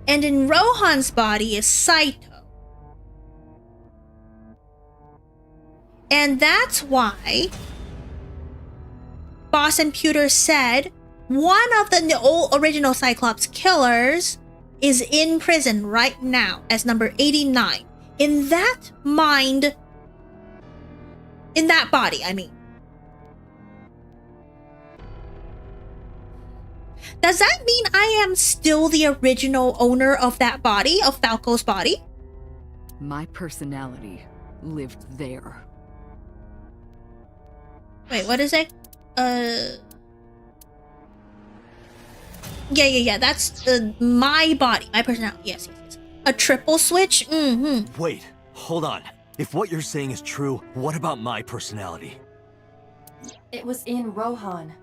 and in Rohan's body is Saito. And that's why Boss and Pewter said one of the old original Cyclops killers is in prison right now as number 89. In that mind, in that body, I mean. Does that mean I am still the original owner of that body, of Falco's body? My personality lived there. Wait, what is it? Yeah, that's my body, my personality. Yes. A triple switch? Mm-hmm. Wait, hold on. If what you're saying is true, what about my personality? It was in Rohan.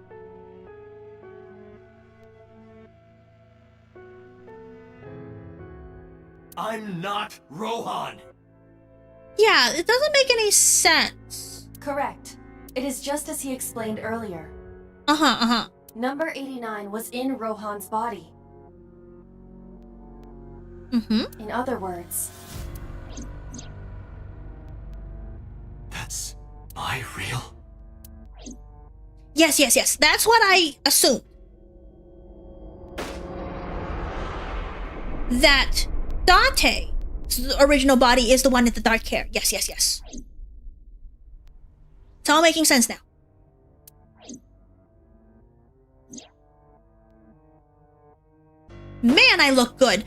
I'm not Rohan! Yeah, it doesn't make any sense. Correct. It is just as he explained earlier. Uh-huh. Number 89 was in Rohan's body. Mm-hmm. In other words... That's my real... Yes. That's what I assumed. That Date's original body is the one with the dark hair. Yes. It's all making sense now. Man, I look good.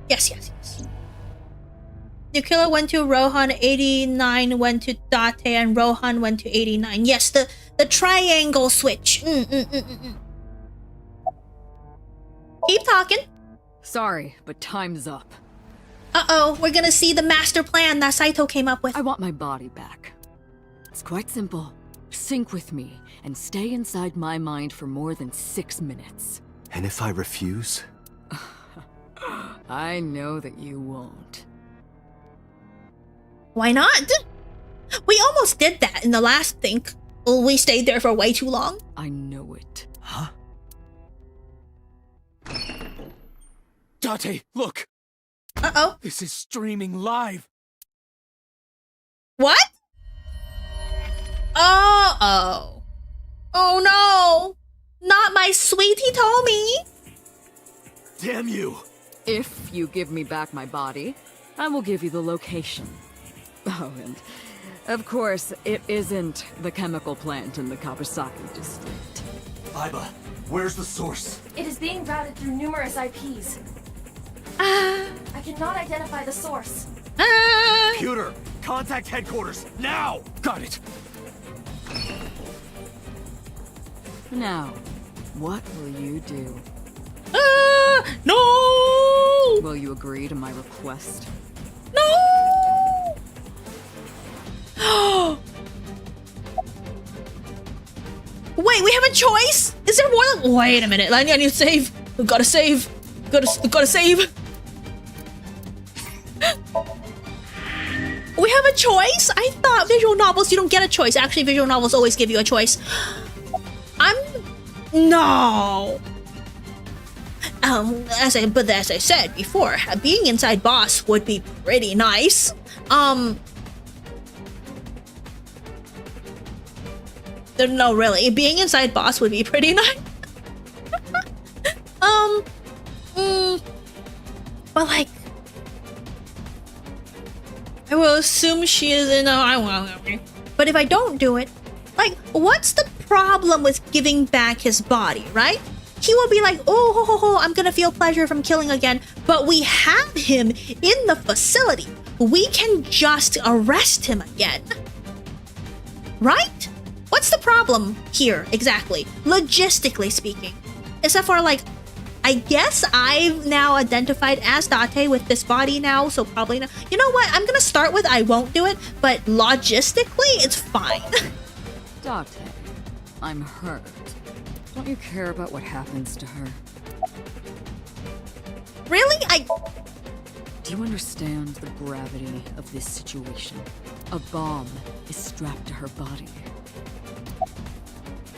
Yes. The killer went to Rohan, 89 went to Date, and Rohan went to 89. Yes, the triangle switch. Keep talking. Sorry, but time's up. Uh-oh, we're gonna see the master plan that Saito came up with. I want my body back. It's quite simple. Sync with me and stay inside my mind for more than 6 minutes. And if I refuse? I know that you won't. Why not? We almost did that in the last thing. We stayed there for way too long. I know it. Huh? Date, look! Uh-oh. This is streaming live! What? Uh-oh. Oh no! Not my sweetie Tommy! Damn you! If you give me back my body, I will give you the location. Oh, and of course, it isn't the chemical plant in the Kawasaki district. Iba, where's the source? It is being routed through numerous IPs. I cannot identify the source. Computer, contact headquarters, now! Got it! Now, what will you do? No! Will you agree to my request? No! Wait, we have a choice? Is there more than... Wait a minute. I need to save. We gotta save. Gotta save. We have a choice? I thought visual novels, you don't get a choice. Actually, visual novels always give you a choice. No. As I said before, being inside boss would be pretty nice. No, really, being inside boss would be pretty nice. But like, I will assume she is in. But if I don't do it, like, what's the problem with giving back his body, right? He will be like, oh, I'm gonna feel pleasure from killing again. But we have him in the facility. We can just arrest him again. Right? What's the problem here, exactly? Logistically speaking. Except for, like, I guess I've now identified as Date with this body now, so probably not. You know what? I'm gonna start with I won't do it, but logistically, it's fine. Date, I'm hurt. Don't you care about what happens to her? Really? Do you understand the gravity of this situation? A bomb is strapped to her body.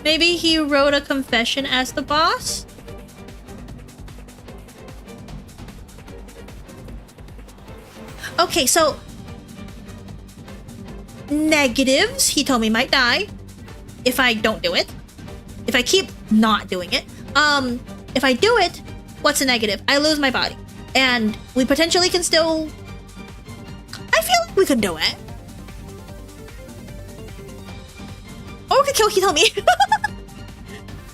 Maybe he wrote a confession as the boss? Okay, so... negatives, he told me might die if I don't do it. If I keep not doing it. If I do it, what's the negative? I lose my body. And we potentially can still... I feel like we could do it. Or we could kill Hitomi.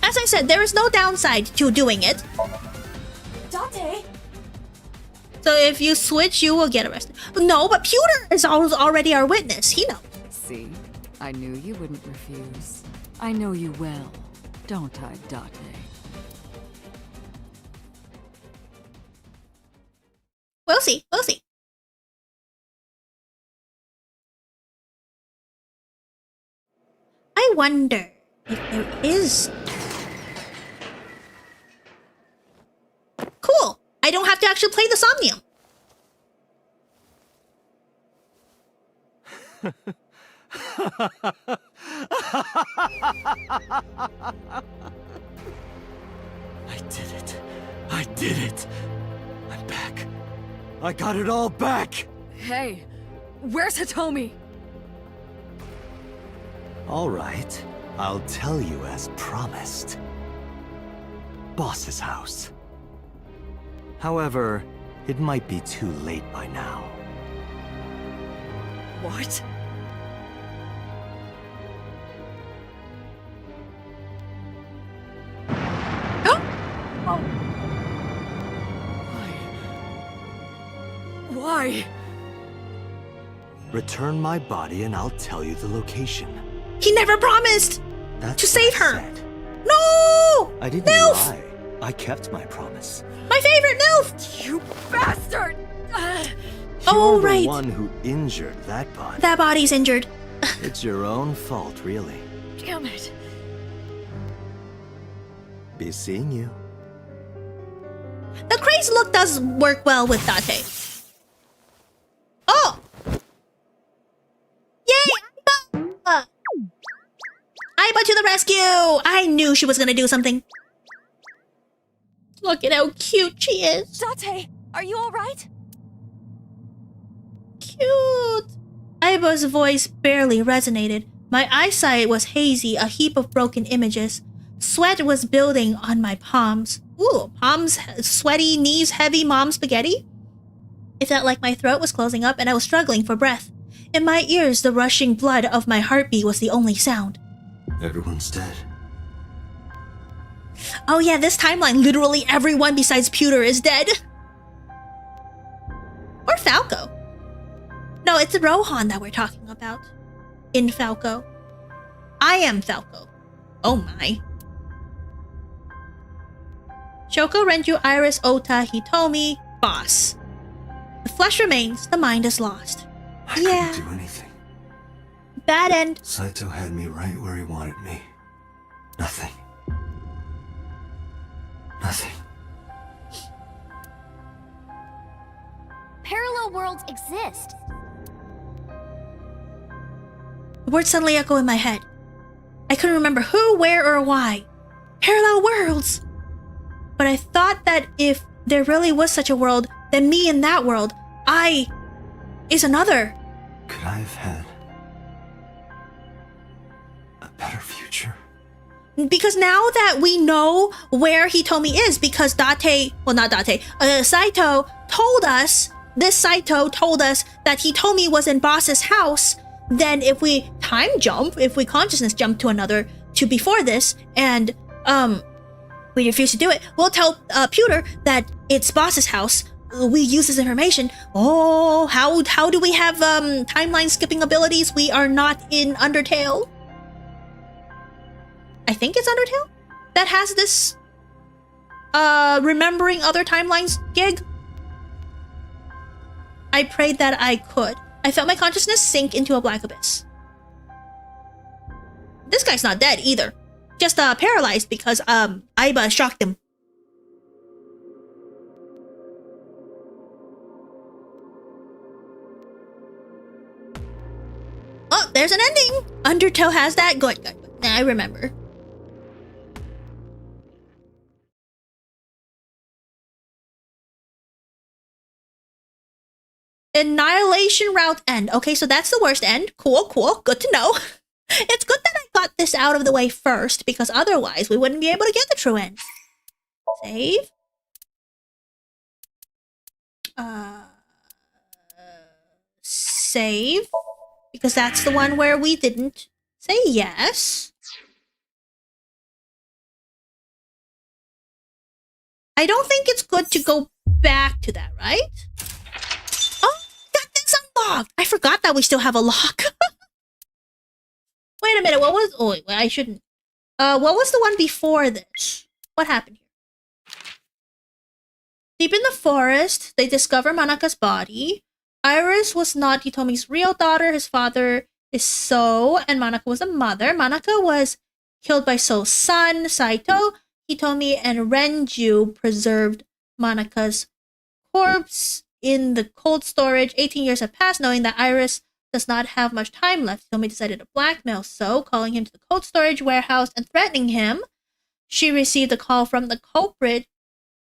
As I said, there is no downside to doing it. Date! So if you switch, you will get arrested. No, but Pewter is already our witness. He knows. See? I knew you wouldn't refuse. I know you well, don't I, Date? We'll see. We'll see. I wonder if there is... Cool. I don't have to actually play the Somnium. I did it. I did it. I'm back. I got it all back. Hey, where's Hitomi? All right. I'll tell you as promised. Boss's house. However, it might be too late by now. What? Oh. Why? Return my body and I'll tell you the location. He never promised That's to save her. Said. No! I didn't Nilf! lie. I kept my promise. My favorite, Nilf! You bastard! Oh, You're right. the one who injured that body. That body's injured. It's your own fault, really. Damn it. Be seeing you. The craze look does work well with Date. Oh! Yay! Aiba to the rescue! I knew she was gonna do something. Look at how cute she is. Date, are you alright? Cute. Aiba's voice barely resonated. My eyesight was hazy, a heap of broken images. Sweat was building on my palms. Ooh, palms sweaty, knees heavy, mom spaghetti? It felt like my throat was closing up and I was struggling for breath. In my ears, the rushing blood of my heartbeat was the only sound. Everyone's dead. Oh yeah, this timeline, literally everyone besides Pewter is dead. Or Falco. No, it's Rohan that we're talking about. In Falco. I am Falco. Oh my. Shoko, Renju, Iris, Ota, Hitomi, boss. The flesh remains, the mind is lost. I couldn't do anything. Bad end. Saito had me right where he wanted me. Nothing. Nothing. Parallel worlds exist. The words suddenly echo in my head. I couldn't remember who, where, or why. Parallel worlds! But I thought that if there really was such a world, then me in that world, I is another. Could I have had a better future? Because now that we know where Hitomi is, because Saito told us, this Saito told us that Hitomi was in Boss's house, then if we time jump, if we consciousness jump to before this, and we refuse to do it, we'll tell Pewter that it's Boss's house. We use this information. Oh, how do we have timeline skipping abilities? We are not in Undertale. I think it's Undertale that has this remembering other timelines gig. I prayed that I could. I felt my consciousness sink into a black abyss. This guy's not dead either. Just paralyzed because Aiba shocked him. Oh, there's an ending. Undertale has that. Good. I remember. Annihilation route end. Okay, so that's the worst end. Cool. Good to know. It's good that I got this out of the way first, because otherwise we wouldn't be able to get the true end. Save. Save. Because that's the one where we didn't say yes. I don't think it's good to go back to that, right? Oh, got this unlocked! I forgot that we still have a lock. Wait a minute, what was... Oh, wait, I shouldn't... what was the one before this? What happened here? Deep in the forest, they discover Manaka's body. Iris was not Hitomi's real daughter. His father is So, and Manaka was the mother. Manaka was killed by So's son, Saito. Hitomi and Renju preserved Manaka's corpse in the cold storage. 18 years have passed, knowing that Iris does not have much time left. Hitomi decided to blackmail So, calling him to the cold storage warehouse and threatening him. She received a call from the culprit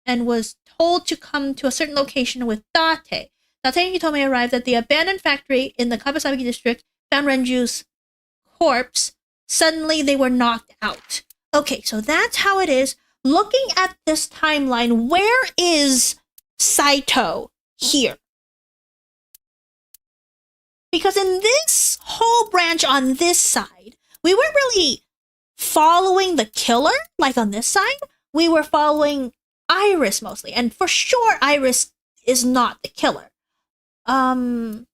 and was told to come to a certain location with Date. Date and Hitomi arrived at the abandoned factory in the Kawasaki district, found Renju's corpse. Suddenly, they were knocked out. Okay, so that's how it is. Looking at this timeline, where is Saito here? Because in this whole branch on this side, we weren't really following the killer, like on this side. We were following Iris mostly. And for sure, Iris is not the killer. I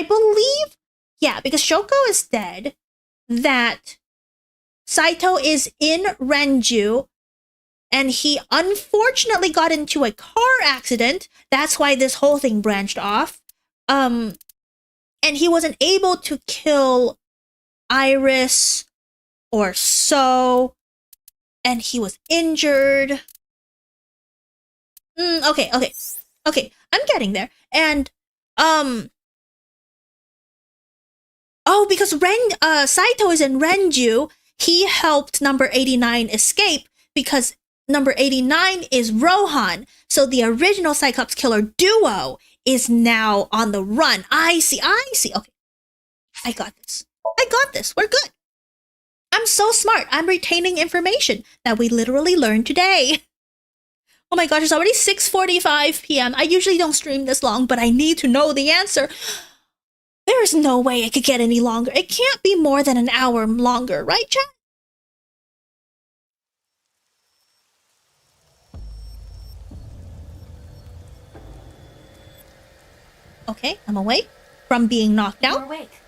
believe, yeah, because Shoko is dead, that Saito is in Renju, and he unfortunately got into a car accident. That's why this whole thing branched off. And he wasn't able to kill Iris or So, and he was injured. Okay, I'm getting there. And, oh, because Saito is in Renju, he helped number 89 escape because number 89 is Rohan. So the original Cyclops killer duo is now on the run. I see. Okay. I got this. We're good. I'm so smart. I'm retaining information that we literally learned today. Oh my gosh, it's already 6:45 p.m. I usually don't stream this long, but I need to know the answer. There is no way it could get any longer. It can't be more than an hour longer, right, chat? Okay, I'm awake from being knocked out. You're awake.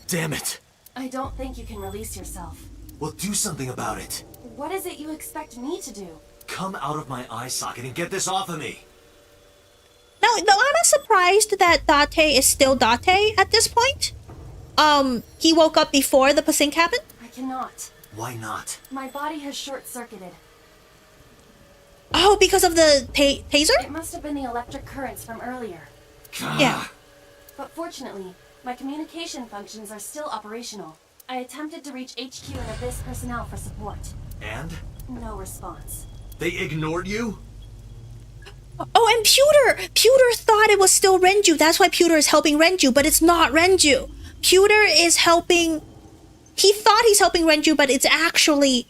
Damn it. I don't think you can release yourself. Well, do something about it. What is it you expect me to do? Come out of my eye socket and get this off of me. No, though I'm not surprised that Date is still Date at this point. He woke up before the Pasink happened? I cannot. Why not? My body has short-circuited. Oh, because of the taser? It must have been the electric currents from earlier. Yeah. But fortunately, my communication functions are still operational. I attempted to reach HQ and Abyss personnel for support. And? No response. They ignored you? Oh, and Pewter thought it was still Renju. That's why Pewter is helping Renju, but it's not Renju. Pewter is helping... He thought he's helping Renju, but it's actually...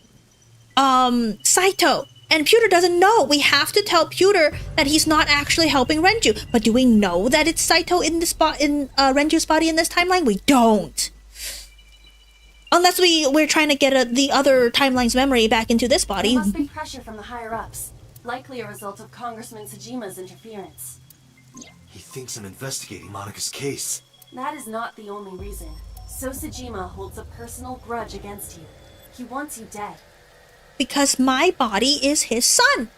Saito. And Pewter doesn't know. We have to tell Pewter that he's not actually helping Renju. But do we know that it's Saito in the spot in Renju's body in this timeline? We don't. Unless we're trying to get the other timeline's memory back into this body. There must be pressure from the higher-ups. Likely a result of Congressman Tsujima's interference. He thinks I'm investigating Monika's case. That is not the only reason. So Tsujima holds a personal grudge against you. He wants you dead. Because my body is his son.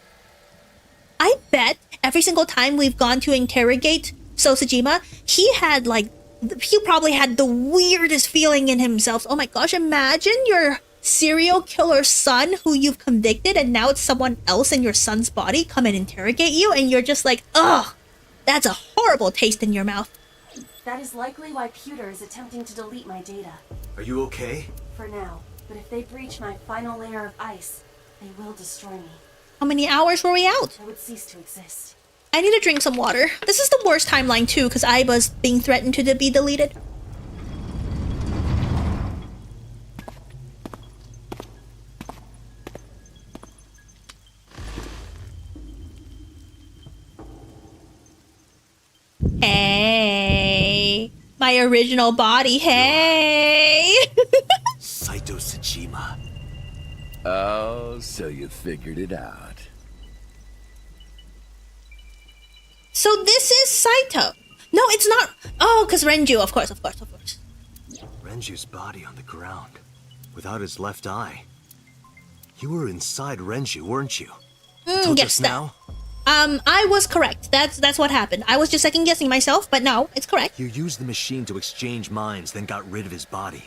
I bet every single time we've gone to interrogate Sosajima, he probably had the weirdest feeling in himself. Oh my gosh, imagine your serial killer son who you've convicted and now it's someone else in your son's body come and interrogate you and you're just like, ugh, that's a horrible taste in your mouth. That is likely why Pewter is attempting to delete my data. Are you okay? For now. But if they breach my final layer of ice, they will destroy me. How many hours were we out? I would cease to exist. I need to drink some water. This is the worst timeline too, because I was being threatened to be deleted. Hey, my original body, hey! Saito Tsuchima. Oh, so you figured it out. So this is Saito. No, it's not. Oh, because Renju, of course. Renju's body on the ground, without his left eye. You were inside Renju, weren't you? Until just now? I was correct. That's what happened. I was just second guessing myself, but no, it's correct. You used the machine to exchange minds, then got rid of his body.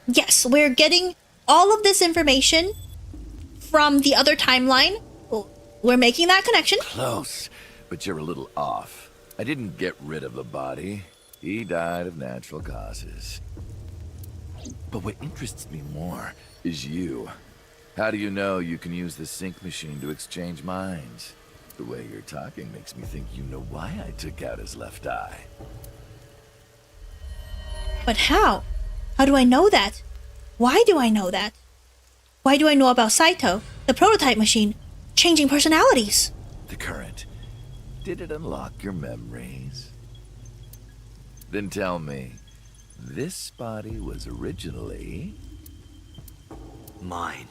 Yes, we're getting all of this information from the other timeline. We're making that connection. Close, but you're a little off. I didn't get rid of the body. He died of natural causes. But what interests me more is you. How do you know you can use the sync machine to exchange minds? The way you're talking makes me think you know why I took out his left eye. But how? How do I know that? Why do I know that? Why do I know about Saito, the prototype machine, changing personalities? The current. Did it unlock your memories? Then tell me, this body was originally... mine.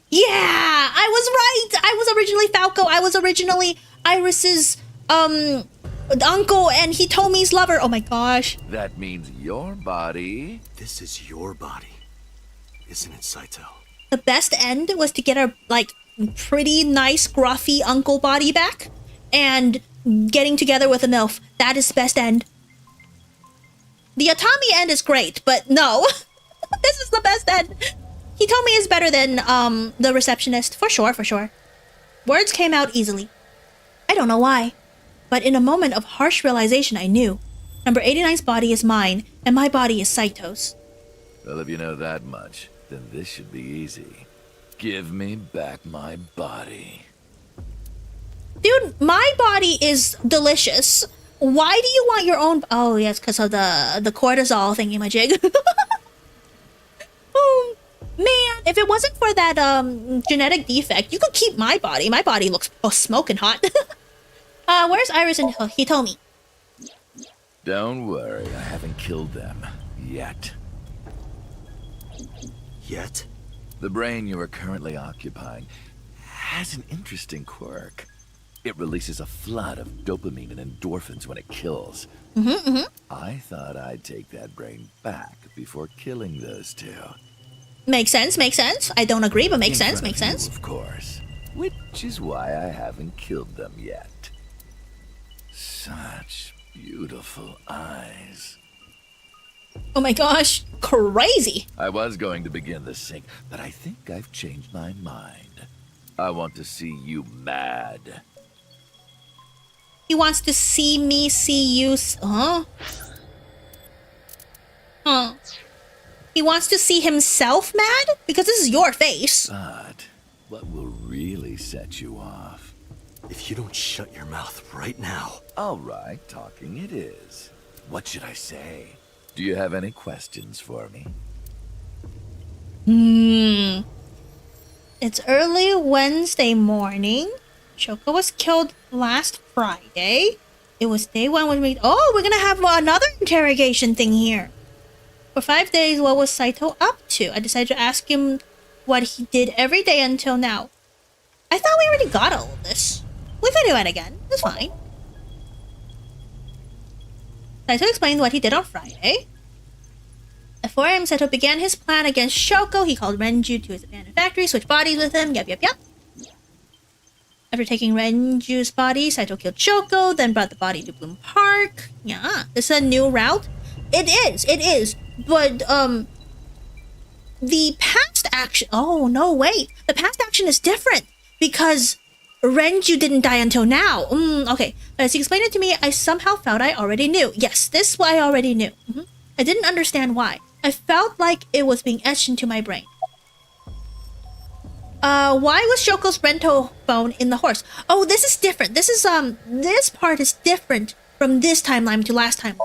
Yeah, I was right. I was originally Falco. I was originally Iris's uncle, and he told me he's lover. Oh my gosh. That means your body... This is your body, isn't it, Saito? The best end was to get our, pretty nice, gruffy uncle body back, and getting together with a MILF. That is best end. The Atami end is great, but no. This is the best end. He told me it's better than the receptionist. For sure. Words came out easily. I don't know why. But in a moment of harsh realization, I knew. Number 89's body is mine, and my body is Saito's. Well, if you know that much, then this should be easy. Give me back my body. Dude, my body is delicious. Why do you want your own... Oh, yes, because of the cortisol thingy-majig. Oh, man, if it wasn't for that genetic defect, you could keep my body. My body looks smoking hot. Where's Iris and Hill? He told me. Don't worry, I haven't killed them. Yet. Yet? The brain you are currently occupying has an interesting quirk. It releases a flood of dopamine and endorphins when it kills. I thought I'd take that brain back before killing those two. Makes sense. I don't agree, but makes sense. Of course. Which is why I haven't killed them yet. Such beautiful eyes. Oh my gosh, crazy. I was going to begin the sync, but I think I've changed my mind. I want to see you mad. He wants to see me see you. Huh? Huh. He wants to see himself mad? Because this is your face. But what will really set you off? If you don't shut your mouth right now. All right, talking it is. What should I say? Do you have any questions for me? It's early Wednesday morning. Shoko was killed last Friday. It was day one when we... Oh, we're gonna have another interrogation thing here. For 5 days, what was Saito up to? I decided to ask him what he did every day until now. I thought we already got all of this. We can do it again. It's fine. Saito explained what he did on Friday. At 4 a.m., Saito began his plan against Shoko. He called Renju to his abandoned factory, switched bodies with him. Yep. After taking Renju's body, Saito killed Shoko, then brought the body to Bloom Park. Yeah, this is a new route. It is. But, the past action... Oh, no, wait. The past action is different because Renju didn't die until now. Okay. But as he explained it to me, I somehow felt I already knew. Yes, this I already knew. I didn't understand why. I felt like it was being etched into my brain. Why was Shoko's rental phone in the horse? Oh, this is different. This is, this part is different from this timeline to last time.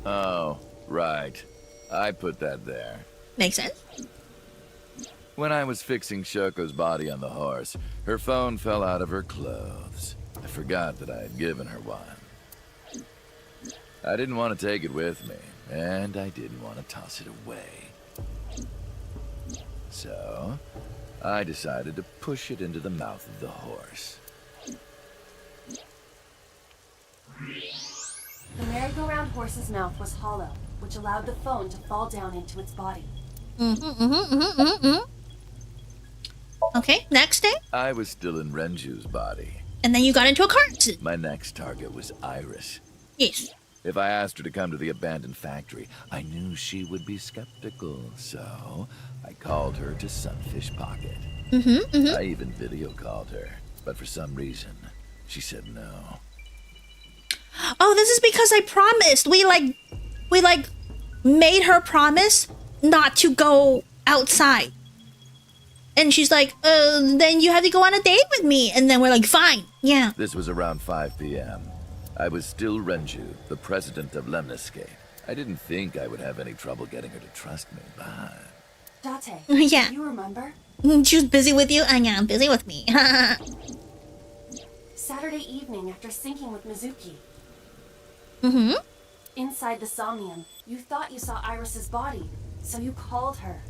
Oh, right. I put that there. Makes sense. When I was fixing Shoko's body on the horse, her phone fell out of her clothes. I forgot that I had given her one. I didn't want to take it with me, and I didn't want to toss it away. So, I decided to push it into the mouth of the horse. The merry-go-round horse's mouth was hollow, which allowed the phone to fall down into its body. Okay, next day? I was still in Renju's body. And then you got into a car accident. My next target was Iris. Yes. If I asked her to come to the abandoned factory, I knew she would be skeptical, so I called her to Sunfish Pocket. I even video called her, but for some reason, she said no. Oh, this is because I promised. We made her promise not to go outside. And she's like, then you have to go on a date with me. And then we're like, fine, yeah. This was around 5 p.m. I was still Renju, the president of Lemniscape. I didn't think I would have any trouble getting her to trust me, but... Date, yeah. do you remember? She was busy with you? Yeah, busy with me. Saturday evening after syncing with Mizuki. Inside the Somnium, you thought you saw Iris's body, so you called her.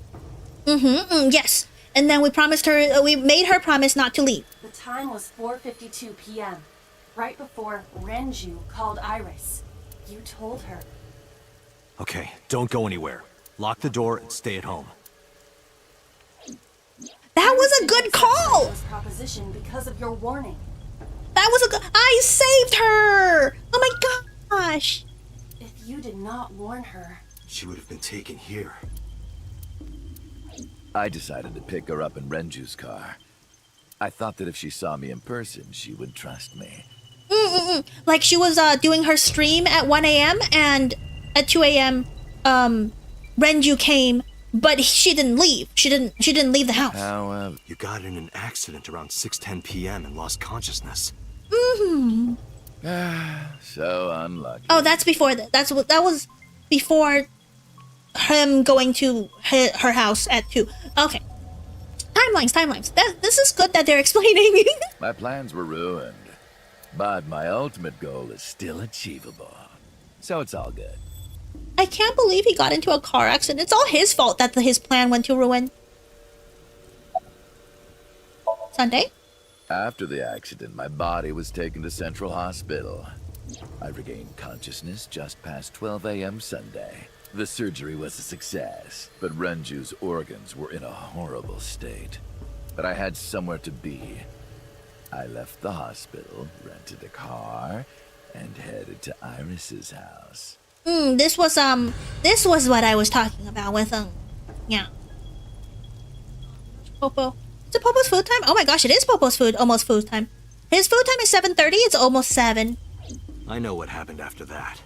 Yes. And then we promised her, we made her promise not to leave. The time was 4:52 p.m., right before Renju called Iris. You told her. Okay, don't go anywhere. Lock the door and stay at home. That was a good call! Proposition because of your warning. That was a good... I saved her! Oh my gosh! If you did not warn her... She would have been taken here. I decided to pick her up in Renju's car. I thought that if she saw me in person, she would trust me. Like she was doing her stream at 1 a.m. and at 2 a.m. Renju came, but she didn't leave. She didn't leave the house. However, you got in an accident around 6:10 p.m. and lost consciousness. So unlucky. Oh, that's before that. That was before him going to her house at 2. Okay. Timelines. This is good that they're explaining. My plans were ruined, but my ultimate goal is still achievable. So it's all good. I can't believe he got into a car accident. It's all his fault that his plan went to ruin. Sunday? After the accident, my body was taken to Central Hospital. I regained consciousness just past 12 a.m. Sunday. The surgery was a success, but Renju's organs were in a horrible state. But I had somewhere to be. I left the hospital, rented a car, and headed to Iris's house. This was what I was talking about with yeah. Popo. Is it Popo's food time? Oh my gosh, it is Popo's almost food time. His food time is 7:30, it's almost 7. I know what happened after that.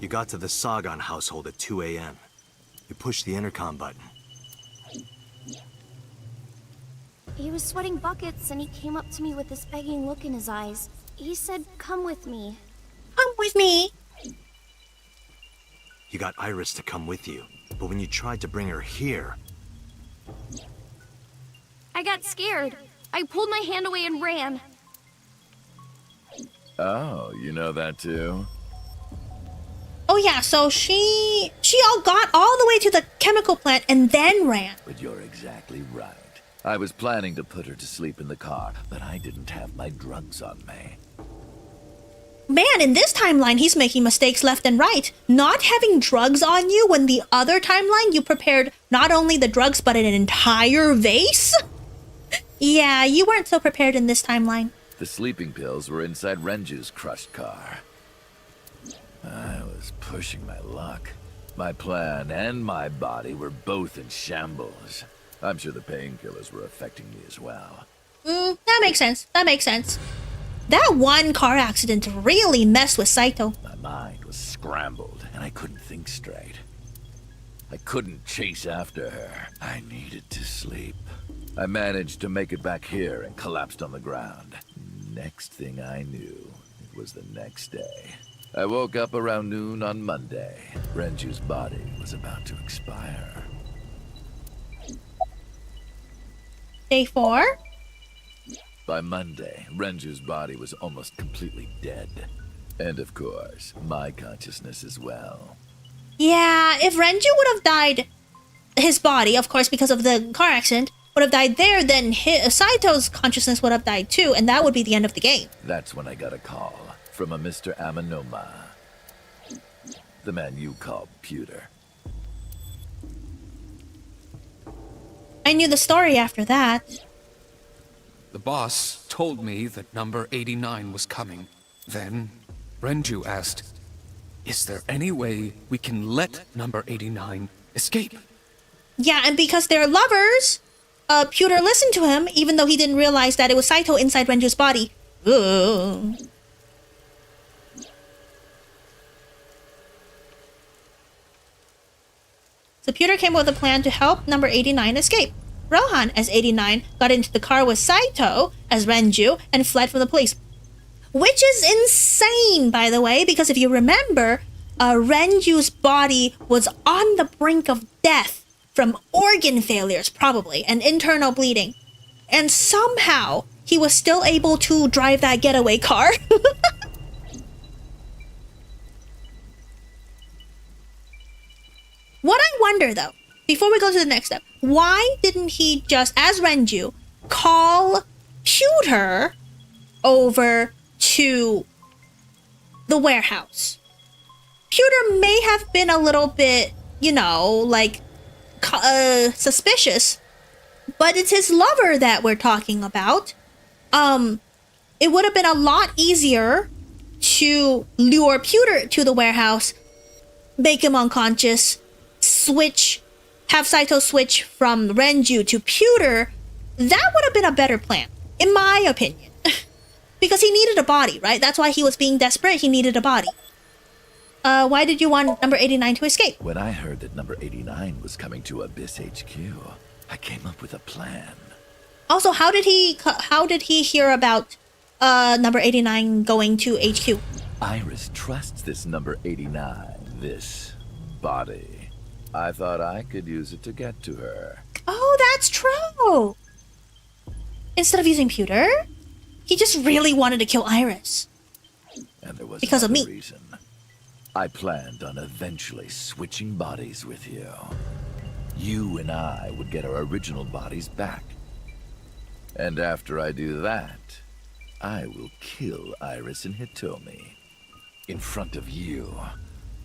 You got to the Sagan household at 2 a.m. You pushed the intercom button. He was sweating buckets and he came up to me with this begging look in his eyes. He said, "Come with me." Come with me. You got Iris to come with you, but when you tried to bring her here... I got scared. I pulled my hand away and ran. Oh, you know that too? Oh yeah, so she all got all the way to the chemical plant and then ran. But you're exactly right. I was planning to put her to sleep in the car, but I didn't have my drugs on me. Man, in this timeline, he's making mistakes left and right. Not having drugs on you when the other timeline you prepared not only the drugs but an entire vase? Yeah, you weren't so prepared in this timeline. The sleeping pills were inside Renju's crushed car. I was pushing my luck. My plan and my body were both in shambles. I'm sure the painkillers were affecting me as well. That makes sense. That makes sense. That one car accident really messed with Saito. My mind was scrambled, and I couldn't think straight. I couldn't chase after her. I needed to sleep. I managed to make it back here and collapsed on the ground. Next thing I knew, it was the next day. I woke up around noon on Monday. Renju's body was about to expire. Day 4? By Monday, Renju's body was almost completely dead. And of course, my consciousness as well. Yeah, if Renju would have died, his body, of course, because of the car accident, would have died there, then Saito's consciousness would have died too, and that would be the end of the game. That's when I got a call from a Mr. Amanoma. The man you call Pewter. I knew the story after that. The boss told me that number 89 was coming. Then, Renju asked, "Is there any way we can let number 89 escape?" Yeah, and because they're lovers, Pewter listened to him, even though he didn't realize that it was Saito inside Renju's body. Ugh. So Pewter came up with a plan to help number 89 escape. Rohan, as 89, got into the car with Saito, as Renju, and fled from the police. Which is insane, by the way, because if you remember, Renju's body was on the brink of death from organ failures, probably, and internal bleeding. And somehow, he was still able to drive that getaway car. What I wonder, though, before we go to the next step, why didn't he just, as Renju, call Pewter over to the warehouse? Pewter may have been a little bit, you know, like, suspicious, but it's his lover that we're talking about. It would have been a lot easier to lure Pewter to the warehouse, make him unconscious, have Saito switch from Renju to Pewter. That would have been a better plan, in my opinion. Because he needed a body, right? That's why he was being desperate. He needed a body. Why did you want number 89 to escape? When I heard that number 89 was coming to Abyss HQ, I came up with a plan. Also, how did he hear about number 89 going to HQ? Iris trusts this number 89, this body. I thought I could use it to get to her. Oh, that's true. Instead of using Pewter, he just really wanted to kill Iris. And there was because of me. Reason. I planned on eventually switching bodies with you. You and I would get our original bodies back. And after I do that, I will kill Iris and Hitomi in front of you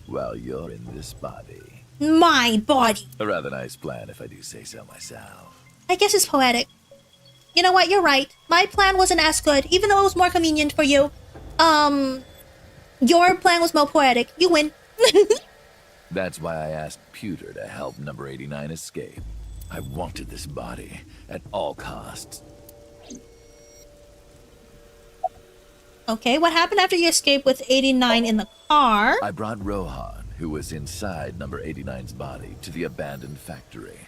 while you're in this body. My body. A rather nice plan if I do say so myself. I guess it's poetic. You know what? You're right. My plan wasn't as good, even though it was more convenient for you. Your plan was more poetic. You win. That's why I asked Pewter to help number 89 escape. I wanted this body at all costs. Okay, what happened after you escaped with 89 in the car? I brought Rohan, who was inside number 89's body, to the abandoned factory.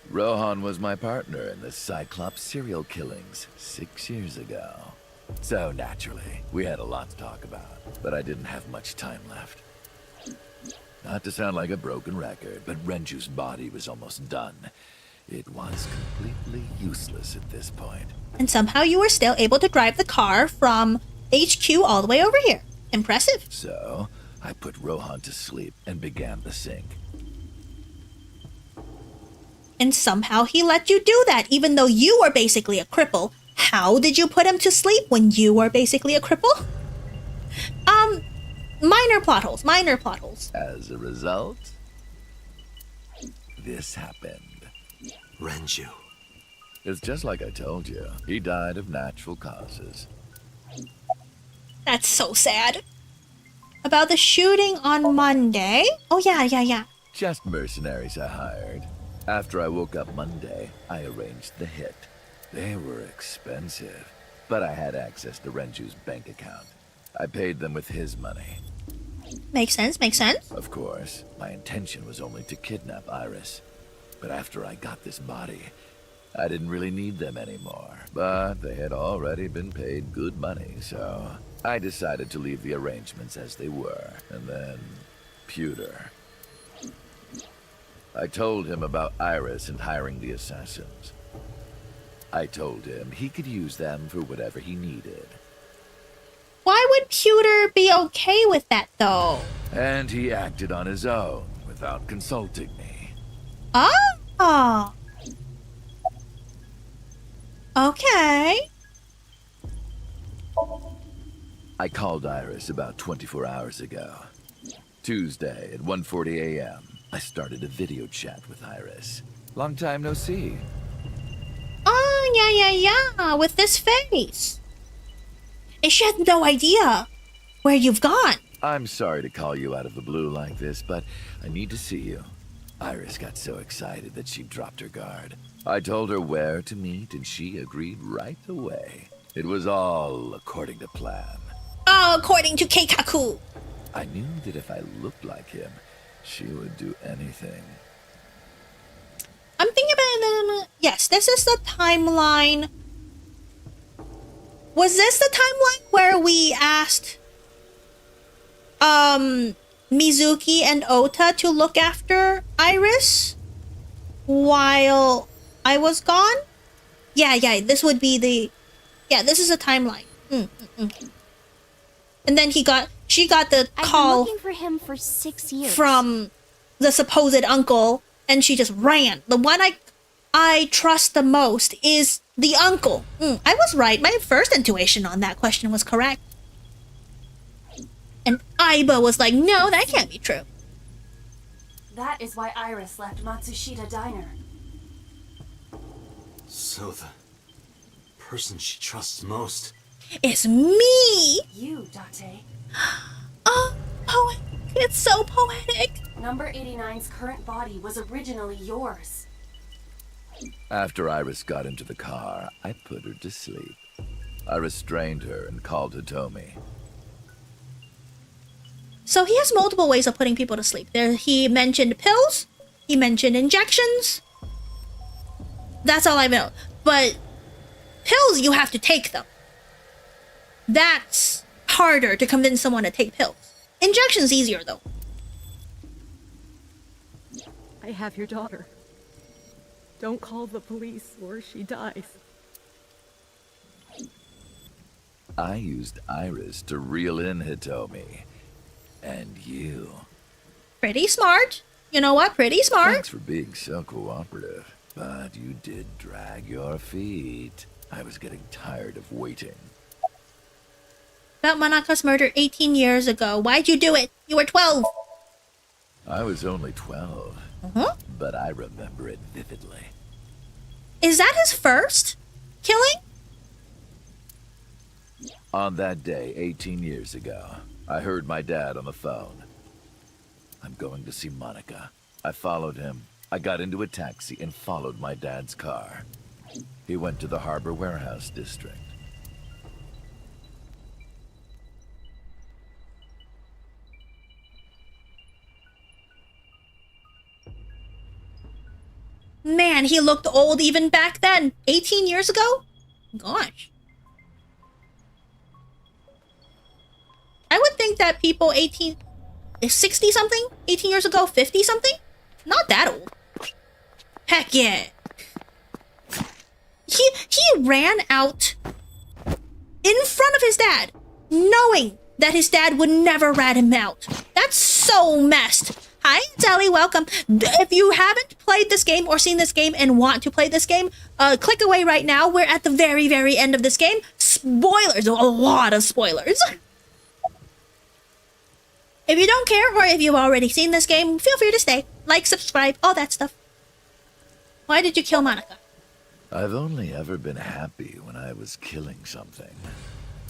Rohan was my partner in the Cyclops serial killings 6 years ago. So naturally, we had a lot to talk about, but I didn't have much time left. Not to sound like a broken record, but Renju's body was almost done. It was completely useless at this point. And somehow you were still able to drive the car from HQ all the way over here. Impressive. So, I put Rohan to sleep and began the sync. And somehow he let you do that, even though you were basically a cripple. How did you put him to sleep when you were basically a cripple? Minor plot holes, minor plot holes. As a result, this happened. Renju. It's just like I told you. He died of natural causes. That's so sad. About the shooting on Monday. Oh, yeah. Just mercenaries I hired. After I woke up Monday, I arranged the hit. They were expensive, but I had access to Renju's bank account. I paid them with his money. Makes sense, makes sense. Of course, my intention was only to kidnap Iris. But after I got this body, I didn't really need them anymore. But they had already been paid good money, so I decided to leave the arrangements as they were. And then, Pewter. I told him about Iris and hiring the assassins. I told him he could use them for whatever he needed. Why would Pewter be okay with that, though? And he acted on his own, without consulting me. Oh! Okay. I called Iris about 24 hours ago. Tuesday at 1:40 a.m., I started a video chat with Iris. Long time no see. Oh, yeah, with this face. And she had no idea where you've gone. I'm sorry to call you out of the blue like this, but I need to see you. Iris got so excited that she dropped her guard. I told her where to meet, and she agreed right away. It was all according to plan. Oh, according to Keikaku. I knew that if I looked like him, she would do anything. I'm thinking about yes, this is the timeline. Was this the timeline where we asked Mizuki and Ota to look after Iris while I was gone? Yeah, this would be the... Yeah, this is a timeline. And then she got the call. I've been looking for him for 6 years. From the supposed uncle, and she just ran. The one I trust the most is the uncle. I was right. My first intuition on that question was correct. And Aiba was like, no, that can't be true. That is why Iris left Matsushita Diner. So the person she trusts most is me! You, Date. Oh, poetic. It's so poetic. Number 89's current body was originally yours. After Iris got into the car, I put her to sleep. I restrained her and called Hitomi. So he has multiple ways of putting people to sleep. He mentioned pills. He mentioned injections. That's all I know. But pills, you have to take them. That's harder to convince someone to take pills. Injections easier, though. I have your daughter. Don't call the police or she dies. I used Iris to reel in Hitomi. And you. Pretty smart. You know what? Pretty smart. Thanks for being so cooperative. But you did drag your feet. I was getting tired of waiting. About Manaka's murder 18 years ago. Why'd you do it? You were 12. I was only 12. But I remember it vividly. Is that his first killing? On that day, 18 years ago, I heard my dad on the phone. I'm going to see Monica. I followed him. I got into a taxi and followed my dad's car. He went to the Harbor Warehouse District. Man, he looked old even back then. 18 years ago? Gosh. I would think that people 60 something? 18 years ago, 50 something? Not that old. Heck yeah. He ran out in front of his dad, knowing that his dad would never rat him out. That's so messed. Hi, Sally, welcome. If you haven't played this game or seen this game and want to play this game, click away right now. We're at the very, very end of this game. Spoilers, a lot of spoilers. If you don't care or if you've already seen this game, feel free to stay. Like, subscribe, all that stuff. Why did you kill Monica? I've only ever been happy when I was killing something.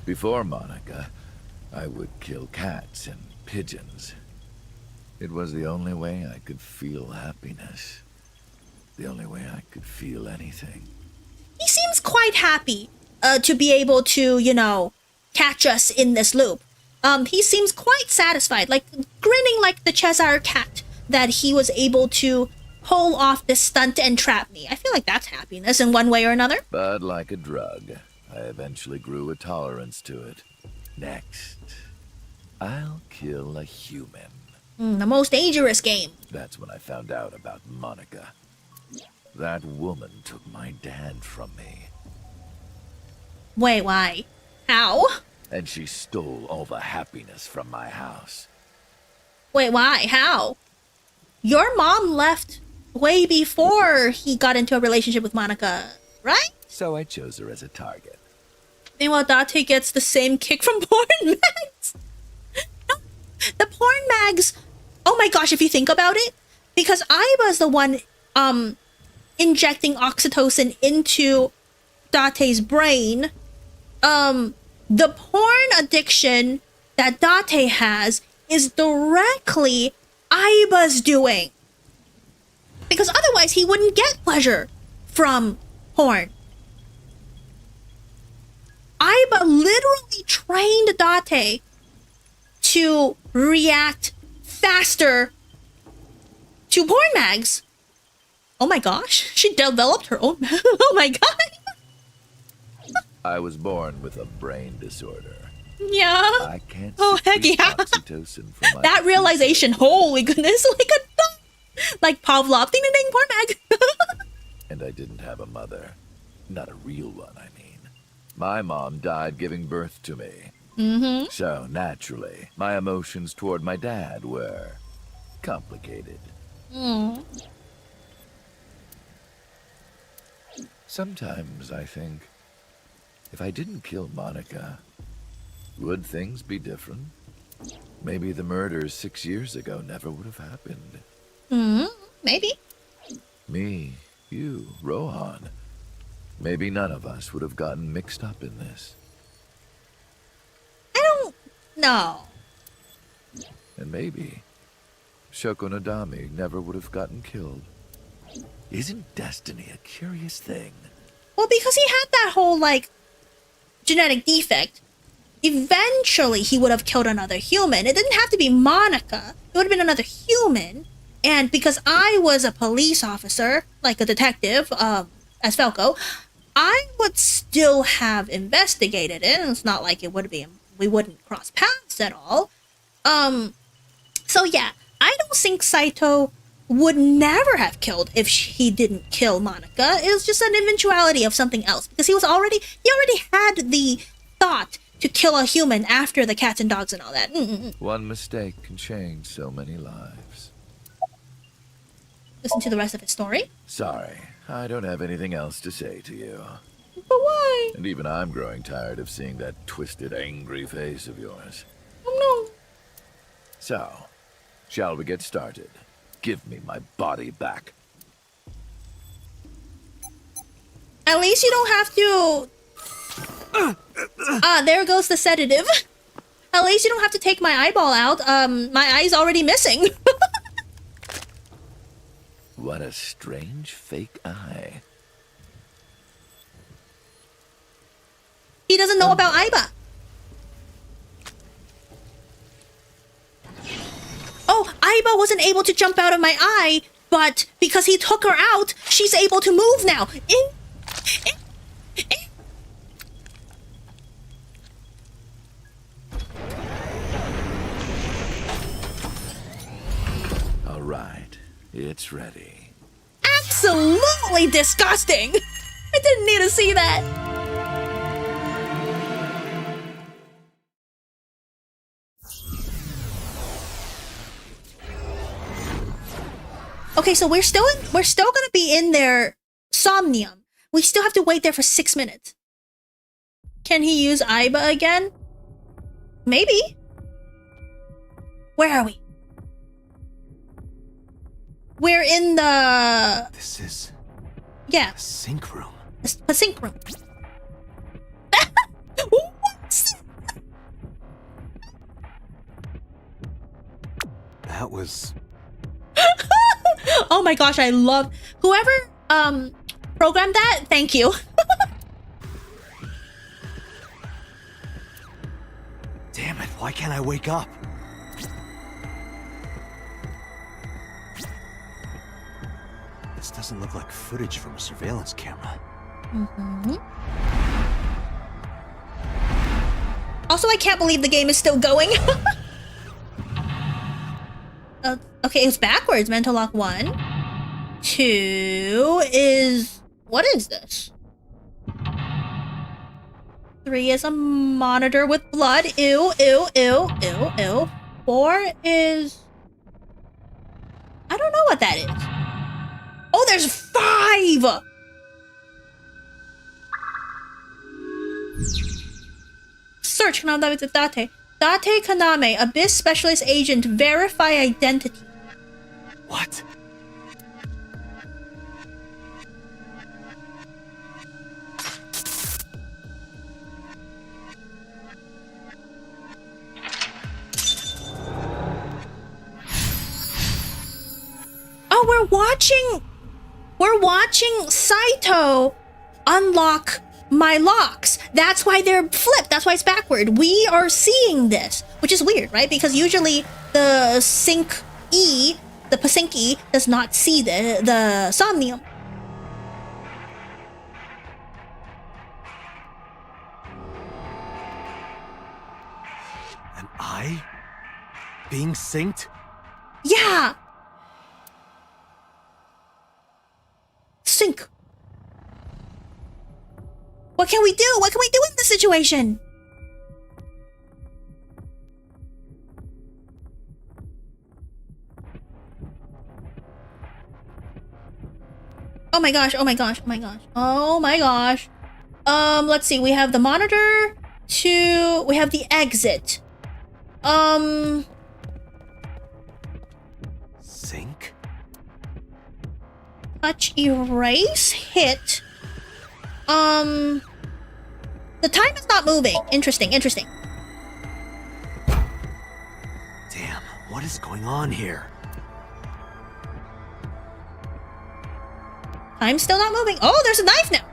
Before Monica, I would kill cats and pigeons. It was the only way I could feel happiness. The only way I could feel anything. He seems quite happy to be able to, you know, catch us in this loop. He seems quite satisfied, like grinning like the Cheshire cat that he was able to pull off this stunt and trap me. I feel like that's happiness in one way or another. But like a drug, I eventually grew a tolerance to it. Next, I'll kill a human. The most dangerous game. That's when I found out about Monica. That woman took my dad from me. Wait, why? How? And she stole all the happiness from my house. Wait, why? How? Your mom left way before he got into a relationship with Monica, right? So I chose her as a target. Meanwhile, Date gets the same kick from porn mags. No, the porn mags... Oh my gosh, if you think about it, because I was the one injecting oxytocin into Date's brain, the porn addiction that Date has is directly Aiba's doing. Because otherwise he wouldn't get pleasure from porn. Aiba literally trained Date to react faster to porn mags. Oh my gosh, she developed her own. Oh my god. I was born with a brain disorder. Yeah. I can't heck yeah. oxytocin from my That realization, holy goodness, like Pavlov, ding ding ding, porn mag. And I didn't have a mother. Not a real one, I mean. My mom died giving birth to me. So, naturally, my emotions toward my dad were complicated. Sometimes I think, if I didn't kill Monica, would things be different? Maybe the murders 6 years ago never would have happened. Maybe. Me, you, Rohan. Maybe none of us would have gotten mixed up in this. I don't know. And maybe Shoko Nadami never would have gotten killed. Isn't destiny a curious thing? Well, because he had that whole, like, genetic defect, eventually he would have killed another human. It didn't have to be Monica. It would have been another human. And because I was a police officer, like a detective, as Falco, I would still have investigated it. And it's not like it would be, we wouldn't cross paths at all. So yeah, I don't think Saito would never have killed if he didn't kill Monica. It was just an eventuality of something else, because he already had the thought to kill a human after the cats and dogs and all that. One mistake can change so many lives. Listen to the rest of his story. Sorry, I don't have anything else to say to you. But why? And even I'm growing tired of seeing that twisted, angry face of yours. Oh no. So, shall we get started? Give me my body back. At least you don't have to... Ah, there goes the sedative. At least you don't have to take my eyeball out. My eye's already missing. What a strange fake eye. He doesn't know about Aiba. Oh, Aiba wasn't able to jump out of my eye, but because he took her out, she's able to move now. All right, it's ready. Absolutely disgusting. I didn't need to see that. Okay, so we're still gonna be in there. Somnium. We still have to wait there for 6 minutes. Can he use Aiba again? Maybe. Where are we? We're in the... This is... Yeah. A sink room. A sink room. That was... Oh my gosh, I love... Whoever programmed that, thank you. Damn it, why can't I wake up? This doesn't look like footage from a surveillance camera. Also, I can't believe the game is still going. Okay, it's backwards. Mental lock 1. 2 is... What is this? 3 is a monitor with blood. Ew, ew, ew, ew, ew. 4 is... I don't know what that is. Oh, there's 5! Search Kaname with Date. Date Kaname, Abyss Specialist Agent, verify identity. What? Oh, we're watching Saito unlock my locks. That's why they're flipped. That's why it's backward. We are seeing this, which is weird, right? Because usually the Sync E, the Pasinki, does not see the Somnium. Am I being synced? Yeah. Sync. What can we do? What can we do in this situation? Oh my gosh, oh my gosh, oh my gosh, oh my gosh. Let's see, we have the monitor, we have the exit. Sync? Touch, erase, hit. The time is not moving. Interesting, interesting. Damn, what is going on here? Time's still not moving. Oh, there's a knife now.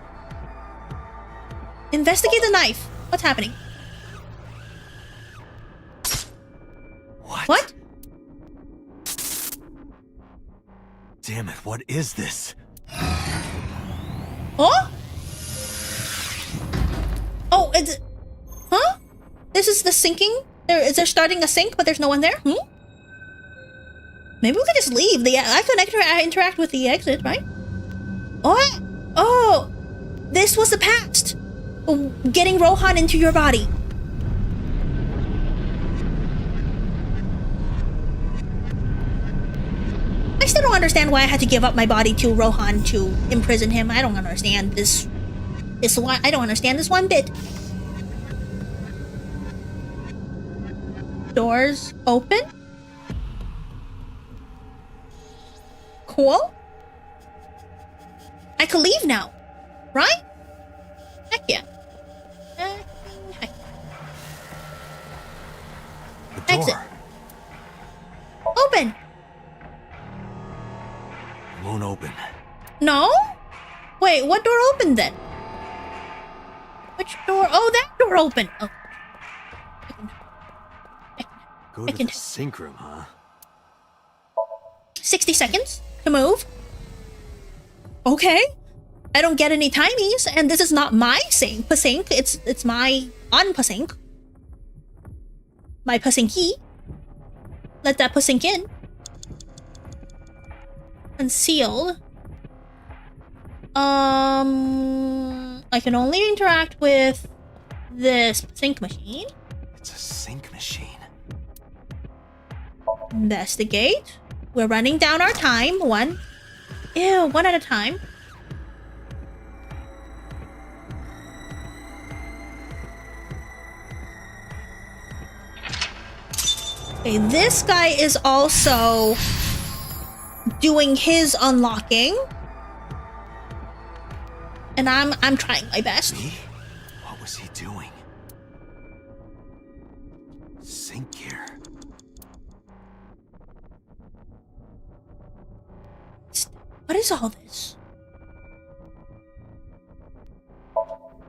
Investigate the knife. What's happening? What? Damn it, what is this? Oh? Oh, it's... Huh? This is the sinking? They're starting a sink, but there's no one there? Maybe we could just leave. I could interact with the exit, right? What? Oh! This was the past! Getting Rohan into your body. I still don't understand why I had to give up my body to Rohan to imprison him. I don't understand this one. I don't understand this one bit. Doors open. Cool. I could leave now. Right? Heck yeah. Heck. The door. Exit. Open. Won't open. No? Wait, what door opened then? Which door? Oh, that door opened. Oh. Go to the sink room, huh? 60 seconds to move. Okay. I don't get any timies, and this is not my sink. It's my unpasink. My pasinky. Let that pasink in. Concealed. I can only interact with this sink machine. It's a sink machine. Investigate. We're running down our time. One at a time. Okay, this guy is also doing his unlocking. And I'm trying my best. Me? What was he doing? Sink gear. What is all this?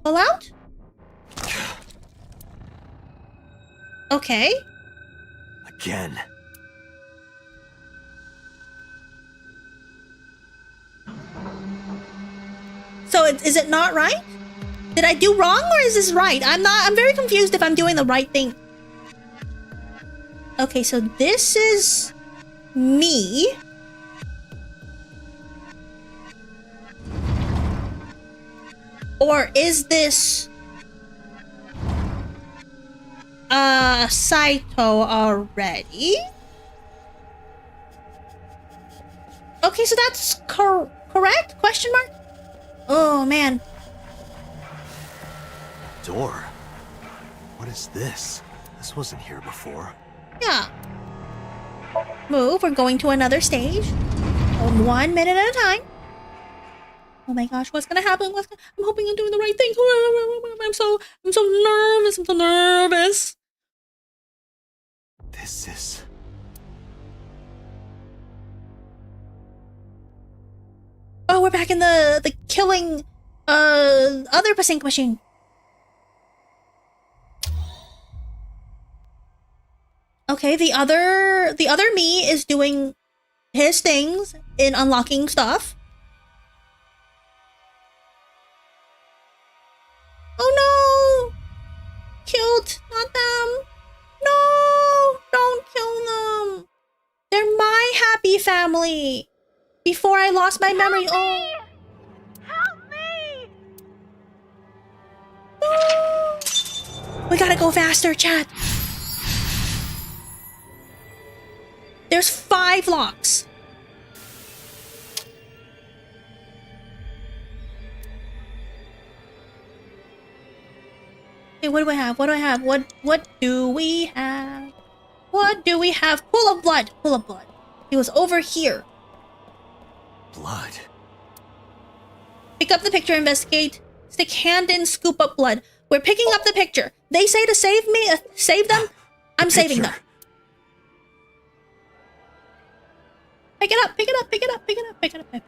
Pull out? Okay. Again. So is it not right? Did I do wrong or is this right? I'm very confused if I'm doing the right thing. Okay, so this is me. Or is this Saito already? Okay, so that's correct? Question mark? Oh man. Door? What is this? This wasn't here before. Yeah. Move, we're going to another stage. 1 minute at a time. Oh my gosh, what's gonna happen? I'm hoping I'm doing the right thing. I'm so nervous. I'm so nervous. This is... Oh, we're back in the killing other Pasink machine. Okay, the other me is doing his things in unlocking stuff. Oh no! Killed, not them. No! Don't kill them. They're my happy family. Before I lost my memory. Oh. Help me! No! We gotta go faster, chat. There's 5 locks. Okay, what do I have? What do I have? What do we have? What do we have? Pool of blood. Pool of blood. He was over here. Blood. Pick up the picture, investigate. Stick hand in, scoop up blood. We're picking up the picture. They say to save me, save them. I'm saving them. Pick it up, pick it up, pick it up, pick it up, pick it up, pick.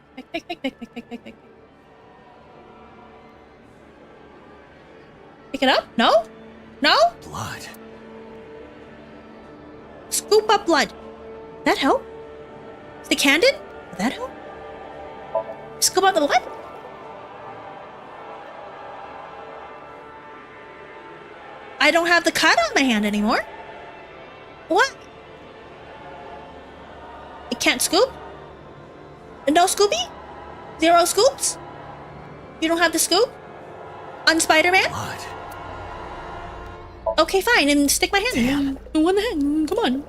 Pick it up? No? No? Blood. Scoop up blood. That help? Stick hand in? Will that help? Scoop up the blood? I don't have the cut on my hand anymore. What? It can't scoop? No Scooby? 0 scoops? You don't have the scoop? On Spider-Man? Blood. Okay, fine, and stick my hand in. One hand, come on.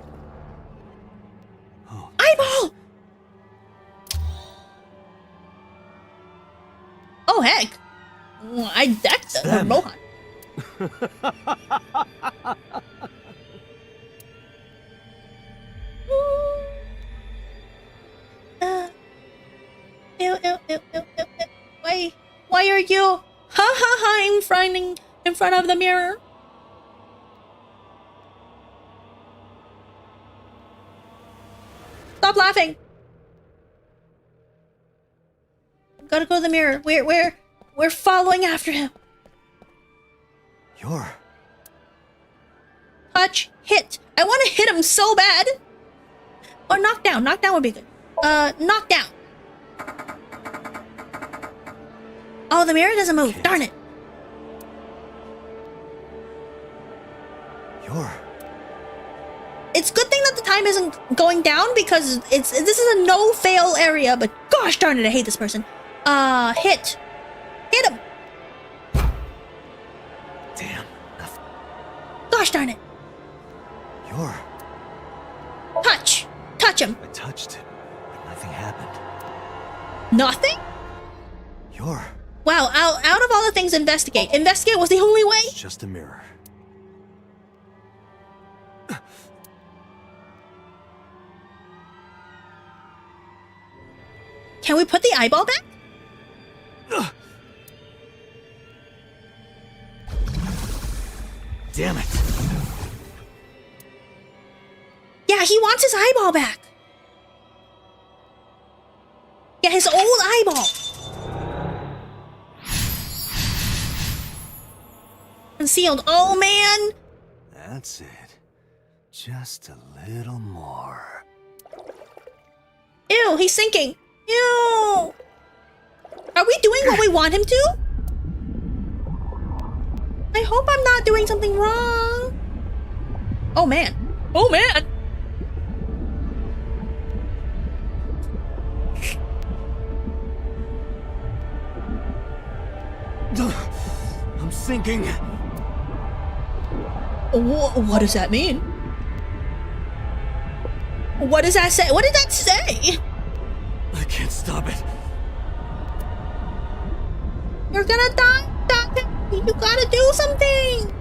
Oh, eyeball! Oh, heck. That's a Rohan. Ew. Why Why are you in front of the mirror? Stop laughing. Gotta go to the mirror. We're following after him. You're... Touch, hit. I want to hit him so bad. Or knock down. Knock down would be good. Knock down. Oh, the mirror doesn't move. Darn it. You're... It's good thing that the time isn't going down because this is a no-fail area, but gosh darn it, I hate this person. Hit. Hit him. Damn. Gosh darn it. You're... Touch. Touch him. I touched it, but nothing happened. Nothing? You're... Wow, out of all the things, investigate. Investigate was the only way? It's just a mirror. Can we put the eyeball back? Damn it. Yeah, he wants his eyeball back. Yeah, his old eyeball. Concealed. Oh, man. That's it. Just a little more. Ew, he's sinking. Ew. Are we doing what we want him to? I hope I'm not doing something wrong. Oh, man. Oh, man. I'm sinking. What does that mean? What does that say? What did that say? I can't stop it. You're gonna die, Doctor. You gotta do something.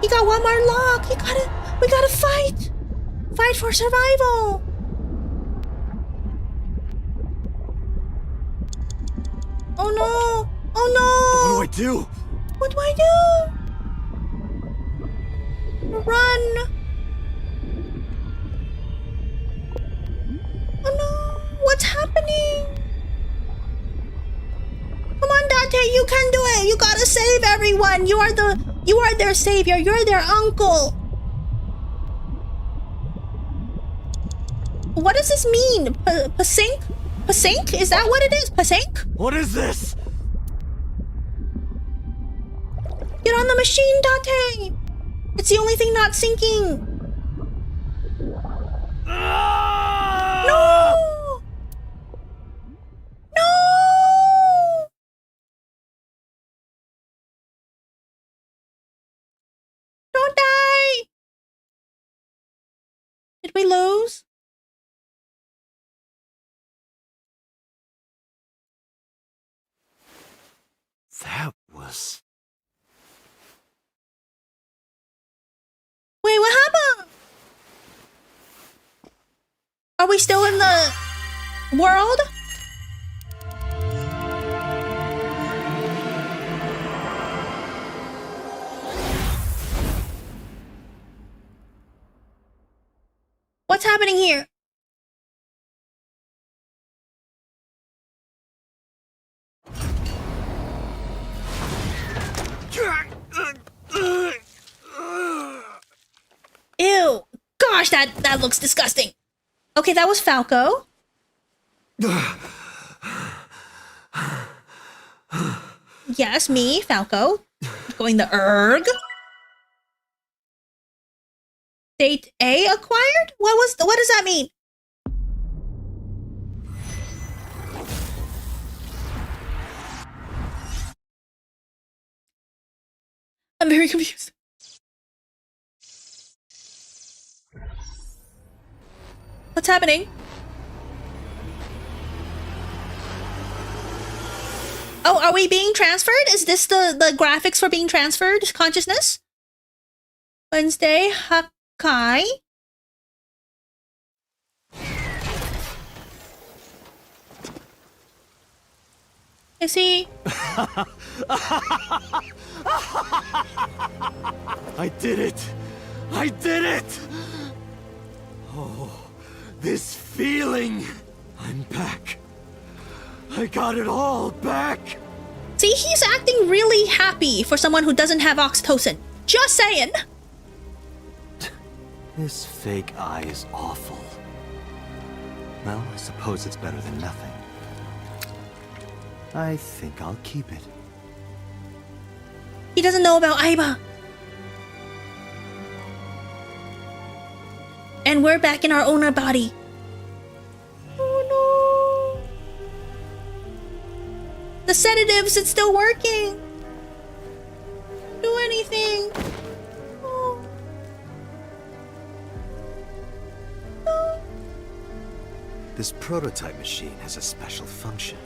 He got one more lock. We gotta fight. Fight for survival. Oh no. Oh no. What do I do? What do I do? Run. Oh no. What's happening? Come on, Dante, you can do it. You gotta save everyone. You are their savior. You're their uncle. What does this mean? Pasink? Pasink? Is that what it is? Pasink? What is this? Get on the machine, Dante. It's the only thing not sinking. No! No! Don't die! Did we lose? That was... Wait, what happened? Are we still in the world? What's happening here? Ew. Gosh, that looks disgusting. Okay, that was Falco. Yes, me, Falco. Going the erg. State A acquired? What does that mean? I'm very confused. What's happening? Oh, are we being transferred? Is this the graphics for being transferred consciousness? Wednesday, Hakai. Is he? I did it! I did it! Oh, this feeling! I'm back. I got it all back! See, he's acting really happy for someone who doesn't have oxytocin. Just saying. This fake eye is awful. Well, I suppose it's better than nothing. I think I'll keep it. He doesn't know about Aiba. And we're back in our own body. Oh no. The sedatives, it's still working. Do anything. Oh. No. This prototype machine has a special function.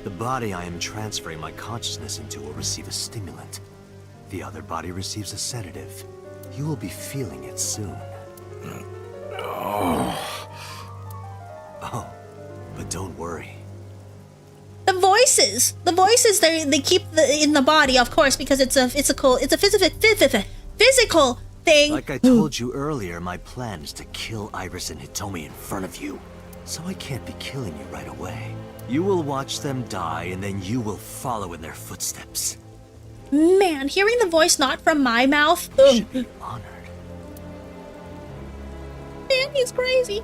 The body I am transferring my consciousness into will receive a stimulant. The other body receives a sedative. You will be feeling it soon. Oh, but don't worry. The voices, they keep in the body, of course, because it's a physical thing. Like I told you earlier, my plan is to kill Iris and Hitomi in front of you. So I can't be killing you right away. You will watch them die, and then you will follow in their footsteps. Man, hearing the voice not from my mouth. You should be honored. Man, he's crazy.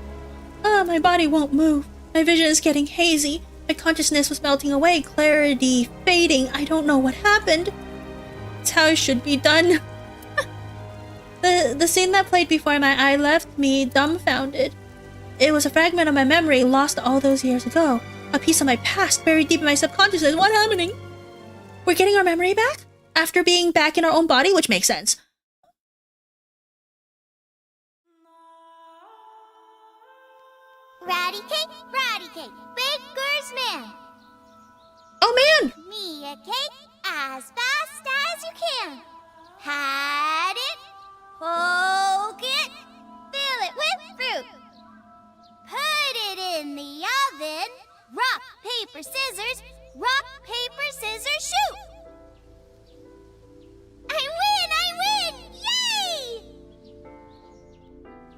My body won't move. My vision is getting hazy. My consciousness was melting away, clarity fading. I don't know what happened. It's how it should be done. The scene that played before my eye left me dumbfounded. It was a fragment of my memory lost all those years ago. A piece of my past buried deep in my subconsciousness. What's happening? We're getting our memory back? After being back in our own body, which makes sense. Ratty cake, baker's man. Oh man! Me a cake as fast as you can. Pat it, poke it, fill it with fruit. Put it in the oven. Rock, paper, scissors. Rock, paper, scissors, shoot. I win! Yay!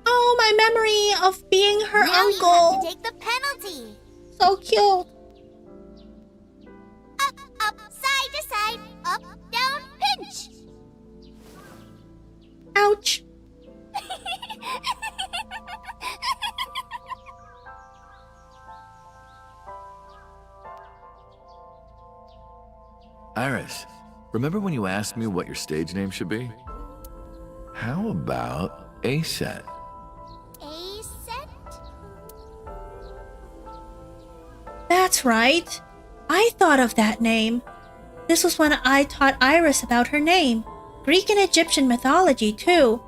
Oh, my memory of being her now uncle. You have to take the penalty. So cute. Up, side to side, up, down, pinch. Ouch. Iris, remember when you asked me what your stage name should be? How about A-Set? A-Set? That's right. I thought of that name. This was when I taught Iris about her name. Greek and Egyptian mythology, too.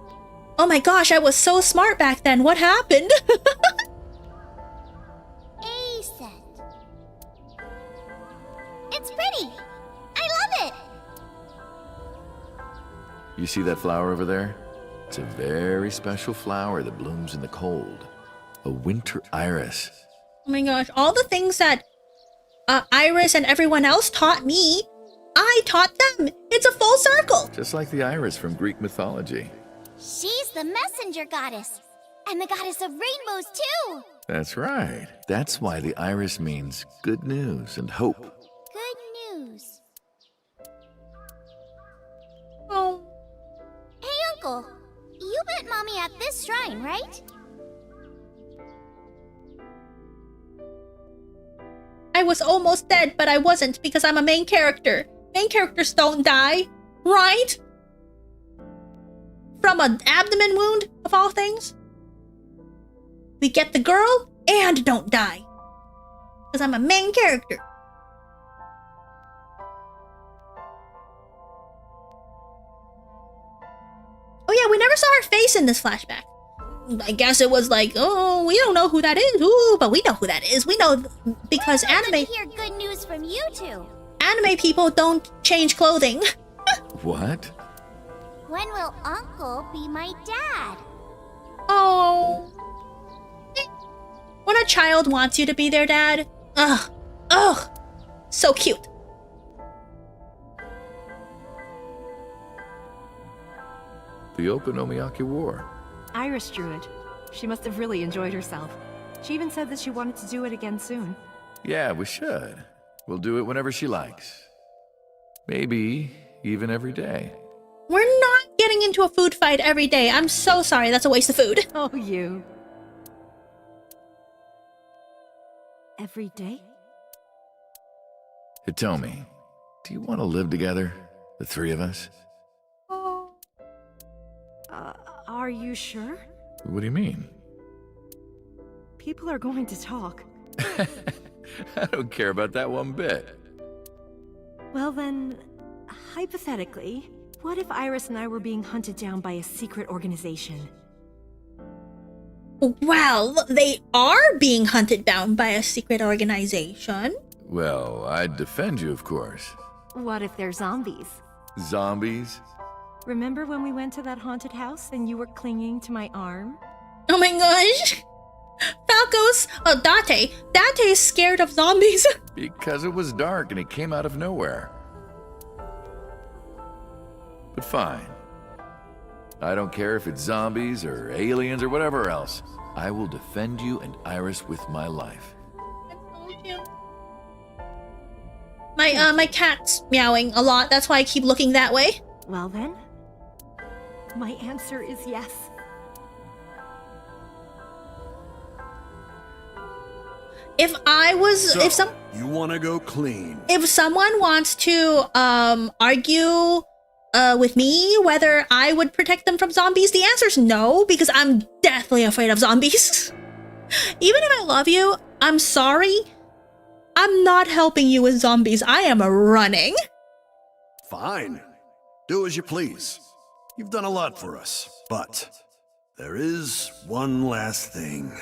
Oh my gosh, I was so smart back then. What happened? A-Set. It's pretty. I love it. You see that flower over there? It's a very special flower that blooms in the cold. A winter iris. Oh my gosh, all the things that Iris and everyone else taught me, I taught them. It's a full circle. Just like the iris from Greek mythology. She's the messenger goddess. And the goddess of rainbows, too. That's right. That's why the iris means good news and hope. Good news. Oh. Hey, Uncle. You met Mommy at this shrine, right? I was almost dead, but I wasn't because I'm a main character. Main characters don't die, right? From an abdomen wound, of all things. We get the girl and don't die. Because I'm a main character. Oh yeah, we never saw her face in this flashback. I guess it was like, oh, we don't know who that is. Ooh, but we know who that is. We know because anime. To hear good news from you two. Anime people don't change clothing. What? When will Uncle be my dad? Oh. When a child wants you to be their dad. Ugh. Ugh. So cute. The Okonomiyaki War. Iris drew it. She must have really enjoyed herself. She even said that she wanted to do it again soon. Yeah, we should. We'll do it whenever she likes. Maybe even every day. We're not getting into a food fight every day. I'm so sorry. That's a waste of food. Oh, you. Every day? Hitomi, do you want to live together? The three of us? Are you sure? What do you mean? People are going to talk. I don't care about that one bit. Well then, hypothetically, what if Iris and I were being hunted down by a secret organization? Well, they are being hunted down by a secret organization. Well, I'd defend you, of course. What if they're zombies? Zombies? Remember when we went to that haunted house and you were clinging to my arm? Oh my gosh! Date's scared of zombies. Because it was dark and it came out of nowhere. But fine. I don't care if it's zombies or aliens or whatever else. I will defend you and Iris with my life. My cat's meowing a lot. That's why I keep looking that way. Well then, my answer is yes. If I was, So, you want to go clean? If someone wants to argue with me whether I would protect them from zombies, the answer is no, because I'm deathly afraid of zombies. Even if I love you, I'm sorry. I'm not helping you with zombies. I am running. Fine. Do as you please. You've done a lot for us, but there is one last thing.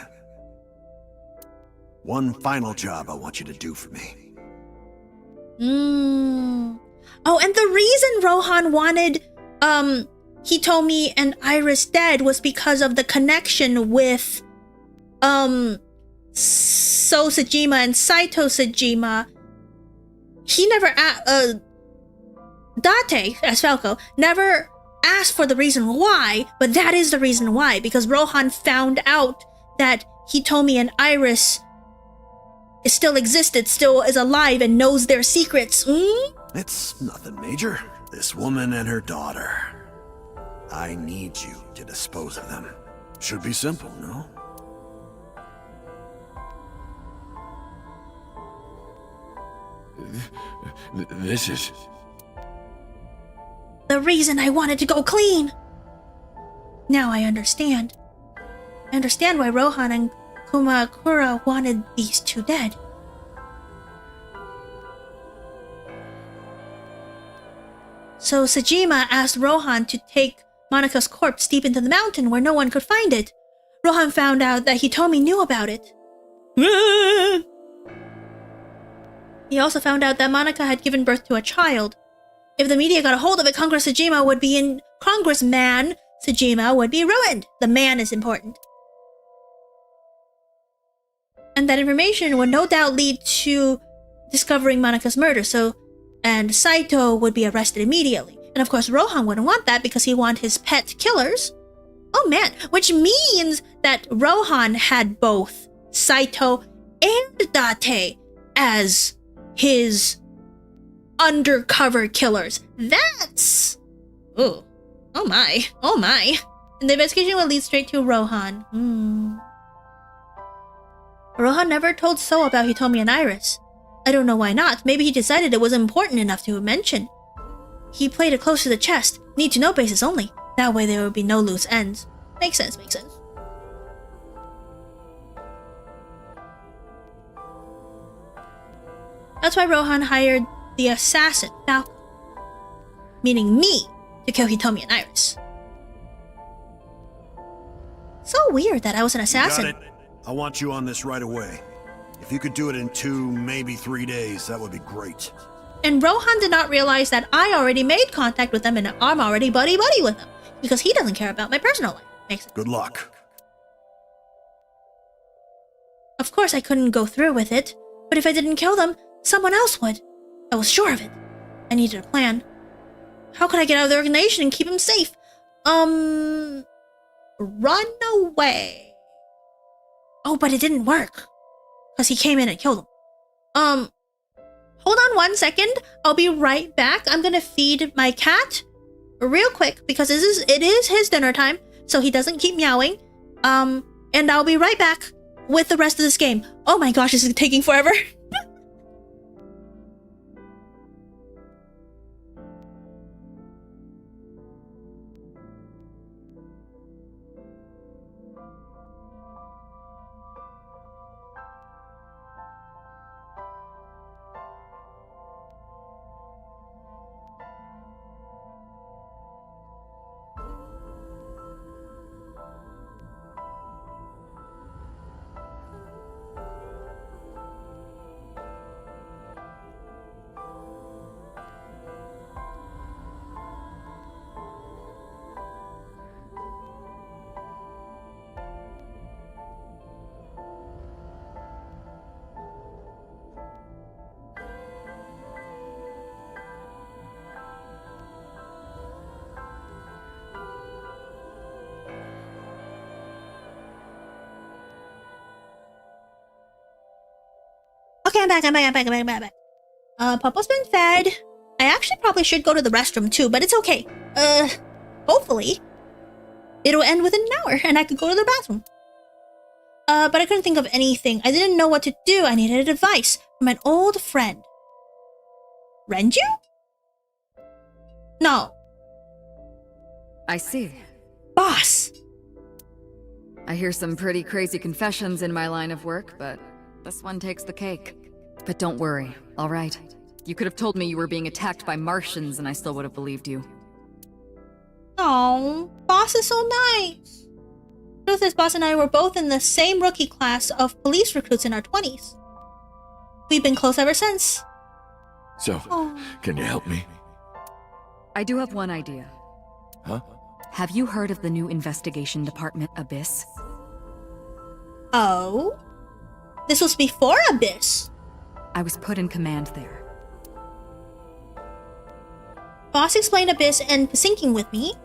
One final job I want you to do for me. Oh, and the reason Rohan wanted Hitomi and Iris dead was because of the connection with So Sejima and Saito Sejima. He never Date, as Falco, never asked for the reason why, but that is the reason why, because Rohan found out that Hitomi and Iris still existed, still is alive, and knows their secrets. It's nothing major. This woman and her daughter. I need you to dispose of them. Should be simple, no? This is... the reason I wanted to go clean. Now I understand. I understand why Rohan and Kumakura wanted these two dead. So Sejima asked Rohan to take Monika's corpse deep into the mountain where no one could find it. Rohan found out that Hitomi knew about it. He also found out that Monika had given birth to a child. If the media got a hold of it, Congressman Sejima would be ruined. The man is important. And that information would no doubt lead to discovering Monika's murder, and Saito would be arrested immediately. And of course, Rohan wouldn't want that because he wanted his pet killers. Oh man, which means that Rohan had both Saito and Date as his undercover killers. That's... oh my. And the investigation will lead straight to Rohan. Rohan never told So about Hitomi and Iris. I don't know why not. Maybe he decided it was important enough to mention. He played it close to the chest. Need to know basis only. That way there would be no loose ends. Makes sense. That's why Rohan hired the assassin, Falco. Meaning me, to kill Hitomi and Iris. So weird that I was an assassin. Got it. I want you on this right away. If you could do it in 2, maybe 3 days, that would be great. And Rohan did not realize that I already made contact with them and I'm already buddy-buddy with them. Because he doesn't care about my personal life. Makes sense. Good luck. Of course I couldn't go through with it. But if I didn't kill them, someone else would. I was sure of it. I needed a plan. How could I get out of the organization and keep him safe? Run away. Oh, but it didn't work. Because he came in and killed him. Hold on 1 second. I'll be right back. I'm gonna feed my cat real quick because it is his dinner time, so he doesn't keep meowing. And I'll be right back with the rest of this game. Oh my gosh, this is taking forever. Okay, I'm back. Papa's been fed. I actually probably should go to the restroom too, but it's okay. Hopefully, it'll end within an hour and I could go to the bathroom. But I couldn't think of anything. I didn't know what to do. I needed advice from an old friend. Renju? No. I see. Boss! I hear some pretty crazy confessions in my line of work, but this one takes the cake. But don't worry, alright? You could have told me you were being attacked by Martians and I still would have believed you. Oh, Boss is so nice. Truth is, Boss and I were both in the same rookie class of police recruits in our 20s. We've been close ever since. So, can you help me? I do have one idea. Huh? Have you heard of the new investigation department, Abyss? Oh? This was before Abyss. I was put in command there. Boss explained Abyss and syncing with me.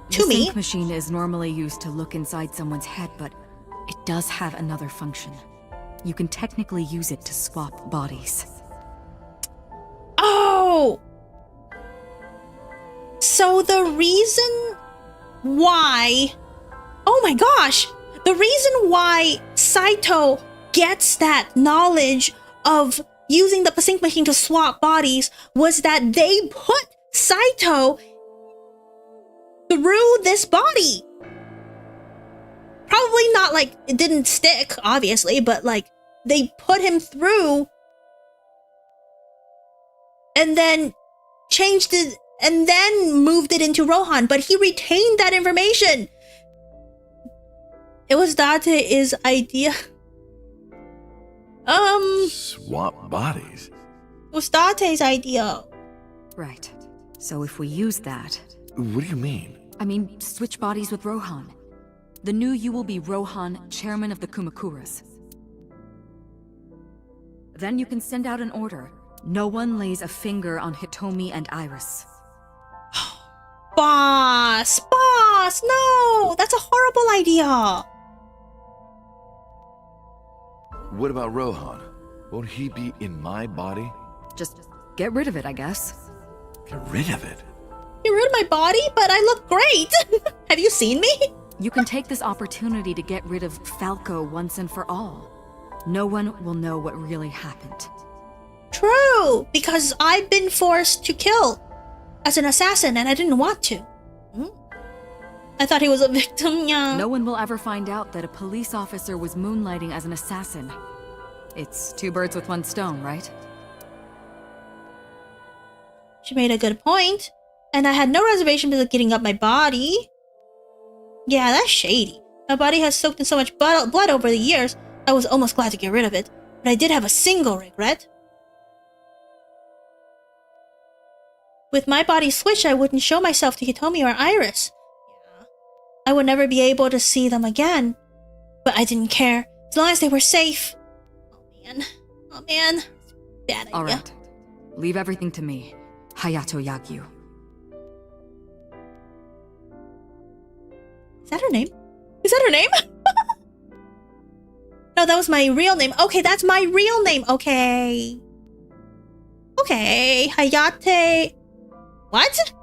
The sync machine is normally used to look inside someone's head, but it does have another function. You can technically use it to swap bodies. Oh! So the reason why... Oh my gosh! The reason why Saito gets that knowledge of using the sync machine to swap bodies was that they put Saito through this body. Probably not like it didn't stick, obviously, but like they put him through and then changed it and then moved it into Rohan, but he retained that information. It was Date's idea. Swap bodies? It was Date's idea. Right. So if we use that... What do you mean? I mean, switch bodies with Rohan. The new you will be Rohan, chairman of the Kumakuras. Then you can send out an order. No one lays a finger on Hitomi and Iris. Boss! Boss! No! That's a horrible idea! What about Rohan? Won't he be in my body? Just get rid of it, I guess. Get rid of it? You ruined my body, but I look great! Have you seen me? You can take this opportunity to get rid of Falco once and for all. No one will know what really happened. True, because I've been forced to kill as an assassin and I didn't want to. I thought he was a victim, yeah. No one will ever find out that a police officer was moonlighting as an assassin. It's 2 birds with 1 stone, right? She made a good point. And I had no reservation with getting up my body. Yeah, that's shady. My body has soaked in so much blood over the years, I was almost glad to get rid of it. But I did have a single regret. With my body switched, I wouldn't show myself to Hitomi or Iris. Yeah. I would never be able to see them again. But I didn't care, as long as they were safe. Oh man. Oh man. Bad idea. Alright. Leave everything to me. Hayato Yagyu. Is that her name? Is that her name? No, that was my real name. Okay, that's my real name. Okay. Okay, Hayate... What?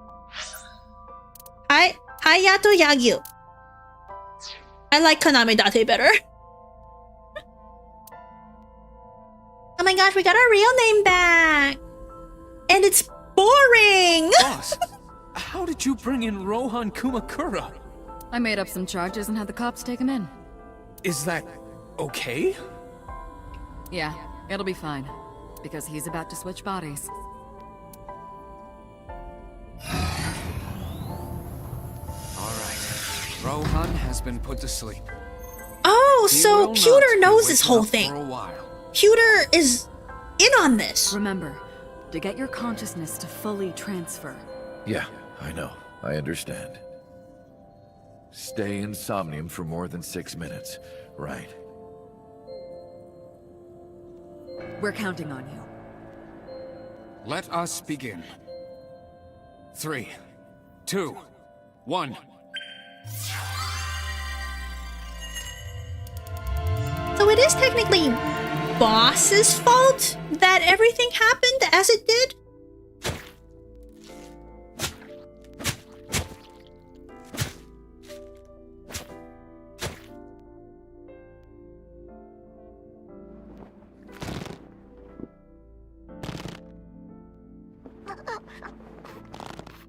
Hayato Yagyu. I like Kaname Date better. Oh my gosh, we got our real name back! And it's boring! Boss, how did you bring in Rohan Kumakura? I made up some charges and had the cops take him in. Is that okay? Yeah, it'll be fine. Because he's about to switch bodies. Alright. Rohan has been put to sleep. Oh, He so will not Pewter be knows this waking whole up thing. for a while. Pewter is in on this. Remember, to get your consciousness to fully transfer. Yeah, I know. I understand. Stay in Somnium for more than 6 minutes. Right. We're counting on you. Let us begin. 3, 2, 1. So it is technically Boss's fault that everything happened as it did?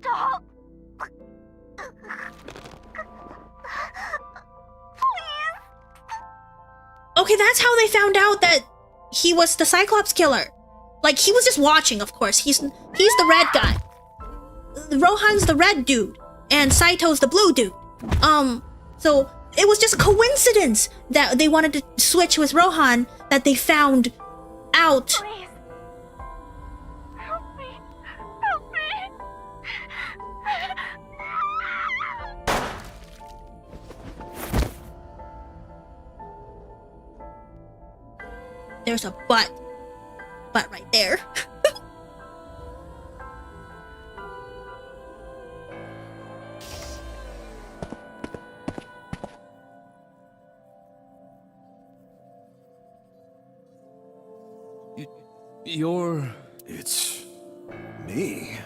Stop! Okay, that's how they found out that he was the Cyclops killer. Like, he was just watching, of course. He's the red guy. Rohan's the red dude. And Saito's the blue dude. So it was just coincidence that they wanted to switch with Rohan that they found out. Please. Help me. Help me. There's a butt. Butt right there. You're... It's... me?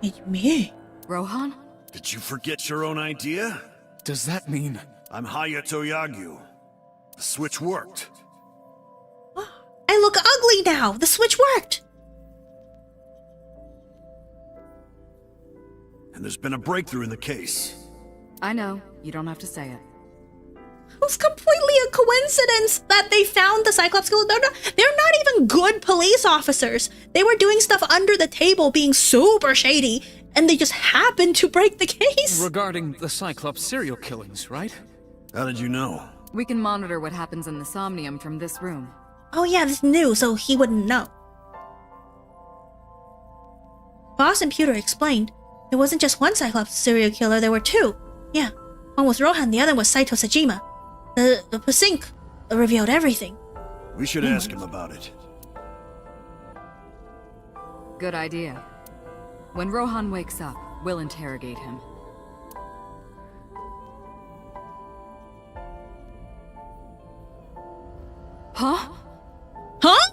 It's me. Rohan? Did you forget your own idea? Does that mean... I'm Hayato Yagyu. The switch worked. I look ugly now. The switch worked. And there's been a breakthrough in the case. I know. You don't have to say it. It was completely a coincidence that they found the Cyclops killer. They're not even good police officers. They were doing stuff under the table, being super shady, and they just happened to break the case. Regarding the Cyclops serial killings, right? How did you know? We can monitor what happens in the Somnium from this room. Oh yeah, this is new, so he wouldn't know. Boss and Pewter explained there wasn't just one Cyclops serial killer, there were two. Yeah, one was Rohan, the other was Saito Sajima. The Pasink revealed everything. We should ask him about it. Good idea. When Rohan wakes up, we'll interrogate him. Huh? Huh?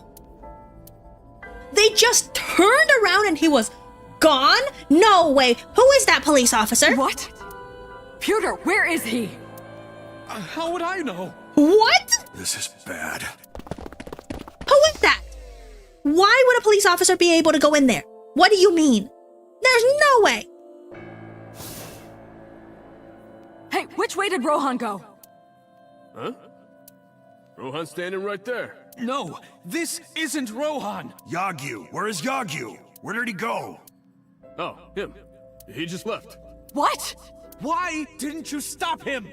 They just turned around and he was gone? No way. Who is that police officer? What? Pewter, where is he? How would I know? What? This is bad. Who is that? Why would a police officer be able to go in there? What do you mean? There's no way. Hey, which way did Rohan go? Huh? Rohan's standing right there. No, this isn't Rohan. Yagyu, where is Yagyu? Where did he go? Oh, him. He just left. What? Why didn't you stop him?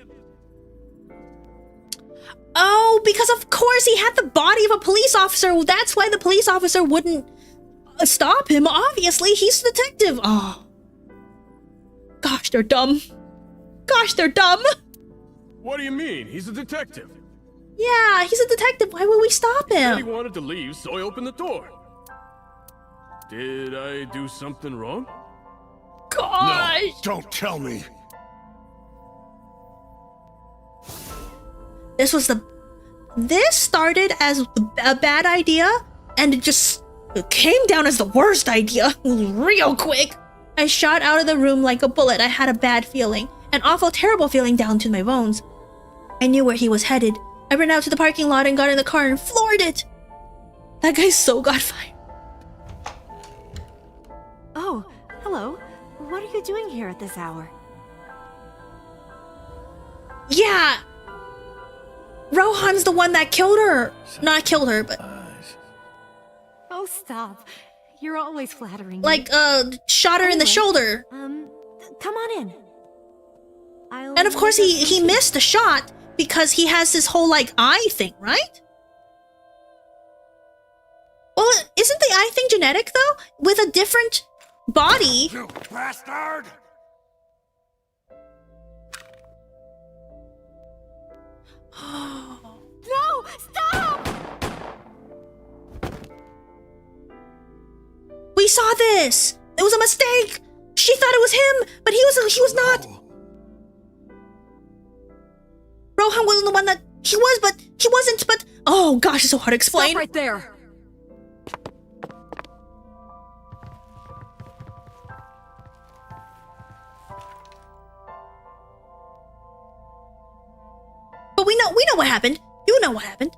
Oh, because of course he had the body of a police officer. That's why the police officer wouldn't stop him. Obviously, he's the detective. Oh. Gosh, they're dumb. Gosh, they're dumb. What do you mean? He's a detective. Yeah, he's a detective. Why would we stop He said he him? wanted to leave, so I opened the door. Did I do something wrong? Gosh. No, don't tell me. This started as a bad idea, and it came down as the worst idea real quick. I shot out of the room like a bullet. I had a bad feeling, an awful, terrible feeling down to my bones. I knew where he was headed. I ran out to the parking lot and got in the car and floored it. That guy so got fired. Oh, hello. What are you doing here at this hour? Yeah. Rohan's the one that killed her. Not killed her, but... Oh, stop. You're always flattering me. Like, shot her in the shoulder. Come on in. And of course he missed the shot because he has this whole, like, eye thing, right? Well, isn't the eye thing genetic, though? With a different body. You bastard! No! Stop! We saw this! It was a mistake! She thought it was him, but he was not! Rohan wasn't the one that... He was, but he wasn't, but... Oh gosh, it's so hard to explain. Stop right there! But we know what happened. You know what happened.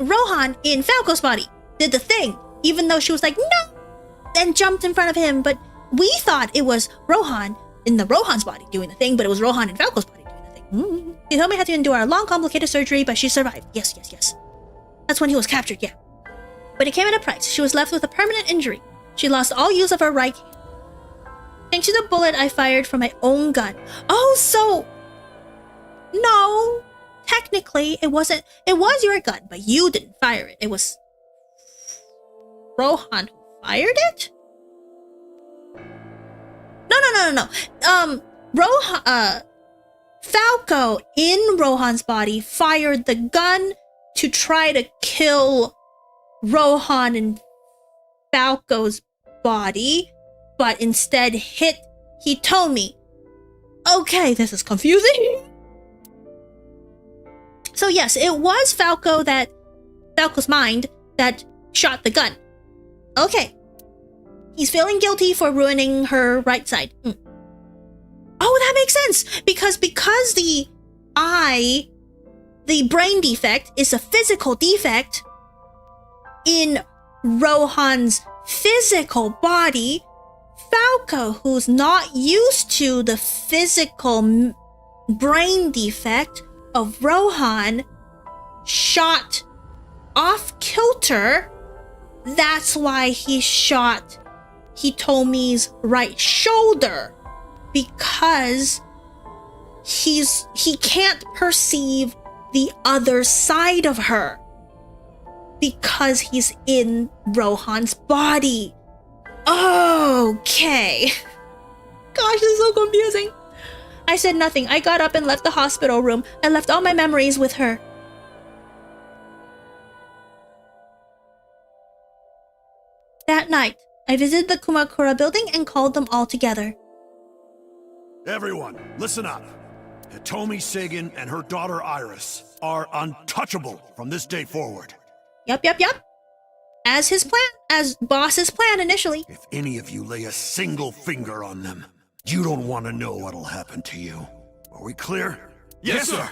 Rohan in Falco's body did the thing, even though she was like, no, and jumped in front of him. But we thought it was Rohan in the Rohan's body doing the thing, but it was Rohan in Falco's body doing the thing. He told me had to endure a long, complicated surgery, but she survived. Yes. That's when he was captured, yeah. But it came at a price. She was left with a permanent injury. She lost all use of her right hand. Thanks to the bullet I fired from my own gun. Oh, so... No. Technically, it wasn't... It was your gun, but you didn't fire it. It was... Rohan who fired it? No. Rohan... Falco in Rohan's body fired the gun to try to kill Rohan in Falco's body, but instead hit Hitomi. Okay, this is confusing. So yes, it was Falco's mind that shot the gun. Okay. He's feeling guilty for ruining her right side. Oh, that makes sense. Because the eye, the brain defect, is a physical defect in Rohan's physical body, Falco, who's not used to the physical brain defect of Rohan, shot off kilter. That's why he shot Hitomi's right shoulder, because he can't perceive the other side of her because he's in Rohan's body. Okay. Gosh, this is so confusing. I said nothing. I got up and left the hospital room. I left all my memories with her. That night, I visited the Kumakura building and called them all together. Everyone, listen up. Hitomi Sagan and her daughter Iris are untouchable from this day forward. Yup. As his plan, as boss's plan initially. If any of you lay a single finger on them, you don't want to know what'll happen to you. Are we clear? Yes, sir.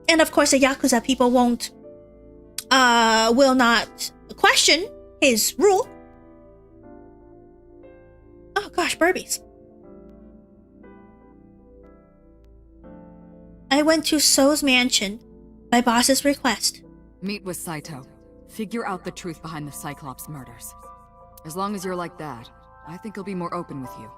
And of course the Yakuza people will not question his rule. Oh gosh, Burbies. I went to So's mansion by boss's request. Meet with Saito. Figure out the truth behind the Cyclops murders. As long as you're like that, I think he'll be more open with you.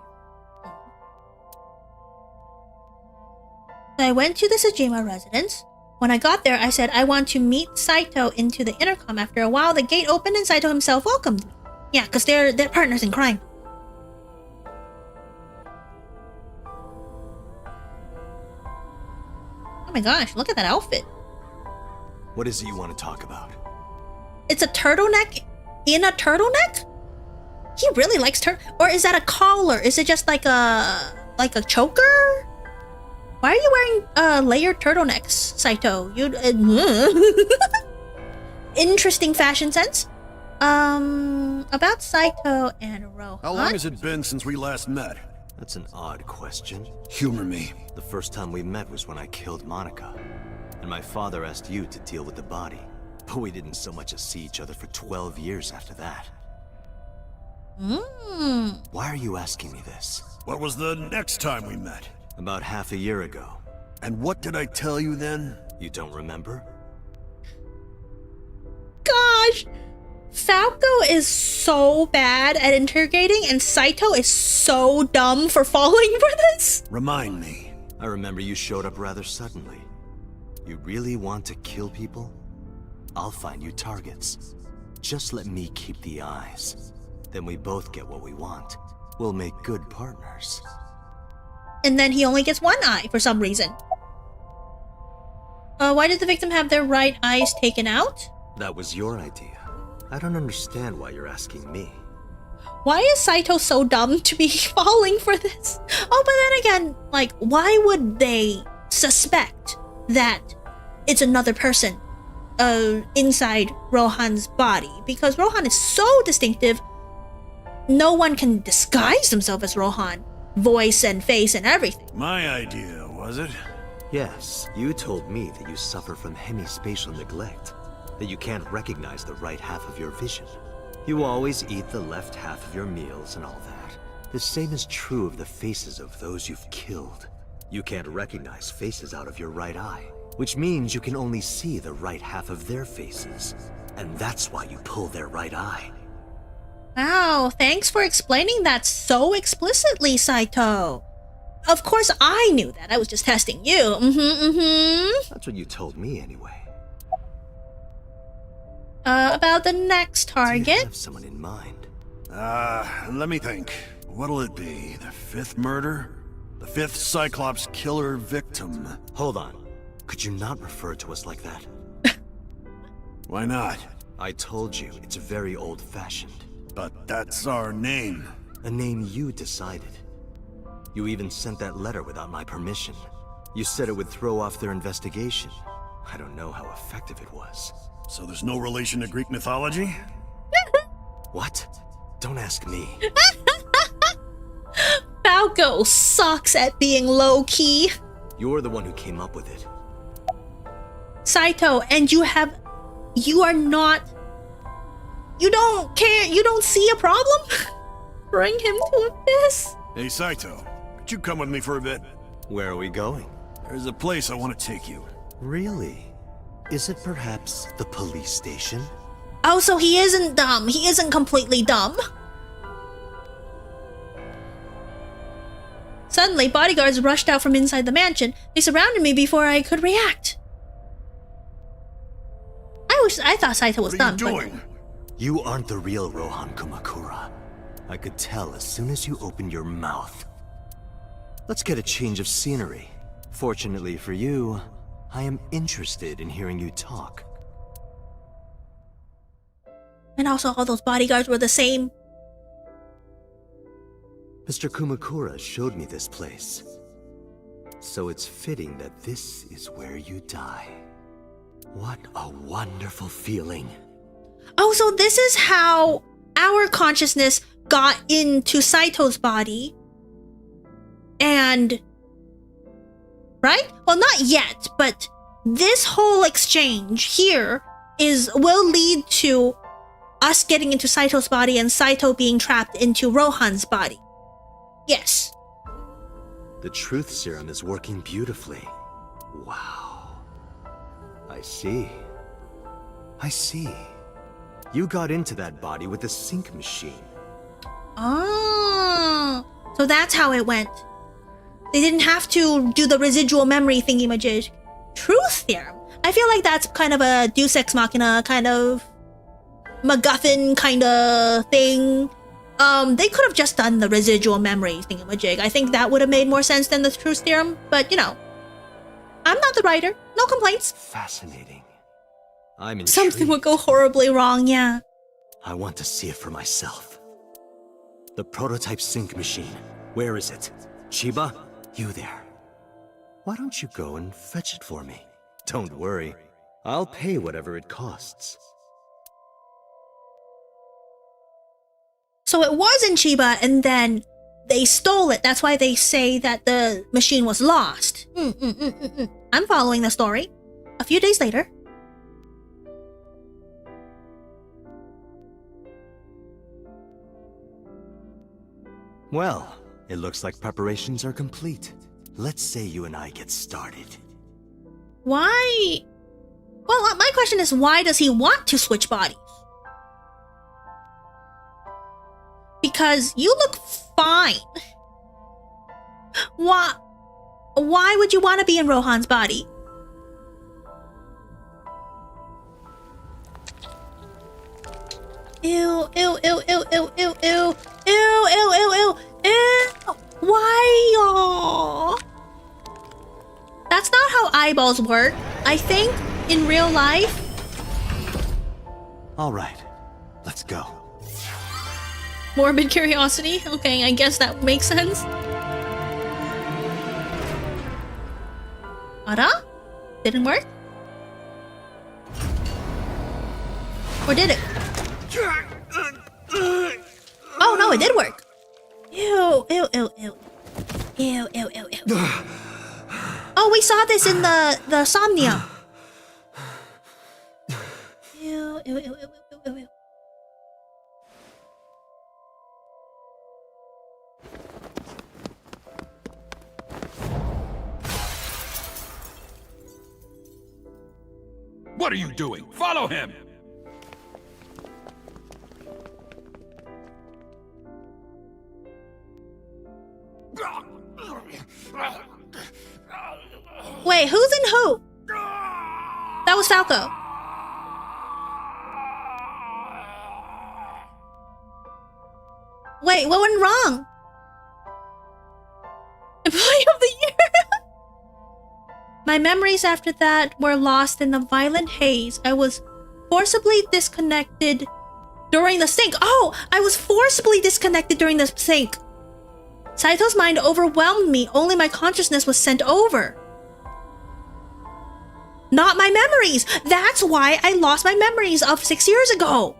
I went to the Sajima residence. When I got there, I said I want to meet Saito into the intercom. After a while, the gate opened and Saito himself welcomed me. Yeah, because they're partners in crime. Oh my gosh, look at that outfit. What is it you want to talk about? It's a turtleneck in a turtleneck? He really likes or is that a collar? Is it just like a choker? Why are you wearing layered turtlenecks, Saito? You interesting fashion sense. About Saito and Rohan. How long has it been since we last met? That's an odd question. Humor me. The first time we met was when I killed Monica. And my father asked you to deal with the body. But we didn't so much as see each other for 12 years after that. Why are you asking me this? What was the next time we met? About half a year ago. And what did I tell you then? You don't remember? Gosh! Falco is so bad at interrogating, and Saito is so dumb for falling for this. Remind me. I remember you showed up rather suddenly. You really want to kill people? I'll find you targets. Just let me keep the eyes. Then we both get what we want. We'll make good partners. And then he only gets one eye for some reason. Why did the victim have their right eyes taken out? That was your idea. I don't understand why you're asking me. Why is Saito so dumb to be falling for this? Oh, but then again, like, why would they suspect that it's another person inside Rohan's body? Because Rohan is so distinctive, no one can disguise themselves as Rohan. Voice and face and everything. My idea, was it? Yes, you told me that you suffer from hemispatial neglect, that you can't recognize the right half of your vision. You always eat the left half of your meals and all that. The same is true of the faces of those you've killed. You can't recognize faces out of your right eye, which means you can only see the right half of their faces. And that's why you pull their right eye. Wow, thanks for explaining that so explicitly, Saito. Of course I knew that, I was just testing you. That's what you told me anyway. About the next target? Do you have someone in mind? Let me think. What'll it be? The fifth murder? The fifth Cyclops killer victim? Hold on. Could you not refer to us like that? Why not? I told you, it's very old-fashioned. But that's our name. A name you decided. You even sent that letter without my permission. You said it would throw off their investigation. I don't know how effective it was. So there's no relation to Greek mythology? What? Don't ask me. Falco sucks at being low-key. You're the one who came up with it. Saito, and you are not... You don't care, you don't see a problem? Bring him to Abyss. Hey Saito, could you come with me for a bit? Where are we going? There's a place I want to take you. Really? Is it perhaps the police station? Oh, so he isn't dumb. He isn't completely dumb. Suddenly, bodyguards rushed out from inside the mansion. They surrounded me before I could react. I thought Saito was dumb. What are you doing? You aren't the real Rohan Kumakura. I could tell as soon as you opened your mouth. Let's get a change of scenery. Fortunately for you, I am interested in hearing you talk. And also, all those bodyguards were the same. Mr. Kumakura showed me this place. So it's fitting that this is where you die. What a wonderful feeling. Oh, so this is how our consciousness got into Saito's body. And... right? Well, not yet, but this whole exchange here will lead to us getting into Saito's body and Saito being trapped into Rohan's body. Yes. The truth serum is working beautifully. Wow. I see. I see. You got into that body with the sync machine. Oh, so that's how it went. They didn't have to do the residual memory thingy-majig. Truth theorem. I feel like that's kind of a Deus Ex Machina kind of MacGuffin kind of thing. They could have just done the residual memory thingy-majig. I think that would have made more sense than the truth theorem, but you know. I'm not the writer. No complaints. Fascinating. I'm intrigued. Something would go horribly wrong, yeah. I want to see it for myself. The prototype sync machine. Where is it? Chiba? You there. Why don't you go and fetch it for me? Don't worry. I'll pay whatever it costs. So it was in Chiba, and then they stole it. That's why they say that the machine was lost. I'm following the story. A few days later. Well, it looks like preparations are complete. Let's say you and I get started. Why? Well, my question is, why does he want to switch bodies? Because you look fine. Why would you want to be in Rohan's body? Ew, ew, ew, ew, ew, ew, ew, ew, ew, ew, ew, ew. Why, y'all? That's not how eyeballs work. I think in real life. All right, let's go. Morbid curiosity? Okay, I guess that makes sense. Ara? Didn't work? Or did it? Oh no, it did work. Ew, ew, ew, ew. Ew, ew, ew, ew. Oh, we saw this in the Somnium. Ew, ew, ew, ew, ew, ew, ew. What are you doing? Follow him! Wait, who's in who? That was Falco. Wait, what went wrong? Employee of the year! My memories after that were lost in the violent haze. I was forcibly disconnected during the sync. Oh, I was forcibly disconnected during the sync. Saito's mind overwhelmed me. Only my consciousness was sent over. Not my memories. That's why I lost my memories of 6 years ago.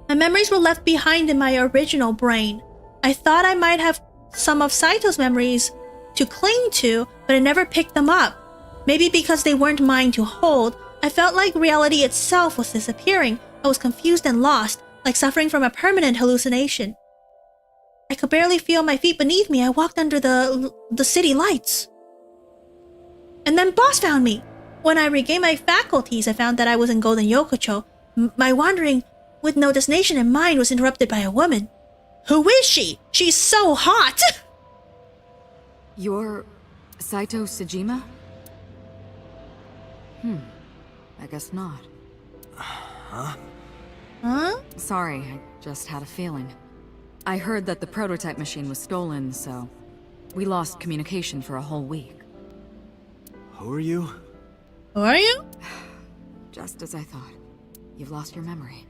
My memories were left behind in my original brain. I thought I might have some of Saito's memories to cling to, but I never picked them up. Maybe because they weren't mine to hold. I felt like reality itself was disappearing. I was confused and lost, like suffering from a permanent hallucination. I could barely feel my feet beneath me. I walked under the city lights. And then Boss found me. When I regained my faculties, I found that I was in Golden Yokocho. My wandering with no destination in mind was interrupted by a woman. Who is she? She's so hot! You're Saito Sejima? I guess not. Huh? Huh? Sorry, I just had a feeling. I heard that the prototype machine was stolen, so we lost communication for a whole week. Who are you? Who are you? Just as I thought. You've lost your memory.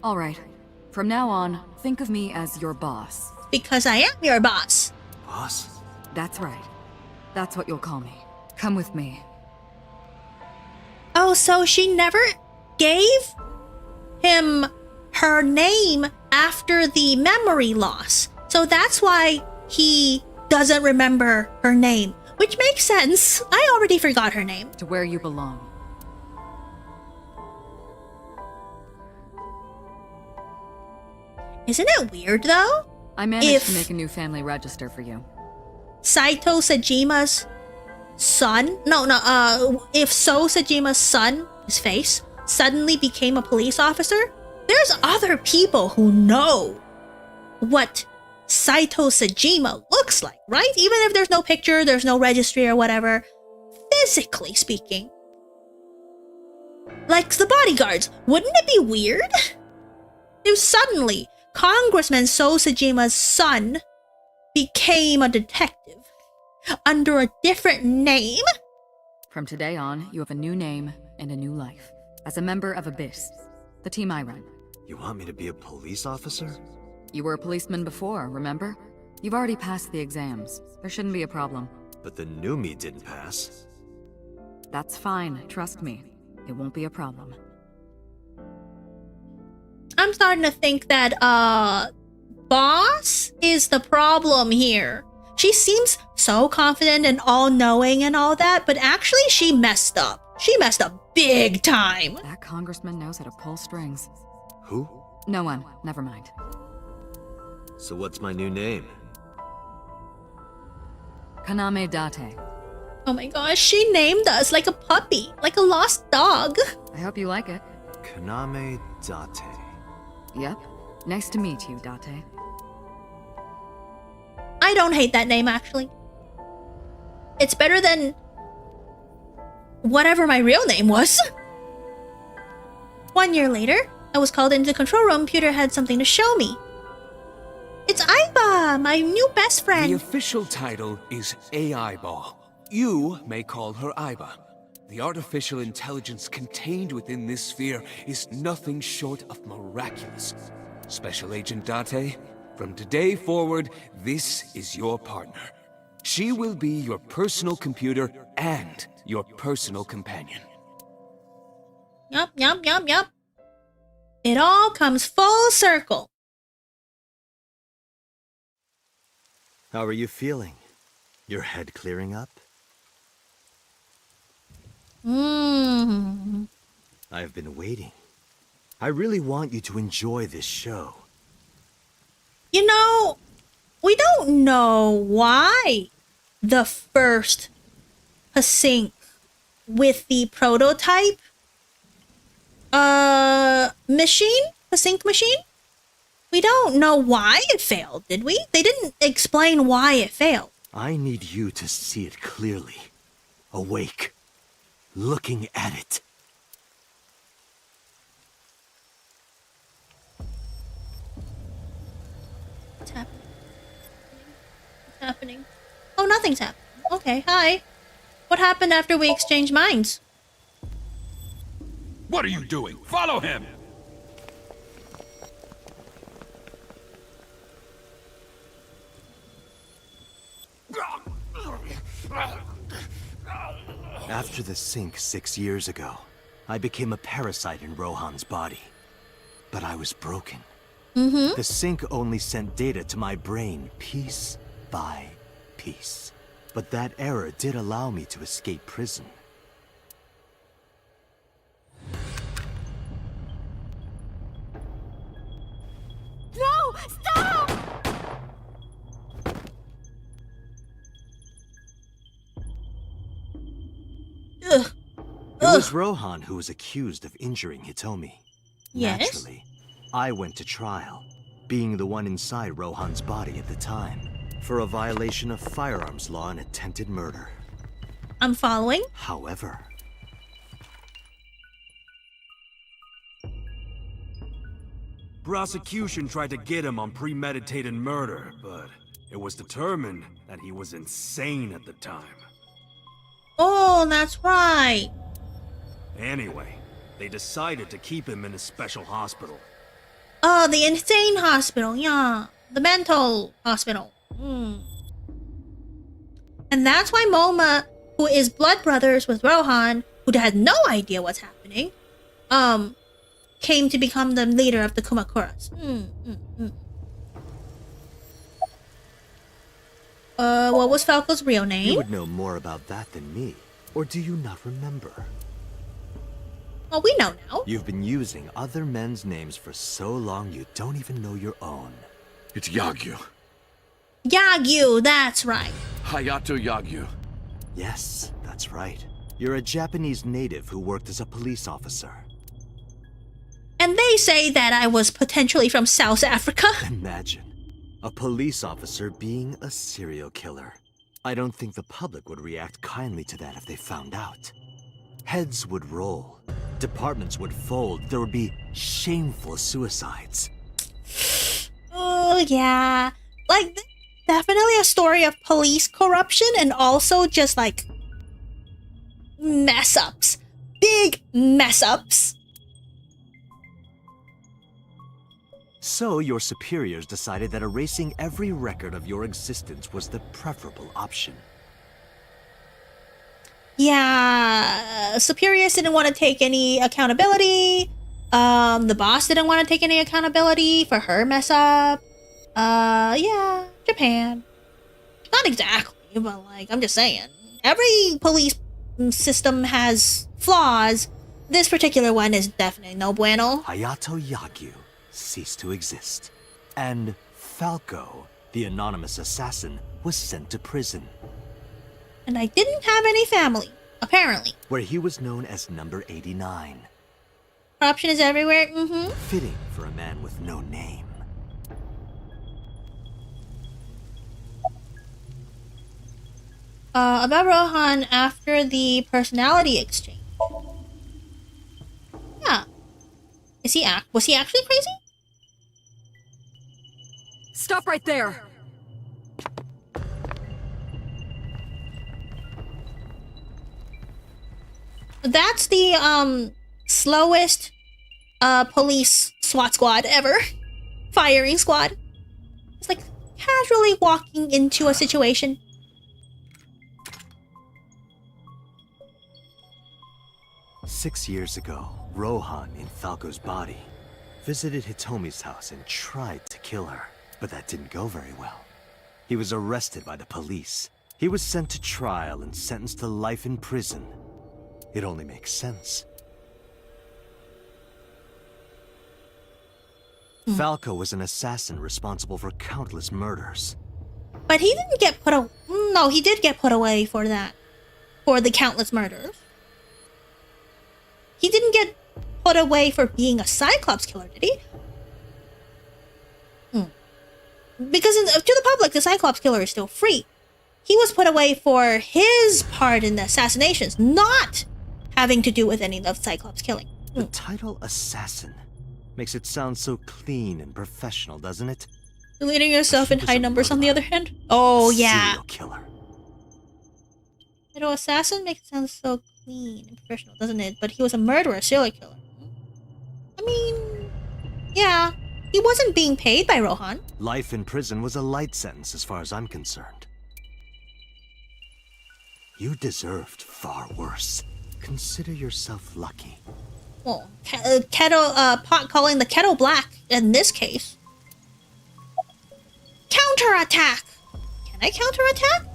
All right. From now on, think of me as your boss. Because I am your boss. Boss? That's right. That's what you'll call me. Come with me. Oh, so she never gave him her name after the memory loss. So that's why he doesn't remember her name. Which makes sense. I already forgot her name. To where you belong. Isn't it weird though? I managed to make a new family register for you. Saito Sejima's son? If So Sejima's son, his face, suddenly became a police officer, there's other people who know what Saito Sejima looks like, right? Even if there's no picture, there's no registry or whatever, physically speaking. Like the bodyguards, wouldn't it be weird if suddenly Congressman So Sejima's son became a detective under a different name? From today on, you have a new name and a new life. As a member of Abyss, the team I run. You want me to be a police officer? You were a policeman before, remember? You've already passed the exams. There shouldn't be a problem. But the new me didn't pass. That's fine, trust me. It won't be a problem. I'm starting to think that, Boss is the problem here. She seems so confident and all-knowing and all that, but actually she messed up. She messed up big time. That congressman knows how to pull strings. Who? No one. Never mind. So what's my new name? Kaname Date. Oh my gosh, she named us like a puppy, like a lost dog. I hope you like it. Kaname Date. Yep. Nice to meet you, Date. I don't hate that name, actually. It's better than whatever my real name was. 1 year later, I was called into the control room. Pewter had something to show me. It's Aiba, my new best friend. The official title is AI Ball. You may call her Aiba. The artificial intelligence contained within this sphere is nothing short of miraculous. Special Agent Date, from today forward, this is your partner. She will be your personal computer and your personal companion. Yup. It all comes full circle. How are you feeling? Your head clearing up? I've been waiting. I really want you to enjoy this show. You know, we don't know why the first Pasync with the prototype Pasync machine? We don't know why it failed, did we? They didn't explain why it failed. I need you to see it clearly. Awake. Looking at it. What's happening? What's happening? Oh, nothing's happening. Okay, hi. What happened after we exchanged minds? What are you doing? Follow him! After the sync 6 years ago, I became a parasite in Rohan's body. But I was broken. The sync only sent data to my brain piece by piece. But that error did allow me to escape prison. No! Stop! Ugh. It was Rohan who was accused of injuring Hitomi. Yes? Naturally, I went to trial, being the one inside Rohan's body at the time, for a violation of firearms law and attempted murder. I'm following. However, Prosecution tried to get him on premeditated murder, but it was determined that he was insane at the time. Oh, that's right. Anyway, they decided to keep him in a special hospital. Oh, the insane hospital, yeah. The mental hospital. And that's why Moma, who is blood brothers with Rohan, who had no idea what's happening, came to become the leader of the Kumakuras. What was Falco's real name? you would know more about that than me. Or do you not remember? Well, we know now. You've been using other men's names for so long you don't even know your own. It's Yagyu. Yagyu, that's right. Hayato Yagyu. Yes, that's right. You're a Japanese native who worked as a police officer. And they say that I was potentially from South Africa. Imagine, a police officer being a serial killer. I don't think the public would react kindly to that if they found out. Heads would roll, departments would fold, there would be shameful suicides. Oh, yeah. Like, definitely a story of police corruption and also just like mess ups. Big mess ups. So your superiors decided that erasing every record of your existence was the preferable option. Yeah, superiors didn't want to take any accountability. The boss didn't want to take any accountability for her mess up. Yeah, Japan. Not exactly, but like, I'm just saying. Every police system has flaws. This particular one is definitely no bueno. Hayato Yagyu ceased to exist. And Falco, the anonymous assassin, was sent to prison. And I didn't have any family, apparently. Where he was known as Number 89. Corruption is everywhere, Fitting for a man with no name. About Rohan after the personality exchange. Yeah. Was he actually crazy? Stop right there! That's the, slowest, police SWAT squad ever. Firing squad. It's like casually walking into a situation. "6 years ago, Rohan, in Falco's body, visited Hitomi's house and tried to kill her, but that didn't go very well. He was arrested by the police. He was sent to trial and sentenced to life in prison. It only makes sense. Falco was an assassin responsible for countless murders. But he didn't get no, he did get put away for that. For the countless murders. He didn't get put away for being a Cyclops killer, did he? Because to the public, the Cyclops killer is still free. He was put away for his part in the assassinations, not having to do with any of Cyclops killing. The title Assassin makes it sound so clean and professional, doesn't it? Deleting yourself in high numbers on the other hand? Oh, yeah. Serial killer. Little assassin makes it sound so clean and professional, doesn't it? But he was a murderer, serial killer. I mean, yeah. He wasn't being paid by Rohan. Life in prison was a light sentence as far as I'm concerned. You deserved far worse. Consider yourself lucky. Well, pot calling the kettle black in this case. Counterattack! Can I counterattack?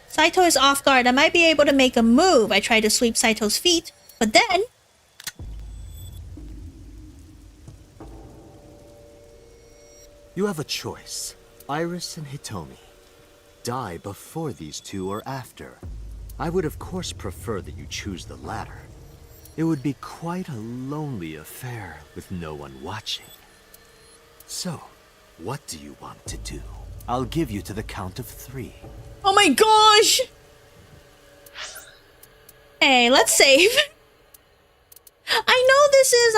Saito is off guard. I might be able to make a move. I try to sweep Saito's feet, but then... You have a choice. Iris and Hitomi. Die before these two or after. I would of course prefer that you choose the latter. It would be quite a lonely affair with no one watching. So, what do you want to do? I'll give you to the count of 3. Oh my gosh! Hey, let's save. I know this is,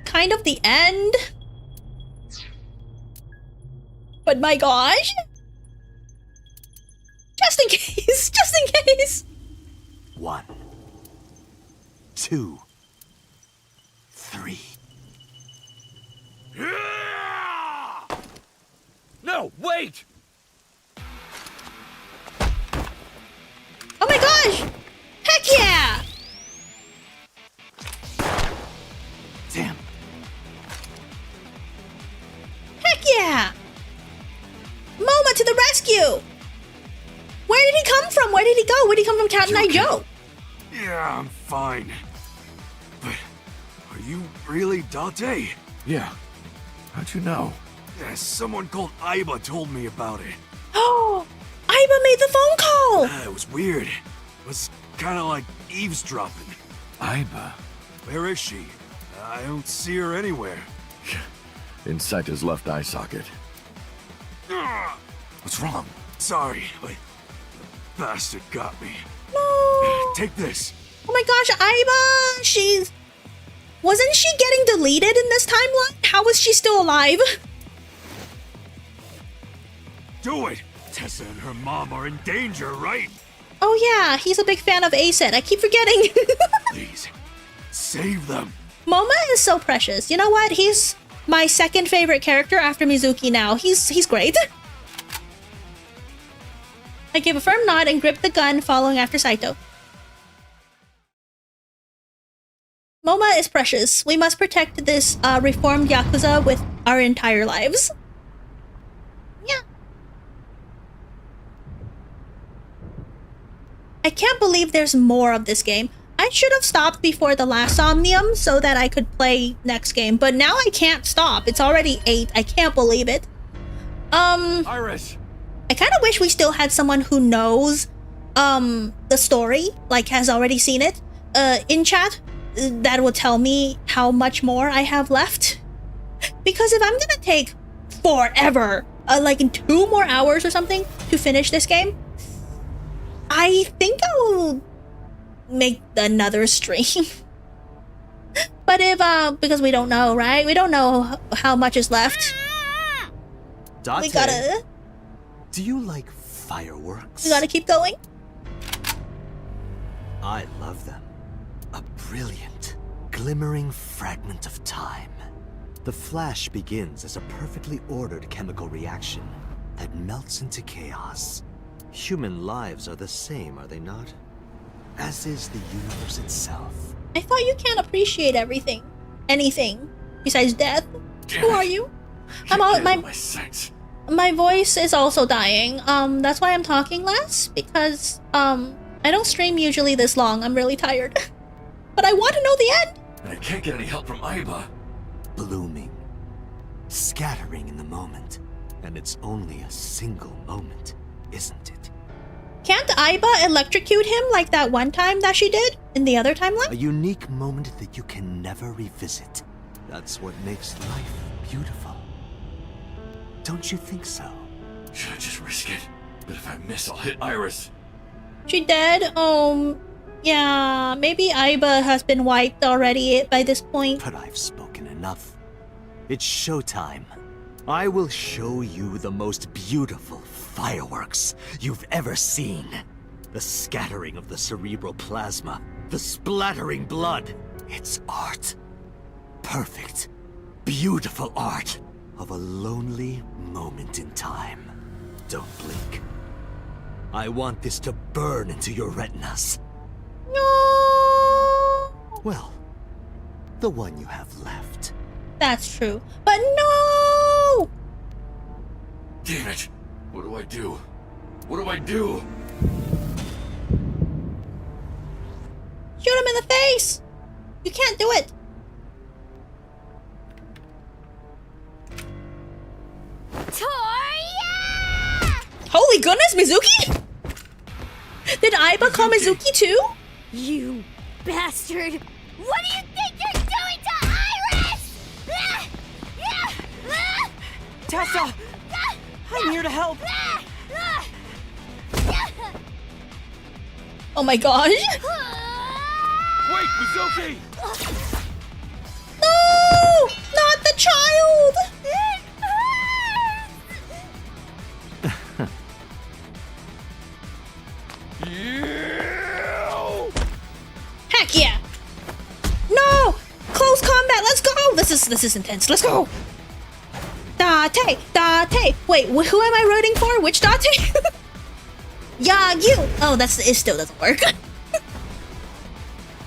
kind of the end. But my gosh! Just in case, just in case! 1, 2, 3. No, wait! Oh my gosh! Heck yeah! Damn. Heck yeah! Moma to the rescue! Where did he come from? Where did he go? Where did he come from, Cat and I Joe? Yeah, I'm fine. But are you really Dante? Yeah. How'd you know? Yeah, someone called Aiba told me about it. Oh! Aiba made the phone call! It was weird. It was kind of like eavesdropping. Aiba? Where is she? I don't see her anywhere. Inside his left eye socket. What's wrong? Sorry, but the bastard got me. No! Take this. Oh my gosh, Aiba! Wasn't she getting deleted in this timeline? How was she still alive? Do it! Tessa and her mom are in danger, right? Oh yeah, he's a big fan of Aset. I keep forgetting. Please, save them. Moma is so precious. You know what? He's my second favorite character after Mizuki now. He's great. I gave a firm nod and gripped the gun, following after Saito. Moma is precious. We must protect this reformed Yakuza with our entire lives. Yeah. I can't believe there's more of this game. I should have stopped before the last Somnium so that I could play next game, but now I can't stop. It's already 8. I can't believe it. Iris! I kind of wish we still had someone who knows the story, like has already seen it, in chat. That would tell me how much more I have left. Because if I'm gonna take forever, like in 2 more hours or something, to finish this game, I think I'll make another stream. But if, because we don't know, right? We don't know how much is left. Date, We gotta... do you like fireworks? We gotta keep going. I love them. A brilliant, glimmering fragment of time. The flash begins as a perfectly ordered chemical reaction that melts into chaos. Human lives are the same, are they not? As is the universe itself. I thought you can't appreciate everything. Anything. Besides death. Who are you? I'm all... My voice is also dying. That's why I'm talking less. Because, I don't stream usually this long. I'm really tired. But I want to know the end! And I can't get any help from Aiba. Blooming. Scattering in the moment. And it's only a single moment, isn't it? Can't Aiba electrocute him like that one time that she did in the other timeline? A unique moment that you can never revisit. That's what makes life beautiful. Don't you think so? Should I just risk it? But if I miss, I'll hit Iris. She dead? Yeah, maybe Aiba has been wiped already by this point. But I've spoken enough. It's showtime. I will show you the most beautiful fireworks you've ever seen. The scattering of the cerebral plasma, the splattering blood. It's art. Perfect, beautiful art of a lonely moment in time. Don't blink. I want this to burn into your retinas. No! Well, the one you have left. That's true. But no! Damn it! What do I do? What do I do? Shoot him in the face! You can't do it! Toya! Holy goodness, Mizuki? Did Aiba call Mizuki too? You bastard! What do you think you're doing to Iris? Tessa! I'm here to help! Oh my gosh! Wait, Mizuki! No! Not the child! Heck yeah! No! Close combat, let's go! This is intense, let's go! Date! Date! Wait, who am I rooting for? Which Date? Yeah, you! Oh, it still doesn't work.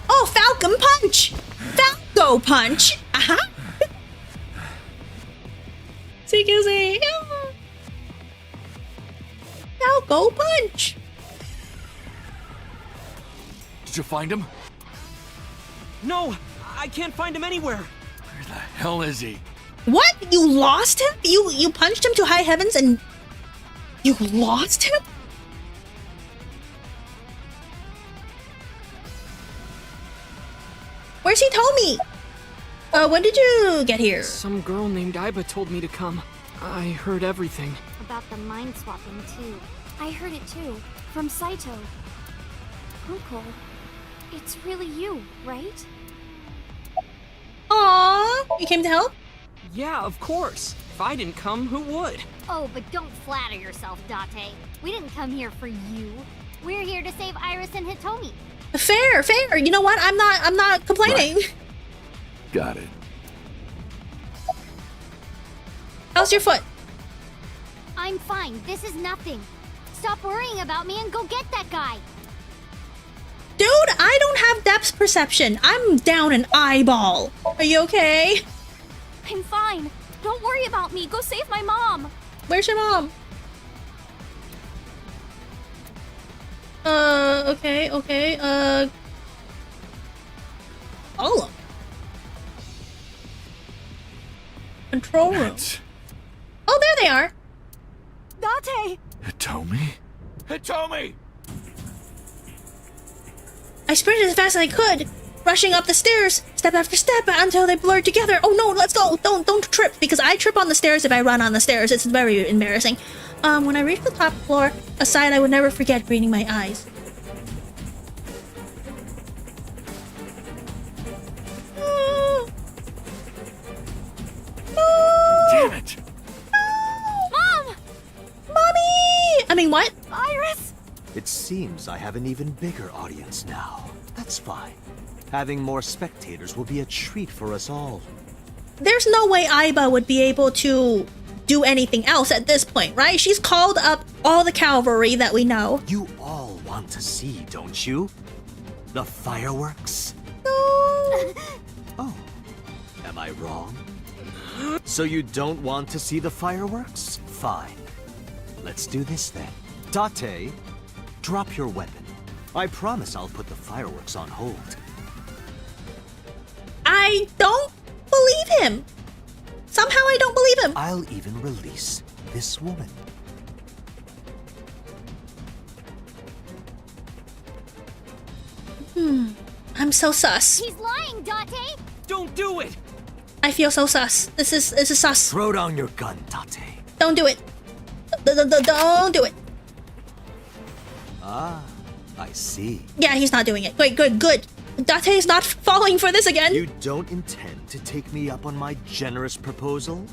Oh, Falcon Punch! Falco Punch! Uh-huh! CQC! Falco Punch! Did you find him? No! I can't find him anywhere! Where the hell is he? What? You lost him? You punched him to high heavens and... You lost him? Where's Hitomi? When did you get here? Some girl named Aiba told me to come. I heard everything. About the mind swapping, too. I heard it too. From Saito. Uncle, it's really you, right? Aww, you came to help? Yeah, of course. If I didn't come, who would? Oh, but don't flatter yourself, Date. We didn't come here for you. We're here to save Iris and Hitomi. Fair, fair. You know what? I'm not complaining. Right. Got it. How's your foot? I'm fine. This is nothing. Stop worrying about me and go get that guy. Dude, I don't have depth perception. I'm down an eyeball. Are you okay? I'm fine. Don't worry about me. Go save my mom. Where's your mom? Okay. Oh. Control room. Oh, there they are. Date! Hitomi? Hitomi! I sprinted as fast as I could, rushing up the stairs, step after step, until they blurred together. Oh no, let's go! Don't trip, because I trip on the stairs if I run on the stairs. It's very embarrassing. When I reached the top floor, a sight I would never forget greeting my eyes. Damn it! Mom! Mommy! I mean, what? Iris! It seems I have an even bigger audience now. That's fine. Having more spectators will be a treat for us all. There's no way Aiba would be able to do anything else at this point, right? She's called up all the cavalry that we know. You all want to see, don't you? The fireworks? No. Oh, am I wrong? So you don't want to see the fireworks? Fine. Let's do this then. Date, drop your weapon. I promise I'll put the fireworks on hold. I don't believe him. Somehow I don't believe him. I'll even release this woman. I'm so sus. He's lying, Date! Don't do it! I feel so sus. This is sus. Throw down your gun, Date. Don't do it. Don't do it. Ah, I see. Yeah, he's not doing it. Wait, good. Date is not falling for this again. You don't intend to take me up on my generous proposal?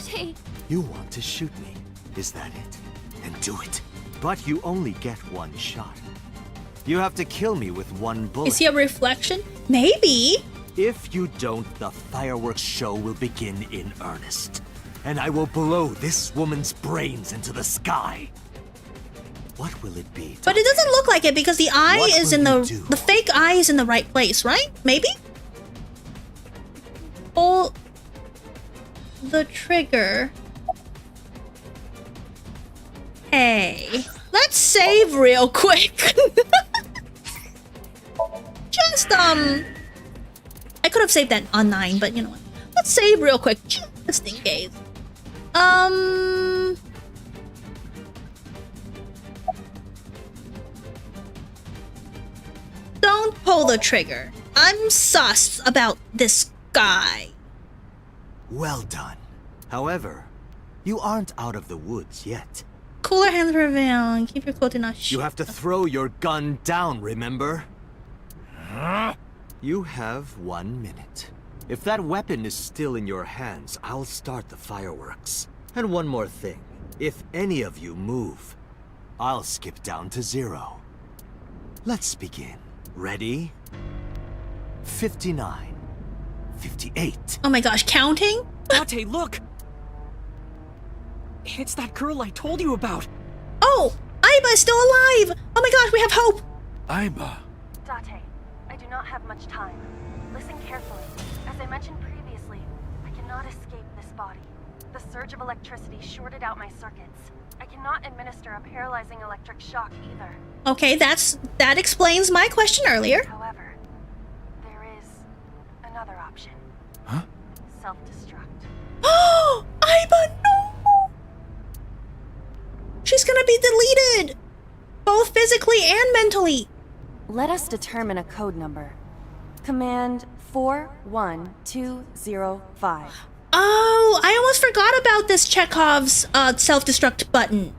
Date! You want to shoot me, is that it? Then do it. But you only get one shot. You have to kill me with one bullet. Is he a reflection? Maybe. If you don't, the fireworks show will begin in earnest. And I will blow this woman's brains into the sky. What will it be? But it doesn't look like it because the eye What is will in you the do? the fake eye is in the right place, right? Maybe? Pull the trigger. Hey, let's save real quick. Just I could have saved that on 9, but you know what? Let's save real quick just in case. Don't pull the trigger. I'm sus about this guy. Well done. However, you aren't out of the woods yet. Cooler hands prevail and keep your coat in a You have to throw your gun down, remember? You have 1 minute. If that weapon is still in your hands, I'll start the fireworks. And one more thing. If any of you move, I'll skip down to 0. Let's begin. Ready? 59. 58. Oh my gosh, counting? Date, look! It's that girl I told you about. Oh, Aiba is still alive! Oh my gosh, we have hope! Aiba. Date, I do not have much time. Listen carefully. As I mentioned previously, I cannot escape this body. The surge of electricity shorted out my circuits. I cannot administer a paralyzing electric shock either. Okay, that explains my question earlier. However, there is another option. Huh? Self-destruct. Oh, Aiba, no! She's gonna be deleted! Both physically and mentally. Let us determine a code number. Command 41205. Oh, I almost forgot about this Chekhov's self-destruct button.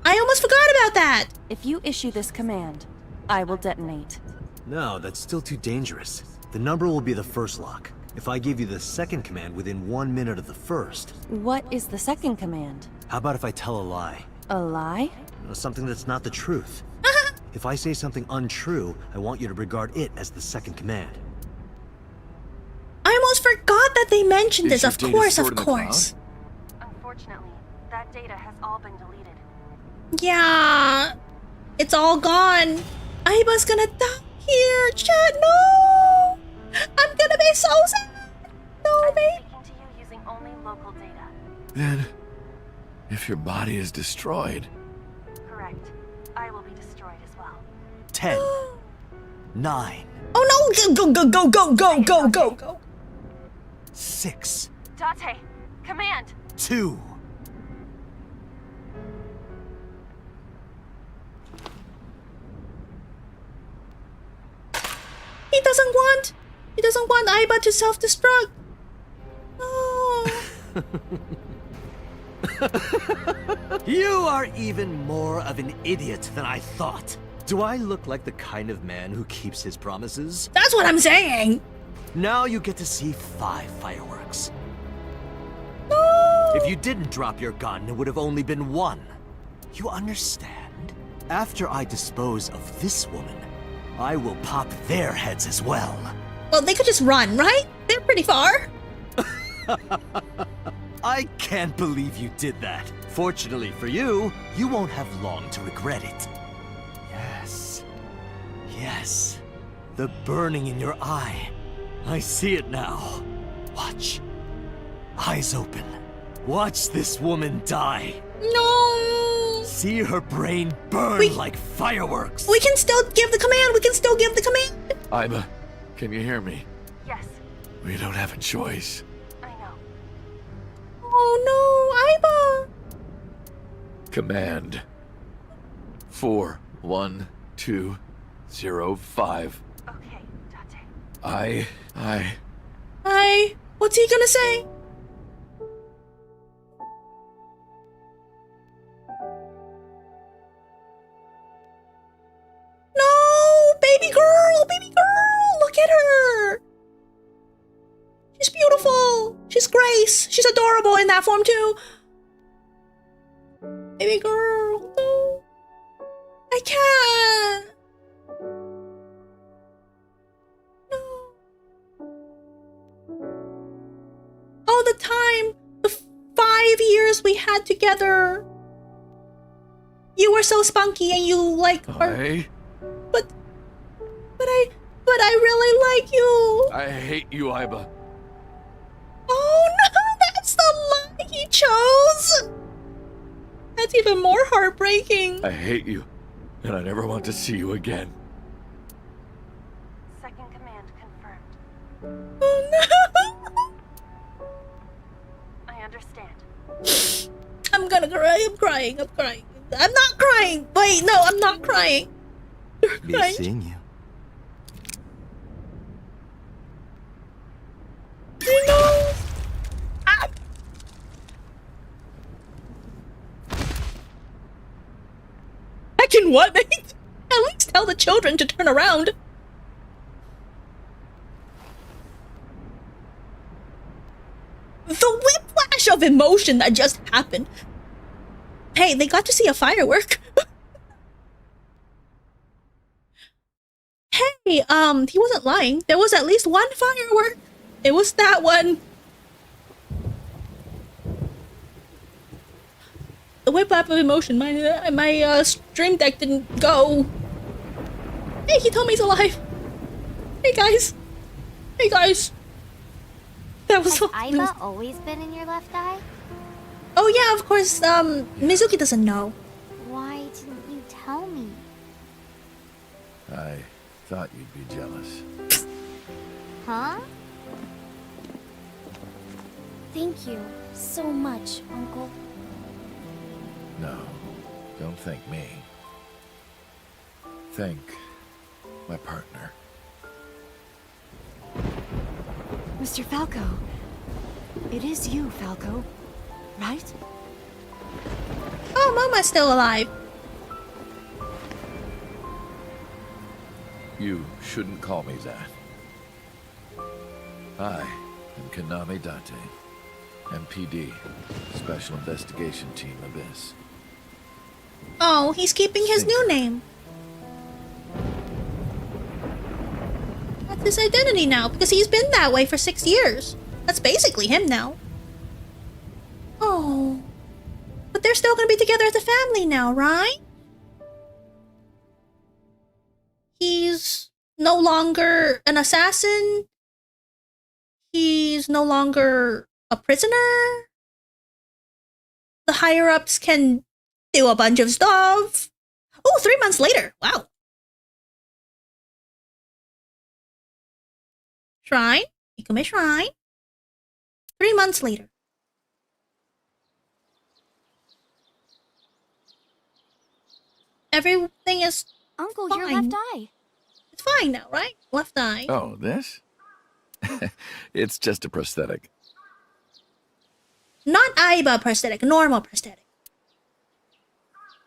I almost forgot about that. If you issue this command, I will detonate. No, that's still too dangerous. The number will be the first lock. If I give you the second command within 1 minute of the first. What is the second command? How about if I tell a lie? A lie? Something that's not the truth. If I say something untrue, I want you to regard it as the second command. I almost forgot that they mentioned this. Is your Of data course, stored of in the cloud? course. Unfortunately, that data has all been deleted. Yeah, it's all gone. Aiba's gonna die here, chat. No, I'm gonna be so sad. No, I'm babe. speaking to you using only local data. Then, if your body is destroyed, Correct. I will be destroyed as well. 10, 9, Oh no! Go! 6, Date, command! 2. He doesn't want Aiba to self-destruct. No. You are even more of an idiot than I thought. Do I look like the kind of man who keeps his promises? That's what I'm saying. Now you get to see 5 fireworks. No. If you didn't drop your gun, it would have only been 1. You understand? After I dispose of this woman, I will pop their heads as well. Well, they could just run, right? They're pretty far. I can't believe you did that. Fortunately for you, you won't have long to regret it. Yes. The burning in your eye. I see it now. Watch. Eyes open. Watch this woman die. No. See her brain burn like fireworks. We can still give the command. Aiba, can you hear me? Yes, We don't have a choice. I know. Oh no, Aiba. Command 41205. Okay, Date. Hi. What's he gonna say? No, baby girl. Look at her. She's beautiful. She's Grace. She's adorable in that form too. Baby girl, no. I can't. No. All the time, the 5 years we had together. You were so spunky and you like her. But I really like you. I hate you, Aiba. Oh no, that's the lie he chose. That's even more heartbreaking. I hate you, and I never want to see you again. Second command confirmed. Oh no. I understand. I'm gonna cry. I'm crying. I'm not crying. Wait, no, I'm not crying. You're Me crying. seeing you. No. I can what, mate? At least tell the children to turn around. The whiplash of emotion that just happened. Hey, they got to see a firework. Hey, he wasn't lying. There was at least one firework. It was that one. The whiplash of emotion. My stream deck didn't go. Hey, he told me he's alive. Hey guys. That was Has Aiba always been in your left eye? Oh yeah, of course. Mizuki doesn't know. Why didn't you tell me? I thought you'd be jealous. Huh? Thank you so much, Uncle. No, don't thank me. Thank my partner. Mr. Falco. It is you, Falco. Right? Oh, Mama's still alive. You shouldn't call me that. I am Kaname Date, MPD, Special Investigation Team Abyss. Oh, he's keeping his new name. That's his identity now, because he's been that way for 6 years. That's basically him now. Oh. But they're still gonna be together as a family now, right? He's no longer an assassin. He's no longer a prisoner. The higher-ups can do a bunch of stuff. Oh, 3 months later. Wow. Shrine. Ikume Shrine. 3 months later. Everything is Uncle, fine. your left eye. It's fine now, right? Left eye. Oh, this? It's just a prosthetic. Not Aiba prosthetic, normal prosthetic.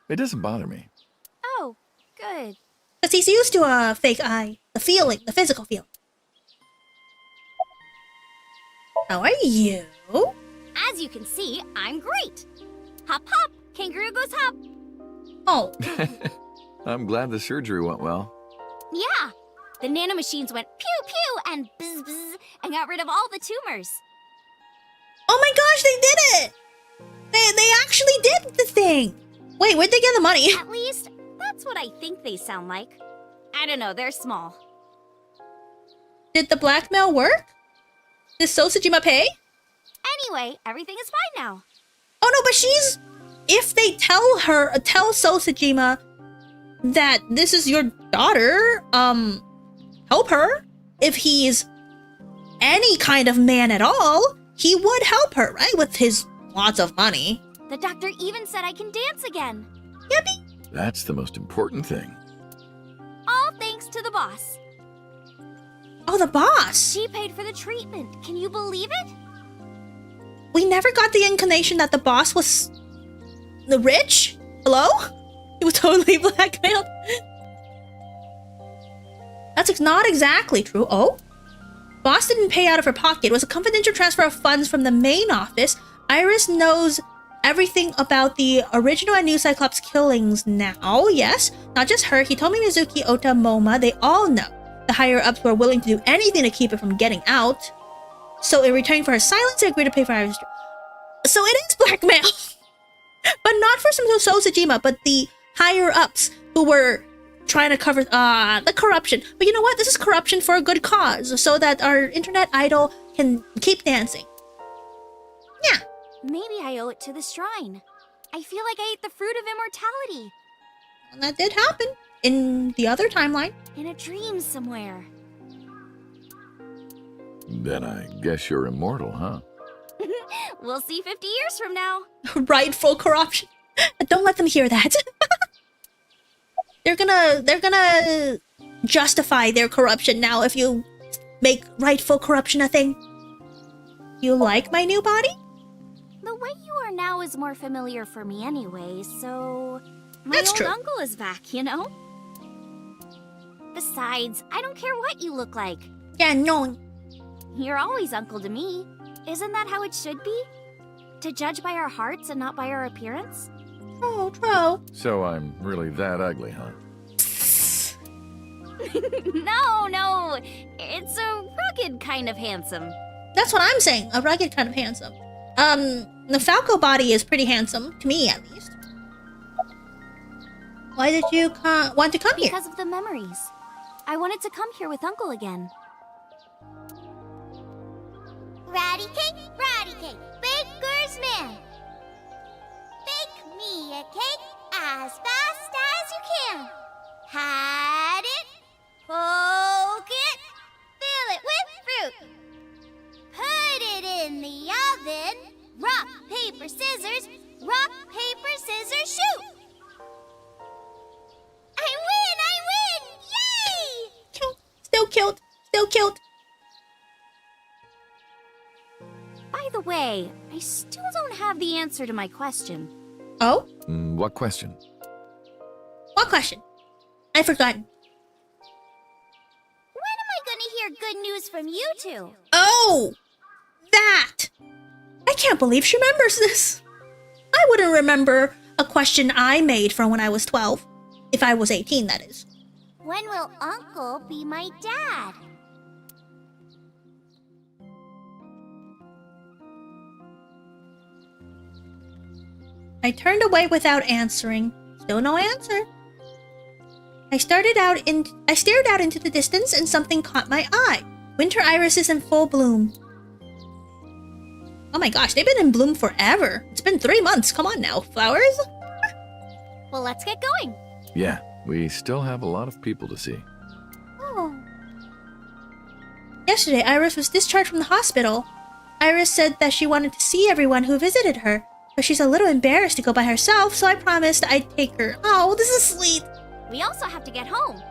It doesn't bother me. Oh, good. Because he's used to a fake eye. The feeling, the physical feeling. How are you? As you can see, I'm great. Hop hop, kangaroo goes hop. Oh. I'm glad the surgery went well. Yeah, the nanomachines went pew pew and bzz bzz and got rid of all the tumors. Oh my gosh, they did it! They actually did the thing! Wait, where'd they get the money? At least, that's what I think they sound like. I don't know, they're small. Did the blackmail work? Did Sosajima pay? Anyway, everything is fine now. Oh no, but she's... If they tell Sosajima that this is your daughter, help her. If he's any kind of man at all, he would help her, right? With his lots of money. The doctor even said I can dance again. Yippee! That's the most important thing. All thanks to the boss. Oh, the boss! She paid for the treatment. Can you believe it? We never got the inclination that the boss was... the rich? Hello? He was totally blackmailed. That's not exactly true. Oh? Boss didn't pay out of her pocket. It was a confidential transfer of funds from the main office. Iris knows everything about the original and new Cyclops killings now. Yes, not just her. He told me Mizuki, Ota, Moma. They all know. The higher-ups were willing to do anything to keep it from getting out. So in return for her silence, they agreed to pay for Iris. So it is blackmail. But not for some Sosajima, but the higher-ups who were trying to cover the corruption. But you know what? This is corruption for a good cause, so that our internet idol can keep dancing. Yeah. Maybe I owe it to the shrine. I feel like I ate the fruit of immortality. And that did happen in the other timeline. In a dream somewhere. Then I guess you're immortal, huh? We'll see 50 years from now. Rightful corruption. Don't let them hear that. They're gonna justify their corruption now if you make rightful corruption a thing. You like my new body? The way you are now is more familiar for me anyway, so... My That's old true. uncle is back, you know? Besides, I don't care what you look like. Yeah, no. You're always uncle to me. Isn't that how it should be? To judge by our hearts and not by our appearance? Oh, true. So I'm really that ugly, huh? No. It's a rugged kind of handsome. That's what I'm saying. A rugged kind of handsome. The Falco body is pretty handsome, to me at least. Why did you want to come here? Because of the memories. I wanted to come here with Uncle again. Ratty cake, baker's man. Bake me a cake as fast as you can. Had it, poke it, fill it with fruit. Put it in the oven. Rock, paper, scissors, shoot. I win! Yay! Still killed. By the way, I still don't have the answer to my question. Oh? What question? What question? I've forgotten. When am I gonna hear good news from you two? Oh! That! I can't believe she remembers this. I wouldn't remember a question I made from when I was 12. If I was 18, that is. When will Uncle be my dad? I turned away without answering. Still no answer. I stared out into the distance and something caught my eye. Winter irises in full bloom. Oh my gosh, they've been in bloom forever. It's been 3 months. Come on now, flowers. Well, let's get going. Yeah, we still have a lot of people to see. Oh. Yesterday, Iris was discharged from the hospital. Iris said that she wanted to see everyone who visited her, but she's a little embarrassed to go by herself, so I promised I'd take her. Oh, this is sweet. We also have to get home.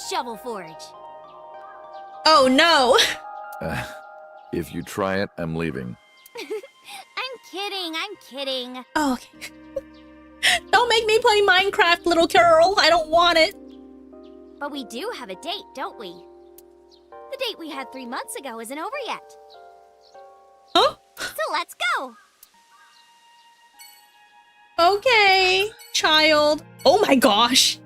Shovel forge. Oh no. If you try it, I'm leaving. I'm kidding. Oh, okay. Don't make me play Minecraft, little girl. I don't want it. But we do have a date, don't we? The date we had 3 months ago isn't over yet. Huh? So let's go. Okay, child. Oh my gosh.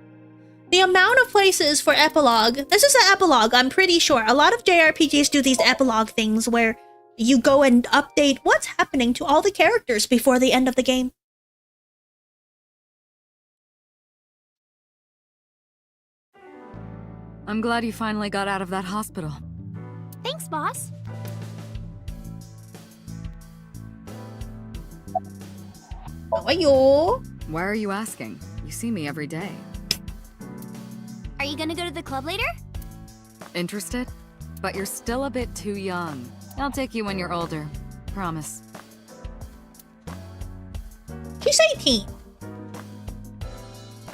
The amount of places for epilogue. This is an epilogue, I'm pretty sure. A lot of JRPGs do these epilogue things where you go and update what's happening to all the characters before the end of the game. I'm glad you finally got out of that hospital. Thanks, boss. How are you? Why are you asking? You see me every day. Are you gonna go to the club later? Interested? But you're still a bit too young. I'll take you when you're older. Promise. She's 18.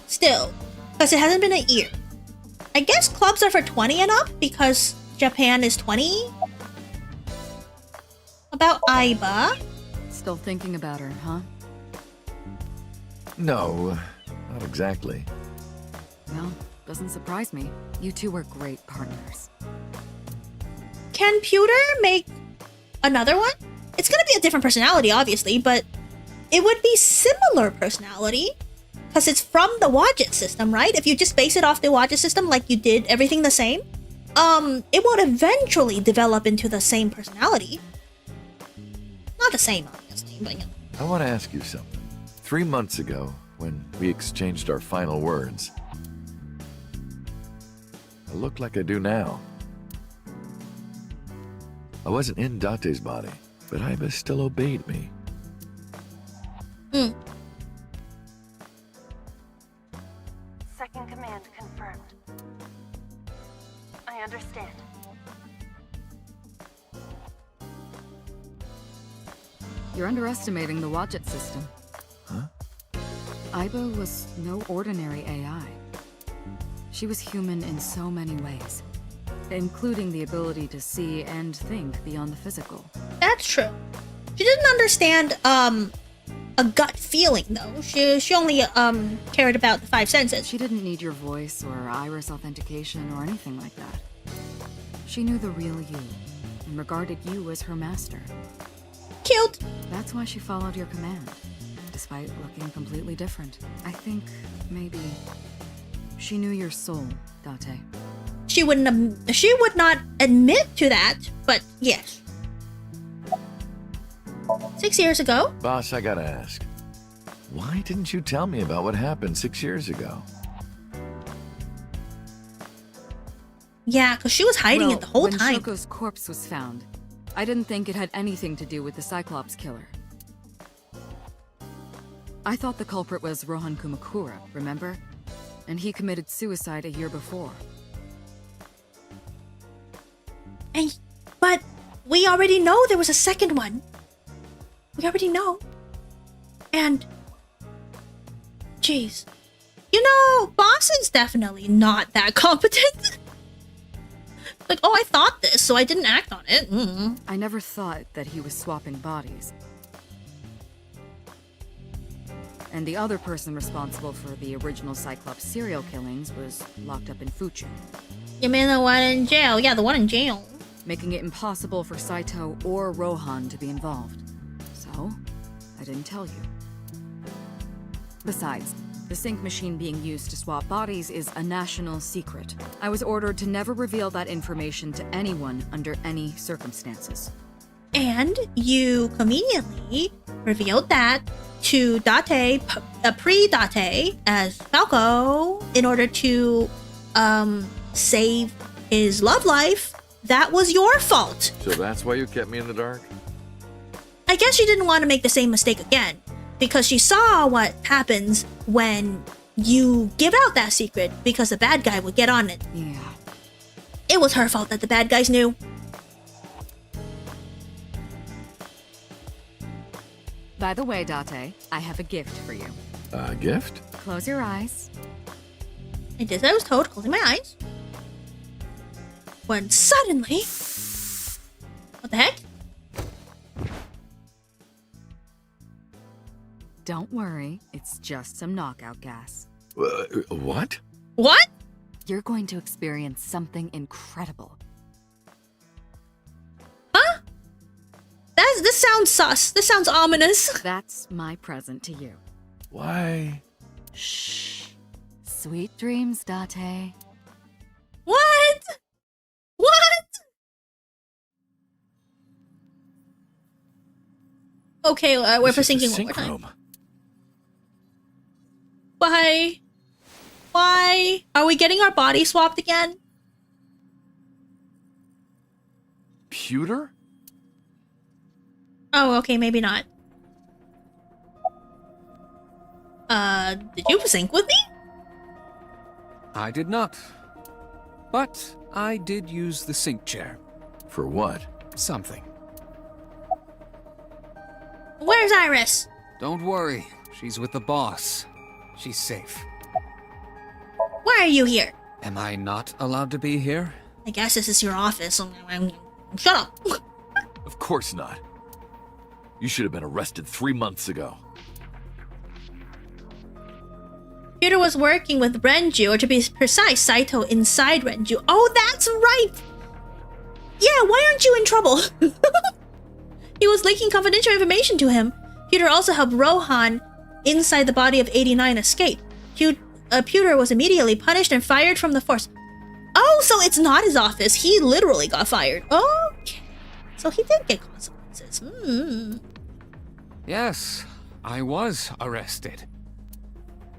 Still, because it hasn't been a year. I guess clubs are for 20 and up because Japan is 20. About Aiba. Still thinking about her, huh? No, not exactly. Well, doesn't surprise me. You two were great partners. Can Pewter make another one? It's gonna be a different personality, obviously, but it would be similar personality because it's from the Wadget system, right? If you just base it off the Wadget system like you did everything the same, it would eventually develop into the same personality. Not the same, obviously, but yeah. I want to ask you something. 3 months ago, when we exchanged our final words, I look like I do now. I wasn't in Date's body, but Aiba still obeyed me. Second command confirmed. I understand. You're underestimating the Wadget system. Huh? Aiba was no ordinary AI. She was human in so many ways, including the ability to see and think beyond the physical. That's true. She didn't understand a gut feeling though. She only cared about the 5 senses. She didn't need your voice or iris authentication or anything like that. She knew the real you and regarded you as her master. Cute. That's why she followed your command, despite looking completely different. I think maybe she knew your soul, Date. She would not admit to that, but yes. 6 years ago? Boss, I gotta ask. Why didn't you tell me about what happened 6 years ago? Yeah, because she was hiding it the whole time. When Shoko's corpse was found, I didn't think it had anything to do with the Cyclops killer. I thought the culprit was Rohan Kumakura, remember? And he committed suicide a year before. But we already know there was a second one. We already know. And jeez. You know, Boss is definitely not that competent. Like, oh, I thought this, so I didn't act on it. I never thought that he was swapping bodies. And the other person responsible for the original Cyclops serial killings was locked up in Fuchu. You mean the one in jail? Yeah, the one in jail. Making it impossible for Saito or Rohan to be involved. So, I didn't tell you. Besides, the sync machine being used to swap bodies is a national secret. I was ordered to never reveal that information to anyone under any circumstances. And you conveniently revealed that to Date, pre-Date, as Falco, in order to save his love life. That was your fault. So that's why you kept me in the dark? I guess she didn't want to make the same mistake again, because she saw what happens when you give out that secret, because the bad guy would get on it. Yeah. It was her fault that the bad guys knew. By the way, Date, I have a gift for you. A gift? Close your eyes. I did as I was told, closing my eyes. When suddenly... What the heck? Don't worry, it's just some knockout gas. What? What? You're going to experience something incredible. Huh? This sounds sus. This sounds ominous. That's my present to you. Why? Shh. Sweet dreams, Date. What? What? Okay, we're for syncing one more time. Why? Why? Are we getting our body swapped again? Pewter? Oh, okay, maybe not. Did you sync with me? I did not. But I did use the sync chair. For what? Something. Where's Iris? Don't worry, she's with the boss. She's safe. Why are you here? Am I not allowed to be here? I guess this is your office. Shut up. Of course not. You should have been arrested 3 months ago. Peter was working with Renju, or to be precise, Saito inside Renju. Oh, that's right! Yeah, why aren't you in trouble? He was leaking confidential information to him. Peter also helped Rohan inside the body of 89 escape. Pewter was immediately punished and fired from the force. Oh, so it's not his office. He literally got fired. Okay. So he did get consequences. Yes, I was arrested.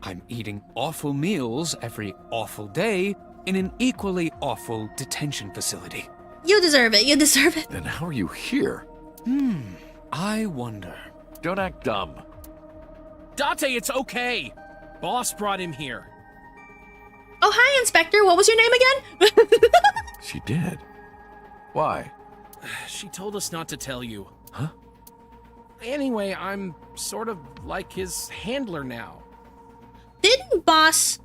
I'm eating awful meals every awful day in an equally awful detention facility. You deserve it. You deserve it. Then how are you here? I wonder. Don't act dumb. Date, it's okay. Boss brought him here. Oh, hi, Inspector. What was your name again? She did. Why? She told us not to tell you. Huh? Anyway, I'm sort of like his handler now. Didn't Boss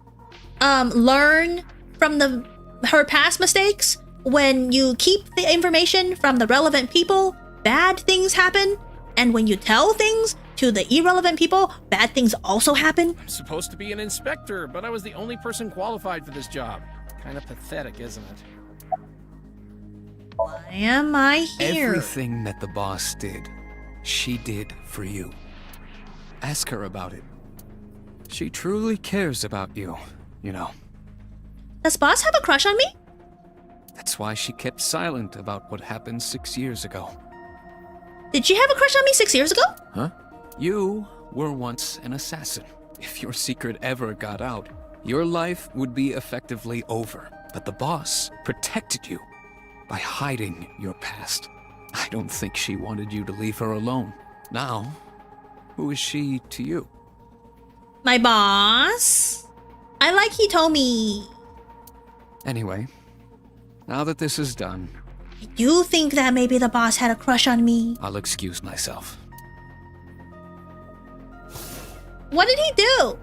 learn from her past mistakes? When you keep the information from the relevant people, bad things happen. And when you tell things to the irrelevant people, bad things also happen. I'm supposed to be an inspector, but I was the only person qualified for this job. Kind of pathetic, isn't it? Why am I here? Everything that the boss did, she did for you. Ask her about it. She truly cares about you, you know. Does Boss have a crush on me? That's why she kept silent about what happened 6 years ago. Did she have a crush on me 6 years ago? Huh? You were once an assassin. If your secret ever got out, your life would be effectively over. But the boss protected you by hiding your past. I don't think she wanted you to leave her alone. Now, who is she to you? My boss? I like Hitomi. Anyway, now that this is done, you think that maybe the boss had a crush on me? I'll excuse myself. What did he do?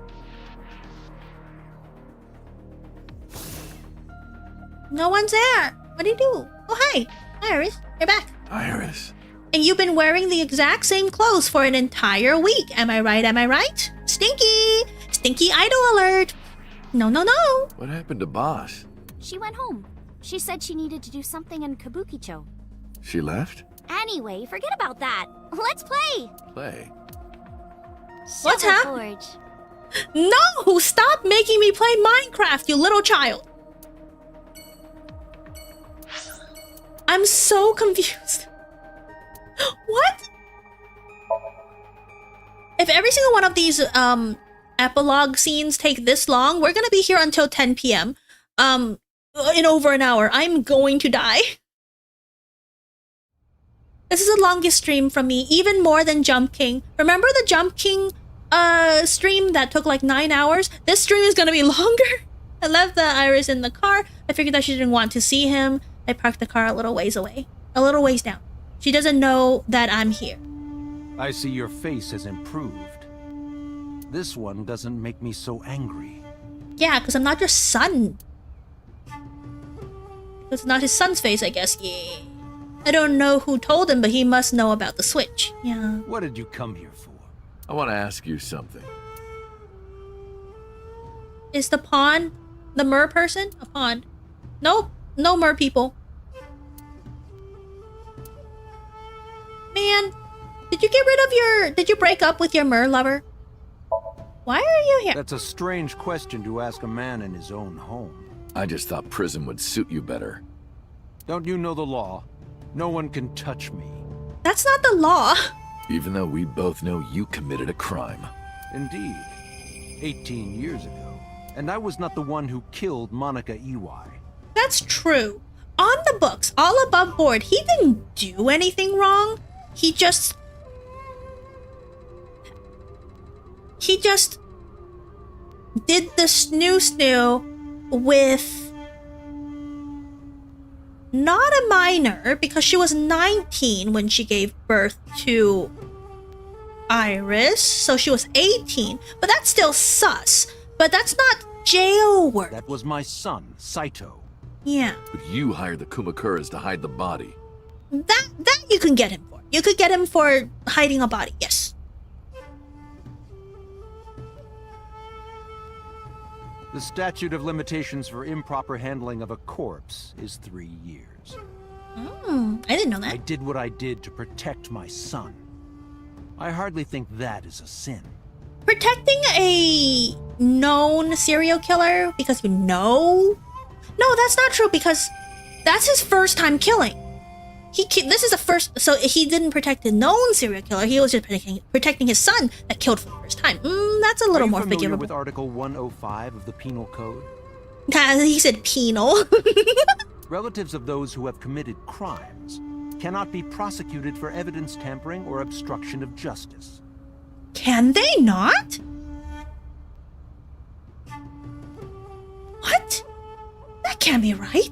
No one's there. What did he do? Oh, hi. Hi, Iris. You're back. Iris. And you've been wearing the exact same clothes for an entire week. Am I right? Am I right? Stinky! Stinky idol alert! No, no, no! What happened to Boss? She went home. She said she needed to do something in Kabukicho. She left? Anyway, forget about that. Let's play! Play? What's happening? No! Stop making me play Minecraft, you little child! I'm so confused. What? If every single one of these epilogue scenes take this long, we're gonna be here until 10 p.m. In over an hour. I'm going to die. This is the longest stream from me, even more than Jump King. Remember the Jump King stream that took like 9 hours? This stream is gonna be longer. I left the Iris in the car. I figured that she didn't want to see him. I parked the car a little ways away. A little ways down. She doesn't know that I'm here. I see your face has improved. This one doesn't make me so angry. Yeah, because I'm not your son. It's not his son's face, I guess. Yeah. I don't know who told him, but he must know about the Switch. Yeah. What did you come here for? I want to ask you something. Is the pawn the mer person? A pawn. Nope. No mer people. Man, did you get rid of your... Did you break up with your mer lover? Why are you here? That's a strange question to ask a man in his own home. I just thought prison would suit you better. Don't you know the law? No one can touch me. That's not the law. Even though we both know you committed a crime. Indeed. 18 years ago. And I was not the one who killed Monica Iwai. That's true. On the books, all above board, he didn't do anything wrong. He just did the snoo with not a minor, because she was 19 when she gave birth to Iris, so she was 18, but that's still sus. But that's not jail work. That was my son, Saito. Yeah. But you hired the Kumakuras to hide the body. That you can get him for. You could get him for hiding a body, yes. The statute of limitations for improper handling of a corpse is 3 years. I didn't know that. I did what I did to protect my son. I hardly think that is a sin. Protecting a known serial killer because you know? No, that's not true, because that's his first time killing. This is the first, so he didn't protect a known serial killer. He was just protecting his son that killed for the first time. That's a little more forgivable. Are you familiar with Article 105 of the Penal Code? He said penal. Relatives of those who have committed crimes cannot be prosecuted for evidence tampering or obstruction of justice. Can they not? What? That can't be right.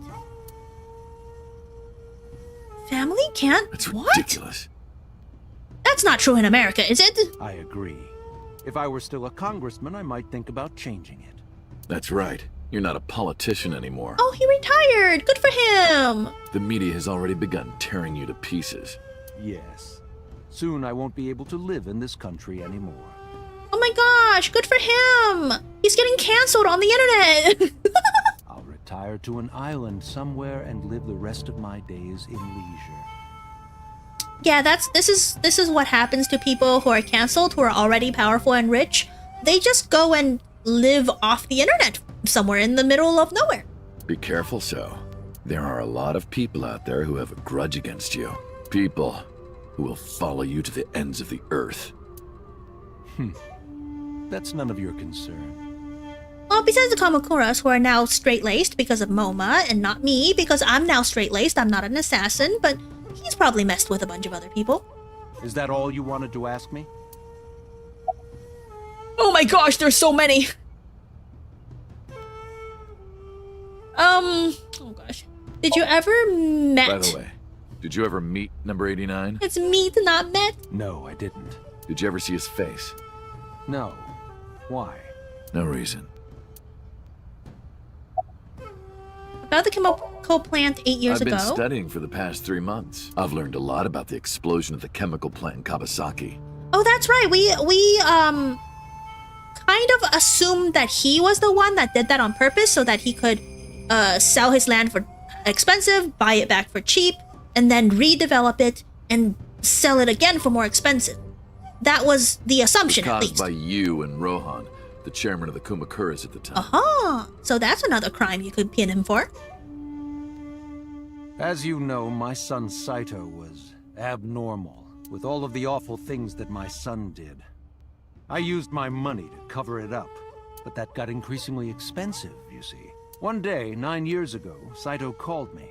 Family can't? That's what? Ridiculous. That's not true in America, is it? I agree. If I were still a congressman, I might think about changing it. That's right. You're not a politician anymore. Oh, he retired. Good for him. The media has already begun tearing you to pieces. Yes. Soon I won't be able to live in this country anymore. Oh my gosh, good for him. He's getting canceled on the internet. I'll retire to an island somewhere and live the rest of my days in leisure. Yeah, this is what happens to people who are canceled, who are already powerful and rich. They just go and live off the internet somewhere in the middle of nowhere. Be careful, so. There are a lot of people out there who have a grudge against you. People who will follow you to the ends of the earth. That's none of your concern. Well, besides the Kamakuras, who are now straight-laced because of Moma, and not me, because I'm now straight-laced, I'm not an assassin, but he's probably messed with a bunch of other people. Is that all you wanted to ask me? Oh my gosh, there's so many! Oh gosh. Did you ever met... By the way, did you ever meet number 89? It's meet, not met? No, I didn't. Did you ever see his face? No. Why? No reason. About the chemical plant 8 years ago. I've been studying for the past 3 months. I've learned a lot about the explosion of the chemical plant in Kawasaki. Oh, that's right. We kind of assumed that he was the one that did that on purpose so that he could sell his land for expensive, buy it back for cheap, and then redevelop it and sell it again for more expensive. That was the assumption, at least. Caused by you and Rohan, the chairman of the Kumakuras at the time. Aha! So that's another crime you could pin him for. As you know, my son Saito was abnormal, with all of the awful things that my son did. I used my money to cover it up, but that got increasingly expensive, you see. One day, 9 years ago, Saito called me.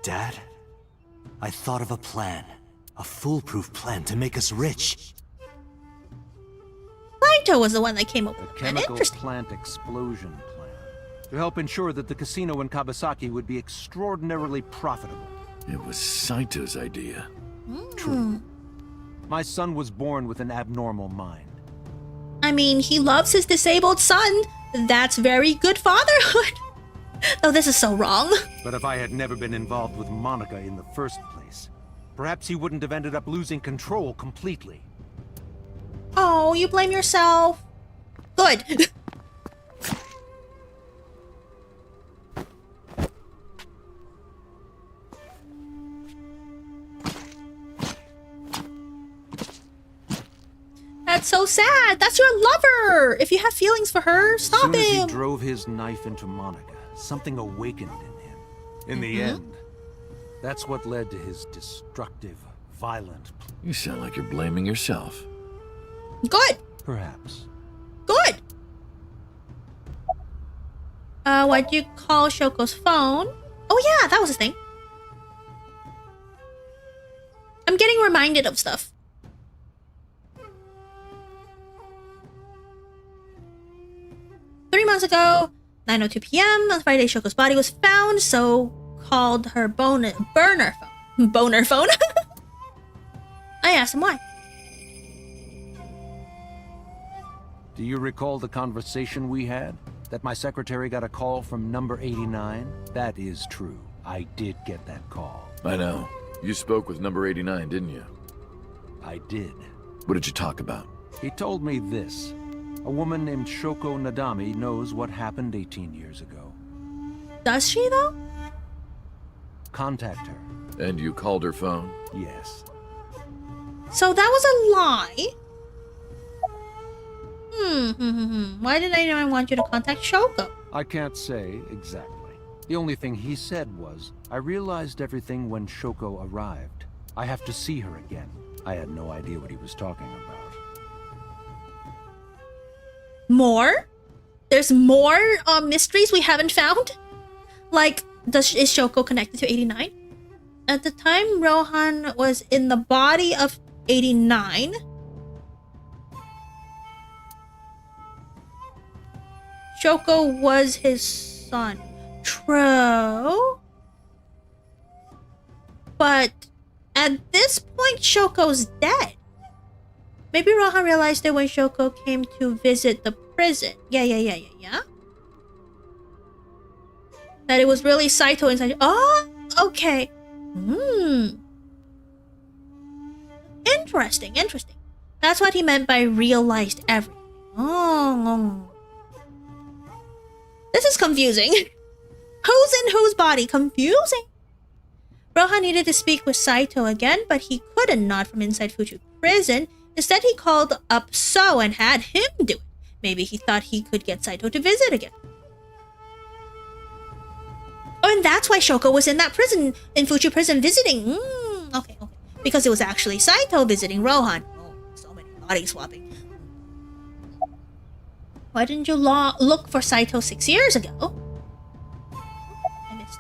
Dad, I thought of a plan. A foolproof plan to make us rich. Saito was the one that came up with A it. chemical Interesting. plant explosion plan. To help ensure that the casino in Kawasaki would be extraordinarily profitable. It was Saito's idea. True. My son was born with an abnormal mind. I mean, he loves his disabled son. That's very good fatherhood. Oh, this is so wrong. But if I had never been involved with Monica in the first place, perhaps he wouldn't have ended up losing control completely. Oh, you blame yourself. Good. That's so sad. That's your lover. If you have feelings for her, stop As soon as he him. drove his knife into Monica, something awakened in him. In the end, that's what led to his destructive, violent... You sound like you're blaming yourself. Good. Perhaps. Good. What do you call Shoko's phone? Oh yeah, that was a thing. I'm getting reminded of stuff. 3 months ago, 9:02 p.m. on Friday, Shoko's body was found, so called her burner phone. Boner phone? I asked him why. Do you recall the conversation we had? That my secretary got a call from number 89? That is true. I did get that call. I know. You spoke with number 89, didn't you? I did. What did you talk about? He told me this. A woman named Shoko Nadami knows what happened 18 years ago. Does she, though? Contact her. And you called her phone? Yes. So that was a lie? Why did anyone want you to contact Shoko? I can't say exactly. The only thing he said was, I realized everything when Shoko arrived. I have to see her again. I had no idea what he was talking about. More? There's more mysteries we haven't found? Like, is Shoko connected to 89? At the time Rohan was in the body of 89, Shoko was his son. True. But at this point, Shoko's dead. Maybe Rohan realized it when Shoko came to visit the prison. Yeah. That it was really Saito inside. Oh, okay. Interesting. That's what he meant by realized everything. Oh. This is confusing. Who's in whose body? Confusing. Rohan needed to speak with Saito again, but he couldn't, not from inside Fuchu prison. Instead, he called up So and had him do it. Maybe he thought he could get Saito to visit again. Oh, and that's why Shoko was in that prison, in Fuchu prison, visiting. Okay. Because it was actually Saito visiting Rohan. Oh, so many body swapping. Why didn't you look for Saito 6 years ago? I missed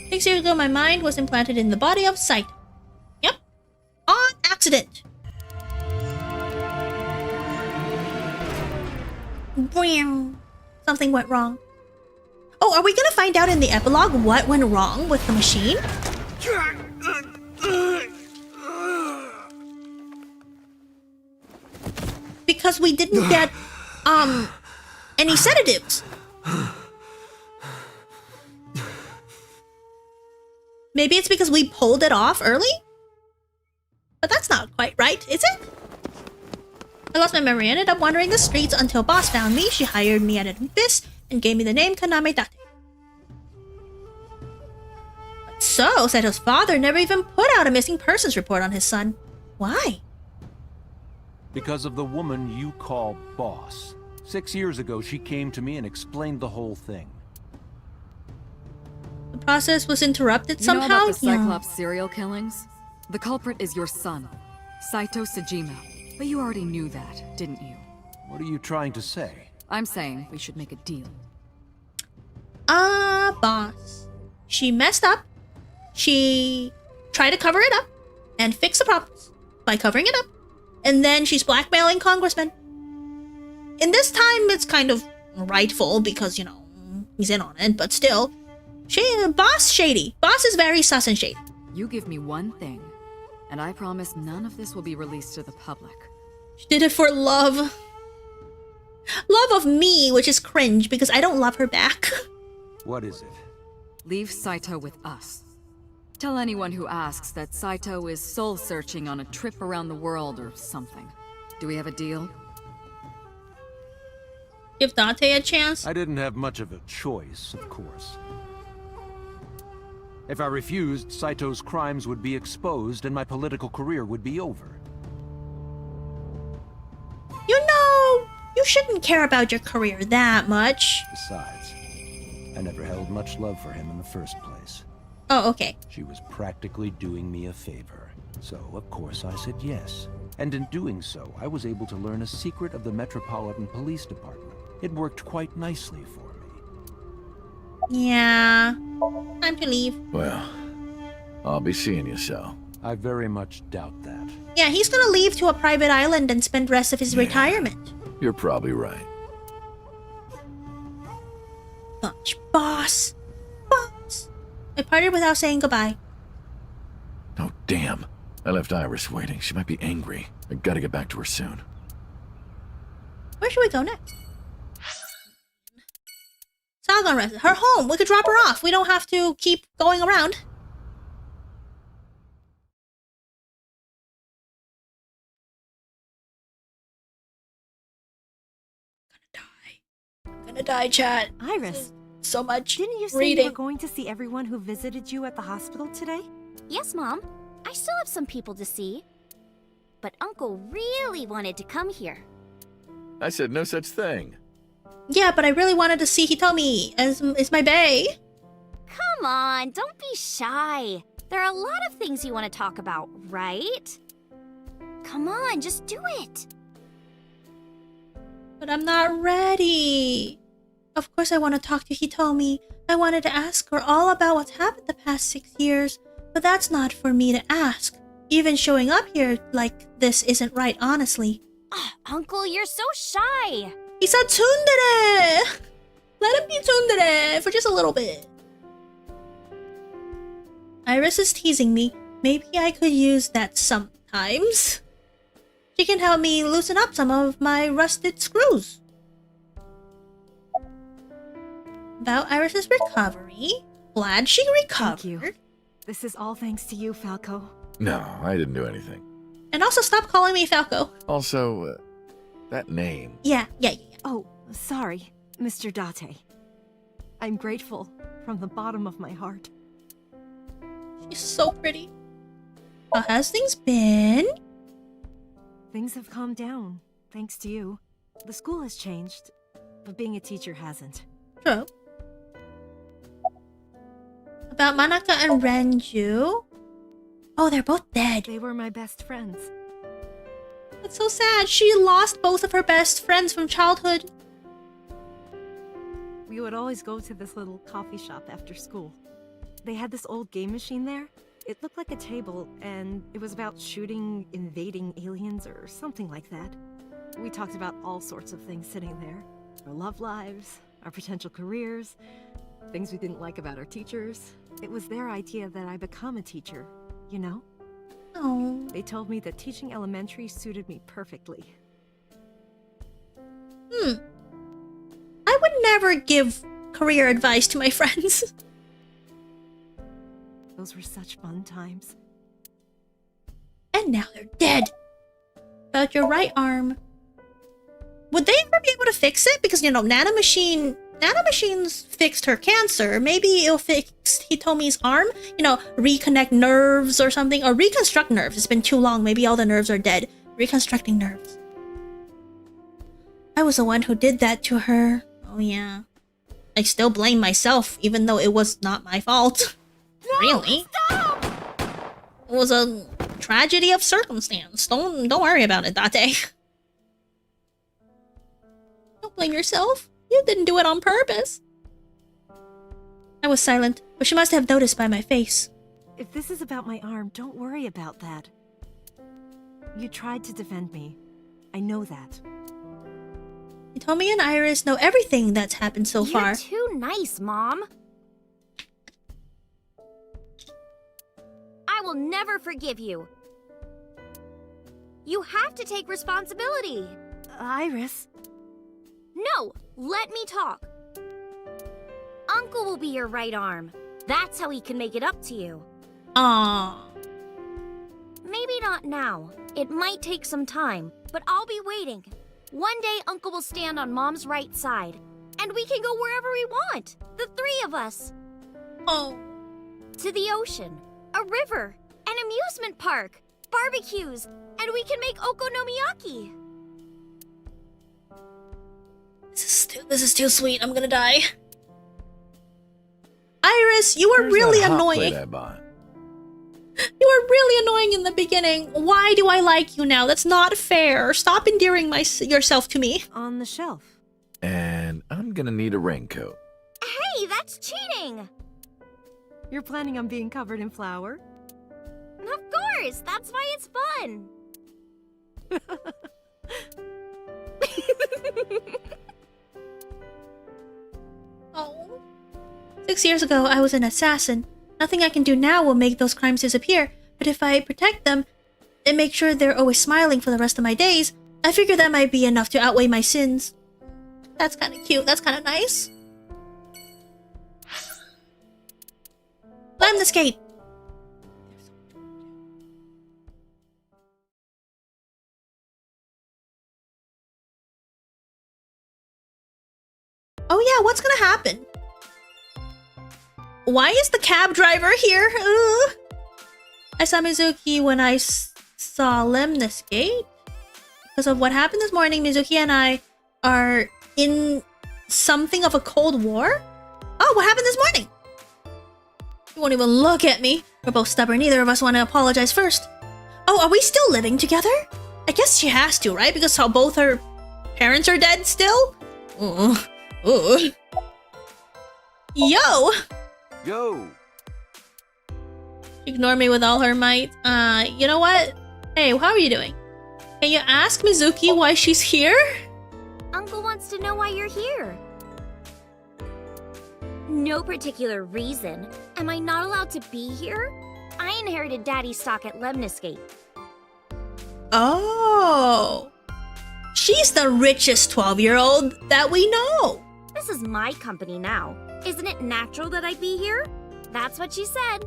it. 6 years ago, my mind was implanted in the body of Saito. Yep. On accident. Something went wrong. Oh, are we gonna find out in the epilogue what went wrong with the machine? Because we didn't get, any sedatives. Maybe it's because we pulled it off early? But that's not quite right, is it? I lost my memory and ended up wandering the streets until Boss found me. She hired me at an abyss and gave me the name Kaname Date. But so, Saito's father never even put out a missing persons report on his son. Why? Because of the woman you call boss. 6 years ago, she came to me and explained the whole thing. The process was interrupted You know somehow? about the Cyclops serial killings? The culprit is your son, Saito Sejima. But you already knew that, didn't you? What are you trying to say? I'm saying we should make a deal. Boss. She messed up. She tried to cover it up and fix the problems by covering it up. And then she's blackmailing congressmen. In this time, it's kind of rightful because, you know, he's in on it. But still, boss shady. Boss is very sus and shady. You give me one thing, and I promise none of this will be released to the public. She did it for love. Love of me, which is cringe because I don't love her back. What is it? Leave Saito with us. Tell anyone who asks that Saito is soul-searching on a trip around the world or something. Do we have a deal? Give Dante a chance? I didn't have much of a choice, of course. If I refused, Saito's crimes would be exposed and my political career would be over. You know, you shouldn't care about your career that much. Besides, I never held much love for him in the first place. Oh, okay. She was practically doing me a favor. So, of course, I said yes. And in doing so, I was able to learn a secret of the Metropolitan Police Department. It worked quite nicely for me. Yeah. Time to leave. Well, I'll be seeing you, so. I very much doubt that. Yeah, he's gonna leave to a private island and spend the rest of his retirement. You're probably right. Gosh, boss. Boss. I parted without saying goodbye. Oh, damn. I left Iris waiting. She might be angry. I gotta get back to her soon. Where should we go next? Saga Rest. Her home. We could drop her off. We don't have to keep going around. I'm gonna die, chat. Iris. So much Didn't you say reading. you were going to see everyone who visited you at the hospital today? Yes, Mom. I still have some people to see. But Uncle really wanted to come here. I said no such thing. Yeah, but I really wanted to see Hitomi as my bae. Come on, don't be shy. There are a lot of things you want to talk about, right? Come on, just do it. But I'm not ready. Of course I want to talk to Hitomi. I wanted to ask her all about what's happened the past 6 years. But that's not for me to ask. Even showing up here like this isn't right, honestly. Uncle, you're so shy. He said tsundere! Let him be tsundere for just a little bit. Iris is teasing me. Maybe I could use that sometimes. She can help me loosen up some of my rusted screws. About Iris's recovery. Glad she recovered. Thank you. This is all thanks to you, Falco. No, I didn't do anything. And also stop calling me Falco. Also, that name. Yeah. Oh, sorry, Mr. Date. I'm grateful from the bottom of my heart. She's so pretty. How has things been? Things have calmed down, thanks to you. The school has changed, but being a teacher hasn't. True. About Manaka and Renju? Oh, they're both dead. They were my best friends. That's so sad. She lost both of her best friends from childhood. We would always go to this little coffee shop after school. They had this old game machine there. It looked like a table, and it was about shooting invading aliens or something like that. We talked about all sorts of things sitting there. Our love lives, our potential careers, things we didn't like about our teachers. It was their idea that I become a teacher, you know? Oh. They told me that teaching elementary suited me perfectly. I would never give career advice to my friends. Those were such fun times. And now they're dead. About your right arm. Would they ever be able to fix it? Because, you know, nanomachines fixed her cancer. Maybe it'll fix Hitomi's arm? You know, reconnect nerves or something. Or reconstruct nerves. It's been too long. Maybe all the nerves are dead. Reconstructing nerves. I was the one who did that to her. Oh yeah. I still blame myself, even though it was not my fault. No, really? Stop! It was a tragedy of circumstance. Don't worry about it, Date. Don't blame yourself. You didn't do it on purpose. I was silent, but she must have noticed by my face. If this is about my arm, don't worry about that. You tried to defend me. I know that. Hitomi and Iris know everything that's happened so far. You're too nice, Mom. I will never forgive you. You have to take responsibility. Iris. No, let me talk. Uncle will be your right arm. That's how he can make it up to you. Aww. Maybe not now. It might take some time, but I'll be waiting. One day, Uncle will stand on Mom's right side, and we can go wherever we want. The three of us. Oh. To the ocean, a river, an amusement park, barbecues, and we can make okonomiyaki. This is too sweet. I'm gonna die. Iris, you were really annoying. You were really annoying in the beginning. Why do I like you now? That's not fair. Stop endearing yourself to me. On the shelf. And I'm gonna need a raincoat. Hey, that's cheating! You're planning on being covered in flour? Of course! That's why it's fun! Oh. 6 years ago, I was an assassin. Nothing I can do now will make those crimes disappear, but if I protect them and make sure they're always smiling for the rest of my days, I figure that might be enough to outweigh my sins. That's kind of cute. That's kind of nice. Climb the skate. Oh yeah, what's gonna happen? Why is the cab driver here? I saw Mizuki when I saw Lemniscate. Because of what happened this morning, Mizuki and I are in something of a cold war? Oh, what happened this morning? You won't even look at me. We're both stubborn. Neither of us want to apologize first. Oh, are we still living together? I guess she has to, right? Because how both her parents are dead still? Yo! Yo! Ignore me with all her might. You know what? Hey, how are you doing? Can you ask Mizuki why she's here? Uncle wants to know why you're here. No particular reason. Am I not allowed to be here? I inherited Daddy's stock at Lemniscate. Oh. She's the richest 12-year-old that we know. This is my company now. Isn't it natural that I'd be here? That's what she said.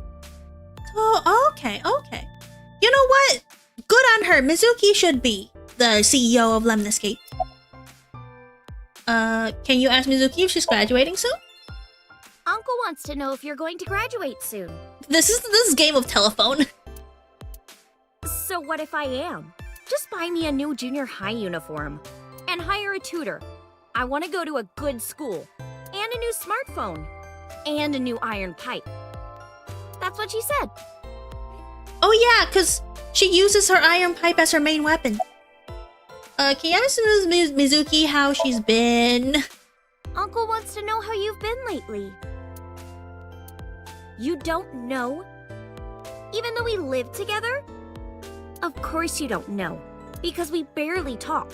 Oh, okay. You know what? Good on her. Mizuki should be the CEO of Lemniscate. Can you ask Mizuki if she's graduating soon? Uncle wants to know if you're going to graduate soon. This is game of telephone. So what if I am? Just buy me a new junior high uniform. And hire a tutor. I want to go to a good school. And a new smartphone. And a new iron pipe. That's what she said. Oh yeah, because she uses her iron pipe as her main weapon. Can you ask Mizuki how she's been? Uncle wants to know how you've been lately. You don't know? Even though we live together? Of course you don't know. Because we barely talk.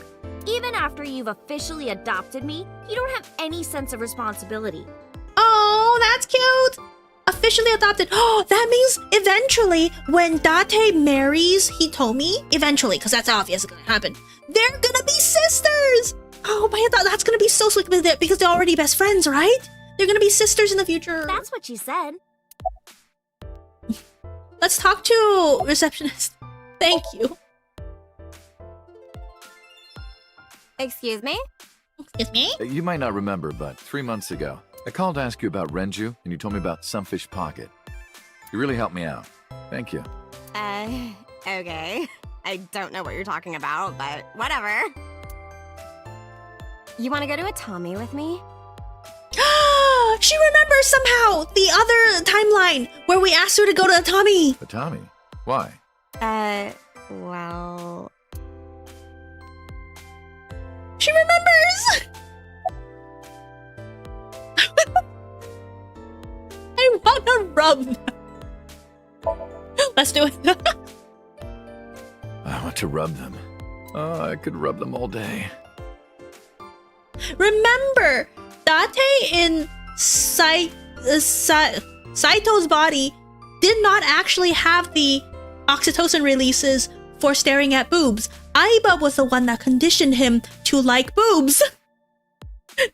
Even after you've officially adopted me, you don't have any sense of responsibility. Oh, that's cute! Officially adopted. Oh, that means eventually, when Date marries Hitomi, eventually, because that's obviously gonna happen, they're gonna be sisters! Oh, my God, that's gonna be so sweet because they're already best friends, right? They're gonna be sisters in the future. That's what she said. Let's talk to receptionist. Thank you. Excuse me? Excuse me? You might not remember, but 3 months ago, I called to ask you about Renju, and you told me about Sunfish Pocket. You really helped me out. Thank you. Okay. I don't know what you're talking about, but whatever. You want to go to a Tommy with me? She remembers somehow the other timeline where we asked her to go to a Tommy. But Tommy, why? Well... She remembers! I wanna rub them. Let's do it. I want to rub them. Oh, I could rub them all day. Remember, Date in Saito's body did not actually have the oxytocin releases for staring at boobs. Aiba was the one that conditioned him to like boobs.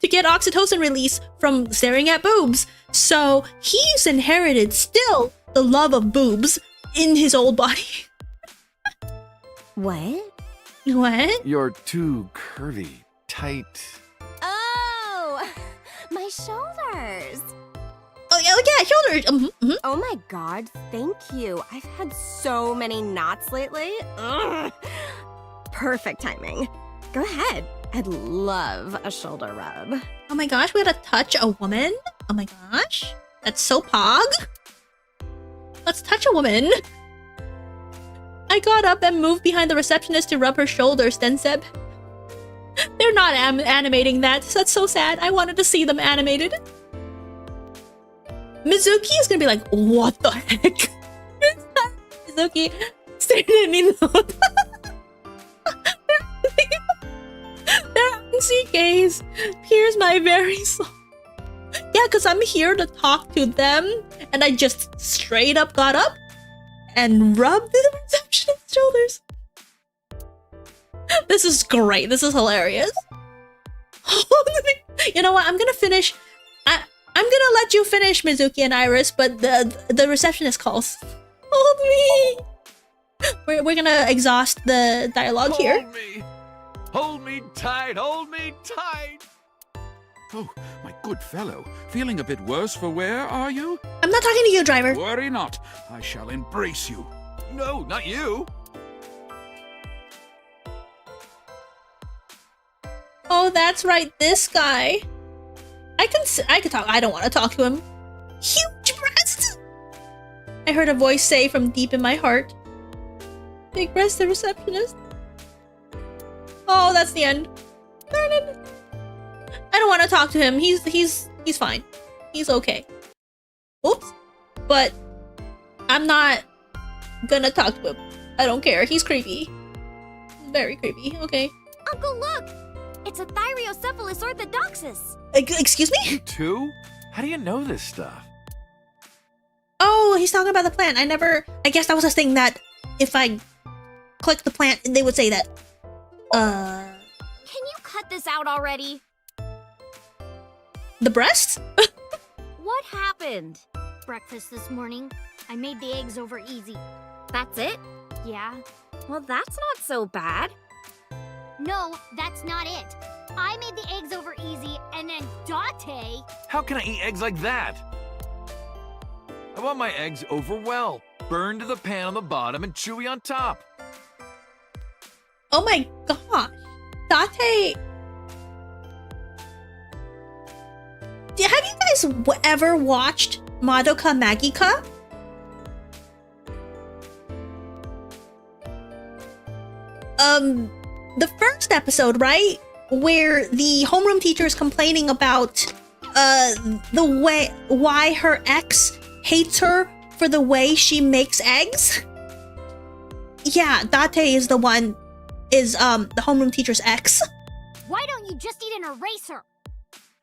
To get oxytocin release from staring at boobs. So he's inherited still the love of boobs in his old body. What? What? You're too curvy, tight. Oh! My shoulders! Oh yeah, shoulders! Oh my god, thank you. I've had so many knots lately. Ugh. Perfect timing. Go ahead. I'd love a shoulder rub. Oh my gosh, we gotta touch a woman? Oh my gosh. That's so pog. Let's touch a woman. I got up and moved behind the receptionist to rub her shoulders, then said... They're not animating that. That's so sad. I wanted to see them animated. Mizuki is gonna be like, what the heck? Mizuki stared at me. Their onsie gaze pierced my very soul. Yeah, because I'm here to talk to them, and I just straight up got up and rubbed the receptionist's shoulders. This is great. This is hilarious. You know what? I'm gonna finish. I'm gonna let you finish, Mizuki and Iris, but the receptionist calls. Hold me. We're gonna exhaust the dialogue here. Hold me. Hold me tight. Hold me tight. Oh, my good fellow. Feeling a bit worse for wear, are you? I'm not talking to you, driver. Worry not. I shall embrace you. No, not you. Oh, that's right, this guy. I can talk. I don't want to talk to him. Huge breasts. I heard a voice say from deep in my heart. Big breast, the receptionist. Oh, that's the end. Darn it. I don't want to talk to him. He's fine. He's okay. Oops. But I'm not gonna talk to him. I don't care. He's creepy. Very creepy. Okay. Uncle, look! It's a Thyreocephalus orthodoxus. Excuse me? You too? How do you know this stuff? Oh, he's talking about the plant. I guess that was a thing that if I click the plant, they would say that. Can you cut this out already? The breasts? What happened? Breakfast this morning. I made the eggs over easy. That's it? Yeah. Well, that's not so bad. No, that's not it. I made the eggs over easy, and then Date... How can I eat eggs like that? I want my eggs over well. Burned to the pan on the bottom and chewy on top. Oh my gosh. Date... Have you guys ever watched Madoka Magica? The first episode, right? Where the homeroom teacher is complaining about why her ex hates her for the way she makes eggs. Yeah, Date is the the homeroom teacher's ex. Why don't you just eat an eraser?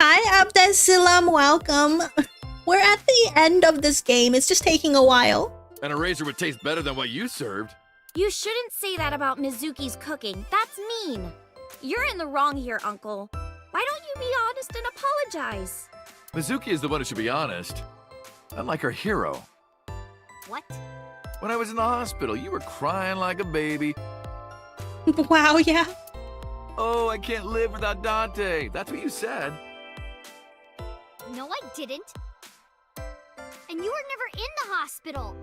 Hi, Abdesilam, welcome. We're at the end of this game. It's just taking a while. An eraser would taste better than what you served. You shouldn't say that about Mizuki's cooking. That's mean. You're in the wrong here, Uncle. Why don't you be honest and apologize? Mizuki is the one who should be honest. I'm like her hero. What? When I was in the hospital, you were crying like a baby. Wow, yeah. Oh, I can't live without Dante. That's what you said. No, I didn't. And you were never in the hospital.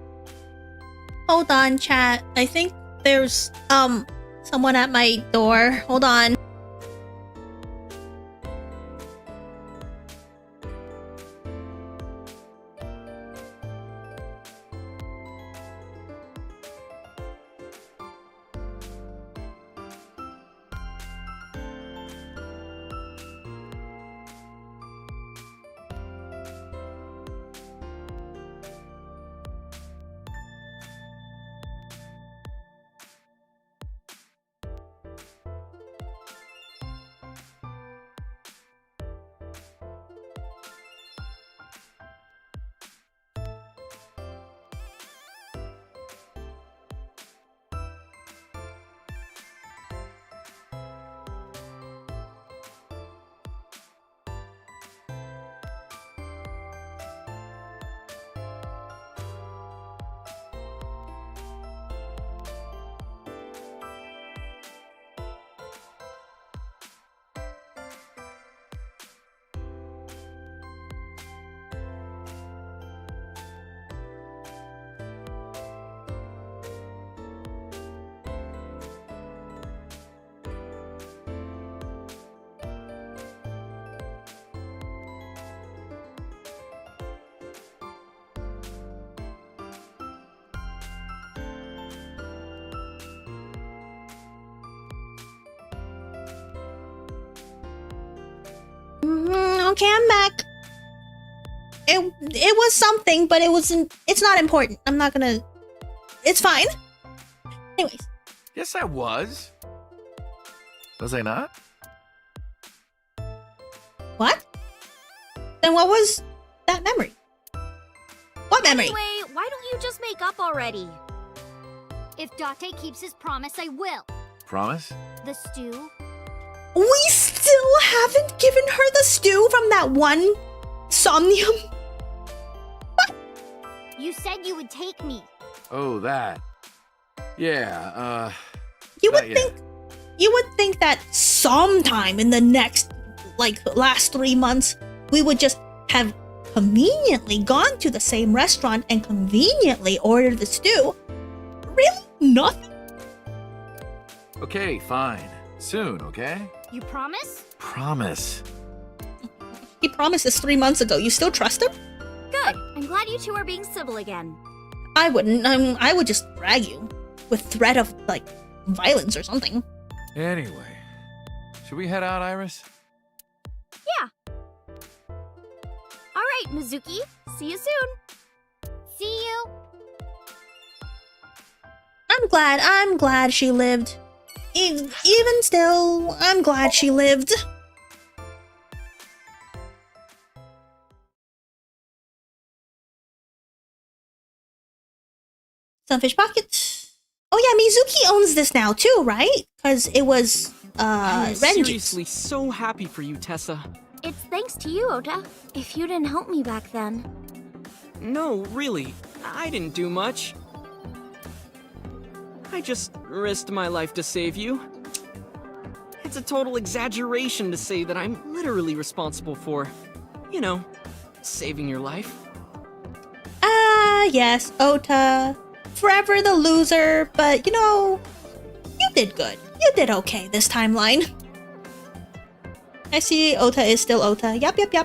Hold on, chat. I think there's someone at my door. Hold on. Okay, I'm back. It was something, but it's not important. I'm not gonna... It's fine. Anyways. Yes, I was. Was I not? What? Then what was that memory? What memory? Anyway, why don't you just make up already? If Date keeps his promise, I will. Promise? The stew? We still haven't given her the stew from that one Somnium? What? You said you would take me. Oh, that. Yeah, You would think that sometime in the next, last 3 months, we would just have conveniently gone to the same restaurant and conveniently ordered the stew. Really? Nothing? Okay, fine. Soon, okay? You promise? Promise. He promised this 3 months ago. You still trust him? Good. I'm glad you two are being civil again. I wouldn't. I would just drag you with threat of, violence or something. Anyway, should we head out, Iris? Yeah. All right, Mizuki. See you soon. See you. I'm glad she lived. Even still, I'm glad she lived. Sunfish Pocket. Oh yeah, Mizuki owns this now too, right? Because it was, I'm Renji's. seriously so happy for you, Tessa. It's thanks to you, Ota. If you didn't help me back then. No, really. I didn't do much. I just risked my life to save you. It's a total exaggeration to say that I'm literally responsible for, saving your life. Yes, Ota. Forever the loser, but you did good. You did okay this timeline. I see Ota is still Ota. Yup. Hey,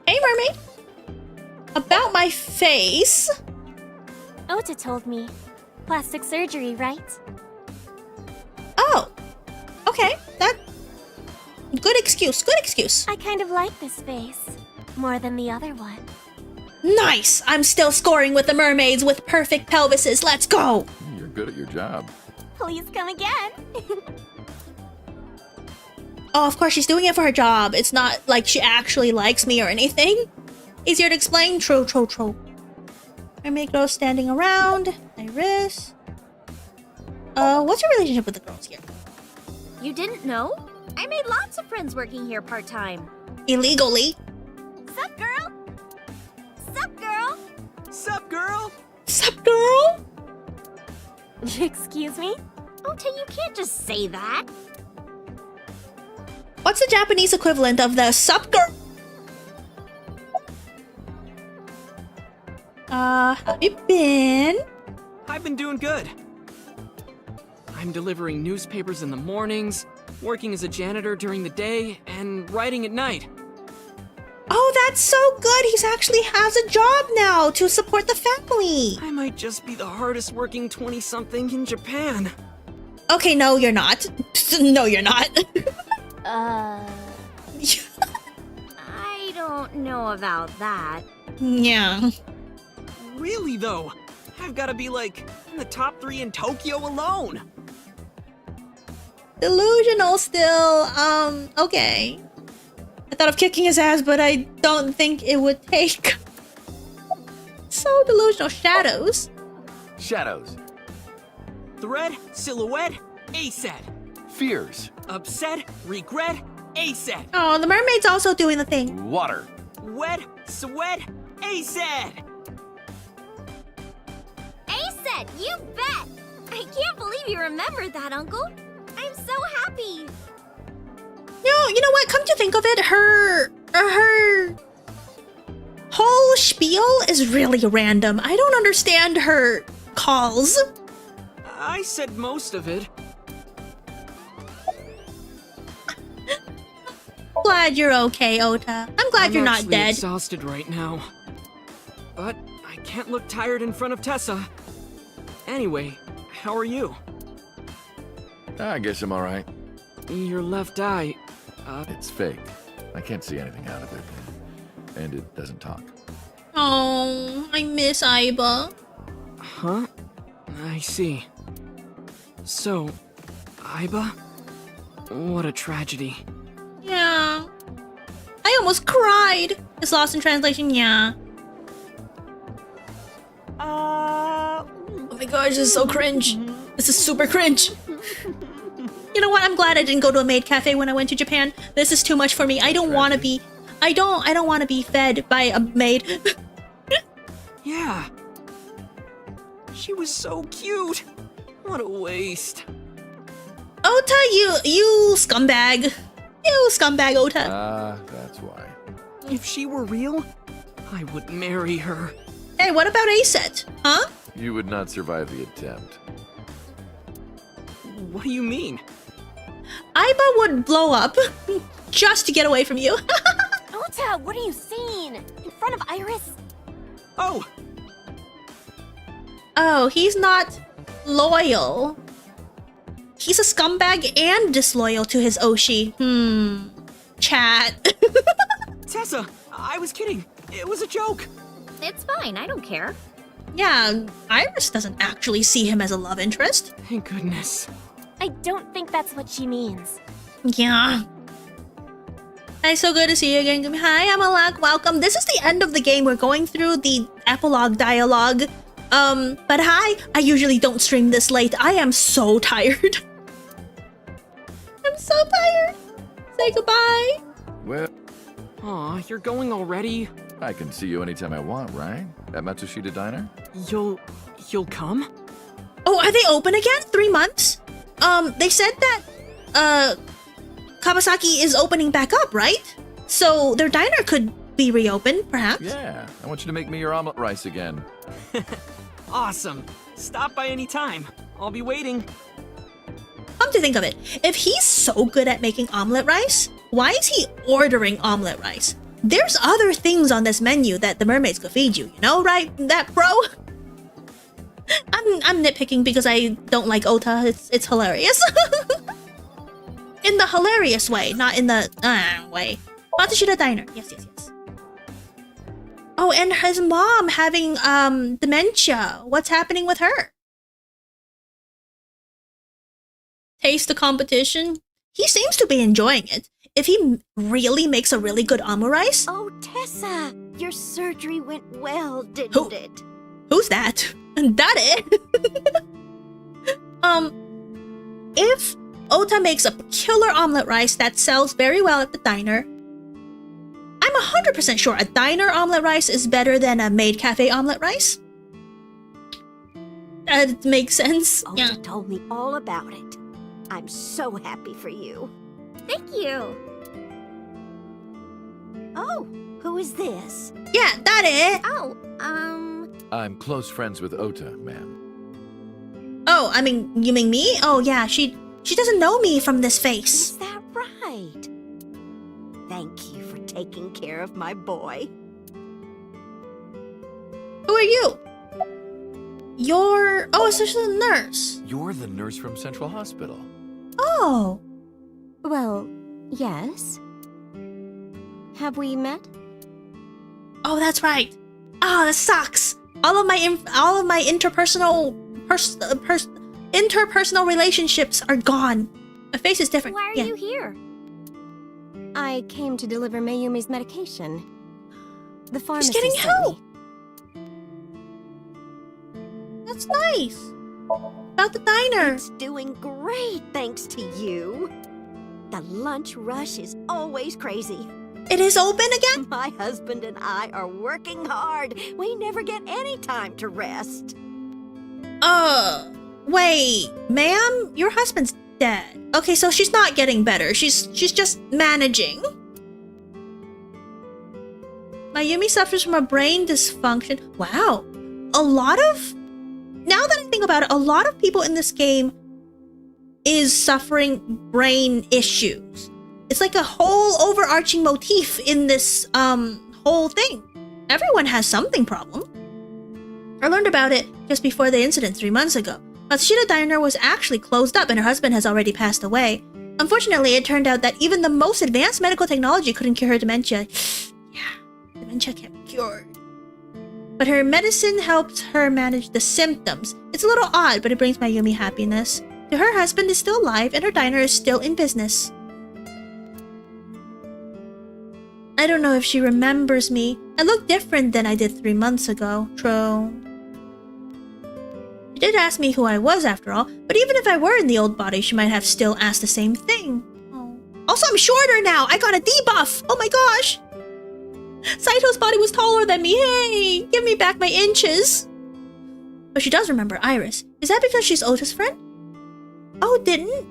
mermaid. About my face. Ota told me. Plastic surgery, right? Oh. Okay, that... Good excuse. I kind of like this face. More than the other one. Nice! I'm still scoring with the mermaids with perfect pelvises. Let's go! You're good at your job. Please come again. Oh, of course, she's doing it for her job. It's not like she actually likes me or anything. Easier to explain? True. Mermaid girls standing around. Iris. What's your relationship with the girls here? You didn't know? I made lots of friends working here part-time. Illegally. Sup, girl? Sup, girl? Sup, girl? Sup, girl? Excuse me? Ota, you can't just say that. What's the Japanese equivalent of the sup, girl? Have you been? I've been doing good. I'm delivering newspapers in the mornings, working as a janitor during the day, and writing at night. Oh, that's so good. He actually has a job now to support the family. I might just be the hardest working 20-something in Japan. Okay, no, you're not. No, you're not. I don't know about that. Yeah. Really, though? I've got to be, in the top 3 in Tokyo alone. Delusional still. Okay. I thought of kicking his ass, but I don't think it would take. So delusional. Shadows. Thread, silhouette, ASAT. Fears. Upset, regret, ASAT. Oh, the mermaid's also doing the thing. Water. Wet, sweat, ASAT. ASAT, you bet! I can't believe you remembered that, Uncle. I'm so happy. No, you know what? Come to think of it, her whole spiel is really random. I don't understand her calls. I said most of it. Glad you're okay, Ota. I'm glad you're not actually dead. Exhausted right now, but I can't look tired in front of Tessa. Anyway, how are you? I guess I'm all right. Your left eye. It's fake. I can't see anything out of it. And it doesn't talk. Oh, I miss Aiba. Huh? I see. So, Aiba? What a tragedy. Yeah. I almost cried. It's lost in translation, yeah. Oh my gosh, this is so cringe. This is super cringe. You know what? I'm glad I didn't go to a maid cafe when I went to Japan. This is too much for me. I don't want to be... I don't want to be fed by a maid. Yeah. She was so cute. What a waste. Ota, you scumbag. You scumbag, Ota. That's why. If she were real, I would marry her. Hey, what about Aset? Huh? You would not survive the attempt. What do you mean? Aiba would blow up just to get away from you. Ota, what are you saying? In front of Iris? Oh! Oh, he's not loyal. He's a scumbag and disloyal to his Oshi. Chat. Tessa, I was kidding. It was a joke. It's fine, I don't care. Yeah, Iris doesn't actually see him as a love interest. Thank goodness. I don't think that's what she means. Yeah. Hi, so good to see you again. Guumi. Hi, I'm Alak. Welcome. This is the end of the game. We're going through the epilogue dialogue. But hi, I usually don't stream this late. I am so tired. I'm so tired. Say goodbye. Well... Aw, you're going already? I can see you anytime I want, right? At Matsushita Diner? You'll come? Oh, are they open again? 3 months? They said that, Kawasaki is opening back up, right? So their diner could be reopened, perhaps? Yeah, I want you to make me your omelet rice again. Awesome. Stop by any time. I'll be waiting. Come to think of it, if he's so good at making omelet rice, why is he ordering omelet rice? There's other things on this menu that the mermaids could feed you, you know, right? That bro? I'm nitpicking because I don't like Ota. It's hilarious. In the hilarious way, not in the way. Matsushita Diner. Yes. Oh, and his mom having dementia. What's happening with her? Taste the competition. He seems to be enjoying it. If he really makes a really good omurice. Oh, Tessa, your surgery went well, didn't it? Who's that? That it? If Ota makes a killer omelet rice that sells very well at the diner, I'm 100% sure a diner omelet rice is better than a maid cafe omelet rice. That makes sense. Ota told me all about it. I'm so happy for you. Thank you. Oh, who is this? Yeah, that it. Oh, I'm close friends with Ota, ma'am. Oh, I mean, you mean me? Oh yeah, she doesn't know me from this face. Is that right? Thank you for taking care of my boy. Who are you? You're... Oh, it's just a nurse. You're the nurse from Central Hospital. Oh. Well, yes. Have we met? Oh, that's right. Oh, that sucks. All of my interpersonal relationships are gone. My face is different. Why are you here? I came to deliver Mayumi's medication. The pharmacist She's getting sent help. me. That's nice. About the diner. It's doing great thanks to you. The lunch rush is always crazy. It is open again? My husband and I are working hard. We never get any time to rest. Wait, ma'am? Your husband's dead. Okay, so she's not getting better. She's just managing. Mayumi suffers from a brain dysfunction. Wow. Now that I think about it, a lot of people in this game is suffering brain issues. It's like a whole overarching motif in this whole thing. Everyone has something problem. I learned about it just before the incident 3 months ago. Matsushita Diner was actually closed up and her husband has already passed away. Unfortunately, it turned out that even the most advanced medical technology couldn't cure her dementia. Yeah, dementia can't be cured. But her medicine helped her manage the symptoms. It's a little odd, but it brings Mayumi happiness. Her husband is still alive and her diner is still in business. I don't know if she remembers me. I look different than I did 3 months ago. True. She did ask me who I was after all, but even if I were in the old body, she might have still asked the same thing. Oh. Also, I'm shorter now! I got a debuff! Oh my gosh! Saito's body was taller than me. Hey! Give me back my inches! But she does remember Iris. Is that because she's Ota's friend? Oh, didn't?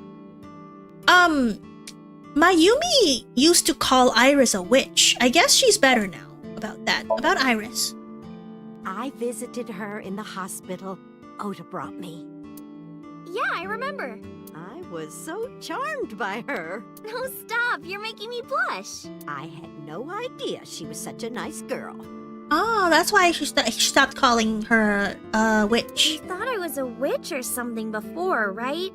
Mayumi used to call Iris a witch. I guess she's better now about that. About Iris. I visited her in the hospital. Ota brought me. Yeah, I remember. I was so charmed by her. No, stop. You're making me blush. I had no idea she was such a nice girl. Oh, that's why she stopped calling her a witch. You thought I was a witch or something before, right?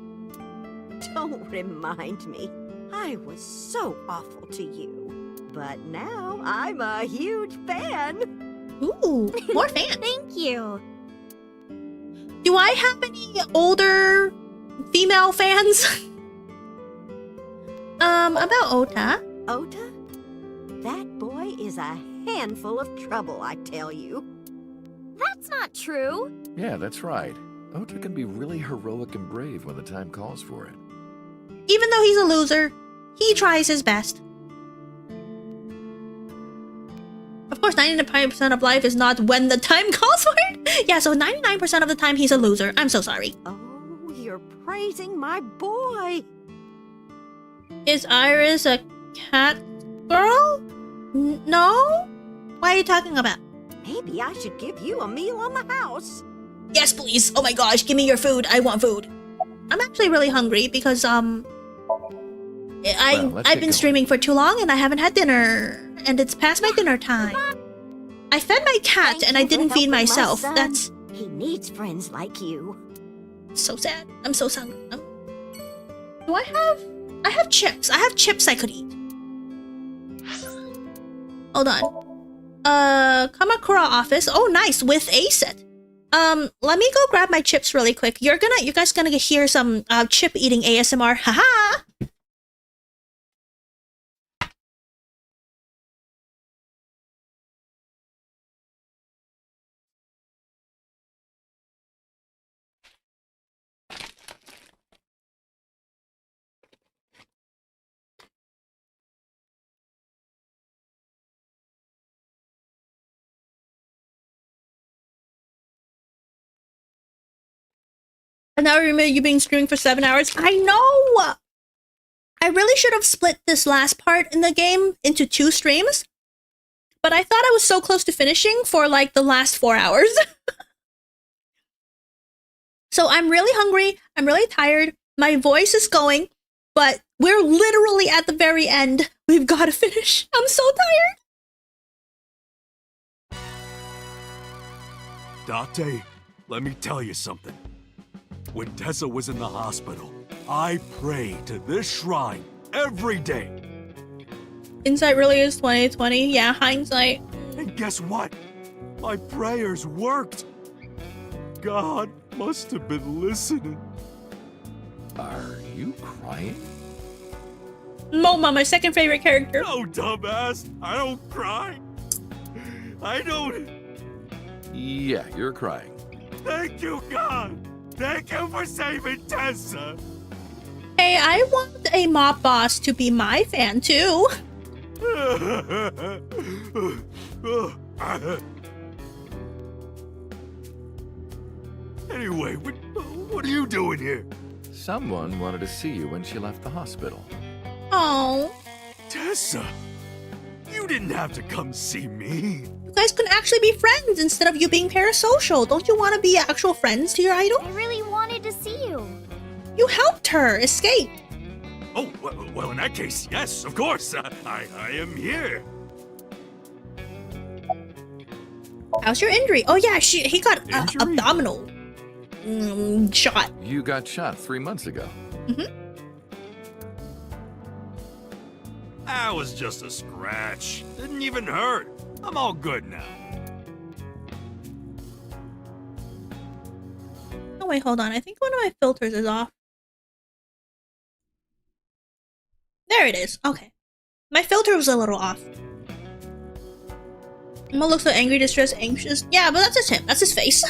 Don't remind me. I was so awful to you. But now I'm a huge fan. Ooh, more fans. Thank you. Do I have any older female fans? About Ota. Ota? That boy is a handful of trouble, I tell you. That's not true. Yeah, that's right. Ota can be really heroic and brave when the time calls for it. Even though he's a loser, he tries his best. Of course, 99% of life is not when the time calls for it. Yeah, so 99% of the time he's a loser. I'm so sorry. Oh, you're praising my boy. Is Iris a cat girl? No? What are you talking about? Maybe I should give you a meal on the house. Yes, please. Oh my gosh, give me your food. I want food. I'm actually really hungry because, I've been streaming for too long and I haven't had dinner. And it's past my dinner time. I fed my cat and I didn't feed myself. That's... He needs friends like you. So sad. I'm so hungry. Do I have... I have chips. I have chips I could eat. Hold on. Kamakura office. Oh, nice. With a set. Let me go grab my chips really quick. You guys gonna hear some chip eating ASMR. Haha! And now I remember you being streaming for 7 hours. I know! I really should have split this last part in the game into 2 streams. But I thought I was so close to finishing for like the last 4 hours. So I'm really hungry. I'm really tired. My voice is going. But we're literally at the very end. We've got to finish. I'm so tired. Date, let me tell you something. When Tessa was in the hospital, I prayed to this shrine every day. Insight really is 2020. Yeah, hindsight. And guess what? My prayers worked. God must have been listening. Are you crying? Moma, my second favorite character. No, dumbass. I don't cry. I don't... Yeah, you're crying. Thank you, God. Thank you for saving Tessa. Hey, I want a mob boss to be my fan too. Anyway, what are you doing here? Someone wanted to see you when she left the hospital. Oh. Tessa, you didn't have to come see me. You guys can actually be friends instead of you being parasocial. Don't you want to be actual friends to your idol? I really wanted to see you. You helped her escape. Oh, well, in that case, yes, of course. I am here. How's your injury? Oh yeah, he got abdominal shot. You got shot 3 months ago. Mm-hmm. That was just a scratch. Didn't even hurt. I'm all good now. Oh wait, hold on. I think one of my filters is off. There it is. Okay. My filter was a little off. Emma looks so angry, distressed, anxious. Yeah, but that's just him. That's his face.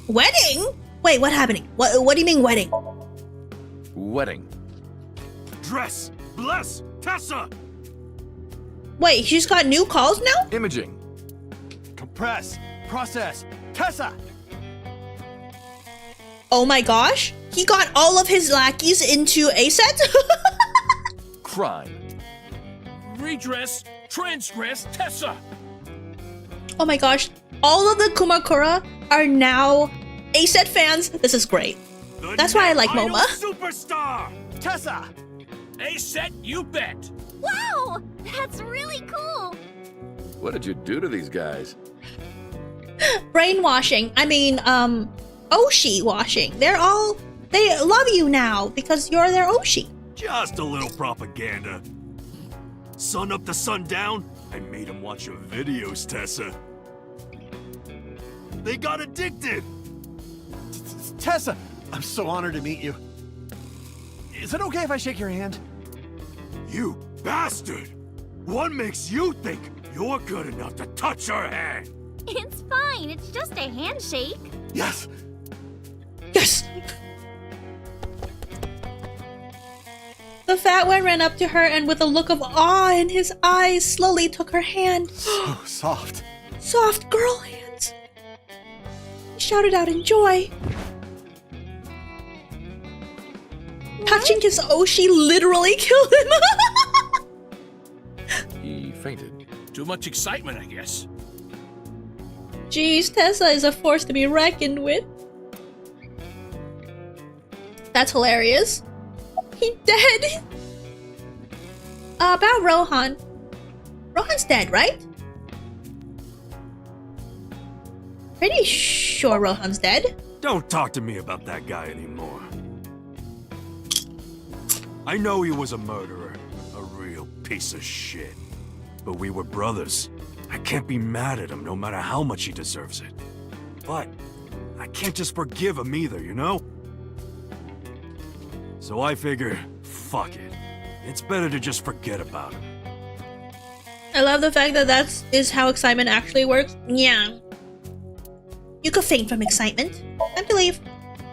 Wedding? Wait, what happening? What do you mean wedding? Wedding. Dress! Bless! Tessa! Wait, she's got new calls now? Imaging. Compress. Process. Tessa! Oh my gosh. He got all of his lackeys into a set? Crime. Redress. Transgress. Tessa! Oh my gosh. All of the Kumakura are now A-set fans. This is great. That's why I like MoMA. Superstar! Tessa! A-set, you bet! Wow! That's really cool! What did you do to these guys? Brainwashing. I mean, Oshi washing. They love you now because you're their Oshi. Just a little propaganda. Sun up to sundown, I made them watch your videos, Tessa. They got addicted! Tessa! I'm so honored to meet you. Is it okay if I shake your hand? You bastard! What makes you think you're good enough to touch her hand? It's fine, it's just a handshake. Yes! Yes! The fat one ran up to her and with a look of awe in his eyes slowly took her hand. So soft. Soft girl hands. He shouted out in joy. Touching his Oshi literally killed him. He fainted. Too much excitement, I guess. Jeez, Tessa is a force to be reckoned with. That's hilarious. He dead. About Rohan. Rohan's dead, right? Pretty sure Rohan's dead. Don't talk to me about that guy anymore. I know he was a murderer, a real piece of shit. But we were brothers. I can't be mad at him no matter how much he deserves it. But I can't just forgive him either, you know? So I figure, fuck it. It's better to just forget about him. I love the fact that that is how excitement actually works. Yeah. You could faint from excitement. Time to leave.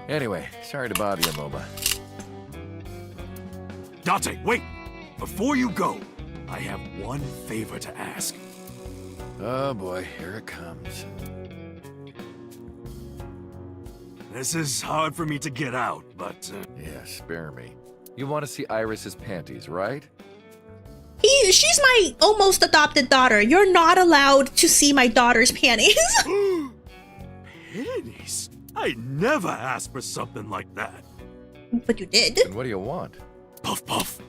Anyway, sorry to bother you, MoMA. Dante, wait! Before you go, I have one favor to ask. Oh boy, here it comes. This is hard for me to get out, but... Yeah, spare me. You want to see Iris's panties, right? She's my almost adopted daughter. You're not allowed to see my daughter's panties. Panties? I never asked for something like that. But you did. And what do you want? Puff puff.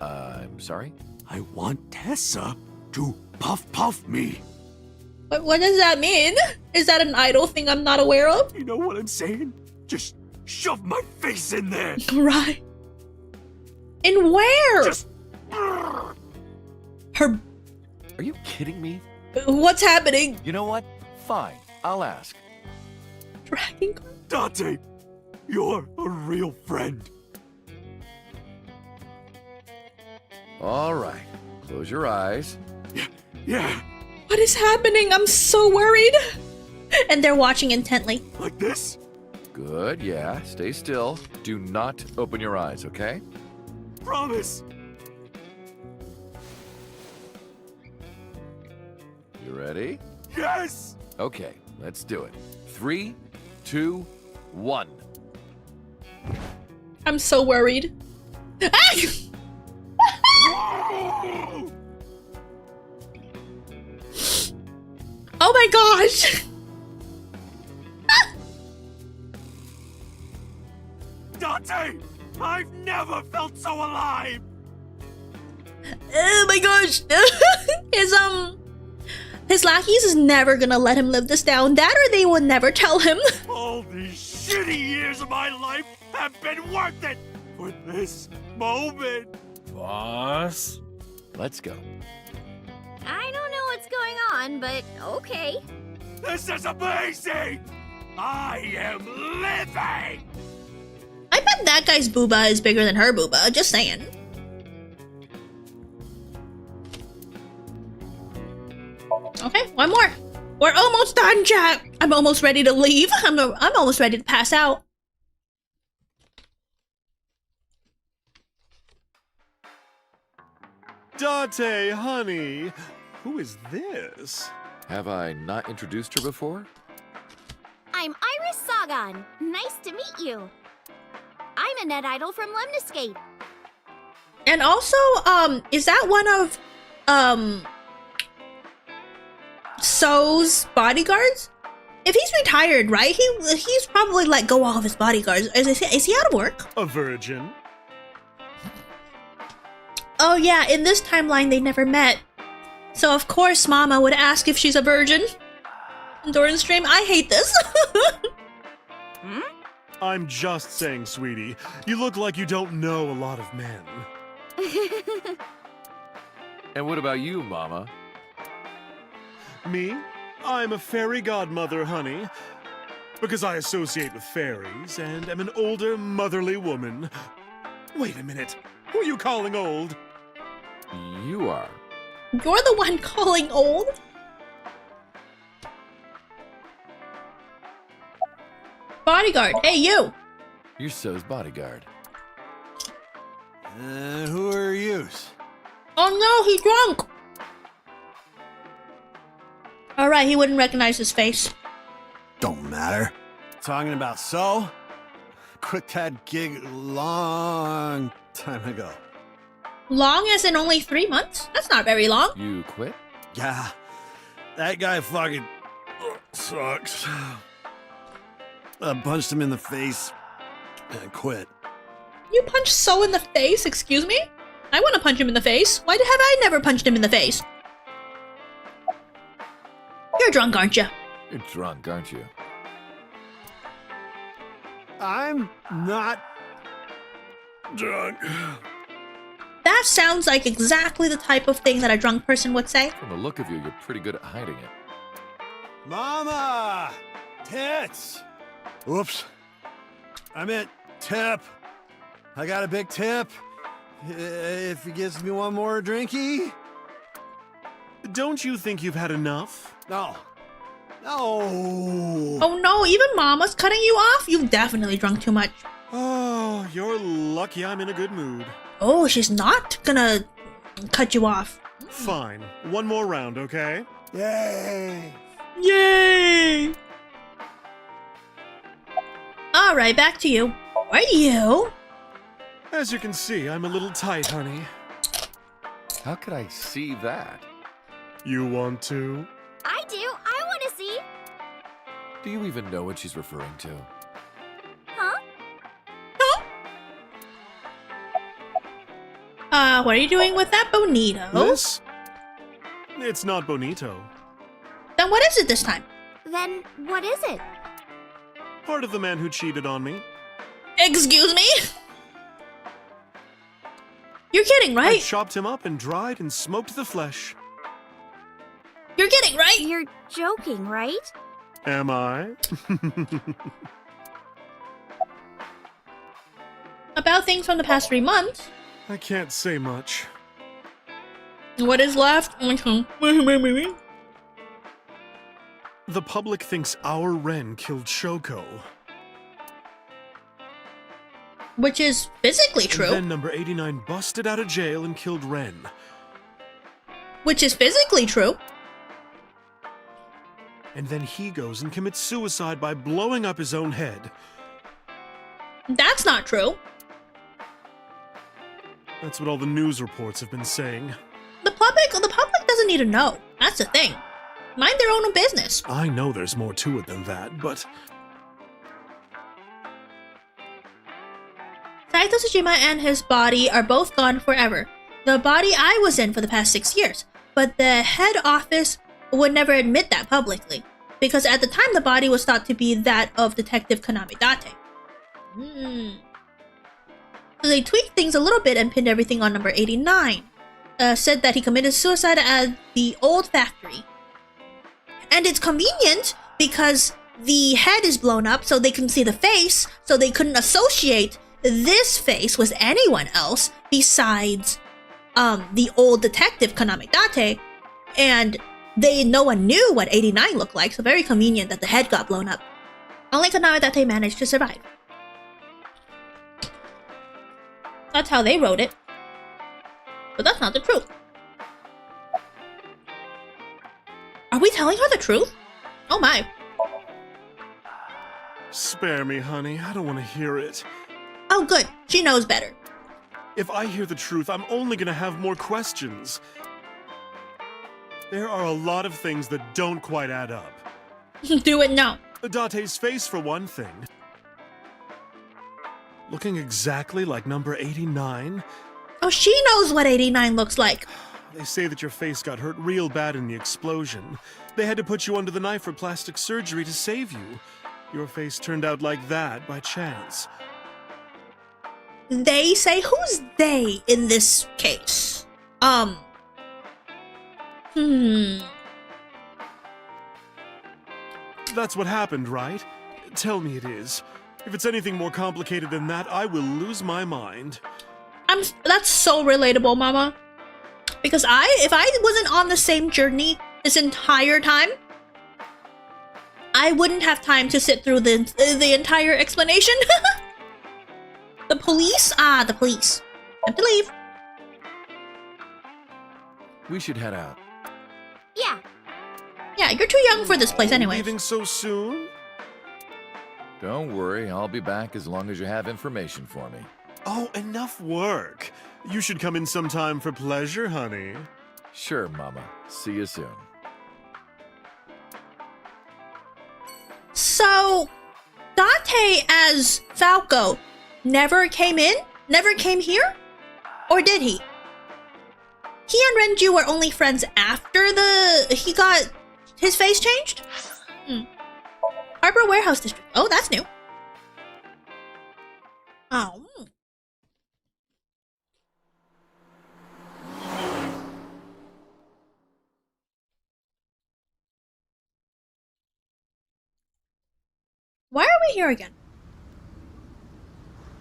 I'm sorry? I want Tessa to puff puff me. What does that mean? Is that an idol thing I'm not aware of? You know what I'm saying? Just shove my face in there. Right. And where? Just... Her... Are you kidding me? What's happening? You know what? Fine, I'll ask. Dragon... Dante, you're a real friend. All right, close your eyes. Yeah. What is happening? I'm so worried. And they're watching intently. Like this? Good, yeah. Stay still. Do not open your eyes, okay? Promise. You ready? Yes! Okay, let's do it. 3, 2, 1. I'm so worried. Ah! Oh my gosh! Dante! I've never felt so alive! Oh my gosh! His lackeys is never gonna let him live this down. That or they will never tell him. All these shitty years of my life have been worth it! For for this moment. Boss? Let's go. I don't know what's going on, but okay. This is amazing! I am living! I bet that guy's booba is bigger than her booba, just saying. Okay, one more. We're almost done, chat. I'm almost ready to leave. I'm almost ready to pass out. Date, honey. Who is this? Have I not introduced her before? I'm Iris Sagan. Nice to meet you. I'm a net idol from Lemniscape. And also, is that one of, So's bodyguards? If he's retired, right? He's probably let go all of his bodyguards. Is he out of work? A virgin. Oh yeah, in this timeline they never met. So of course Mama would ask if she's a virgin. During stream, I hate this. I'm just saying, sweetie. You look like you don't know a lot of men. And what about you, Mama? Me? I'm a fairy godmother, honey. Because I associate with fairies and am an older, motherly woman. Wait a minute. Who are you calling old? You are. You're the one calling old? Bodyguard, hey you! You're So's bodyguard. Who are you? Oh no, he's drunk! Alright, he wouldn't recognize his face. Don't matter. Talking about So? Quit that gig long time ago. Long as in only 3 months? That's not very long. You quit? Yeah. That guy fucking sucks. I punched him in the face and quit. You punched So in the face? Excuse me? I want to punch him in the face. Why have I never punched him in the face? You're drunk, aren't you? You're drunk, aren't you? I'm not drunk. That sounds like exactly the type of thing that a drunk person would say. From the look of you, you're pretty good at hiding it. Mama! Tits! Oops. I meant tip. I got a big tip. If he gives me one more drinky. Don't you think you've had enough? No. No. Oh no, even Mama's cutting you off? You've definitely drunk too much. Oh, you're lucky I'm in a good mood. Oh, she's not gonna cut you off. Fine. One more round, okay? Yay! Yay! Alright, back to you. Who are you? As you can see, I'm a little tight, honey. How could I see that? You want to? I do. I want to see. Do you even know what she's referring to? Huh? What are you doing with that bonito? This? It's not bonito. Then what is it this time? Then what is it? Part of the man who cheated on me. Excuse me? You're kidding, right? I chopped him up and dried and smoked the flesh. You're kidding, right? You're joking, right? Am I? About things from the past 3 months. I can't say much. What is left? The public thinks our Ren killed Shoko. Which is physically true. And then number 89 busted out of jail and killed Ren. Which is physically true. And then he goes and commits suicide by blowing up his own head. That's not true. That's what all the news reports have been saying. The public doesn't need to know. That's the thing. Mind their own business. I know there's more to it than that, but... Saito Tsushima and his body are both gone forever. The body I was in for the past 6 years. But the head office would never admit that publicly. Because at the time the body was thought to be that of Detective Kaname Date. They tweaked things a little bit and pinned everything on number 89. Said that he committed suicide at the old factory. And it's convenient because the head is blown up so they couldn't see the face, so they couldn't associate this face with anyone else besides the old detective Kaname Date, and no one knew what 89 looked like, so very convenient that the head got blown up. Only Kaname Date managed to survive. That's how they wrote it. But that's not the truth. Are we telling her the truth? Oh my. Spare me, honey. I don't want to hear it. Oh good, she knows better. If I hear the truth, I'm only gonna have more questions. There are a lot of things that don't quite add up. Do it now. Date's face, for one thing. Looking exactly like number 89? Oh, she knows what 89 looks like. They say that your face got hurt real bad in the explosion. They had to put you under the knife for plastic surgery to save you. Your face turned out like that by chance. They say? Who's they in this case? That's what happened, right? Tell me it is. If it's anything more complicated than that, I will lose my mind. That's so relatable, Mama. Because if I wasn't on the same journey this entire time, I wouldn't have time to sit through the entire explanation. The police? Ah, the police. Have to leave. We should head out. Yeah. Yeah, you're too young for this place anyway. Leaving so soon? Don't worry, I'll be back as long as you have information for me. Oh, enough work. You should come in sometime for pleasure, honey. Sure, Mama. See you soon. So, Date as Falco never came in? Never came here? Or did he? He and Renju were only friends after he got his face changed? Harbor Warehouse District. Oh, that's new. Oh. Why are we here again?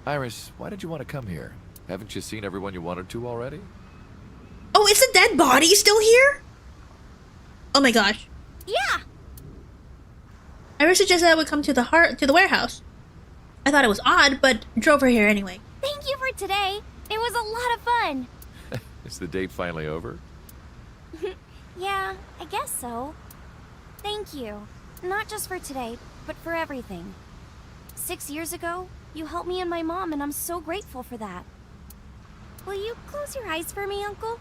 Iris, why did you want to come here? Haven't you seen everyone you wanted to already? Oh, is the dead body still here? Oh my gosh. Yeah. Iris suggested I would come to the warehouse. I thought it was odd, but drove her here anyway. Thank you for today. It was a lot of fun. Is the date finally over? Yeah, I guess so. Thank you. Not just for today, but for everything. 6 years ago, you helped me and my mom, and I'm so grateful for that. Will you close your eyes for me, Uncle?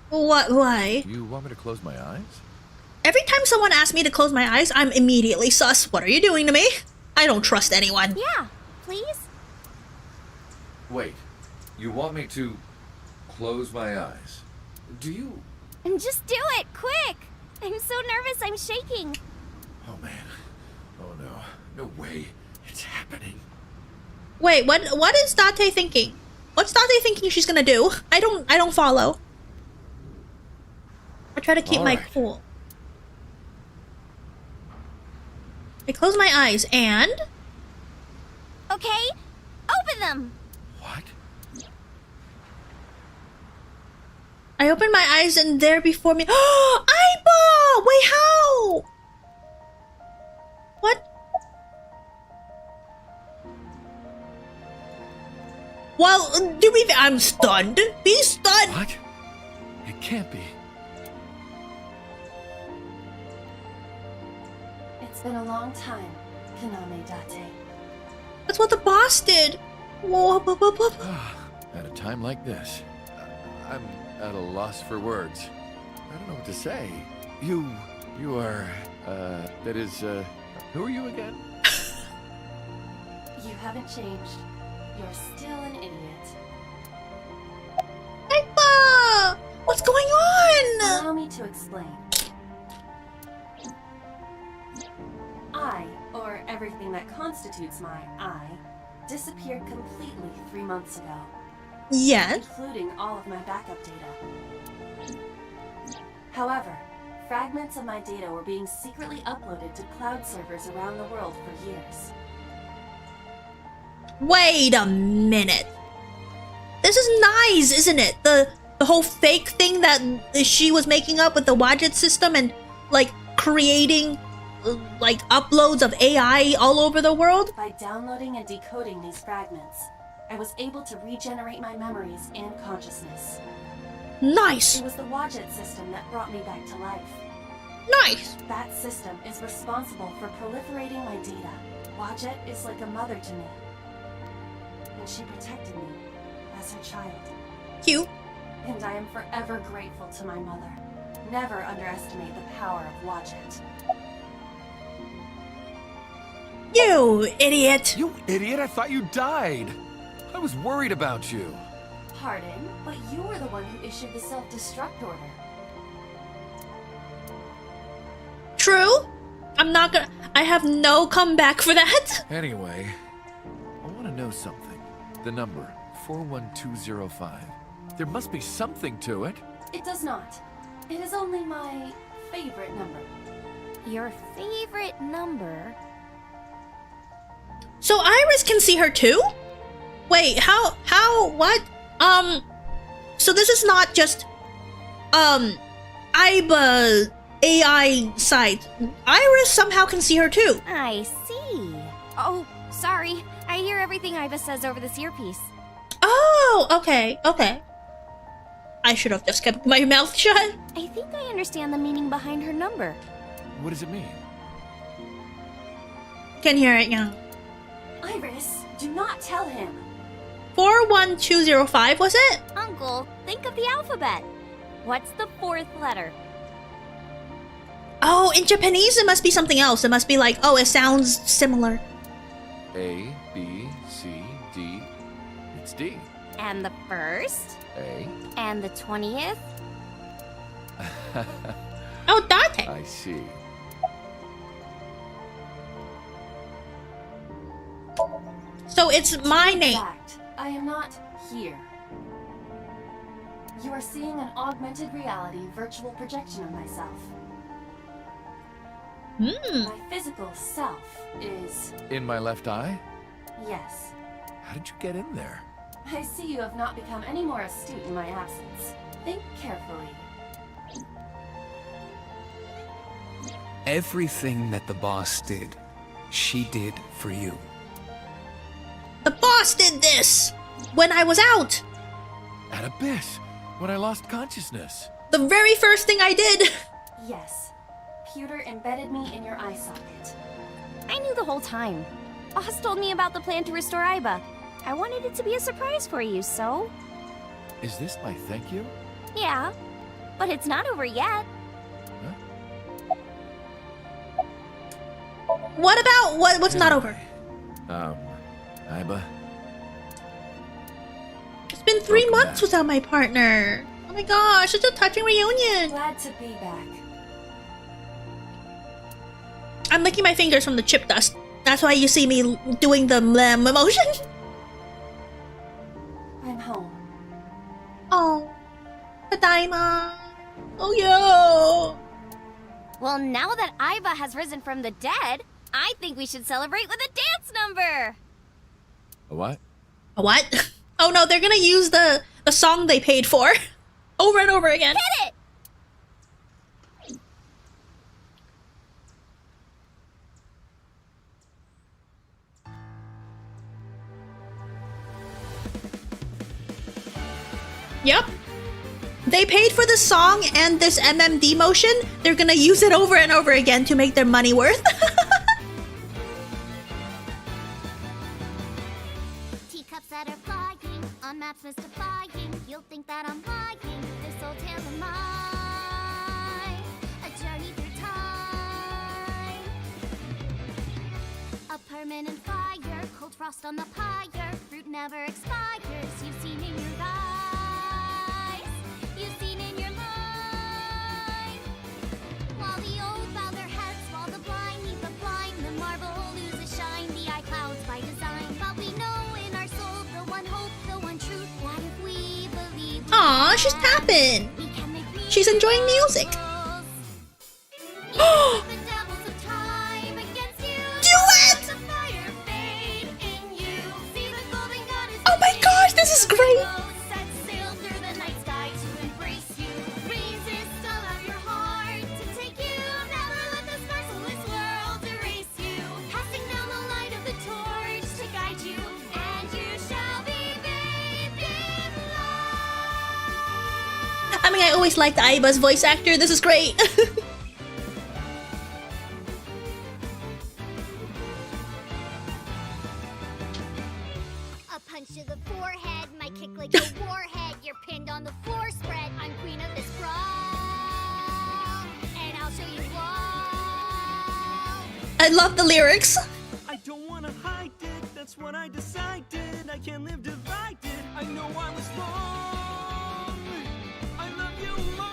What? Why? You want me to close my eyes? Every time someone asks me to close my eyes, I'm immediately sus. What are you doing to me? I don't trust anyone. Yeah, please? Wait, you want me to close my eyes? Do you? And just do it, quick! I'm so nervous, I'm shaking. Oh man. Oh no. No way. It's happening. Wait, what is Date thinking? What's Date thinking she's gonna do? I don't follow. I try to keep my cool. I close my eyes and... Okay, open them! What? I open my eyes and there before me... Oh! Eyeball! Wait, how? What? Well, I'm stunned. Be stunned! What? It can't be. It's been a long time, Kaname Date. That's what the boss did. Whoa, At a time like this, I'm at a loss for words. I don't know what to say. You are, that is, who are you again? You haven't changed. You're still an idiot. Aiba! What's going on? Allow me to explain. I, or everything that constitutes my I, disappeared completely 3 months ago. Yes. Including all of my backup data. However, fragments of my data were being secretly uploaded to cloud servers around the world for years. Wait a minute. This is nice, isn't it? The whole fake thing that she was making up with the widget system and like creating like uploads of AI all over the world. By downloading and decoding these fragments, I was able to regenerate my memories and consciousness. Nice. It was the Wadjet system that brought me back to life. Nice. That system is responsible for proliferating my data. Wadjet is like a mother to me. And she protected me as her child. Cute. And I am forever grateful to my mother. Never underestimate the power of Wadjet. You idiot! You idiot, I thought you died. I was worried about you. Pardon, but you were the one who issued the self-destruct order. True. I'm not gonna. I have no comeback for that. Anyway, I want to know something. The number 41205. There must be something to it. It does not. It is only my favorite number. Your favorite number? So Iris can see her too? Wait, how, what? So this is not just, Iba AI site. Iris somehow can see her too. I see. Oh, sorry. I hear everything Iva says over this earpiece. Oh, okay, okay. I should have just kept my mouth shut. I think I understand the meaning behind her number. What does it mean? Can hear it, yeah. Iris, do not tell him. 41205, was it? Uncle, think of the alphabet. What's the fourth letter? Oh, in Japanese it must be something else. It must be like, oh, it sounds similar. A, B, C, D. It's D. And the first? A. And the 20th? Oh, Date. I see. So it's my name. Fact, I am not here. You are seeing an augmented reality virtual projection of myself. My physical self is... In my left eye? Yes. How did you get in there? I see you have not become any more astute in my absence. Think carefully. Everything that the boss did, she did for you. The boss did this when I was out. At a bit, when I lost consciousness. The very first thing I did. Yes. Pewter embedded me in your eye socket. I knew the whole time. Boss told me about the plan to restore Iba. I wanted it to be a surprise for you, so... Is this my thank you? Yeah, but it's not over yet. What about what's not over? Iba. It's been 3 months without my partner. Oh my gosh, such a touching reunion. Glad to be back. I'm licking my fingers from the chip dust. That's why you see me doing the mlem emotion. I'm home. Oh, Tadaima. Oh, yo. Well, now that Iva has risen from the dead, I think we should celebrate with a dance number! A what? A what? Oh no, they're gonna use the song they paid for over and over again. Hit it! Yep. They paid for the song and this MMD motion. They're gonna use it over and over again to make their money worth. Teacups that are flying, on maps mystifying. You'll think that I'm lying. This old tale of mine, a journey through time. A permanent fire, cold frost on the pyre. Fruit never expires. You've seen in your eyes. You've seen in your life. While the old bow their heads, while the blind leave the blind, the marble loses shine. The eye clouds by design, but we know she's tapping. She's enjoying music. Duet! Oh my gosh, this is great. I mean, I always liked Aiba's voice actor. This is great. A punch to the forehead, my kick like a warhead. You're pinned on the floor spread. I'm queen of this brawl, and I'll show you all. I love the lyrics. I don't wanna hide it, that's what I decided. I can't live divided, I know I was wrong. I love you, Mom.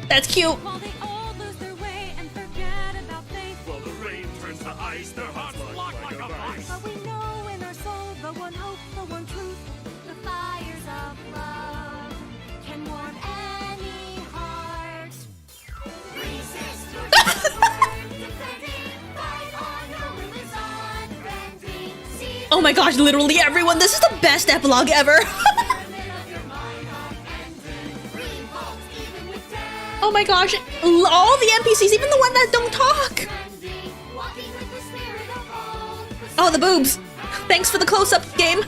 That's cute. While they all lose their way and forget about faith. While the rain turns to ice, their hearts lock like a vice. But we know in our soul the one hope, the one truth. The fires of love can warm any heart. Resist your defending, fight on, no limits unbending. See Oh my gosh, literally everyone. This is the best epilogue ever. Oh my gosh, all the NPCs, even the one that don't talk. Oh, the boobs. Thanks for the close-up, game.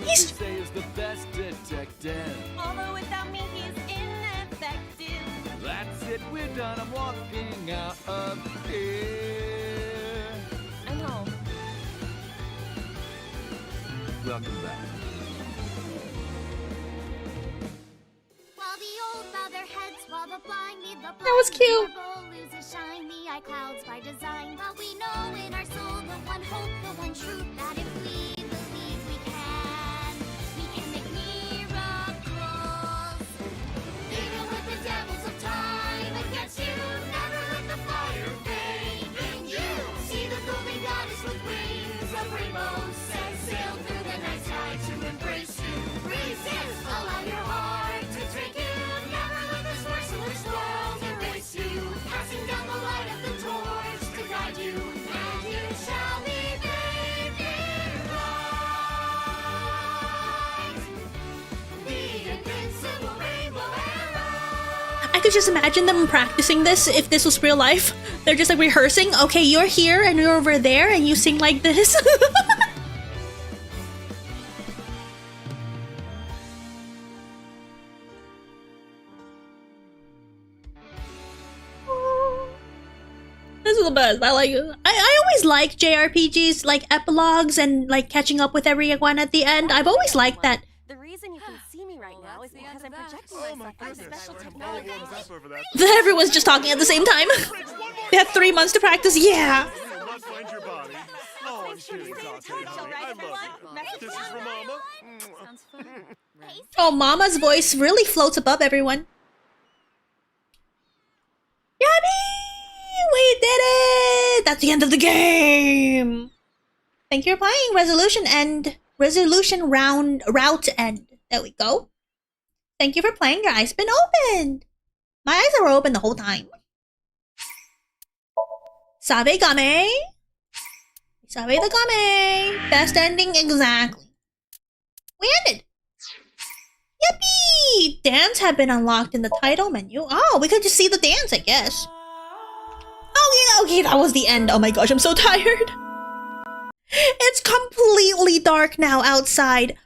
He's say is the best detective. Although without me he's ineffective. That's it, we're done. I'm walking out of here. I know. Welcome back. While the old bow their heads, while the blind lead the blind. That was cute. The bowl loses shine, the eye clouds by design. But we know in our soul the one hope, the one truth, that if we believe we can make miracles. Even with the devils of time against you, never let the fire fade in you. See the golden goddess with wings of rainbows, set sail through the night sky to embrace you. Resist, allow your heart to take you. Never let this merciless world erase you. Passing down the light of the torch to guide you, and you shall be bathed in light. The invincible rainbow arrow. I could just imagine them practicing this if this was real life. They're just like rehearsing. Okay, you're here and you're over there and you sing like this. This is the best. I like it. I always like JRPGs, like epilogues and like catching up with everyone at the end. I've always liked that. The reason you can see me right now is because I'm projecting myself with special technology. Everyone's just talking at the same time. They have 3 months to practice. Yeah. Find your body. Oh, I'm kidding, Tate, honey. I love you. This is for Mama. Oh, Mama's voice really floats above everyone. Yummy! We did it! That's the end of the game! Thank you for playing. Resolution end. Resolution route end. There we go. Thank you for playing. Your eyes been opened. My eyes were open the whole time. Sabe game. Sabe the game. Best ending exactly. We ended. Yippee! Dance had been unlocked in the title menu. Oh, we could just see the dance, I guess. Okay, that was the end. Oh my gosh, I'm so tired. It's completely dark now outside.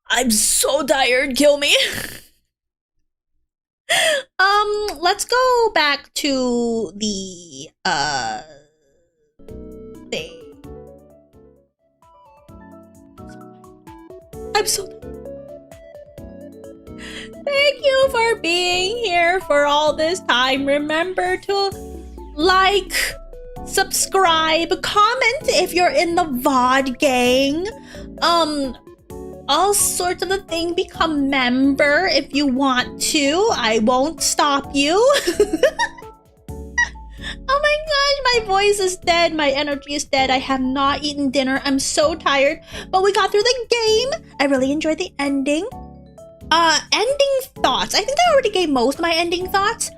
I'm so tired. Kill me. Let's go back to the thing. I'm so Thank you for being here for all this time. Remember to like, subscribe, comment if you're in the VOD gang. All sorts of the thing. Become member if you want to. I won't stop you. Oh my gosh, my voice is dead. My energy is dead. I have not eaten dinner. I'm so tired. But we got through the game. I really enjoyed the ending. Ending thoughts. I think I already gave most of my ending thoughts.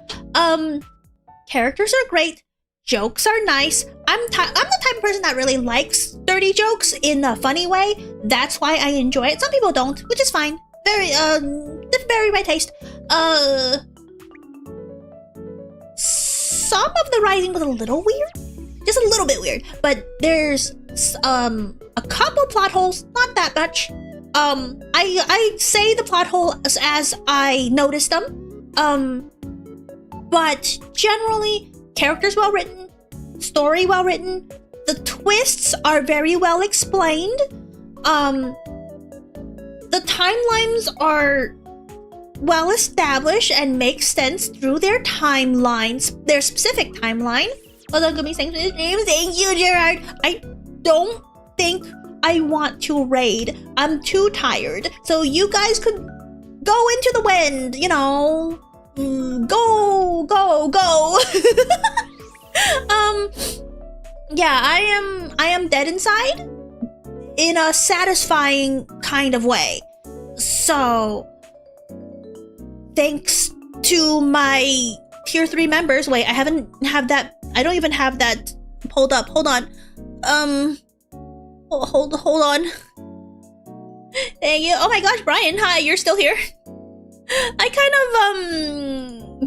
Characters are great. Jokes are nice. I'm the type of person that really likes dirty jokes in a funny way. That's why I enjoy it. Some people don't, which is fine. Very my taste. Some of the writing was a little weird. Just a little bit weird. But there's a couple plot holes, not that much. I say the plot holes as I noticed them. But generally, characters well written, story well written, the twists are very well explained. The timelines are well established and make sense through their timelines, their specific timeline. Hold on, Guumi saying his name. Thank you, Gerard. I don't think I want to raid. I'm too tired. So you guys could go into the wind, you know. Go. Yeah, I am dead inside in a satisfying kind of way. So thanks to my tier 3 members. Wait, I don't even have that pulled up. Hold on. Hold on. Thank you. Oh my gosh, Brian, hi, you're still here. I kind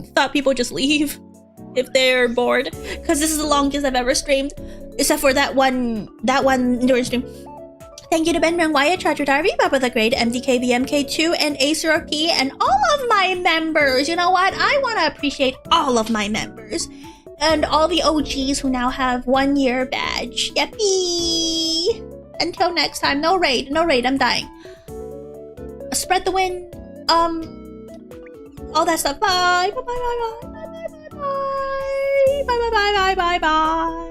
of thought people just leave if they're bored, because this is the longest I've ever streamed, except for that one endurance stream. Thank you to Ben Wyatt, Treasure Darby, Papa the Great, MDKVMK2, and Acer P, and all of my members. You know what? I want to appreciate all of my members. And all the OGs who now have 1 year badge. Yippee! Until next time, no raid, I'm dying. Spread the wind. All that stuff. Bye. Bye.